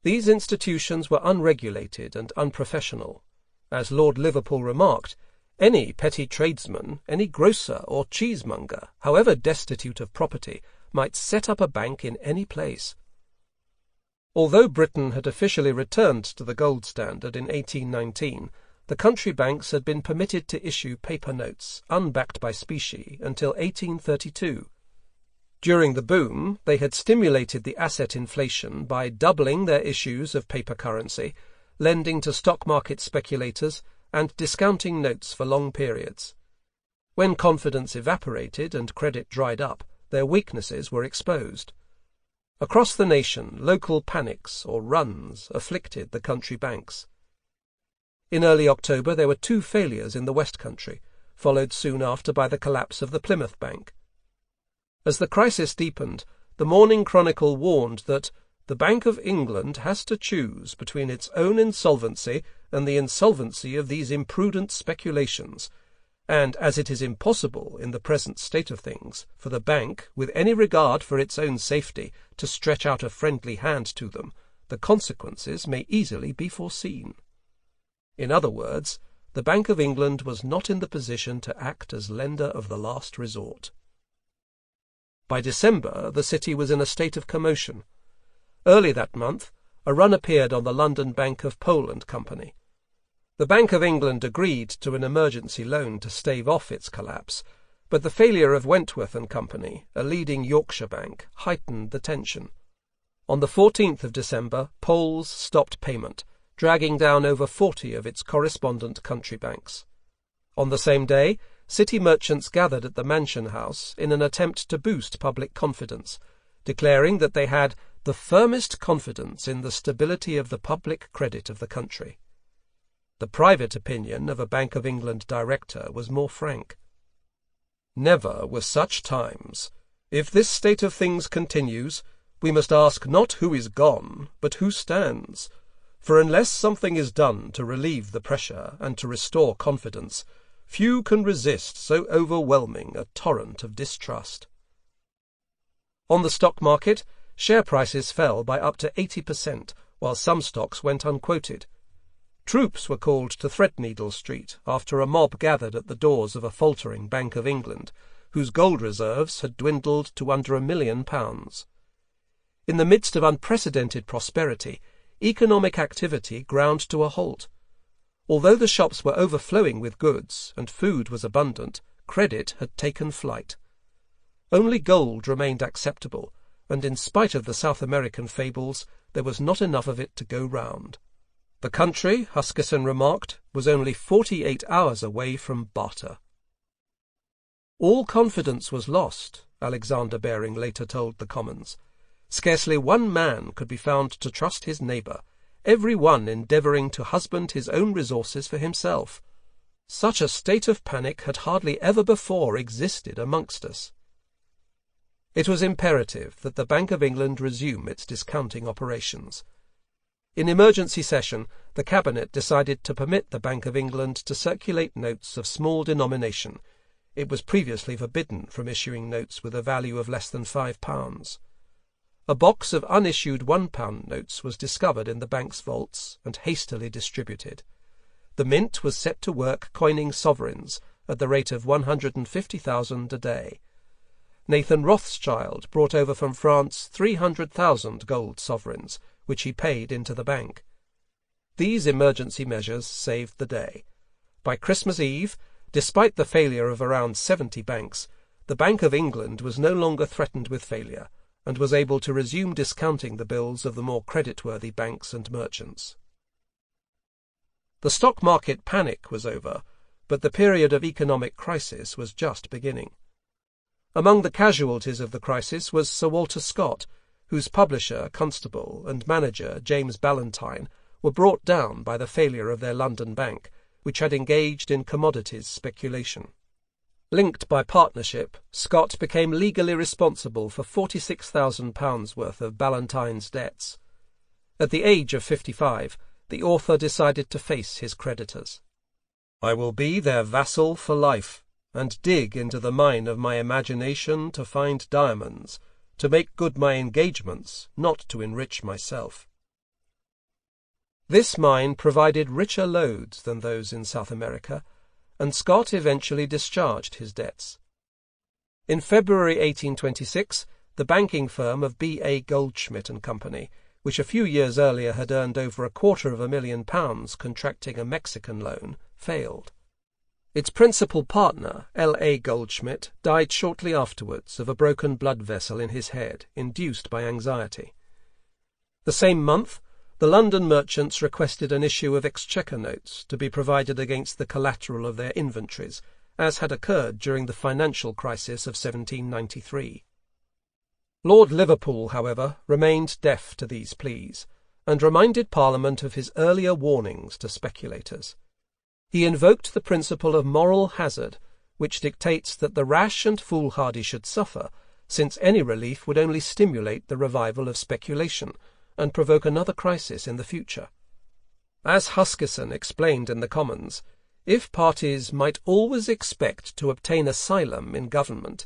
These institutions were unregulated and unprofessional. As Lord Liverpool remarked, any petty tradesman, any grocer or cheesemonger, however destitute of property, might set up a bank in any place. Although Britain had officially returned to the gold standard in 1819, the country banks had been permitted to issue paper notes, unbacked by specie, until 1832. During the boom, they had stimulated the asset inflation by doubling their issues of paper currency, lending to stock market speculators, and discounting notes for long periods. When confidence evaporated and credit dried up, their weaknesses were exposed. Across the nation, local panics or runs afflicted the country banks. In early October there were 2 failures in the West Country, followed soon after by the collapse of the Plymouth Bank. As the crisis deepened, the Morning Chronicle warned that the Bank of England has to choose between its own insolvency and the insolvency of these imprudent speculations, and as it is impossible in the present state of things for the bank, with any regard for its own safety, to stretch out a friendly hand to them, the consequences may easily be foreseen. In other words, the Bank of England was not in the position to act as lender of the last resort. By December, the city was in a state of commotion. Early that month, a run appeared on the London Bank of Poland Company. The Bank of England agreed to an emergency loan to stave off its collapse, but the failure of Wentworth and Company, a leading Yorkshire bank, heightened the tension. On the 14th of December, Poles stopped payment, dragging down over 40 of its correspondent country banks. On the same day, city merchants gathered at the Mansion House in an attempt to boost public confidence, declaring that they had the firmest confidence in the stability of the public credit of the country. The private opinion of a Bank of England director was more frank. "Never were such times. If this state of things continues, we must ask not who is gone, but who stands. For unless something is done to relieve the pressure and to restore confidence, few can resist so overwhelming a torrent of distrust." On the stock market, share prices fell by up to 80%, while some stocks went unquoted. Troops were called to Threadneedle Street after a mob gathered at the doors of a faltering Bank of England, whose gold reserves had dwindled to under £1 million. In the midst of unprecedented prosperity, economic activity ground to a halt. Although the shops were overflowing with goods and food was abundant, credit had taken flight. Only gold remained acceptable, and in spite of the South American fables, there was not enough of it to go round. The country, Huskisson remarked, was only 48 hours away from barter. All confidence was lost, Alexander Baring later told the Commons. Scarcely one man could be found to trust his neighbour, every one endeavouring to husband his own resources for himself. Such a state of panic had hardly ever before existed amongst us. It was imperative that the Bank of England resume its discounting operations. In emergency session, the Cabinet decided to permit the Bank of England to circulate notes of small denomination. It was previously forbidden from issuing notes with a value of less than £5. A box of unissued £1 notes was discovered in the bank's vaults and hastily distributed. The Mint was set to work coining sovereigns at the rate of 150,000 a day. Nathan Rothschild brought over from France 300,000 gold sovereigns, which he paid into the bank. These emergency measures saved the day. By Christmas Eve, despite the failure of around 70 banks, the Bank of England was no longer threatened with failure, and was able to resume discounting the bills of the more creditworthy banks and merchants. The stock market panic was over, but the period of economic crisis was just beginning. Among the casualties of the crisis was Sir Walter Scott, whose publisher, Constable, and manager, James Ballantyne, were brought down by the failure of their London bank, which had engaged in commodities speculation. Linked by partnership, Scott became legally responsible for £46,000 worth of Ballantyne's debts. At the age of 55, the author decided to face his creditors. "I will be their vassal for life, and dig into the mine of my imagination to find diamonds, to make good my engagements, not to enrich myself." This mine provided richer lodes than those in South America, and Scott eventually discharged his debts. In February 1826, the banking firm of B.A. Goldschmidt and Company, which a few years earlier had earned over £250,000 contracting a Mexican loan, failed. Its principal partner, L.A. Goldschmidt, died shortly afterwards of a broken blood vessel in his head, induced by anxiety. The same month, the London merchants requested an issue of exchequer notes to be provided against the collateral of their inventories, as had occurred during the financial crisis of 1793. Lord Liverpool, however, remained deaf to these pleas, and reminded Parliament of his earlier warnings to speculators. He invoked the principle of moral hazard which dictates that the rash and foolhardy should suffer, since any relief would only stimulate the revival of speculation and provoke another crisis in the future. As Huskisson explained in the Commons, if parties might always expect to obtain asylum in government,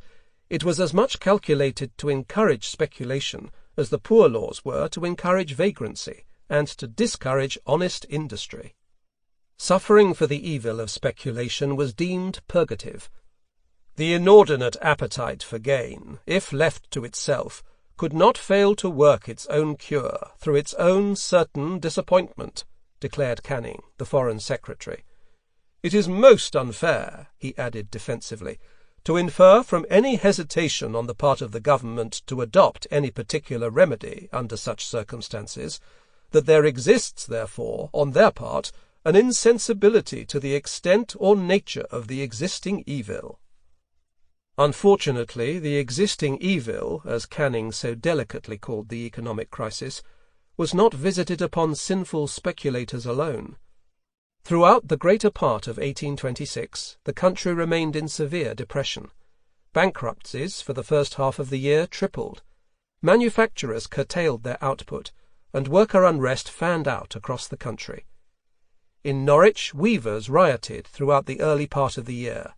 it was as much calculated to encourage speculation as the Poor Laws were to encourage vagrancy and to discourage honest industry. Suffering for the evil of speculation was deemed purgative. The inordinate appetite for gain, if left to itself, could not fail to work its own cure through its own certain disappointment, declared Canning, the Foreign Secretary. It is most unfair, he added defensively, to infer from any hesitation on the part of the government to adopt any particular remedy under such circumstances, that there exists, therefore, on their part, an insensibility to the extent or nature of the existing evil. Unfortunately, the existing evil, as Canning so delicately called the economic crisis, was not visited upon sinful speculators alone. Throughout the greater part of 1826, the country remained in severe depression. Bankruptcies for the first half of the year tripled. Manufacturers curtailed their output, and worker unrest fanned out across the country. In Norwich, weavers rioted throughout the early part of the year.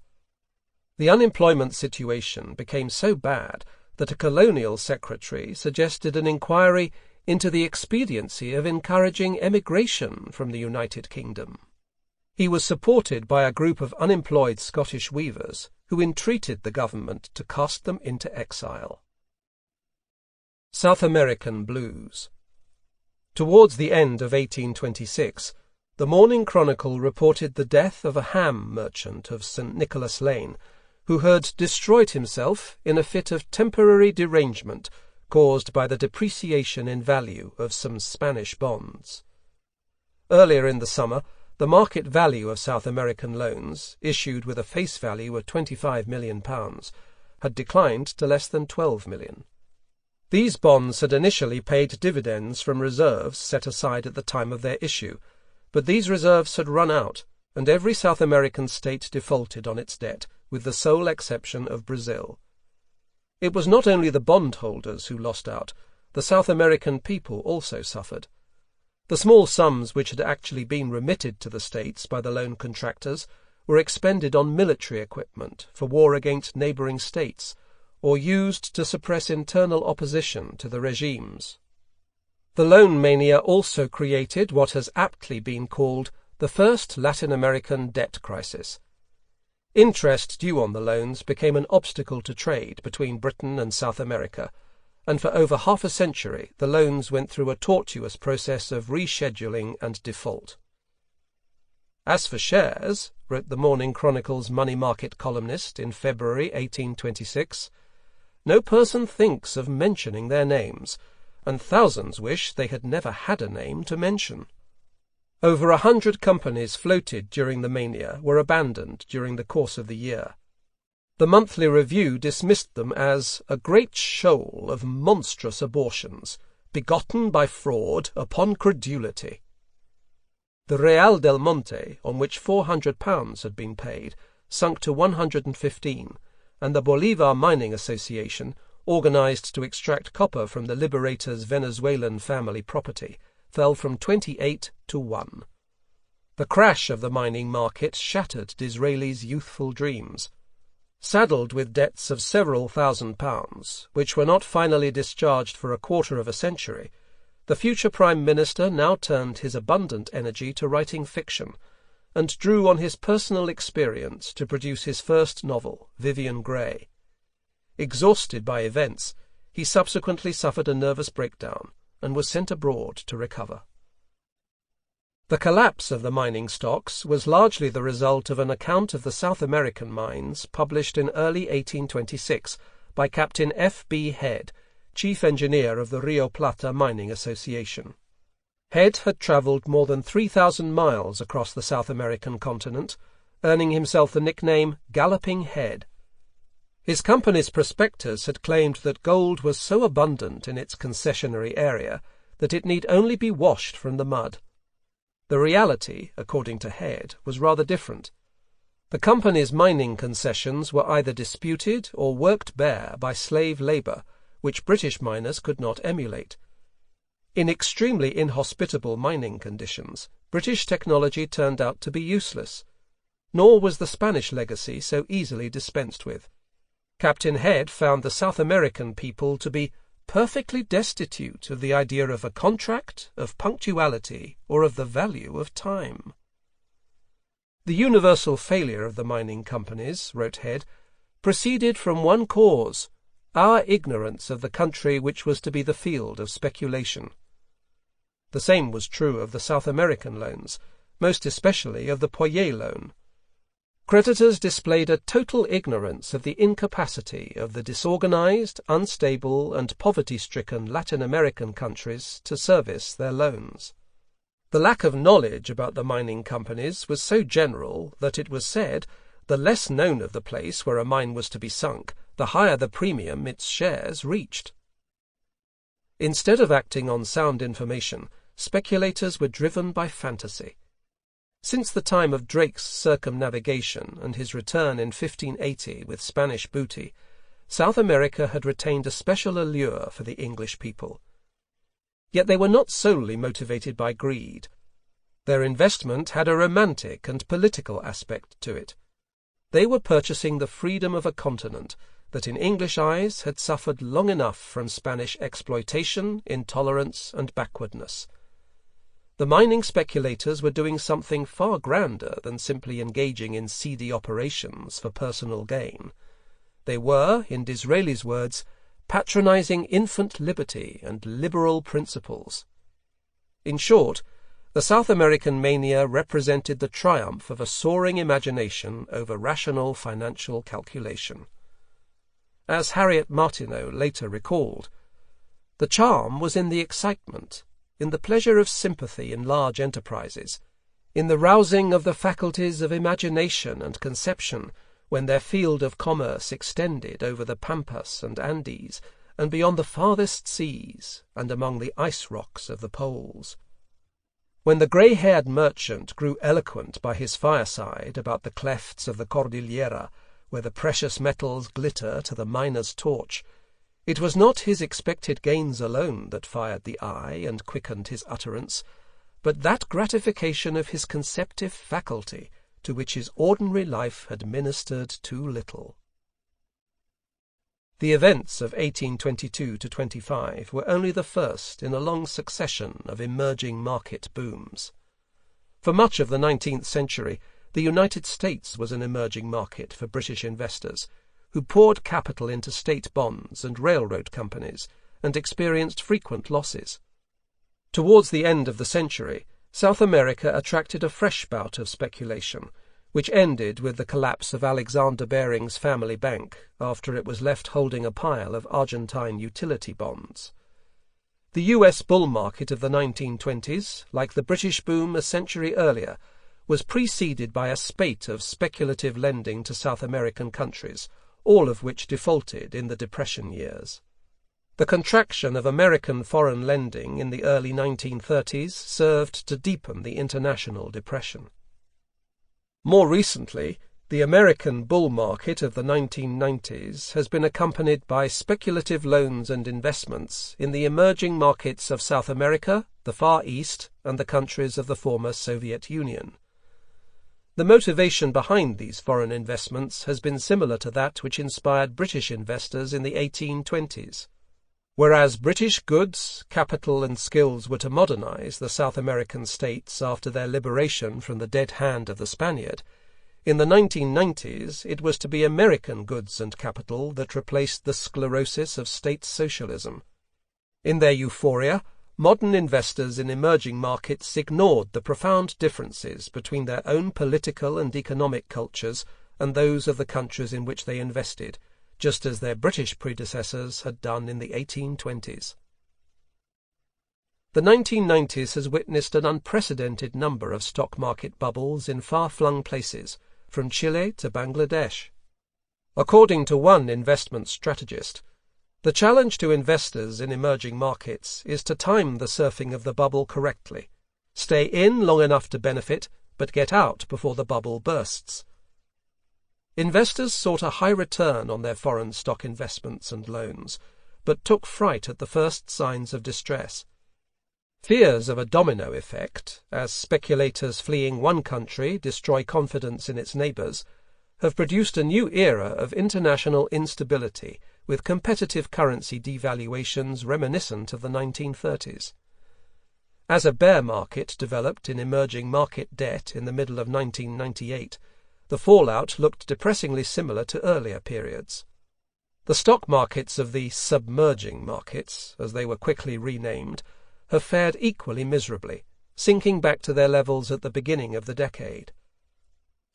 The unemployment situation became so bad that a colonial secretary suggested an inquiry into the expediency of encouraging emigration from the United Kingdom. He was supported by a group of unemployed Scottish weavers who entreated the government to cast them into exile. South American Blues. Towards the end of 1826, the Morning Chronicle reported the death of a ham merchant of St. Nicholas Lane, who had destroyed himself in a fit of temporary derangement caused by the depreciation in value of some Spanish bonds. Earlier in the summer, the market value of South American loans, issued with a face value of £25 million, had declined to less than £12 million. These bonds had initially paid dividends from reserves set aside at the time of their issue, but these reserves had run out, and every South American state defaulted on its debt, with the sole exception of Brazil. It was not only the bondholders who lost out, the South American people also suffered. The small sums which had actually been remitted to the states by the loan contractors were expended on military equipment for war against neighbouring states, or used to suppress internal opposition to the regimes. The loan mania also created what has aptly been called the first Latin American debt crisis. Interest due on the loans became an obstacle to trade between Britain and South America, and for over half a century the loans went through a tortuous process of rescheduling and default. As for shares, wrote the Morning Chronicle's money market columnist in February 1826, no person thinks of mentioning their names, and thousands wish they had never had a name to mention. Over 100 companies floated during the mania were abandoned during the course of the year. The Monthly Review dismissed them as a great shoal of monstrous abortions, begotten by fraud upon credulity. The Real del Monte, on which £400 had been paid, sunk to 115, and the Bolivar Mining Association, organized to extract copper from the Liberator's Venezuelan family property, fell from 28 to 1. The crash of the mining market shattered Disraeli's youthful dreams. Saddled with debts of several £1,000s, which were not finally discharged for a quarter of a century, the future Prime Minister now turned his abundant energy to writing fiction, and drew on his personal experience to produce his first novel, Vivian Grey. Exhausted by events, he subsequently suffered a nervous breakdown and was sent abroad to recover. The collapse of the mining stocks was largely the result of an account of the South American mines published in early 1826 by Captain F. B. Head, chief engineer of the Rio Plata Mining Association. Head had travelled more than 3,000 miles across the South American continent, earning himself the nickname Galloping Head. His company's prospectus had claimed that gold was so abundant in its concessionary area that it need only be washed from the mud. The reality, according to Head, was rather different. The company's mining concessions were either disputed or worked bare by slave labour, which British miners could not emulate. In extremely inhospitable mining conditions, British technology turned out to be useless, nor was the Spanish legacy so easily dispensed with. Captain Head found the South American people to be perfectly destitute of the idea of a contract, of punctuality, or of the value of time. The universal failure of the mining companies, wrote Head, proceeded from one cause, our ignorance of the country which was to be the field of speculation. The same was true of the South American loans, most especially of the Poyet loan. Creditors displayed a total ignorance of the incapacity of the disorganized, unstable, and poverty-stricken Latin American countries to service their loans. The lack of knowledge about the mining companies was so general that it was said the less known of the place where a mine was to be sunk, the higher the premium its shares reached. Instead of acting on sound information, speculators were driven by fantasy. Since the time of Drake's circumnavigation and his return in 1580 with Spanish booty, South America had retained a special allure for the English people. Yet they were not solely motivated by greed. Their investment had a romantic and political aspect to it. They were purchasing the freedom of a continent that in English eyes had suffered long enough from Spanish exploitation, intolerance, and backwardness. The mining speculators were doing something far grander than simply engaging in seedy operations for personal gain. They were, in Disraeli's words, patronizing infant liberty and liberal principles. In short, the South American mania represented the triumph of a soaring imagination over rational financial calculation. As Harriet Martineau later recalled, the charm was in the excitement, in the pleasure of sympathy in large enterprises, in the rousing of the faculties of imagination and conception when their field of commerce extended over the Pampas and Andes, and beyond the farthest seas, and among the ice rocks of the poles. When the grey-haired merchant grew eloquent by his fireside about the clefts of the Cordillera, where the precious metals glitter to the miner's torch, it was not his expected gains alone that fired the eye and quickened his utterance, but that gratification of his conceptive faculty to which his ordinary life had ministered too little. The events of 1822–25 were only the first in a long succession of emerging market booms. For much of the 19th century, the United States was an emerging market for British investors, who poured capital into state bonds and railroad companies, and experienced frequent losses. Towards the end of the century, South America attracted a fresh bout of speculation, which ended with the collapse of Alexander Baring's family bank after it was left holding a pile of Argentine utility bonds. The U.S. bull market of the 1920s, like the British boom a century earlier, was preceded by a spate of speculative lending to South American countries, all of which defaulted in the Depression years. The contraction of American foreign lending in the early 1930s served to deepen the international depression. More recently, the American bull market of the 1990s has been accompanied by speculative loans and investments in the emerging markets of South America, the Far East, and the countries of the former Soviet Union. The motivation behind these foreign investments has been similar to that which inspired British investors in the 1820s. Whereas British goods, capital, and skills were to modernize the South American states after their liberation from the dead hand of the Spaniard, in the 1990s it was to be American goods and capital that replaced the sclerosis of state socialism. In their euphoria, modern investors in emerging markets ignored the profound differences between their own political and economic cultures and those of the countries in which they invested, just as their British predecessors had done in the 1820s. The 1990s has witnessed an unprecedented number of stock market bubbles in far-flung places, from Chile to Bangladesh. According to one investment strategist, the challenge to investors in emerging markets is to time the surfing of the bubble correctly, stay in long enough to benefit, but get out before the bubble bursts. Investors sought a high return on their foreign stock investments and loans, but took fright at the first signs of distress. Fears of a domino effect, as speculators fleeing one country destroy confidence in its neighbours, have produced a new era of international instability with competitive currency devaluations reminiscent of the 1930s. As a bear market developed in emerging market debt in the middle of 1998, the fallout looked depressingly similar to earlier periods. The stock markets of the submerging markets, as they were quickly renamed, have fared equally miserably, sinking back to their levels at the beginning of the decade.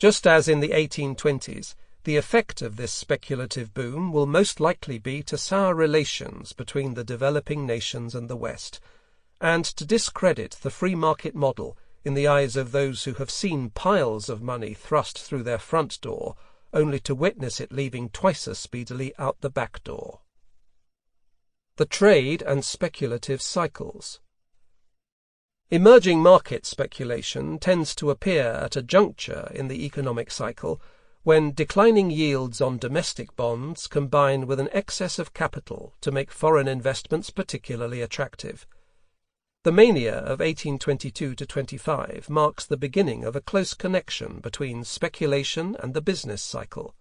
Just as in the 1820s, the effect of this speculative boom will most likely be to sour relations between the developing nations and the West, and to discredit the free market model in the eyes of those who have seen piles of money thrust through their front door, only to witness it leaving twice as speedily out the back door. The trade and speculative cycles. Emerging market speculation tends to appear at a juncture in the economic cycle when declining yields on domestic bonds combine with an excess of capital to make foreign investments particularly attractive. The mania of 1822–25 marks the beginning of a close connection between speculation and the business cycle.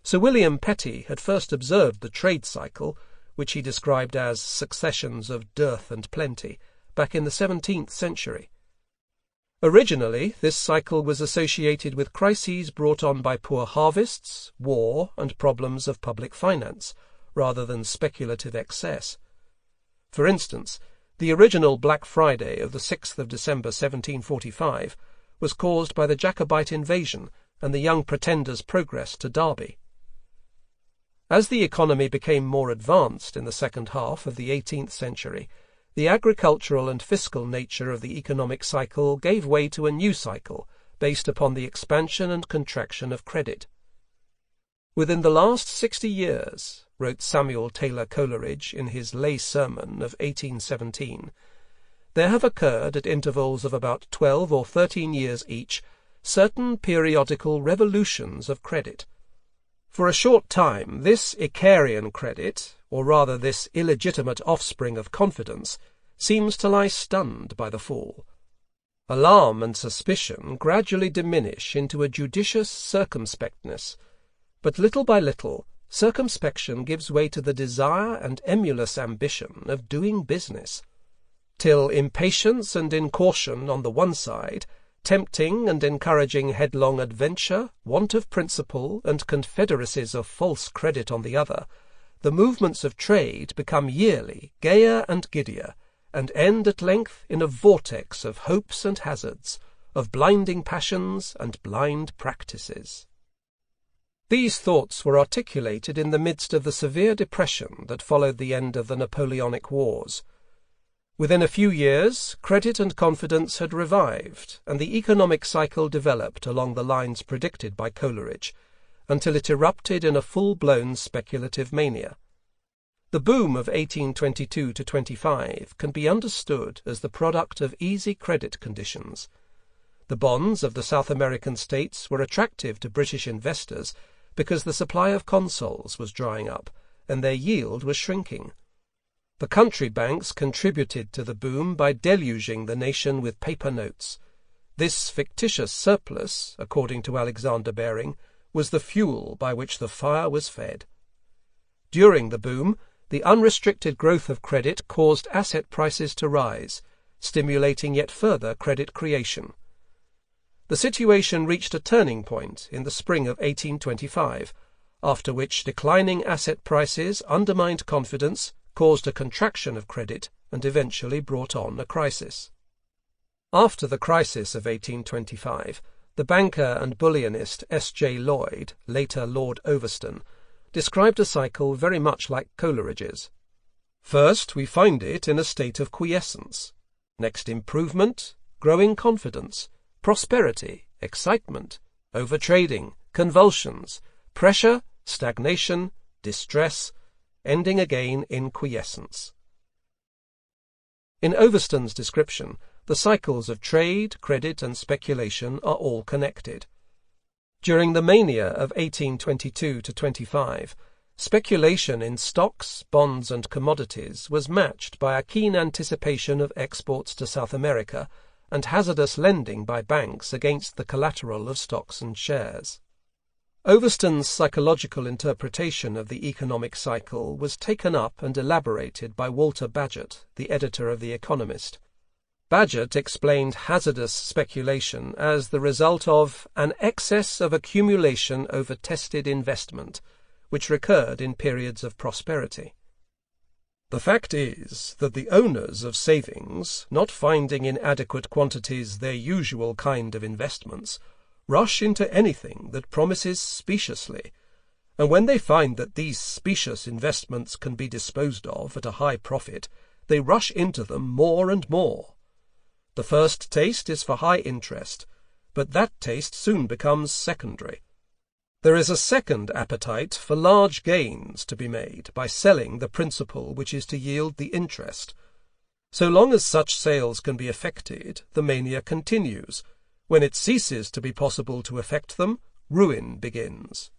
Sir William Petty had first observed the trade cycle, which he described as successions of dearth and plenty, back in the 17th century. Originally, this cycle was associated with crises brought on by poor harvests, war, and problems of public finance, rather than speculative excess. For instance, the original Black Friday of the 6th of December 1745 was caused by the Jacobite invasion and the Young Pretender's progress to Derby. As the economy became more advanced in the second half of the 18th century, the agricultural and fiscal nature of the economic cycle gave way to a new cycle based upon the expansion and contraction of credit. Within the last 60 years, wrote Samuel Taylor Coleridge in his Lay Sermon of 1817, there have occurred at intervals of about 12 or 13 years each certain periodical revolutions of credit. For a short time this Icarian credit, or rather this illegitimate offspring of confidence, seems to lie stunned by the fall. Alarm and suspicion gradually diminish into a judicious circumspectness, but little by little circumspection gives way to the desire and emulous ambition of doing business, till impatience and incaution on the one side, tempting and encouraging headlong adventure, want of principle, and confederacies of false credit on the other, the movements of trade become yearly gayer and giddier, and end at length in a vortex of hopes and hazards, of blinding passions and blind practices. These thoughts were articulated in the midst of the severe depression that followed the end of the Napoleonic Wars. Within a few years, credit and confidence had revived, and the economic cycle developed along the lines predicted by Coleridge, until it erupted in a full-blown speculative mania. The boom of 1822–25 can be understood as the product of easy credit conditions. The bonds of the South American states were attractive to British investors because the supply of consols was drying up, and their yield was shrinking. The country banks contributed to the boom by deluging the nation with paper notes. This fictitious surplus, according to Alexander Baring, was the fuel by which the fire was fed. During the boom, the unrestricted growth of credit caused asset prices to rise, stimulating yet further credit creation. The situation reached a turning point in the spring of 1825, after which declining asset prices undermined confidence, caused a contraction of credit, and eventually brought on a crisis. After the crisis of 1825, the banker and bullionist S.J. Lloyd, later Lord Overston, described a cycle very much like Coleridge's. First, we find it in a state of quiescence. Next, improvement, growing confidence, prosperity, excitement, overtrading, convulsions, pressure, stagnation, distress, ending again in quiescence. In Overston's description, the cycles of trade, credit, and speculation are all connected. During the mania of 1822–25, speculation in stocks, bonds and commodities was matched by a keen anticipation of exports to South America and hazardous lending by banks against the collateral of stocks and shares. Overston's psychological interpretation of the economic cycle was taken up and elaborated by Walter Bagehot, the editor of The Economist. Bagehot explained hazardous speculation as the result of an excess of accumulation over tested investment, which recurred in periods of prosperity. The fact is that the owners of savings, not finding in adequate quantities their usual kind of investments, rush into anything that promises speciously, and when they find that these specious investments can be disposed of at a high profit, they rush into them more and more. The first taste is for high interest, but that taste soon becomes secondary. There is a second appetite for large gains to be made by selling the principal which is to yield the interest. So long as such sales can be effected, the mania continues. When it ceases to be possible to effect them, ruin begins.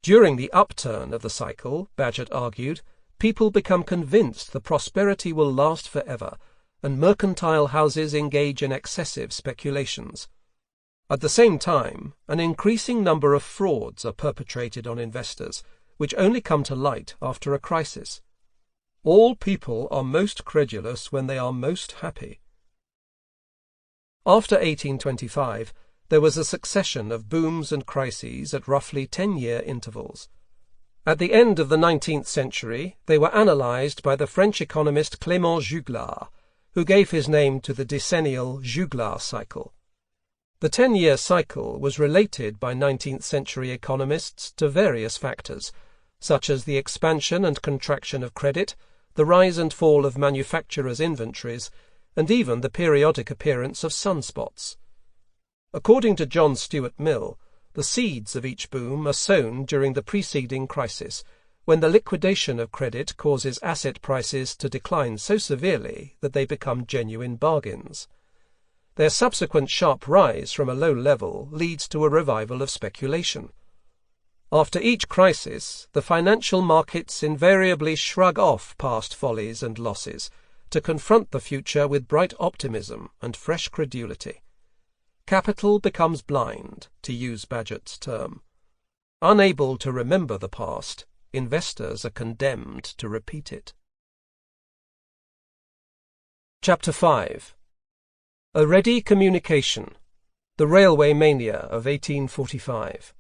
During the upturn of the cycle, Bagehot argued, people become convinced the prosperity will last forever, and mercantile houses engage in excessive speculations. At the same time, an increasing number of frauds are perpetrated on investors, which only come to light after a crisis. All people are most credulous when they are most happy. After 1825, there was a succession of booms and crises at roughly 10-year intervals. At the end of the 19th century, they were analysed by the French economist Clément Juglar, who gave his name to the decennial Juglar cycle. The 10-year cycle was related by 19th-century economists to various factors, such as the expansion and contraction of credit, the rise and fall of manufacturers' inventories, and even the periodic appearance of sunspots. According to John Stuart Mill, the seeds of each boom are sown during the preceding crisis, when the liquidation of credit causes asset prices to decline so severely that they become genuine bargains. Their subsequent sharp rise from a low level leads to a revival of speculation. After each crisis, the financial markets invariably shrug off past follies and losses, to confront the future with bright optimism and fresh credulity. Capital becomes blind, to use Bagehot's term. Unable to remember the past, investors are condemned to repeat it. Chapter 5. A Ready Communication. The Railway Mania of 1845.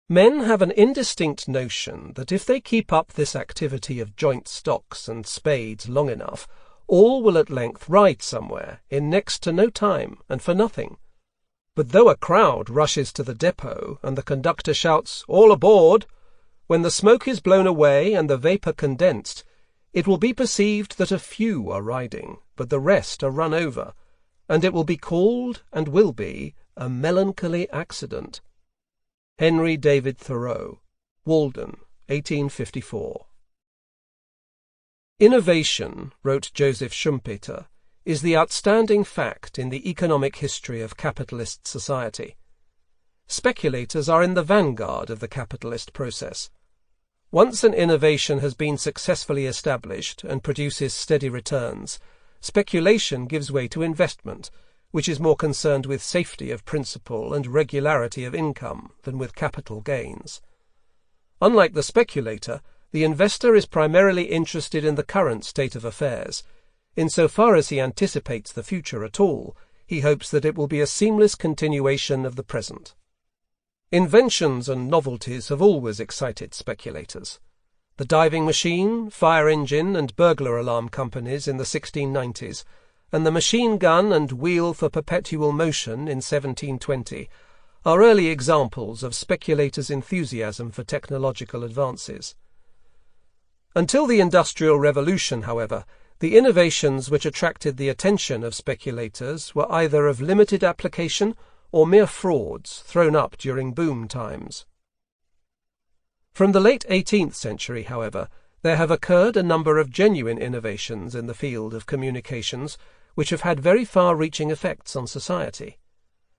Men have an indistinct notion that if they keep up this activity of joint stocks and spades long enough, all will at length ride somewhere, in next to no time, and for nothing. But though a crowd rushes to the depot, and the conductor shouts, "All aboard!" when the smoke is blown away and the vapour condensed, it will be perceived that a few are riding, but the rest are run over, and it will be called, and will be, a melancholy accident. Henry David Thoreau, Walden, 1854. Innovation, wrote Joseph Schumpeter, is the outstanding fact in the economic history of capitalist society. Speculators are in the vanguard of the capitalist process. Once an innovation has been successfully established and produces steady returns, speculation gives way to investment, which is more concerned with safety of principal and regularity of income than with capital gains. Unlike the speculator, the investor is primarily interested in the current state of affairs. Insofar as he anticipates the future at all, he hopes that it will be a seamless continuation of the present. Inventions and novelties have always excited speculators. The diving machine, fire engine, and burglar alarm companies in the 1690s, and the machine gun and wheel for perpetual motion in 1720, are early examples of speculators' enthusiasm for technological advances. Until the Industrial Revolution, however, the innovations which attracted the attention of speculators were either of limited application or mere frauds thrown up during boom times. From the late 18th century, however, there have occurred a number of genuine innovations in the field of communications which have had very far-reaching effects on society.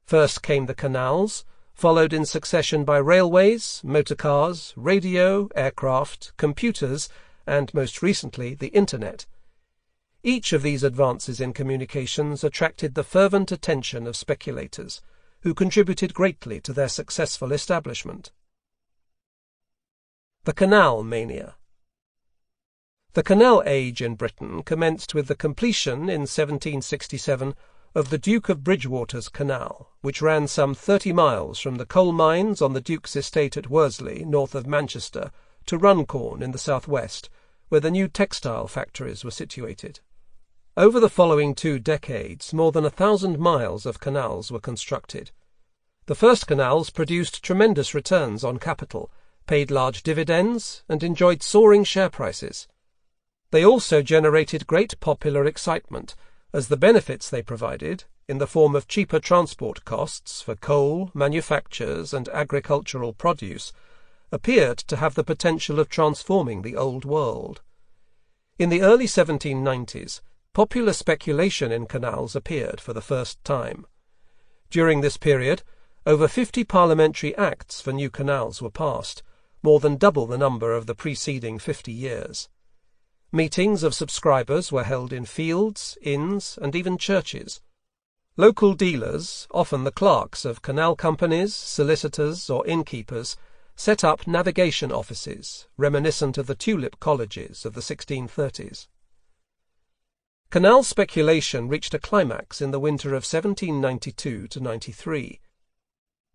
First came the canals, followed in succession by railways, motor cars, radio, aircraft, computers, and most recently the Internet. Each of these advances in communications attracted the fervent attention of speculators, who contributed greatly to their successful establishment. The Canal Mania. The canal age in Britain commenced with the completion in 1767 of the Duke of Bridgewater's Canal, which ran some 30 miles from the coal mines on the Duke's estate at Worsley, north of Manchester, to Runcorn in the southwest, where the new textile factories were situated. Over the following 2 decades, more than 1,000 miles of canals were constructed. The first canals produced tremendous returns on capital, paid large dividends, and enjoyed soaring share prices. They also generated great popular excitement, as the benefits they provided, in the form of cheaper transport costs for coal, manufactures, and agricultural produce, appeared to have the potential of transforming the old world. In the early 1790s, popular speculation in canals appeared for the first time. During this period, over 50 parliamentary acts for new canals were passed, more than double the number of the preceding 50 years. Meetings of subscribers were held in fields, inns, and even churches. Local dealers, often the clerks of canal companies, solicitors, or innkeepers, set up navigation offices, reminiscent of the tulip colleges of the 1630s. Canal speculation reached a climax in the winter of 1792–93.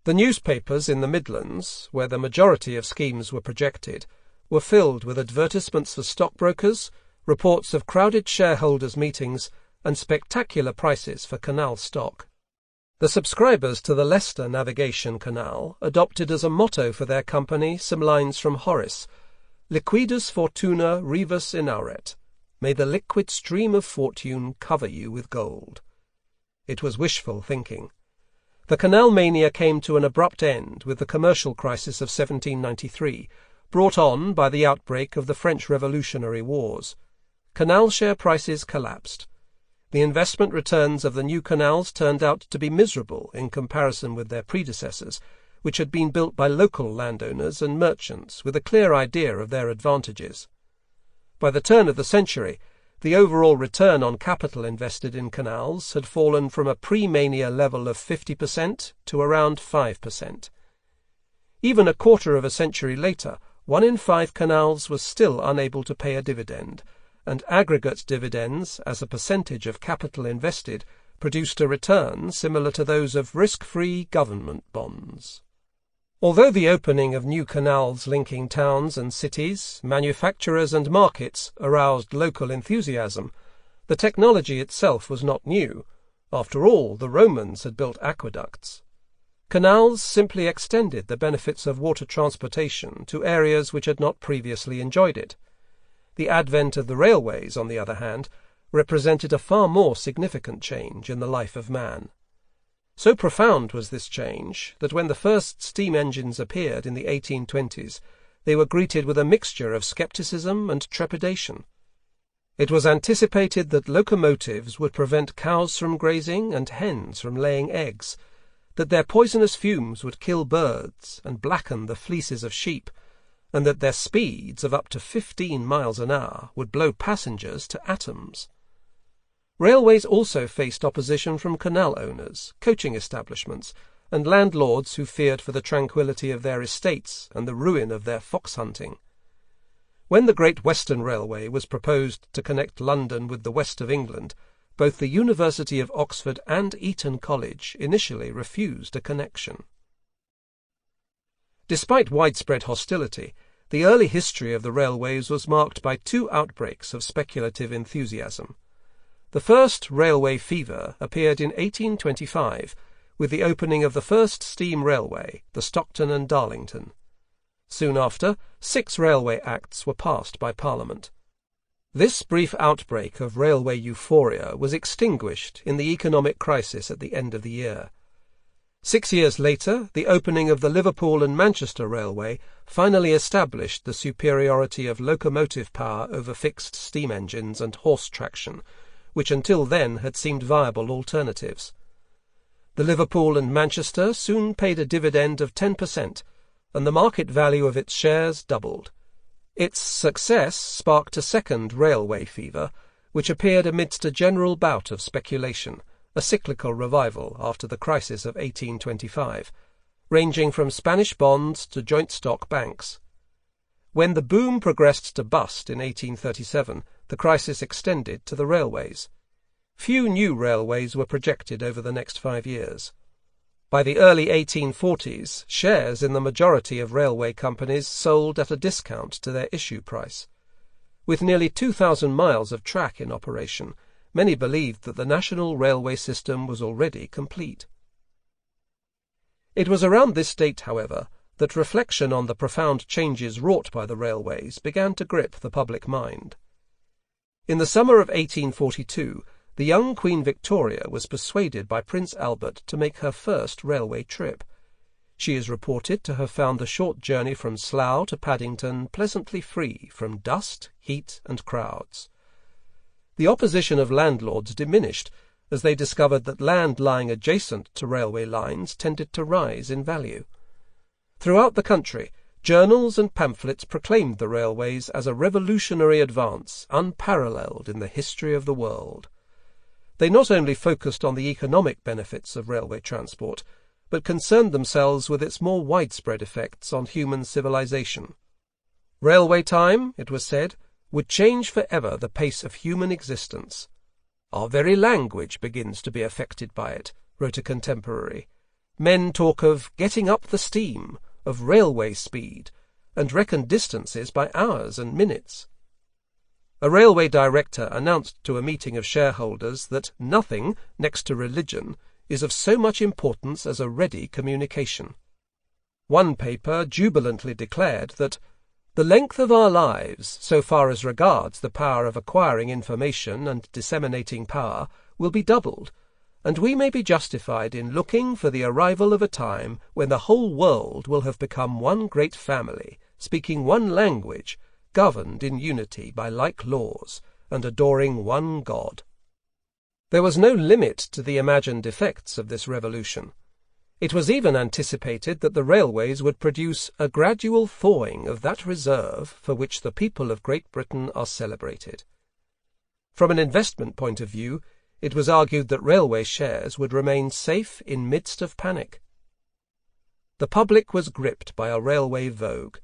The newspapers in the Midlands, where the majority of schemes were projected, were filled with advertisements for stockbrokers, reports of crowded shareholders' meetings, and spectacular prices for canal stock. The subscribers to the Leicester Navigation Canal adopted as a motto for their company some lines from Horace: Liquidus fortuna rivus inauret. May the liquid stream of fortune cover you with gold. It was wishful thinking. The canal mania came to an abrupt end with the commercial crisis of 1793, brought on by the outbreak of the French Revolutionary Wars. Canal share prices collapsed. The investment returns of the new canals turned out to be miserable in comparison with their predecessors, which had been built by local landowners and merchants with a clear idea of their advantages. By the turn of the century, the overall return on capital invested in canals had fallen from a pre-mania level of 50% to around 5%. Even a quarter of a century later, 1 in 5 canals was still unable to pay a dividend, and aggregate dividends, as a percentage of capital invested, produced a return similar to those of risk-free government bonds. Although the opening of new canals linking towns and cities, manufacturers and markets aroused local enthusiasm, the technology itself was not new. After all, the Romans had built aqueducts. Canals simply extended the benefits of water transportation to areas which had not previously enjoyed it. The advent of the railways, on the other hand, represented a far more significant change in the life of man. So profound was this change that when the first steam engines appeared in the 1820s, they were greeted with a mixture of skepticism and trepidation. It was anticipated that locomotives would prevent cows from grazing and hens from laying eggs, that their poisonous fumes would kill birds and blacken the fleeces of sheep, and that their speeds of up to 15 miles an hour would blow passengers to atoms. Railways also faced opposition from canal owners, coaching establishments, and landlords who feared for the tranquillity of their estates and the ruin of their fox hunting. When the Great Western Railway was proposed to connect London with the west of England, both the University of Oxford and Eton College initially refused a connection. Despite widespread hostility, the early history of the railways was marked by 2 outbreaks of speculative enthusiasm. The first railway fever appeared in 1825, with the opening of the first steam railway, the Stockton and Darlington. Soon after, 6 railway acts were passed by Parliament. This brief outbreak of railway euphoria was extinguished in the economic crisis at the end of the year. 6 years later, the opening of the Liverpool and Manchester Railway finally established the superiority of locomotive power over fixed steam engines and horse traction, which until then had seemed viable alternatives. The Liverpool and Manchester soon paid a dividend of 10%, and the market value of its shares doubled. Its success sparked a second railway fever, which appeared amidst a general bout of speculation, a cyclical revival after the crisis of 1825, ranging from Spanish bonds to joint stock banks. When the boom progressed to bust in 1837, the crisis extended to the railways. Few new railways were projected over the next 5 years. By the early 1840s, shares in the majority of railway companies sold at a discount to their issue price. With nearly 2,000 miles of track in operation, many believed that the national railway system was already complete. It was around this date, however, that reflection on the profound changes wrought by the railways began to grip the public mind. In the summer of 1842, the young Queen Victoria was persuaded by Prince Albert to make her first railway trip. She is reported to have found the short journey from Slough to Paddington pleasantly free from dust, heat, and crowds. The opposition of landlords diminished as they discovered that land lying adjacent to railway lines tended to rise in value. Throughout the country, journals and pamphlets proclaimed the railways as a revolutionary advance unparalleled in the history of the world. They not only focused on the economic benefits of railway transport, but concerned themselves with its more widespread effects on human civilization. Railway time, it was said, would change forever the pace of human existence. Our very language begins to be affected by it, wrote a contemporary. Men talk of getting up the steam, of railway speed, and reckon distances by hours and minutes. A railway director announced to a meeting of shareholders that nothing, next to religion, is of so much importance as a ready communication. One paper jubilantly declared that the length of our lives, so far as regards the power of acquiring information and disseminating power, will be doubled, and we may be justified in looking for the arrival of a time when the whole world will have become one great family, speaking one language, governed in unity by like laws, and adoring one God. There was no limit to the imagined effects of this revolution. It was even anticipated that the railways would produce a gradual thawing of that reserve for which the people of Great Britain are celebrated. From an investment point of view, it was argued that railway shares would remain safe in midst of panic. The public was gripped by a railway vogue.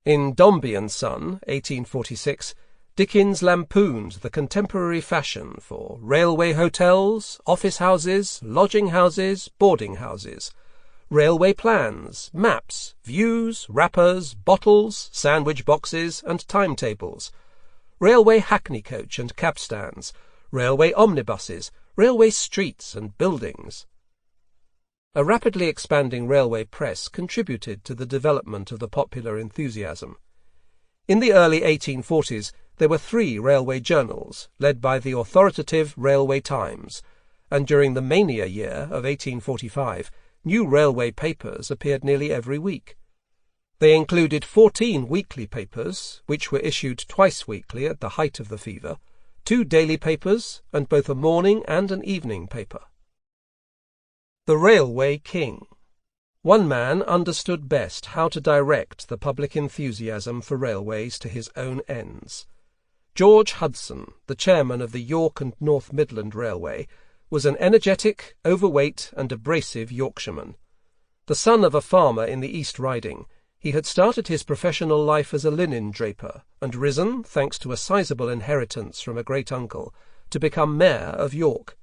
In Dombey and Son, 1846, Dickens lampooned the contemporary fashion for railway hotels, office houses, lodging houses, boarding houses, railway plans, maps, views, wrappers, bottles, sandwich boxes, and timetables, railway hackney coach and cab stands, railway omnibuses, railway streets and buildings. A rapidly expanding railway press contributed to the development of the popular enthusiasm. In the early 1840s, there were 3 railway journals, led by the authoritative Railway Times, and during the mania year of 1845, new railway papers appeared nearly every week. They included 14 weekly papers, which were issued twice weekly at the height of the fever, 2 daily papers, and both a morning and an evening paper. The Railway King. One man understood best how to direct the public enthusiasm for railways to his own ends. George Hudson, the chairman of the York and North Midland Railway, was an energetic, overweight, and abrasive Yorkshireman. The son of a farmer in the East Riding, he had started his professional life as a linen draper, and risen, thanks to a sizable inheritance from a great-uncle, to become mayor of York.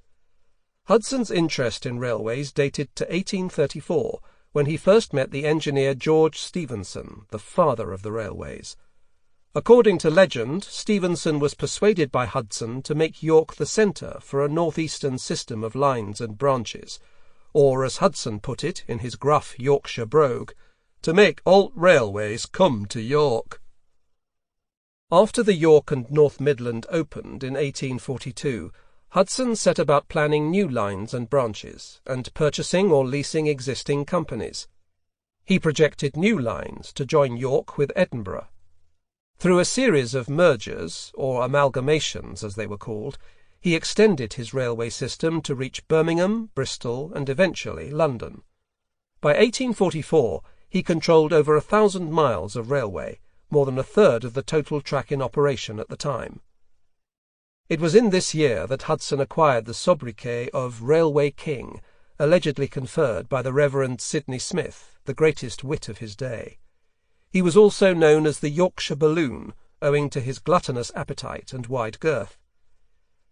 Hudson's interest in railways dated to 1834, when he first met the engineer George Stephenson, the father of the railways. According to legend, Stephenson was persuaded by Hudson to make York the centre for a northeastern system of lines and branches, or, as Hudson put it in his gruff Yorkshire brogue, to make all railways come to York. After the York and North Midland opened in 1842, Hudson set about planning new lines and branches, and purchasing or leasing existing companies. He projected new lines to join York with Edinburgh. Through a series of mergers, or amalgamations as they were called, he extended his railway system to reach Birmingham, Bristol, and eventually London. By 1844, he controlled over 1,000 miles of railway, more than a third of the total track in operation at the time. It was in this year that Hudson acquired the sobriquet of Railway King, allegedly conferred by the Reverend Sidney Smith, the greatest wit of his day. He was also known as the Yorkshire Balloon, owing to his gluttonous appetite and wide girth.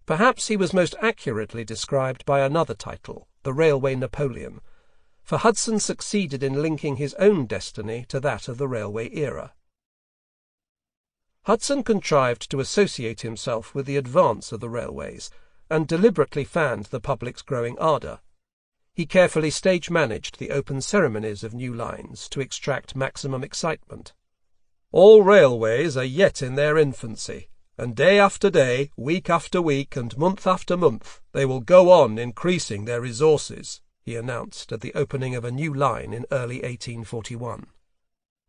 Perhaps he was most accurately described by another title, the Railway Napoleon, for Hudson succeeded in linking his own destiny to that of the railway era. Hudson contrived to associate himself with the advance of the railways, and deliberately fanned the public's growing ardour. He carefully stage-managed the open ceremonies of new lines to extract maximum excitement. All railways are yet in their infancy, and day after day, week after week, and month after month, they will go on increasing their resources, he announced at the opening of a new line in early 1841.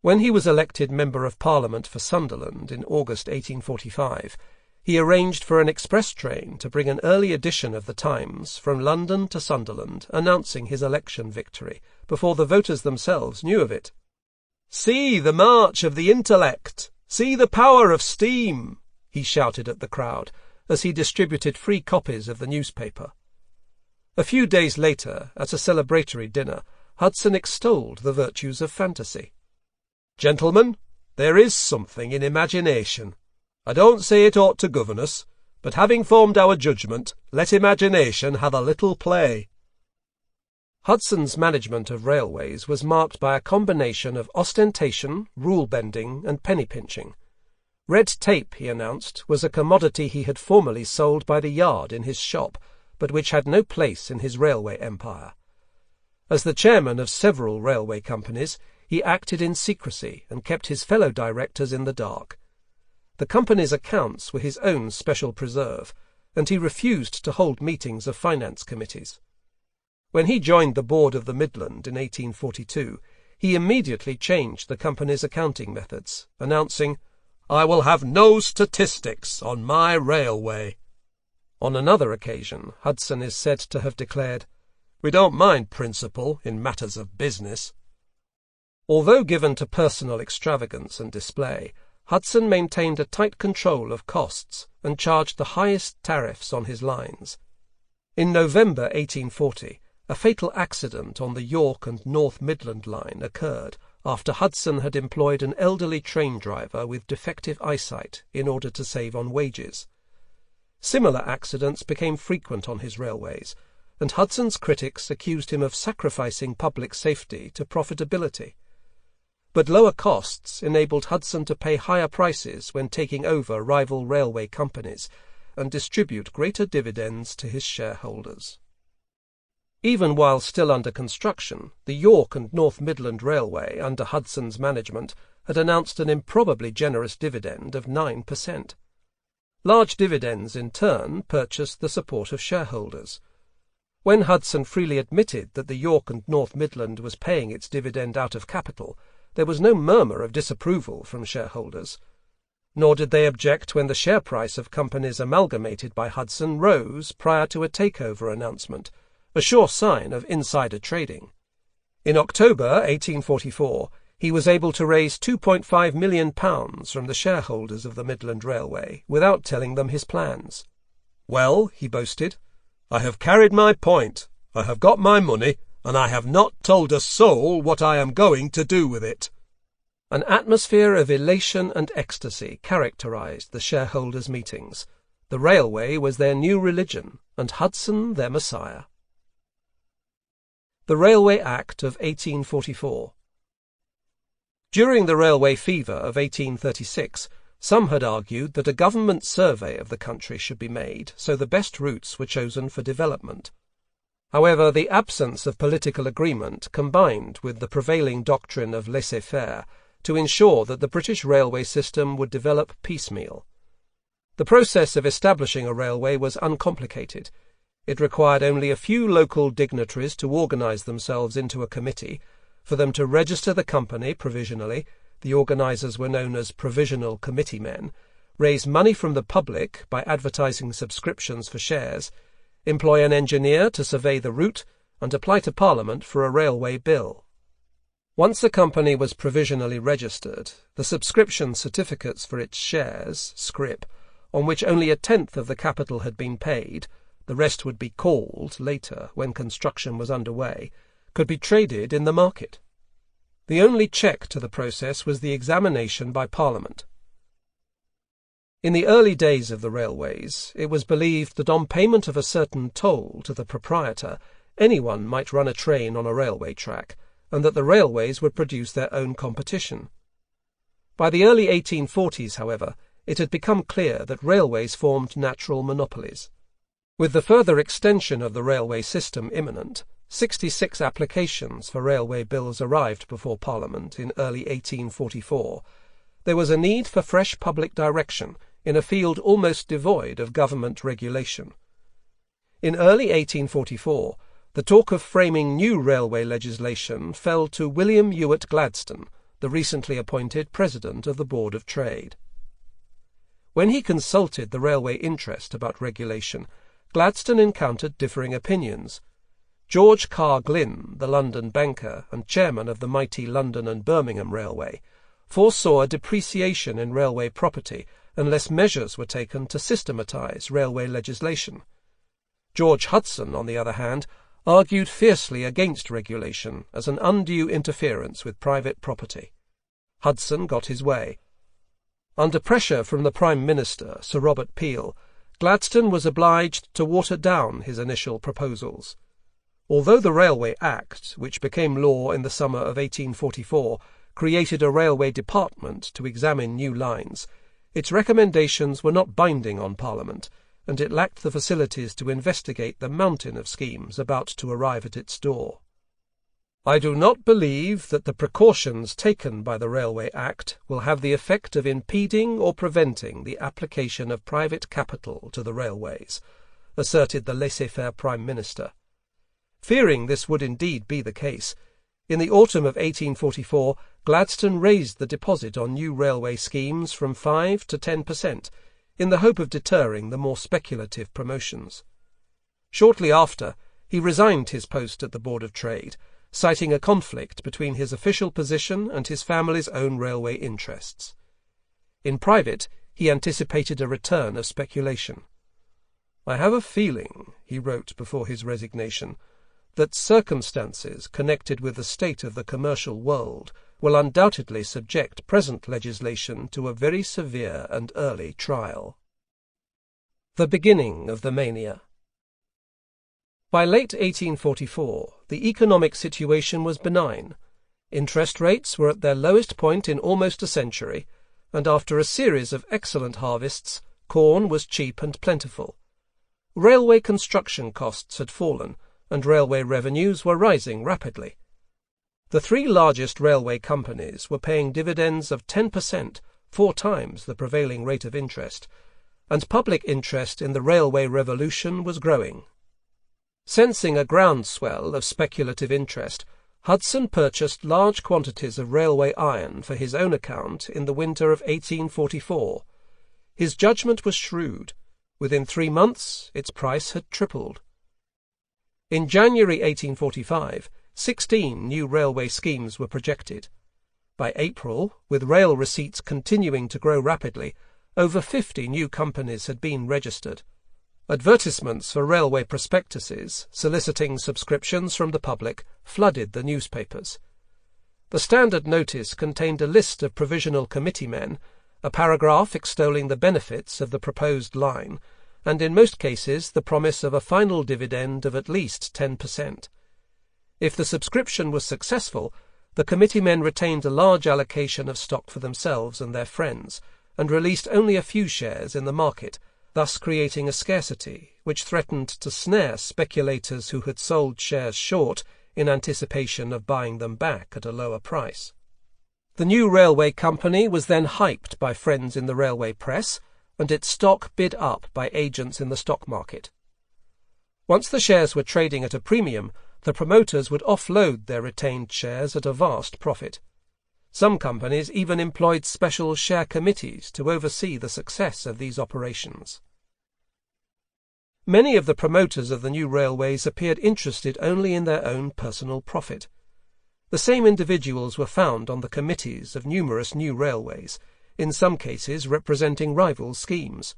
When he was elected Member of Parliament for Sunderland in August 1845, he arranged for an express train to bring an early edition of the Times from London to Sunderland, announcing his election victory, before the voters themselves knew of it. "See the march of the intellect! See the power of steam!" he shouted at the crowd, as he distributed free copies of the newspaper. A few days later, at a celebratory dinner, Hudson extolled the virtues of fantasy. "Gentlemen, there is something in imagination. I don't say it ought to govern us, but having formed our judgment, let imagination have a little play." Hudson's management of railways was marked by a combination of ostentation, rule-bending, and penny-pinching. Red tape, he announced, was a commodity he had formerly sold by the yard in his shop, but which had no place in his railway empire. As the chairman of several railway companies, he acted in secrecy and kept his fellow directors in the dark. The company's accounts were his own special preserve, and he refused to hold meetings of finance committees. When he joined the board of the Midland in 1842, he immediately changed the company's accounting methods, announcing, "I will have no statistics on my railway." On another occasion, Hudson is said to have declared, "We don't mind principle in matters of business." Although given to personal extravagance and display, Hudson maintained a tight control of costs and charged the highest tariffs on his lines. In November 1840, a fatal accident on the York and North Midland line occurred after Hudson had employed an elderly train driver with defective eyesight in order to save on wages. Similar accidents became frequent on his railways, and Hudson's critics accused him of sacrificing public safety to profitability. But lower costs enabled Hudson to pay higher prices when taking over rival railway companies and distribute greater dividends to his shareholders. Even while still under construction, the York and North Midland Railway, under Hudson's management, had announced an improbably generous dividend of 9%. Large dividends, in turn, purchased the support of shareholders. When Hudson freely admitted that the York and North Midland was paying its dividend out of capital, there was no murmur of disapproval from shareholders. Nor did they object when the share price of companies amalgamated by Hudson rose prior to a takeover announcement, a sure sign of insider trading. In October 1844, he was able to raise £2.5 million from the shareholders of the Midland Railway without telling them his plans. "Well," he boasted, "I have carried my point, I have got my money, and I have not told a soul what I am going to do with it." An atmosphere of elation and ecstasy characterized the shareholders' meetings. The railway was their new religion, and Hudson their messiah. The Railway Act of 1844. During the railway fever of 1836, some had argued that a government survey of the country should be made so the best routes were chosen for development. However, the absence of political agreement combined with the prevailing doctrine of laissez-faire to ensure that the British railway system would develop piecemeal. The process of establishing a railway was uncomplicated. It required only a few local dignitaries to organise themselves into a committee, for them to register the company provisionally — the organisers were known as provisional committee men — raise money from the public by advertising subscriptions for shares, employ an engineer to survey the route, and apply to Parliament for a railway bill. Once a company was provisionally registered, the subscription certificates for its shares, scrip, on which only 1/10 of the capital had been paid, the rest would be called later when construction was underway, could be traded in the market. The only check to the process was the examination by Parliament. In the early days of the railways, it was believed that on payment of a certain toll to the proprietor, anyone might run a train on a railway track, and that the railways would produce their own competition. By the early 1840s, however, it had become clear that railways formed natural monopolies. With the further extension of the railway system imminent, 66 applications for railway bills arrived before Parliament in early 1844. There was a need for fresh public direction in a field almost devoid of government regulation. In early 1844, the talk of framing new railway legislation fell to William Ewart Gladstone, the recently appointed President of the Board of Trade. When he consulted the railway interest about regulation, Gladstone encountered differing opinions. George Carr Glynn, the London banker and chairman of the mighty London and Birmingham Railway, foresaw a depreciation in railway property unless measures were taken to systematize railway legislation. George Hudson, on the other hand, argued fiercely against regulation as an undue interference with private property. Hudson got his way. Under pressure from the Prime Minister, Sir Robert Peel, Gladstone was obliged to water down his initial proposals. Although the Railway Act, which became law in the summer of 1844, created a railway department to examine new lines, its recommendations were not binding on Parliament, and it lacked the facilities to investigate the mountain of schemes about to arrive at its door. I do not believe that the precautions taken by the Railway Act will have the effect of impeding or preventing the application of private capital to the railways, asserted the laissez-faire Prime Minister. Fearing this would indeed be the case, in the autumn of 1844 Gladstone raised the deposit on new railway schemes from 5 to 10%, in the hope of deterring the more speculative promotions. Shortly after, he resigned his post at the Board of Trade, citing a conflict between his official position and his family's own railway interests. In private, he anticipated a return of speculation. "I have a feeling," he wrote before his resignation, "that circumstances connected with the state of the commercial world will undoubtedly subject present legislation to a very severe and early trial." The beginning of the mania. By late 1844, the economic situation was benign. Interest rates were at their lowest point in almost a century, and after a series of excellent harvests, corn was cheap and plentiful. Railway construction costs had fallen, and railway revenues were rising rapidly. The three largest railway companies were paying dividends of 10%, 4 times the prevailing rate of interest, and public interest in the railway revolution was growing. Sensing a groundswell of speculative interest, Hudson purchased large quantities of railway iron for his own account in the winter of 1844. His judgment was shrewd. Within 3 months, its price had tripled. In January 1845, 16 new railway schemes were projected. By April, with rail receipts continuing to grow rapidly, over 50 new companies had been registered. Advertisements for railway prospectuses, soliciting subscriptions from the public, flooded the newspapers. The standard notice contained a list of provisional committee men, a paragraph extolling the benefits of the proposed line, and in most cases the promise of a final dividend of at least 10%. If the subscription was successful, the committee men retained a large allocation of stock for themselves and their friends, and released only a few shares in the market, thus creating a scarcity which threatened to snare speculators who had sold shares short in anticipation of buying them back at a lower price. The new railway company was then hyped by friends in the railway press, and its stock bid up by agents in the stock market. Once the shares were trading at a premium, the promoters would offload their retained shares at a vast profit. Some companies even employed special share committees to oversee the success of these operations. Many of the promoters of the new railways appeared interested only in their own personal profit. The same individuals were found on the committees of numerous new railways, in some cases representing rival schemes.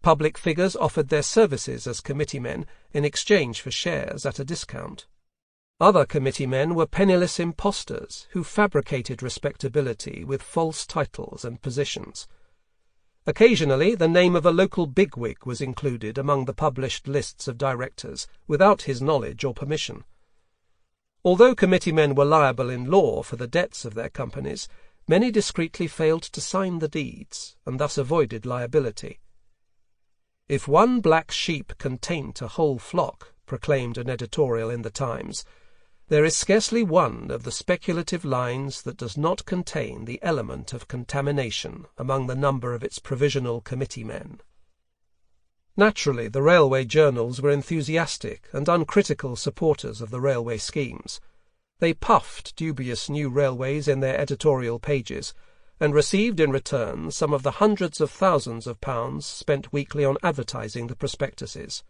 Public figures offered their services as committeemen in exchange for shares at a discount. Other committeemen were penniless impostors who fabricated respectability with false titles and positions. Occasionally, the name of a local bigwig was included among the published lists of directors, without his knowledge or permission. Although committeemen were liable in law for the debts of their companies, many discreetly failed to sign the deeds, and thus avoided liability. "If one black sheep can taint a whole flock," proclaimed an editorial in the Times, "there is scarcely one of the speculative lines that does not contain the element of contamination among the number of its provisional committeemen." Naturally, the railway journals were enthusiastic and uncritical supporters of the railway schemes. They puffed dubious new railways in their editorial pages, and received in return some of the hundreds of thousands of pounds spent weekly on advertising the prospectuses.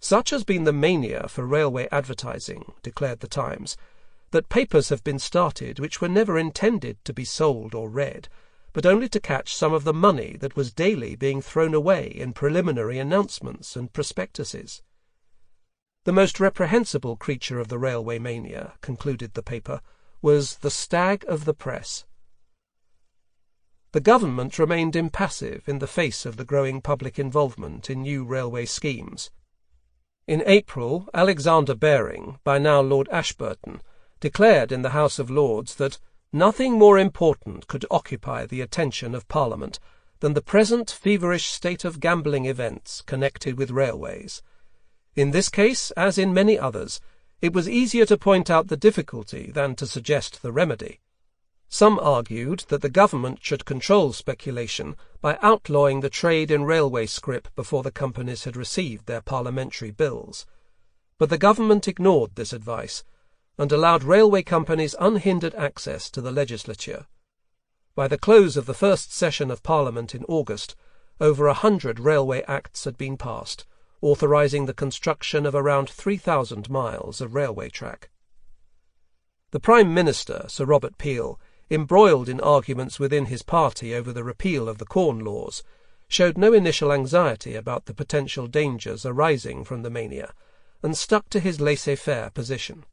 "Such has been the mania for railway advertising," declared the Times, "that papers have been started which were never intended to be sold or read, but only to catch some of the money that was daily being thrown away in preliminary announcements and prospectuses." The most reprehensible creature of the railway mania, concluded the paper, was the stag of the press. The government remained impassive in the face of the growing public involvement in new railway schemes. In April, Alexander Baring, by now Lord Ashburton, declared in the House of Lords that nothing more important could occupy the attention of Parliament than the present feverish state of gambling events connected with railways. In this case, as in many others, it was easier to point out the difficulty than to suggest the remedy. Some argued that the government should control speculation by outlawing the trade in railway scrip before the companies had received their parliamentary bills. But the government ignored this advice and allowed railway companies unhindered access to the legislature. By the close of the first session of Parliament in August, over 100 railway acts had been passed, authorising the construction of around 3,000 miles of railway track. The Prime Minister, Sir Robert Peel, embroiled in arguments within his party over the repeal of the Corn Laws, showed no initial anxiety about the potential dangers arising from the mania, and stuck to his laissez-faire position.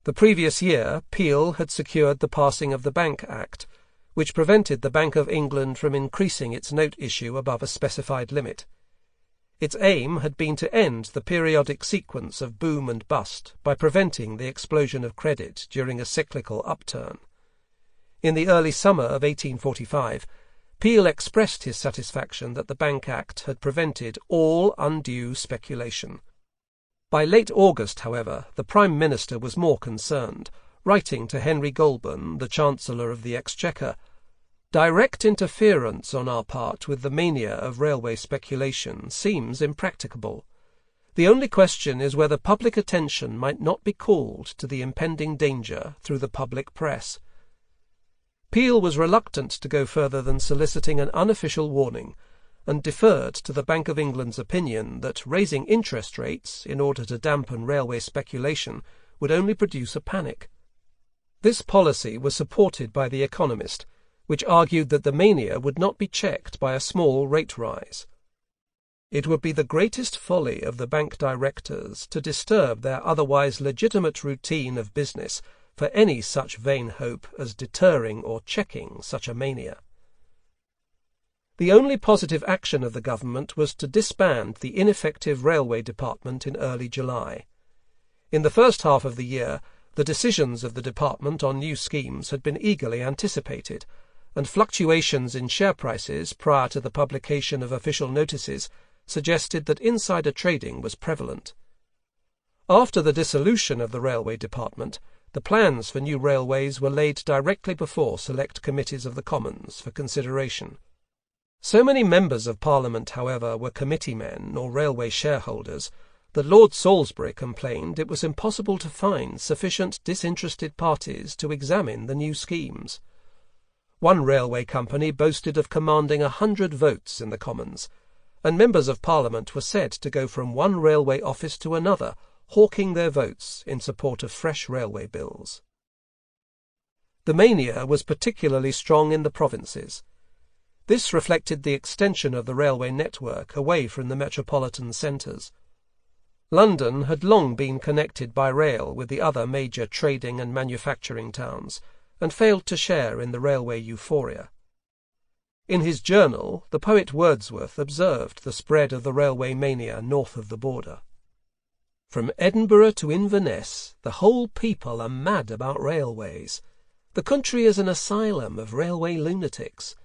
The previous year, Peel had secured the passing of the Bank Act, which prevented the Bank of England from increasing its note issue above a specified limit. Its aim had been to end the periodic sequence of boom and bust by preventing the explosion of credit during a cyclical upturn. In the early summer of 1845, Peel expressed his satisfaction that the Bank Act had prevented all undue speculation. By late August, however, the Prime Minister was more concerned, writing to Henry Goulburn, the Chancellor of the Exchequer, "Direct interference on our part with the mania of railway speculation seems impracticable. The only question is whether public attention might not be called to the impending danger through the public press." Peel was reluctant to go further than soliciting an unofficial warning, and deferred to the Bank of England's opinion that raising interest rates in order to dampen railway speculation would only produce a panic. This policy was supported by The Economist, which argued that the mania would not be checked by a small rate rise. It would be the greatest folly of the bank directors to disturb their otherwise legitimate routine of business for any such vain hope as deterring or checking such a mania. The only positive action of the government was to disband the ineffective railway department in early July. In the first half of the year, the decisions of the department on new schemes had been eagerly anticipated, and fluctuations in share prices prior to the publication of official notices suggested that insider trading was prevalent. After the dissolution of the railway department, the plans for new railways were laid directly before select committees of the Commons for consideration. So many members of Parliament, however, were committeemen or railway shareholders, that Lord Salisbury complained it was impossible to find sufficient disinterested parties to examine the new schemes. One railway company boasted of commanding 100 votes in the Commons, and members of Parliament were said to go from one railway office to another, hawking their votes in support of fresh railway bills. The mania was particularly strong in the provinces. This reflected the extension of the railway network away from the metropolitan centres. London had long been connected by rail with the other major trading and manufacturing towns, and failed to share in the railway euphoria. In his journal, the poet Wordsworth observed the spread of the railway mania north of the border. From Edinburgh to Inverness, the whole people are mad about railways. The country is an asylum of railway lunatics.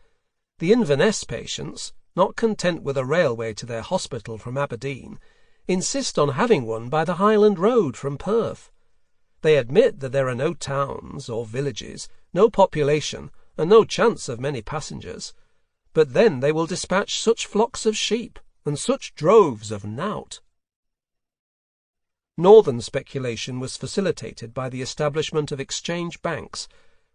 The Inverness patients, not content with a railway to their hospital from Aberdeen, insist on having one by the Highland Road from Perth. They admit that there are no towns or villages, no population, and no chance of many passengers. But then they will dispatch such flocks of sheep, and such droves of knout. Northern speculation was facilitated by the establishment of exchange banks,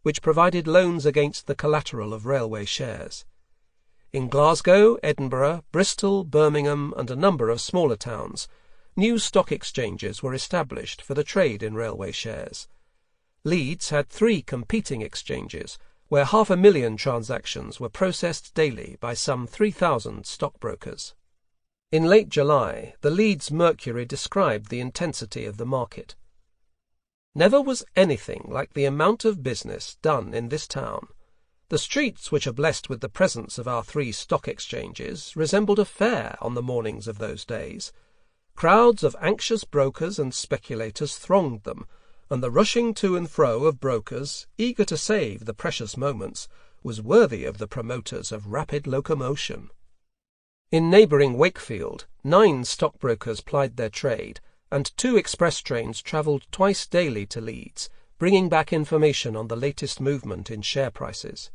which provided loans against the collateral of railway shares. In Glasgow, Edinburgh, Bristol, Birmingham, and a number of smaller towns, new stock exchanges were established for the trade in railway shares. Leeds had 3 competing exchanges, where 500,000 transactions were processed daily by some 3,000 stockbrokers. In late July, the Leeds Mercury described the intensity of the market. "Never was anything like the amount of business done in this town. The streets, which are blessed with the presence of our 3 stock exchanges, resembled a fair on the mornings of those days. Crowds of anxious brokers and speculators thronged them, and the rushing to and fro of brokers, eager to save the precious moments, was worthy of the promoters of rapid locomotion." In neighbouring Wakefield, 9 stockbrokers plied their trade, and 2 express trains travelled twice daily to Leeds, bringing back information on the latest movement in share prices.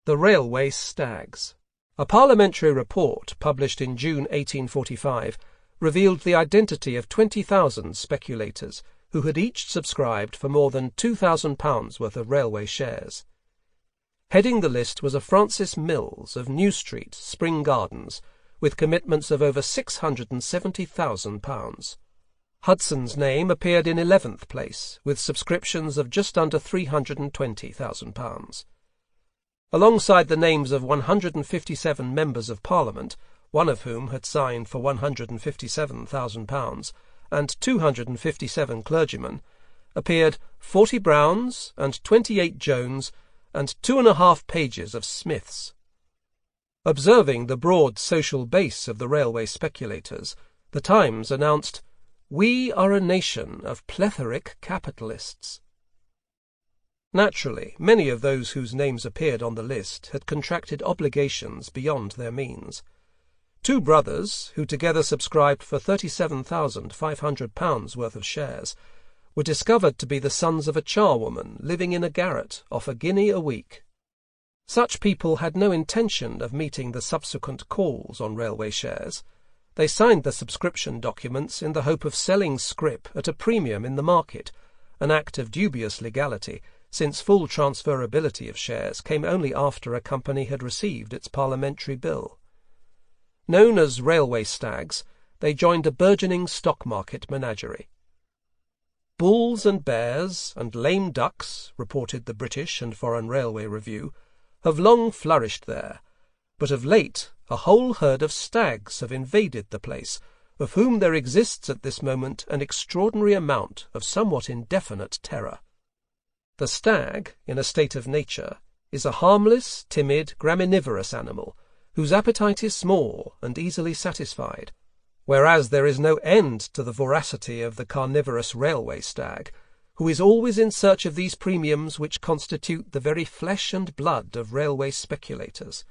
The Railway Stags. A parliamentary report published in June 1845 revealed the identity of 20,000 speculators who had each subscribed for more than £2,000 worth of railway shares. Heading the list was a Francis Mills of New Street, Spring Gardens, with commitments of over £670,000. Hudson's name appeared in 11th place, with subscriptions of just under £320,000. Alongside the names of 157 members of Parliament, one of whom had signed for £157,000, and 257 clergymen, appeared 40 Browns and 28 Jones and 2.5 pages of Smiths. Observing the broad social base of the railway speculators, the Times announced, "We are a nation of plethoric capitalists." Naturally, many of those whose names appeared on the list had contracted obligations beyond their means. 2 brothers, who together subscribed for £37,500 worth of shares, were discovered to be the sons of a charwoman living in a garret off a guinea a week. Such people had no intention of meeting the subsequent calls on railway shares. They signed the subscription documents in the hope of selling scrip at a premium in the market, an act of dubious legality, since full transferability of shares came only after a company had received its parliamentary bill. Known as railway stags, they joined a burgeoning stock market menagerie. "Bulls and bears and lame ducks," reported the British and Foreign Railway Review, "have long flourished there, but of late a whole herd of stags have invaded the place, of whom there exists at this moment an extraordinary amount of somewhat indefinite terror." The stag, in a state of nature, is a harmless, timid, graminivorous animal, whose appetite is small and easily satisfied, whereas there is no end to the voracity of the carnivorous railway stag, who is always in search of these premiums which constitute the very flesh and blood of railway speculators.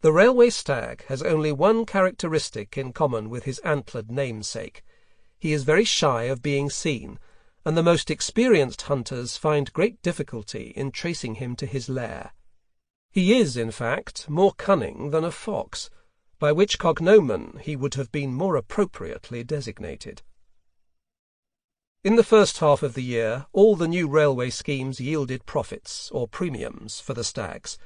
The railway stag has only one characteristic in common with his antlered namesake. He is very shy of being seen, and the most experienced hunters find great difficulty in tracing him to his lair. He is, in fact, more cunning than a fox, by which cognomen he would have been more appropriately designated. In the first half of the year, all the new railway schemes yielded profits, or premiums, for the stags,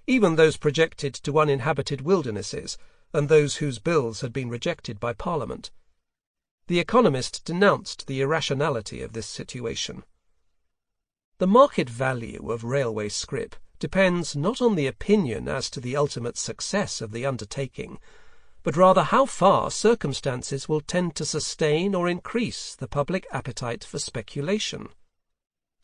even those projected to uninhabited wildernesses, and those whose bills had been rejected by Parliament. The Economist denounced the irrationality of this situation. The market value of railway scrip depends not on the opinion as to the ultimate success of the undertaking, but rather how far circumstances will tend to sustain or increase the public appetite for speculation.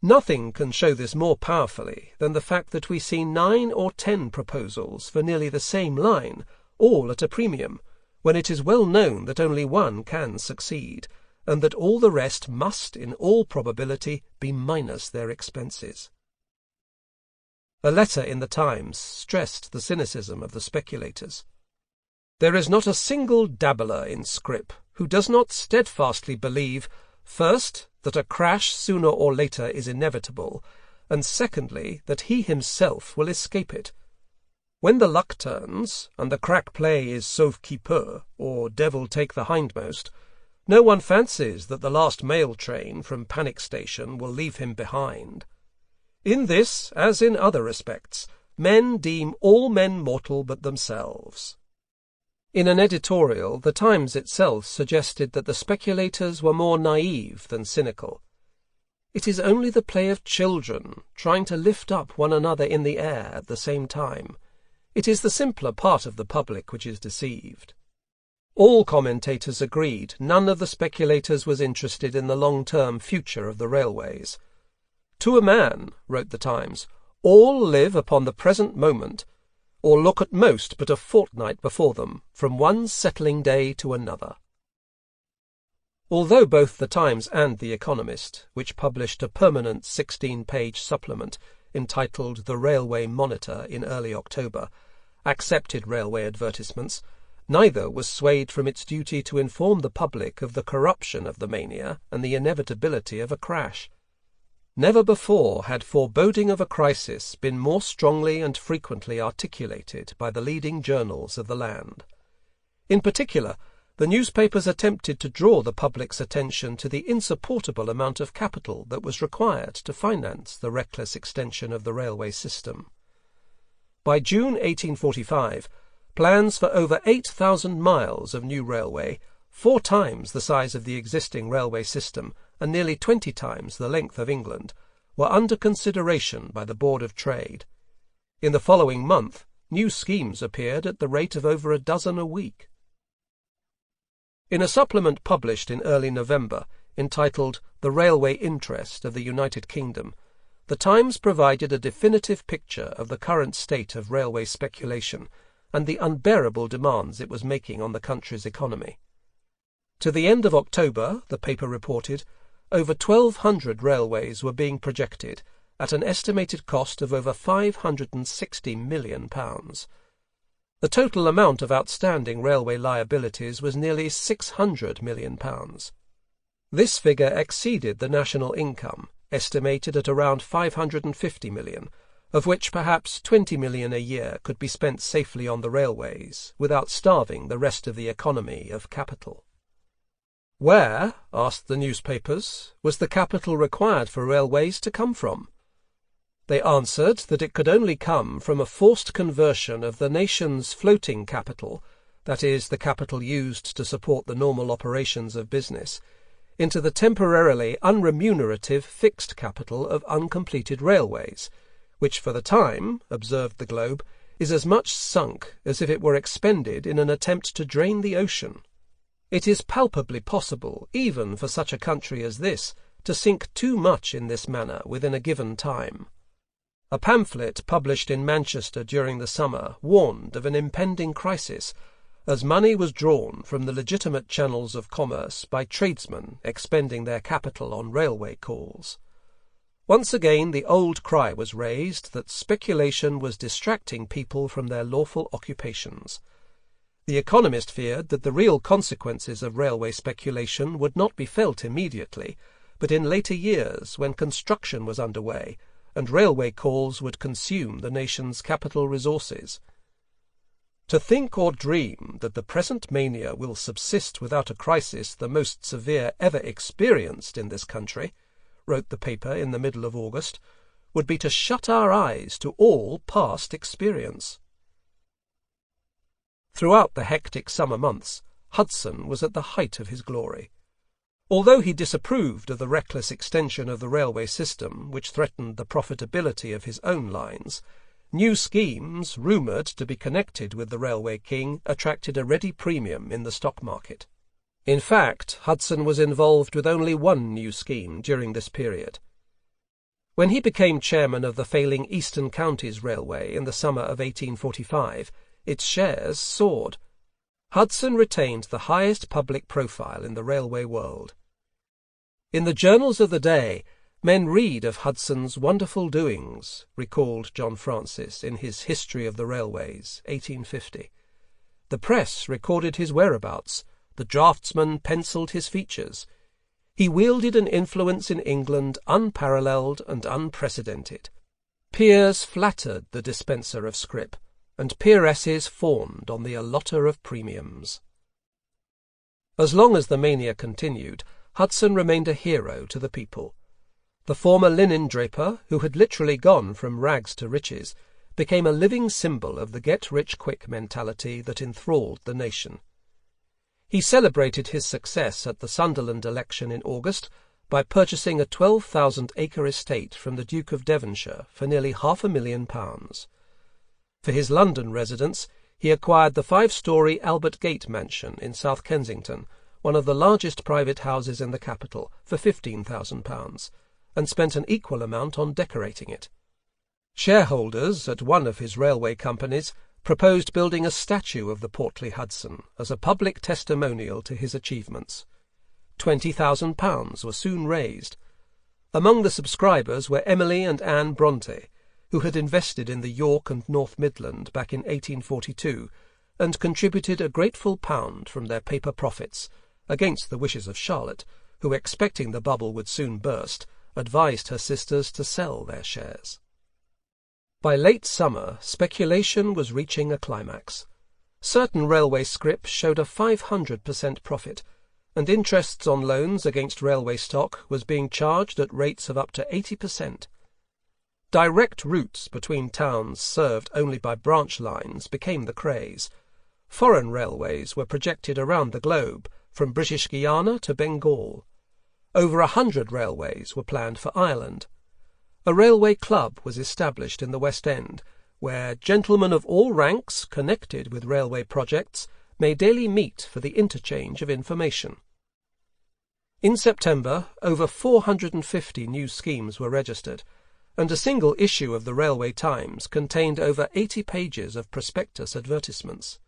Nothing can show this more powerfully than the fact that we see 9 or 10 proposals for nearly the same line, all at a premium, when it is well known that only one can succeed, and that all the rest must, in all probability, be minus their expenses. A letter in the Times stressed the cynicism of the speculators. There is not a single dabbler in scrip who does not steadfastly believe, first, that a crash sooner or later is inevitable, and secondly, that he himself will escape it. When the luck turns, and the crack play is sauve qui peut, or devil take the hindmost, no one fancies that the last mail train from Panic Station will leave him behind. In this, as in other respects, men deem all men mortal but themselves. In an editorial, the Times itself suggested that the speculators were more naive than cynical. It is only the play of children, trying to lift up one another in the air at the same time. It is the simpler part of the public which is deceived. All commentators agreed none of the speculators was interested in the long-term future of the railways. To a man, wrote the Times, all live upon the present moment, or look at most but a fortnight before them, from one settling day to another. Although both the Times and the Economist, which published a permanent 16-page supplement entitled The Railway Monitor in early October, accepted railway advertisements, neither was swayed from its duty to inform the public of the corruption of the mania and the inevitability of a crash. Never before had foreboding of a crisis been more strongly and frequently articulated by the leading journals of the land. In particular, the newspapers attempted to draw the public's attention to the insupportable amount of capital that was required to finance the reckless extension of the railway system. By June 1845, plans for over 8,000 miles of new railway, 4 times the size of the existing railway system and nearly 20 times the length of England, were under consideration by the Board of Trade. In the following month, new schemes appeared at the rate of over a dozen a week. In a supplement published in early November, entitled The Railway Interest of the United Kingdom, the Times provided a definitive picture of the current state of railway speculation and the unbearable demands it was making on the country's economy. To the end of October, the paper reported, over 1,200 railways were being projected, at an estimated cost of over £560 million. The total amount of outstanding railway liabilities was nearly £600 million. This figure exceeded the national income, estimated at around £550 million, of which perhaps £20 million a year could be spent safely on the railways, without starving the rest of the economy of capital. Where, asked the newspapers, was the capital required for railways to come from? They answered that it could only come from a forced conversion of the nation's floating capital, that is, the capital used to support the normal operations of business, into the temporarily unremunerative fixed capital of uncompleted railways, which for the time, observed the Globe, is as much sunk as if it were expended in an attempt to drain the ocean. It is palpably possible, even for such a country as this, to sink too much in this manner within a given time. A pamphlet published in Manchester during the summer warned of an impending crisis, as money was drawn from the legitimate channels of commerce by tradesmen expending their capital on railway calls. Once again the old cry was raised that speculation was distracting people from their lawful occupations. The Economist feared that the real consequences of railway speculation would not be felt immediately, but in later years when construction was underway, and railway calls would consume the nation's capital resources. To think or dream that the present mania will subsist without a crisis the most severe ever experienced in this country, wrote the paper in the middle of August, would be to shut our eyes to all past experience. Throughout the hectic summer months, Hudson was at the height of his glory. Although he disapproved of the reckless extension of the railway system, which threatened the profitability of his own lines, new schemes, rumoured to be connected with the railway king, attracted a ready premium in the stock market. In fact, Hudson was involved with only one new scheme during this period. When he became chairman of the failing Eastern Counties Railway in the summer of 1845, its shares soared. Hudson retained the highest public profile in the railway world. In the journals of the day, men read of Hudson's wonderful doings, recalled John Francis in his History of the Railways, 1850. The press recorded his whereabouts, the draftsman pencilled his features. He wielded an influence in England unparalleled and unprecedented. Peers flattered the dispenser of scrip, and peeresses fawned on the allotter of premiums. As long as the mania continued, Hudson remained a hero to the people. The former linen draper, who had literally gone from rags to riches, became a living symbol of the get-rich-quick mentality that enthralled the nation. He celebrated his success at the Sunderland election in August by purchasing a 12,000-acre estate from the Duke of Devonshire for nearly £500,000. For his London residence, he acquired the 5-storey Albert Gate mansion in South Kensington, one of the largest private houses in the capital, for £15,000, and spent an equal amount on decorating it. Shareholders at one of his railway companies proposed building a statue of the portly Hudson as a public testimonial to his achievements. £20,000 were soon raised. Among the subscribers were Emily and Anne Bronte, who had invested in the York and North Midland back in 1842 and contributed a grateful £1 from their paper profits, against the wishes of Charlotte, who, expecting the bubble would soon burst, advised her sisters to sell their shares. By late summer, speculation was reaching a climax. Certain railway scrip showed a 500% profit, and interests on loans against railway stock was being charged at rates of up to 80%. Direct routes between towns served only by branch lines became the craze. Foreign railways were projected around the globe, from British Guiana to Bengal. Over 100 railways were planned for Ireland. A railway club was established in the West End, where gentlemen of all ranks connected with railway projects may daily meet for the interchange of information. In September, over 450 new schemes were registered, and a single issue of the Railway Times contained over 80 pages of prospectus advertisements.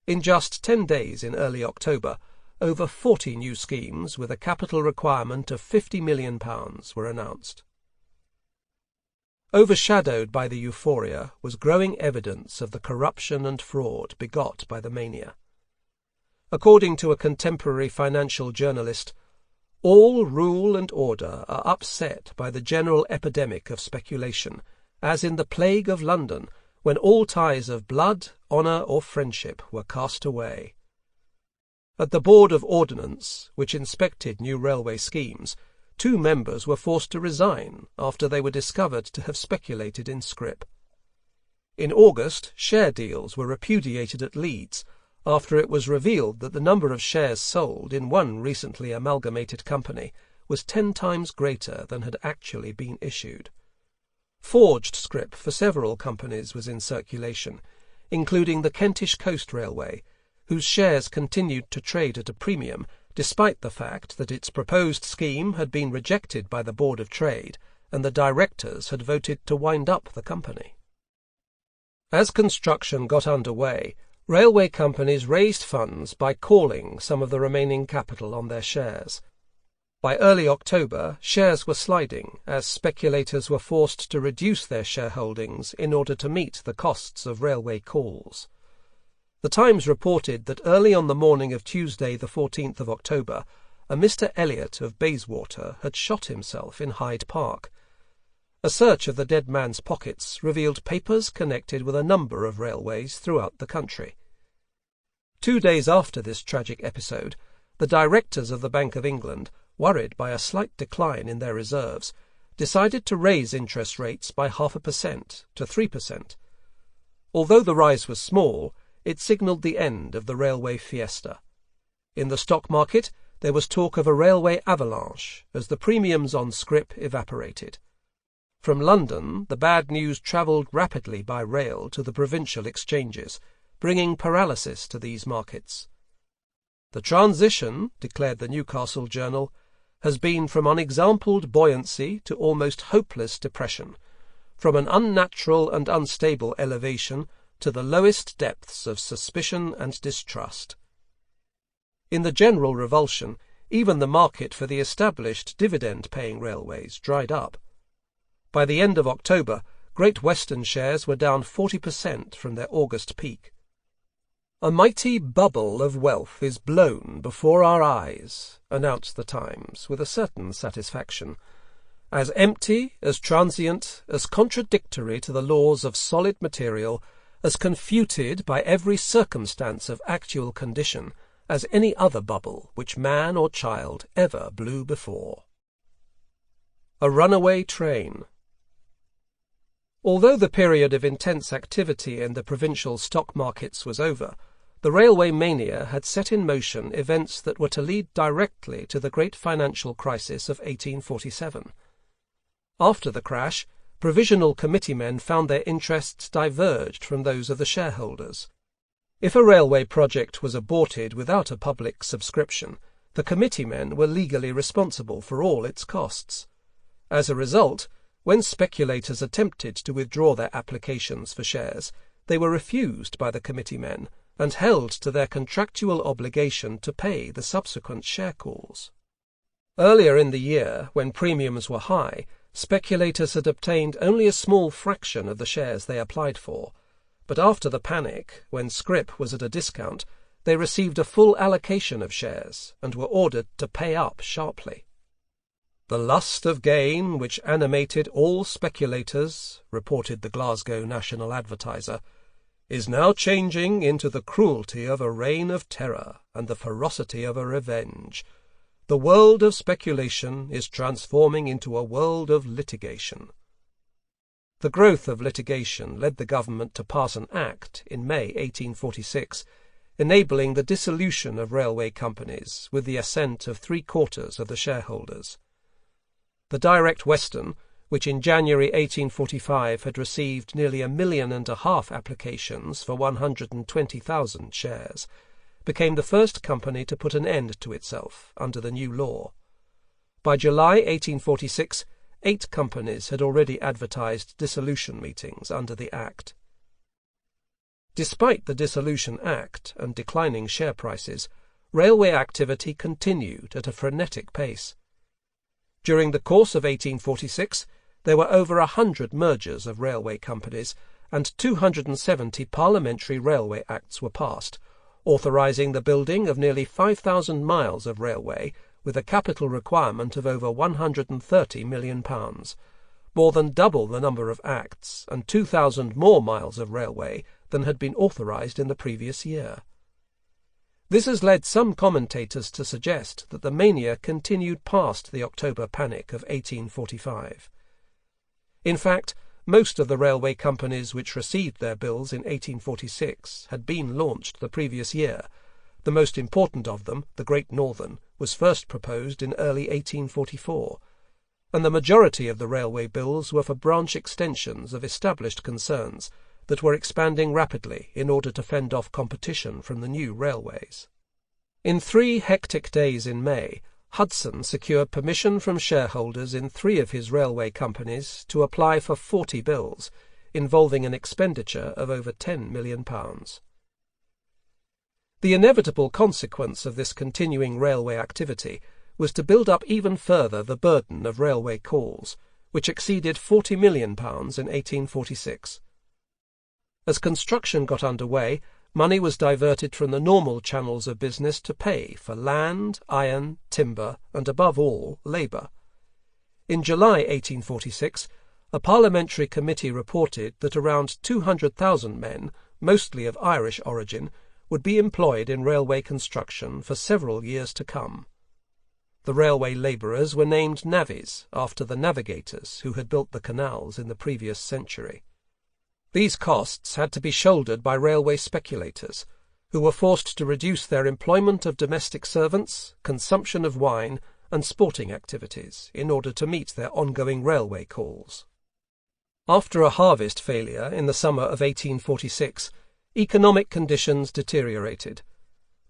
In just 10 days in early October, over 40 new schemes with a capital requirement of £50 million were announced. Overshadowed by the euphoria was growing evidence of the corruption and fraud begot by the mania. According to a contemporary financial journalist, all rule and order are upset by the general epidemic of speculation, as in the plague of London, when all ties of blood, honour, or friendship were cast away. At the Board of Ordnance, which inspected new railway schemes, 2 members were forced to resign after they were discovered to have speculated in scrip. In August, share deals were repudiated at Leeds, after it was revealed that the number of shares sold in one recently amalgamated company was 10 times greater than had actually been issued. Forged scrip for several companies was in circulation, including the Kentish Coast Railway, whose shares continued to trade at a premium despite the fact that its proposed scheme had been rejected by the Board of Trade and the directors had voted to wind up the company. As construction got underway, railway companies raised funds by calling some of the remaining capital on their shares. By early October, shares were sliding as speculators were forced to reduce their shareholdings in order to meet the costs of railway calls. The Times reported that early on the morning of Tuesday the 14th of October, a Mr. Elliot of Bayswater had shot himself in Hyde Park. A search of the dead man's pockets revealed papers connected with a number of railways throughout the country. 2 days after this tragic episode, the directors of the Bank of England, worried by a slight decline in their reserves, decided to raise interest rates by 0.5% to 3%. Although the rise was small, it signalled the end of the railway fiesta. In the stock market, there was talk of a railway avalanche as the premiums on scrip evaporated. From London, the bad news travelled rapidly by rail to the provincial exchanges, bringing paralysis to these markets. "The transition," declared the Newcastle Journal, "has been from unexampled buoyancy to almost hopeless depression, from an unnatural and unstable elevation to the lowest depths of suspicion and distrust." In the general revulsion, even the market for the established dividend-paying railways dried up. By the end of October, Great Western shares were down 40% from their August peak. "A mighty bubble of wealth is blown before our eyes," announced the Times with a certain satisfaction. "As empty, as transient, as contradictory to the laws of solid material, as confuted by every circumstance of actual condition, as any other bubble which man or child ever blew before." A runaway train. Although the period of intense activity in the provincial stock markets was over, the railway mania had set in motion events that were to lead directly to the great financial crisis of 1847. After the crash, provisional committeemen found their interests diverged from those of the shareholders. If a railway project was aborted without a public subscription, the committeemen were legally responsible for all its costs. As a result, when speculators attempted to withdraw their applications for shares, they were refused by the committeemen and held to their contractual obligation to pay the subsequent share calls. Earlier in the year, when premiums were high, speculators had obtained only a small fraction of the shares they applied for, but after the panic, when scrip was at a discount, they received a full allocation of shares and were ordered to pay up sharply. "The lust of gain which animated all speculators," reported the Glasgow National Advertiser, "is now changing into the cruelty of a reign of terror and the ferocity of a revenge. The world of speculation is transforming into a world of litigation." The growth of litigation led the government to pass an Act in May 1846, enabling the dissolution of railway companies with the assent of 3/4 of the shareholders. The Direct Western, which in January 1845 had received nearly 1.5 million applications for 120,000 shares, became the first company to put an end to itself under the new law. By July 1846, 8 companies had already advertised dissolution meetings under the Act. Despite the Dissolution Act and declining share prices, railway activity continued at a frenetic pace. During the course of 1846, there were over 100 mergers of railway companies, and 270 parliamentary railway acts were passed, authorising the building of nearly 5,000 miles of railway with a capital requirement of over £130 million, more than double the number of acts and 2,000 more miles of railway than had been authorised in the previous year. This has led some commentators to suggest that the mania continued past the October panic of 1845. In fact, most of the railway companies which received their bills in 1846 had been launched the previous year. The most important of them, the Great Northern, was first proposed in early 1844, and the majority of the railway bills were for branch extensions of established concerns that were expanding rapidly in order to fend off competition from the new railways. In 3 hectic days in May, Hudson secured permission from shareholders in 3 of his railway companies to apply for 40 bills, involving an expenditure of over £10 million. The inevitable consequence of this continuing railway activity was to build up even further the burden of railway calls, which exceeded £40 million in 1846. As construction got underway, money was diverted from the normal channels of business to pay for land, iron, timber, and above all, labour. In July 1846, a parliamentary committee reported that around 200,000 men, mostly of Irish origin, would be employed in railway construction for several years to come. The railway labourers were named navvies, after the navigators who had built the canals in the previous century. These costs had to be shouldered by railway speculators, who were forced to reduce their employment of domestic servants, consumption of wine, and sporting activities in order to meet their ongoing railway calls. After a harvest failure in the summer of 1846, economic conditions deteriorated.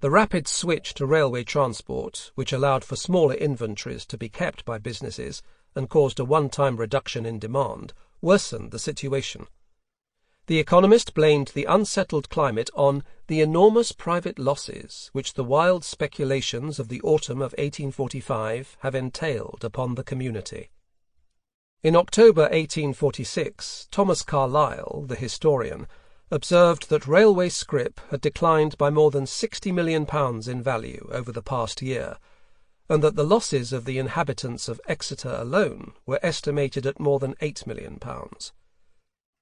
The rapid switch to railway transport, which allowed for smaller inventories to be kept by businesses and caused a one-time reduction in demand, worsened the situation. The Economist blamed the unsettled climate on the enormous private losses which the wild speculations of the autumn of 1845 have entailed upon the community. In October 1846, Thomas Carlyle, the historian, observed that railway scrip had declined by more than £60 million in value over the past year, and that the losses of the inhabitants of Exeter alone were estimated at more than £8 million.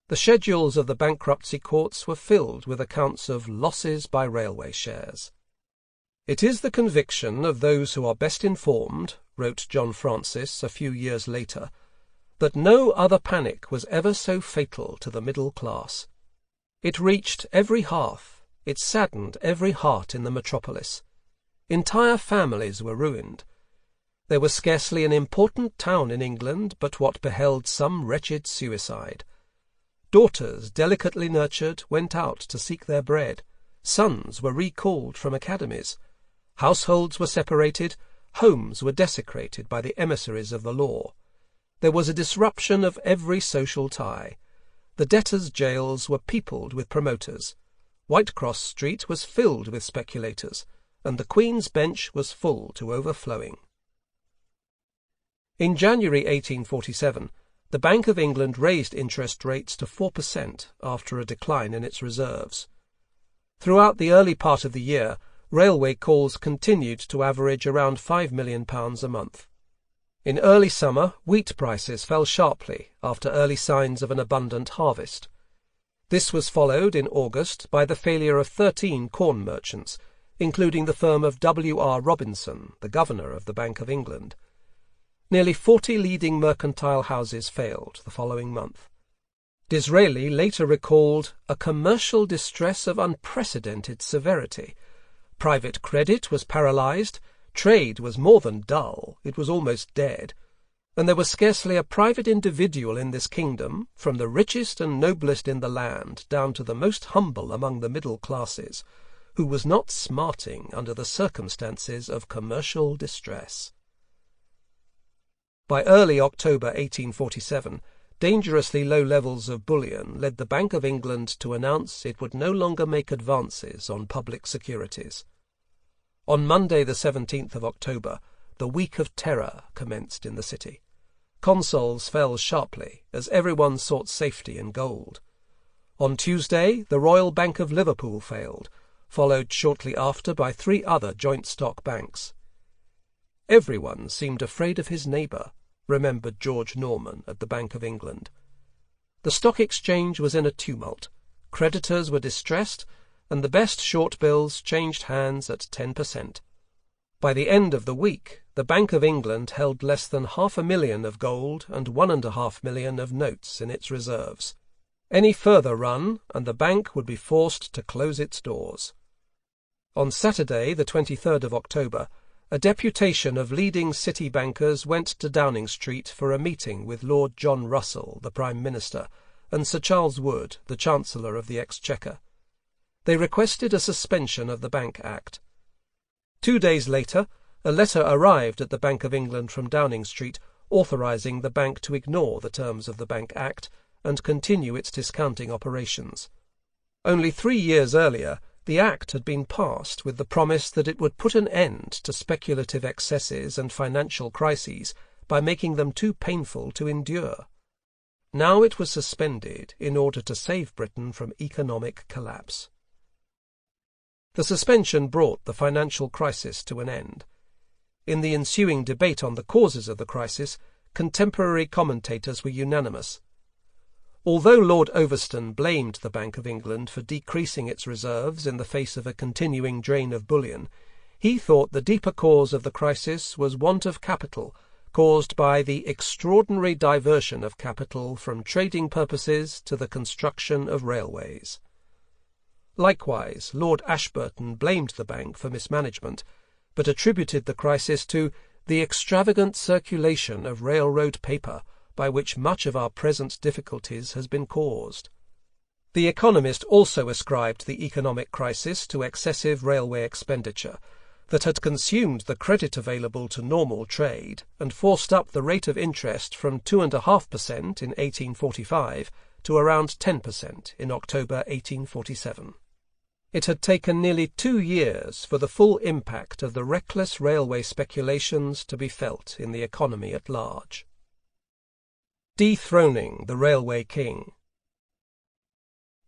The schedules of the bankruptcy courts were filled with accounts of losses by railway shares. "It is the conviction of those who are best informed," wrote John Francis a few years later, "that no other panic was ever so fatal to the middle class. It reached every hearth, it saddened every heart in the metropolis. Entire families were ruined. There was scarcely an important town in England but what beheld some wretched suicide. Daughters, delicately nurtured, went out to seek their bread. Sons were recalled from academies. Households were separated. Homes were desecrated by the emissaries of the law. There was a disruption of every social tie. The debtors' jails were peopled with promoters. Whitecross Street was filled with speculators, and the Queen's Bench was full to overflowing." In January 1847, the Bank of England raised interest rates to 4% after a decline in its reserves. Throughout the early part of the year, railway calls continued to average around £5 million a month. In early summer, wheat prices fell sharply after early signs of an abundant harvest. This was followed in August by the failure of 13 corn merchants, including the firm of W.R. Robinson, the governor of the Bank of England. Nearly 40 leading mercantile houses failed the following month. Disraeli later recalled a commercial distress of unprecedented severity. Private credit was paralysed, trade was more than dull, it was almost dead, and there was scarcely a private individual in this kingdom, from the richest and noblest in the land down to the most humble among the middle classes, who was not smarting under the circumstances of commercial distress. By early October 1847, dangerously low levels of bullion led the Bank of England to announce it would no longer make advances on public securities. On Monday the 17th of October, the Week of Terror commenced in the city. Consols fell sharply as everyone sought safety in gold. On Tuesday, the Royal Bank of Liverpool failed, followed shortly after by 3 other joint stock banks. Everyone seemed afraid of his neighbour, remembered George Norman at the Bank of England. The stock exchange was in a tumult. Creditors were distressed, and the best short bills changed hands at 10%. By the end of the week, the Bank of England held less than $500,000 of gold and $1.5 million of notes in its reserves. Any further run, and the bank would be forced to close its doors. On Saturday, the 23rd of October, a deputation of leading city bankers went to Downing Street for a meeting with Lord John Russell, the Prime Minister, and Sir Charles Wood, the Chancellor of the Exchequer. They requested a suspension of the Bank Act. 2 days later, a letter arrived at the Bank of England from Downing Street authorising the bank to ignore the terms of the Bank Act and continue its discounting operations. Only 3 years earlier, the Act had been passed with the promise that it would put an end to speculative excesses and financial crises by making them too painful to endure. Now it was suspended in order to save Britain from economic collapse. The suspension brought the financial crisis to an end. In the ensuing debate on the causes of the crisis, contemporary commentators were unanimous. Although Lord Overston blamed the Bank of England for decreasing its reserves in the face of a continuing drain of bullion, he thought the deeper cause of the crisis was want of capital, caused by the extraordinary diversion of capital from trading purposes to the construction of railways. Likewise, Lord Ashburton blamed the bank for mismanagement, but attributed the crisis to the extravagant circulation of railroad paper, by which much of our present difficulties has been caused. The Economist also ascribed the economic crisis to excessive railway expenditure that had consumed the credit available to normal trade and forced up the rate of interest from 2.5% in 1845 to around 10% in October 1847. It had taken nearly 2 years for the full impact of the reckless railway speculations to be felt in the economy at large. Dethroning the Railway King.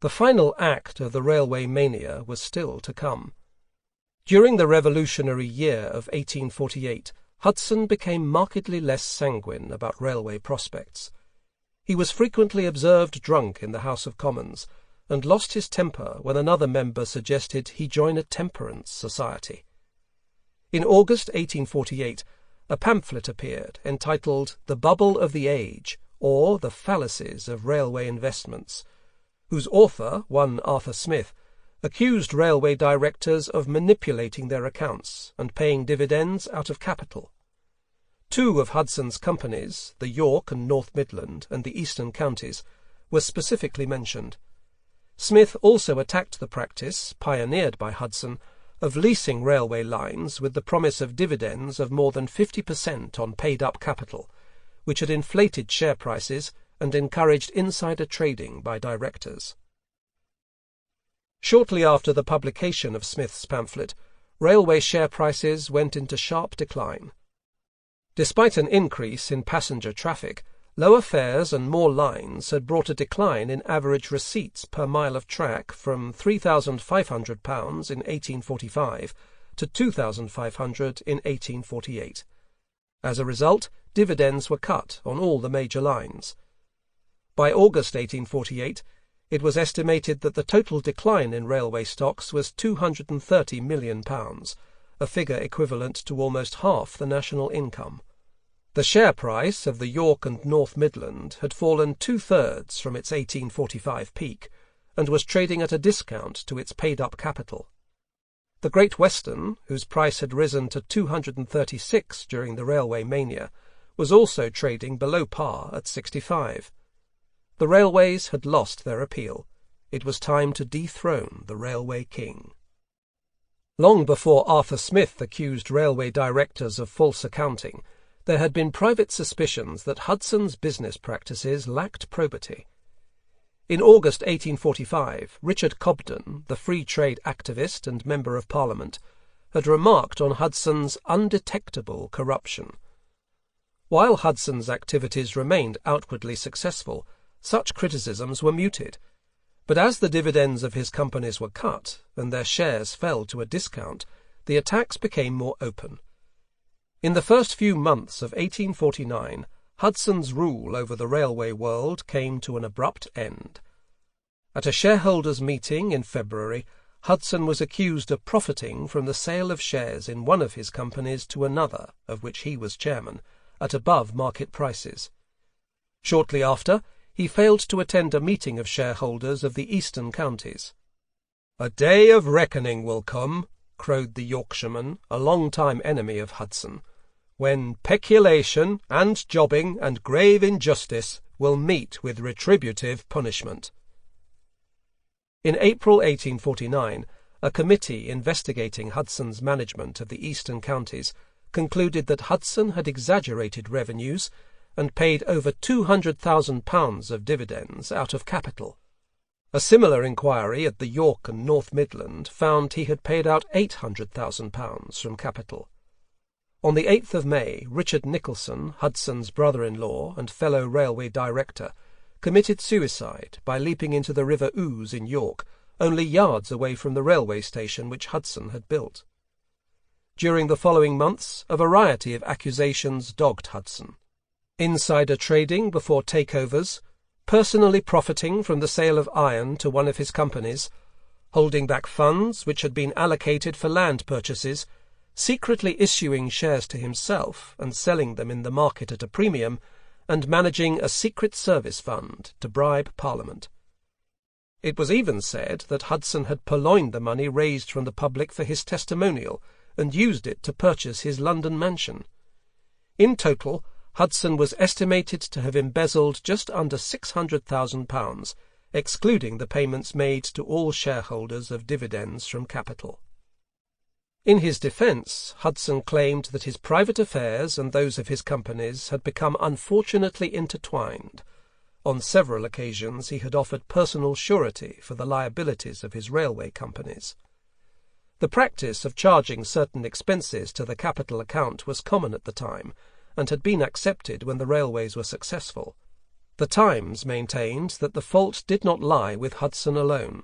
The final act of the railway mania was still to come. During the revolutionary year of 1848, Hudson became markedly less sanguine about railway prospects. He was frequently observed drunk in the House of Commons, and lost his temper when another member suggested he join a temperance society. In August 1848, a pamphlet appeared entitled The Bubble of the Age, or The Fallacies of Railway Investments, whose author, one Arthur Smith, accused railway directors of manipulating their accounts and paying dividends out of capital. 2 of Hudson's companies, the York and North Midland and the Eastern Counties, were specifically mentioned. Smith also attacked the practice, pioneered by Hudson, of leasing railway lines with the promise of dividends of more than 50% on paid-up capital, which had inflated share prices and encouraged insider trading by directors. Shortly after the publication of Smith's pamphlet, railway share prices went into sharp decline. Despite an increase in passenger traffic, lower fares and more lines had brought a decline in average receipts per mile of track from £3,500 in 1845 to £2,500 in 1848. As a result, dividends were cut on all the major lines. By August 1848, it was estimated that the total decline in railway stocks was £230 million, a figure equivalent to almost half the national income. The share price of the York and North Midland had fallen 2/3 from its 1845 peak, and was trading at a discount to its paid-up capital. The Great Western, whose price had risen to 236 during the railway mania, was also trading below par at 65. The railways had lost their appeal. It was time to dethrone the Railway King. Long before Arthur Smith accused railway directors of false accounting, there had been private suspicions that Hudson's business practices lacked probity. In August 1845, Richard Cobden, the free trade activist and Member of Parliament, had remarked on Hudson's undetectable corruption. While Hudson's activities remained outwardly successful, such criticisms were muted, but as the dividends of his companies were cut and their shares fell to a discount, the attacks became more open. In the first few months of 1849, Hudson's rule over the railway world came to an abrupt end. At a shareholders' meeting in February, Hudson was accused of profiting from the sale of shares in one of his companies to another, of which he was chairman, at above market prices. Shortly after, he failed to attend a meeting of shareholders of the Eastern Counties. "A day of reckoning will come," crowed the Yorkshireman, a long-time enemy of Hudson, "when peculation and jobbing and grave injustice will meet with retributive punishment." In April 1849, a committee investigating Hudson's management of the Eastern Counties concluded that Hudson had exaggerated revenues and paid over £200,000 of dividends out of capital. A similar inquiry at the York and North Midland found he had paid out £800,000 from capital. On the 8th of May, Richard Nicholson, Hudson's brother-in-law and fellow railway director, committed suicide by leaping into the River Ouse in York, only yards away from the railway station which Hudson had built. During the following months, a variety of accusations dogged Hudson. Insider trading before takeovers, personally profiting from the sale of iron to one of his companies, holding back funds which had been allocated for land purchases, secretly issuing shares to himself and selling them in the market at a premium, and managing a secret service fund to bribe Parliament. It was even said that Hudson had purloined the money raised from the public for his testimonial and used it to purchase his London mansion. In total, Hudson was estimated to have embezzled just under £600,000, excluding the payments made to all shareholders of dividends from capital. In his defence, Hudson claimed that his private affairs and those of his companies had become unfortunately intertwined. On several occasions he had offered personal surety for the liabilities of his railway companies. The practice of charging certain expenses to the capital account was common at the time, and had been accepted when the railways were successful. The Times maintained that the fault did not lie with Hudson alone.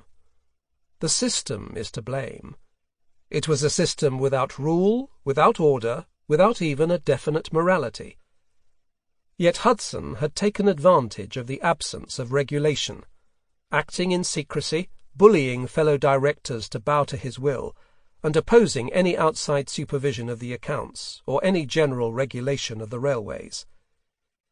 The system is to blame. It was a system without rule, without order, without even a definite morality. Yet Hudson had taken advantage of the absence of regulation, acting in secrecy, bullying fellow directors to bow to his will, and opposing any outside supervision of the accounts or any general regulation of the railways.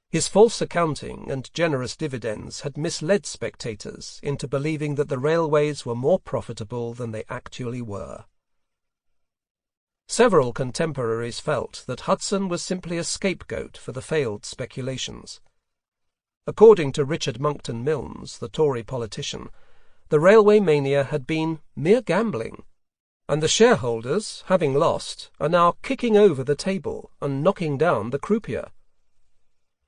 His false accounting and generous dividends had misled spectators into believing that the railways were more profitable than they actually were. Several contemporaries felt that Hudson was simply a scapegoat for the failed speculations. According to Richard Monckton Milnes, the Tory politician, the railway mania had been mere gambling, and the shareholders, having lost, are now kicking over the table and knocking down the croupier.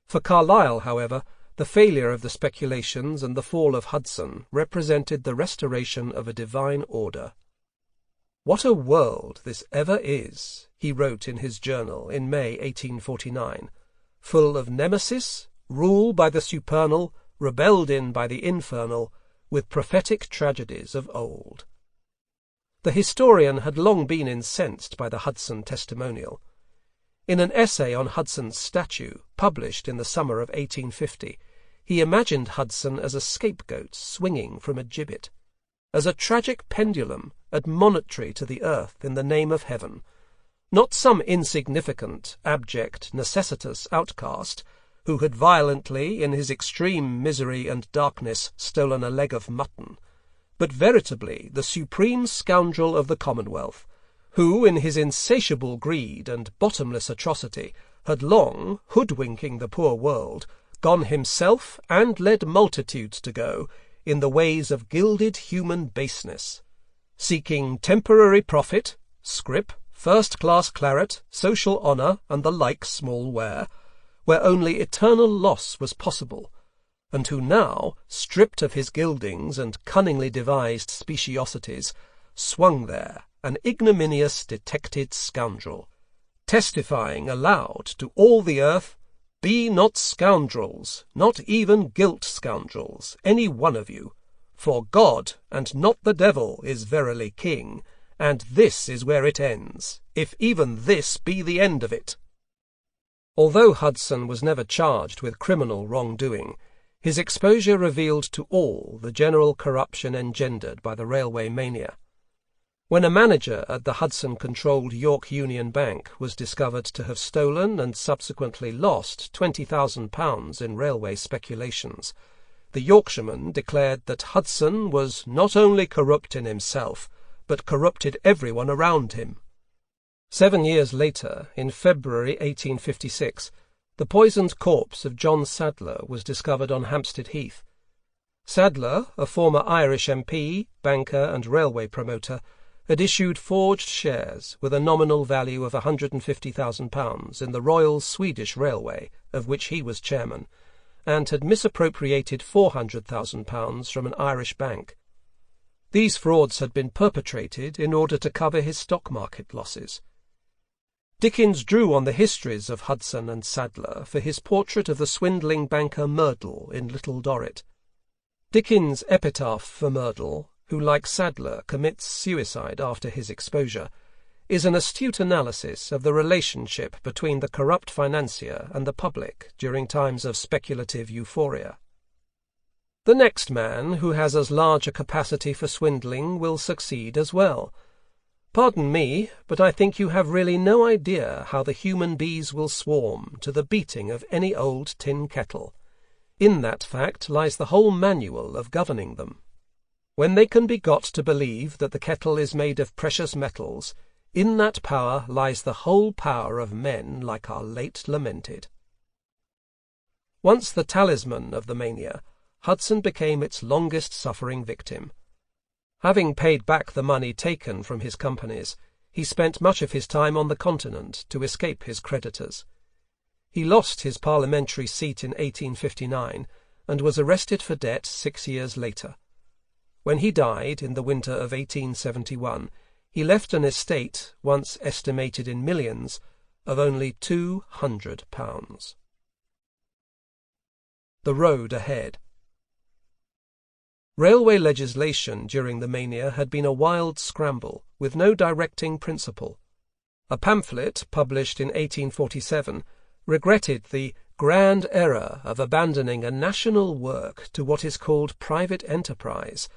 For Carlyle, however, the failure of the speculations and the fall of Hudson represented the restoration of a divine order. "What a world this ever is," he wrote in his journal in May 1849, "full of nemesis, rule by the supernal, rebelled in by the infernal, with prophetic tragedies of old." The historian had long been incensed by the Hudson testimonial. In an essay on Hudson's statue, published in the summer of 1850, he imagined Hudson as a scapegoat swinging from a gibbet, as a tragic pendulum admonitory to the earth in the name of heaven, not some insignificant, abject, necessitous outcast, who had violently, in his extreme misery and darkness, stolen a leg of mutton, but veritably the supreme scoundrel of the Commonwealth, who, in his insatiable greed and bottomless atrocity, had long, hoodwinking the poor world, gone himself and led multitudes to go, in the ways of gilded human baseness, seeking temporary profit, scrip, first-class claret, social honour, and the like small ware, where only eternal loss was possible, and who now, stripped of his gildings and cunningly devised speciosities, swung there, an ignominious detected scoundrel, testifying aloud to all the earth, "Be not scoundrels, not even gilt scoundrels, any one of you, for God, and not the devil, is verily king, and this is where it ends, if even this be the end of it." Although Hudson was never charged with criminal wrongdoing, his exposure revealed to all the general corruption engendered by the railway mania. When a manager at the Hudson-controlled York Union Bank was discovered to have stolen and subsequently lost £20,000 in railway speculations, the Yorkshireman declared that Hudson was not only corrupt in himself, but corrupted everyone around him. 7 years later, in February 1856, the poisoned corpse of John Sadler was discovered on Hampstead Heath. Sadler, a former Irish MP, banker and railway promoter, had issued forged shares with a nominal value of £150,000 in the Royal Swedish Railway, of which he was chairman, and had misappropriated £400,000 from an Irish bank. These frauds had been perpetrated in order to cover his stock market losses. Dickens drew on the histories of Hudson and Sadler for his portrait of the swindling banker Merdle in Little Dorrit. Dickens' epitaph for Merdle, who, like Sadler, commits suicide after his exposure, is an astute analysis of the relationship between the corrupt financier and the public during times of speculative euphoria. The next man who has as large a capacity for swindling will succeed as well. Pardon me, but I think you have really no idea how the human bees will swarm to the beating of any old tin kettle. In that fact lies the whole manual of governing them. When they can be got to believe that the kettle is made of precious metals, in that power lies the whole power of men like our late lamented. Once the talisman of the mania, Hudson became its longest-suffering victim. Having paid back the money taken from his companies, he spent much of his time on the continent to escape his creditors. He lost his parliamentary seat in 1859 and was arrested for debt 6 years later. When he died in the winter of 1871, he left an estate, once estimated in millions, of only £200. The road ahead. Railway legislation during the mania had been a wild scramble, with no directing principle. A pamphlet, published in 1847, regretted the grand error of abandoning a national work to what is called private enterprise,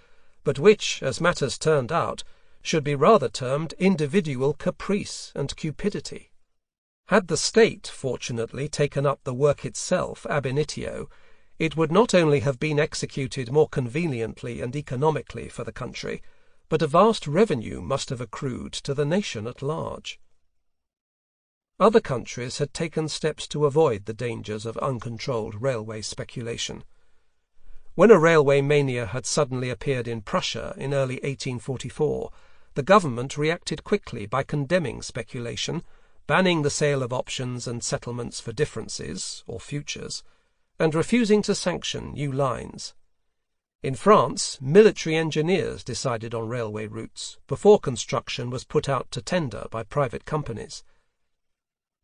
but which, as matters turned out, should be rather termed individual caprice and cupidity. Had the state, fortunately, taken up the work itself ab initio, it would not only have been executed more conveniently and economically for the country, but a vast revenue must have accrued to the nation at large. Other countries had taken steps to avoid the dangers of uncontrolled railway speculation. When a railway mania had suddenly appeared in Prussia in early 1844, the government reacted quickly by condemning speculation, banning the sale of options and settlements for differences, or futures, and refusing to sanction new lines. In France, military engineers decided on railway routes before construction was put out to tender by private companies.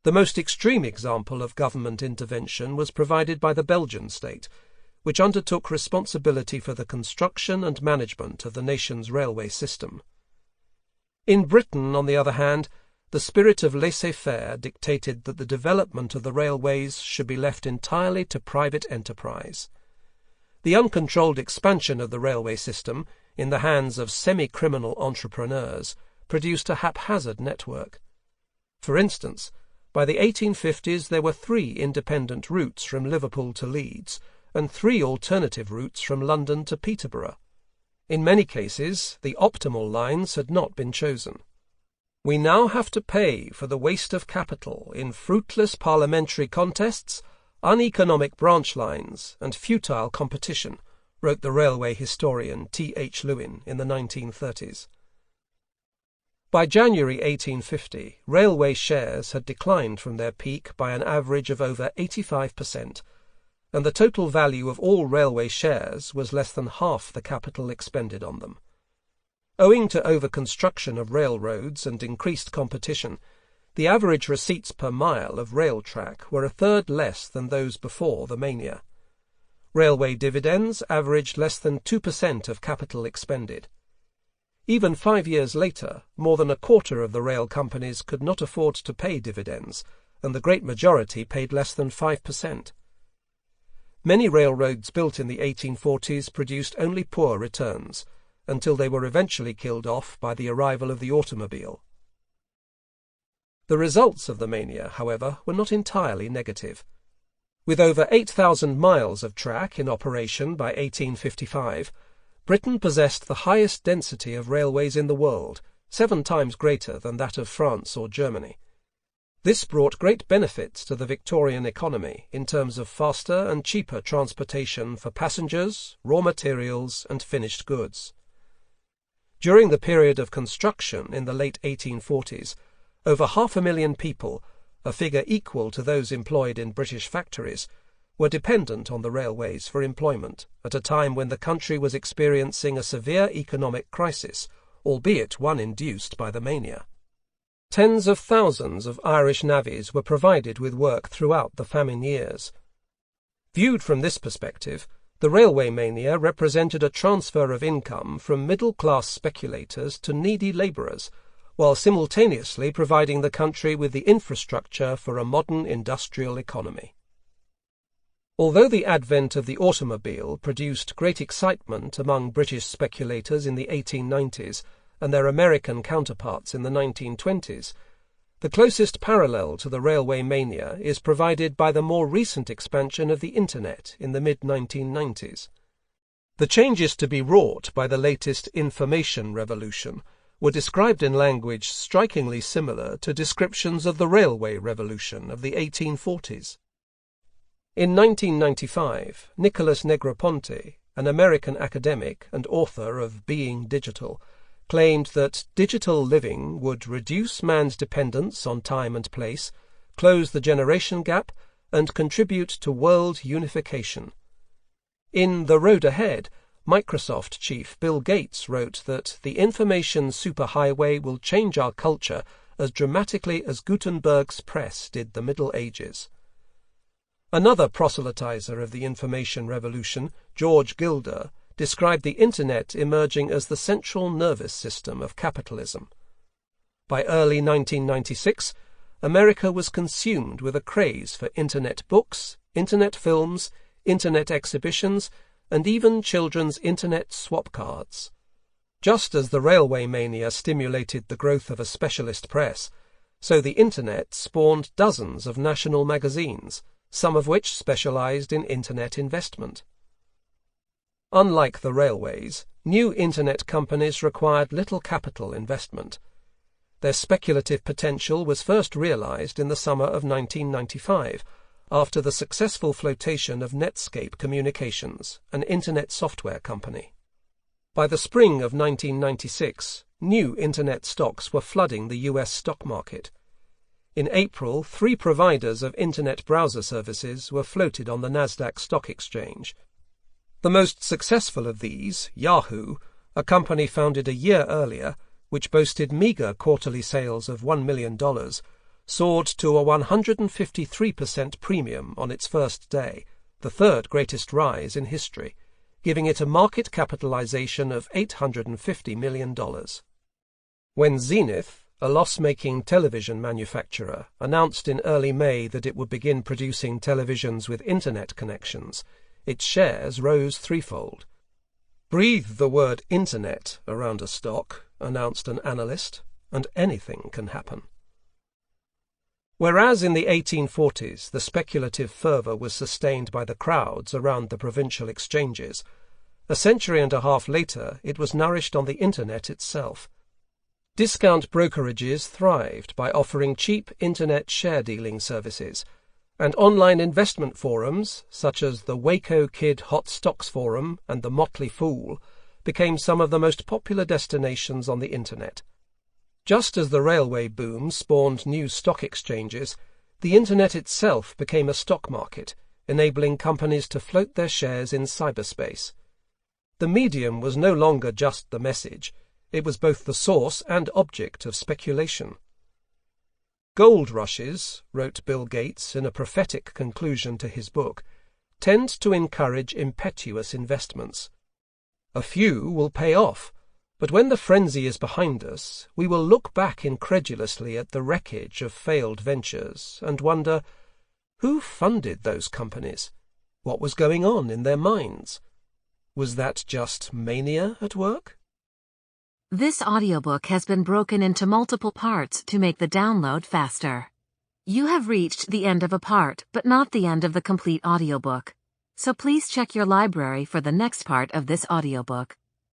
The most extreme example of government intervention was provided by the Belgian state, which undertook responsibility for the construction and management of the nation's railway system. In Britain, on the other hand, the spirit of laissez-faire dictated that the development of the railways should be left entirely to private enterprise. The uncontrolled expansion of the railway system, in the hands of semi-criminal entrepreneurs, produced a haphazard network. For instance, by the 1850s there were 3 independent routes from Liverpool to Leeds, and 3 alternative routes from London to Peterborough. In many cases, the optimal lines had not been chosen. We now have to pay for the waste of capital in fruitless parliamentary contests, uneconomic branch lines, and futile competition, wrote the railway historian T. H. Lewin in the 1930s. By January 1850, railway shares had declined from their peak by an average of over 85%, and the total value of all railway shares was less than half the capital expended on them. Owing to over-construction of railroads and increased competition, the average receipts per mile of rail track were 1/3 less than those before the mania. Railway dividends averaged less than 2% of capital expended. Even 5 years later, more than a quarter of the rail companies could not afford to pay dividends, and the great majority paid less than 5%. Many railroads built in the 1840s produced only poor returns, until they were eventually killed off by the arrival of the automobile. The results of the mania, however, were not entirely negative. With over 8,000 miles of track in operation by 1855, Britain possessed the highest density of railways in the world, 7 times greater than that of France or Germany. This brought great benefits to the Victorian economy in terms of faster and cheaper transportation for passengers, raw materials, and finished goods. During the period of construction in the late 1840s, over 500,000 people, a figure equal to those employed in British factories, were dependent on the railways for employment at a time when the country was experiencing a severe economic crisis, albeit one induced by the mania. Tens of thousands of Irish navvies were provided with work throughout the famine years. Viewed from this perspective, the railway mania represented a transfer of income from middle-class speculators to needy labourers, while simultaneously providing the country with the infrastructure for a modern industrial economy. Although the advent of the automobile produced great excitement among British speculators in the 1890s and their American counterparts in the 1920s, the closest parallel to the railway mania is provided by the more recent expansion of the Internet in the mid-1990s. The changes to be wrought by the latest information revolution were described in language strikingly similar to descriptions of the railway revolution of the 1840s. In 1995, Nicholas Negroponte, an American academic and author of Being Digital, claimed that digital living would reduce man's dependence on time and place, close the generation gap, and contribute to world unification. In The Road Ahead, Microsoft chief Bill Gates wrote that the information superhighway will change our culture as dramatically as Gutenberg's press did the Middle Ages. Another proselytizer of the information revolution, George Gilder, described the Internet emerging as the central nervous system of capitalism. By early 1996, America was consumed with a craze for Internet books, Internet films, Internet exhibitions, and even children's Internet swap cards. Just as the railway mania stimulated the growth of a specialist press, so the Internet spawned dozens of national magazines, some of which specialized in Internet investment. Unlike the railways, new Internet companies required little capital investment. Their speculative potential was first realized in the summer of 1995, after the successful flotation of Netscape Communications, an Internet software company. By the spring of 1996, new Internet stocks were flooding the US stock market. In April, 3 providers of Internet browser services were floated on the Nasdaq Stock Exchange. The most successful of these, Yahoo, a company founded a year earlier, which boasted meager quarterly sales of $1 million, soared to a 153% premium on its first day, the third greatest rise in history, giving it a market capitalization of $850 million. When Zenith, a loss-making television manufacturer, announced in early May that it would begin producing televisions with Internet connections, its shares rose threefold. "Breathe the word Internet around a stock," announced an analyst, "and anything can happen." Whereas in the 1840s the speculative fervour was sustained by the crowds around the provincial exchanges, a century and a half later it was nourished on the Internet itself. Discount brokerages thrived by offering cheap Internet share-dealing services, and online investment forums, such as the Waco Kid Hot Stocks Forum and the Motley Fool, became some of the most popular destinations on the Internet. Just as the railway boom spawned new stock exchanges, the Internet itself became a stock market, enabling companies to float their shares in cyberspace. The medium was no longer just the message, it was both the source and object of speculation. "Gold rushes," wrote Bill Gates in a prophetic conclusion to his book, "tend to encourage impetuous investments. A few will pay off, but when the frenzy is behind us, we will look back incredulously at the wreckage of failed ventures and wonder, who funded those companies? What was going on in their minds? Was that just mania at work?" This audiobook has been broken into multiple parts to make the download faster. You have reached the end of a part, but not the end of the complete audiobook. So please check your library for the next part of this audiobook.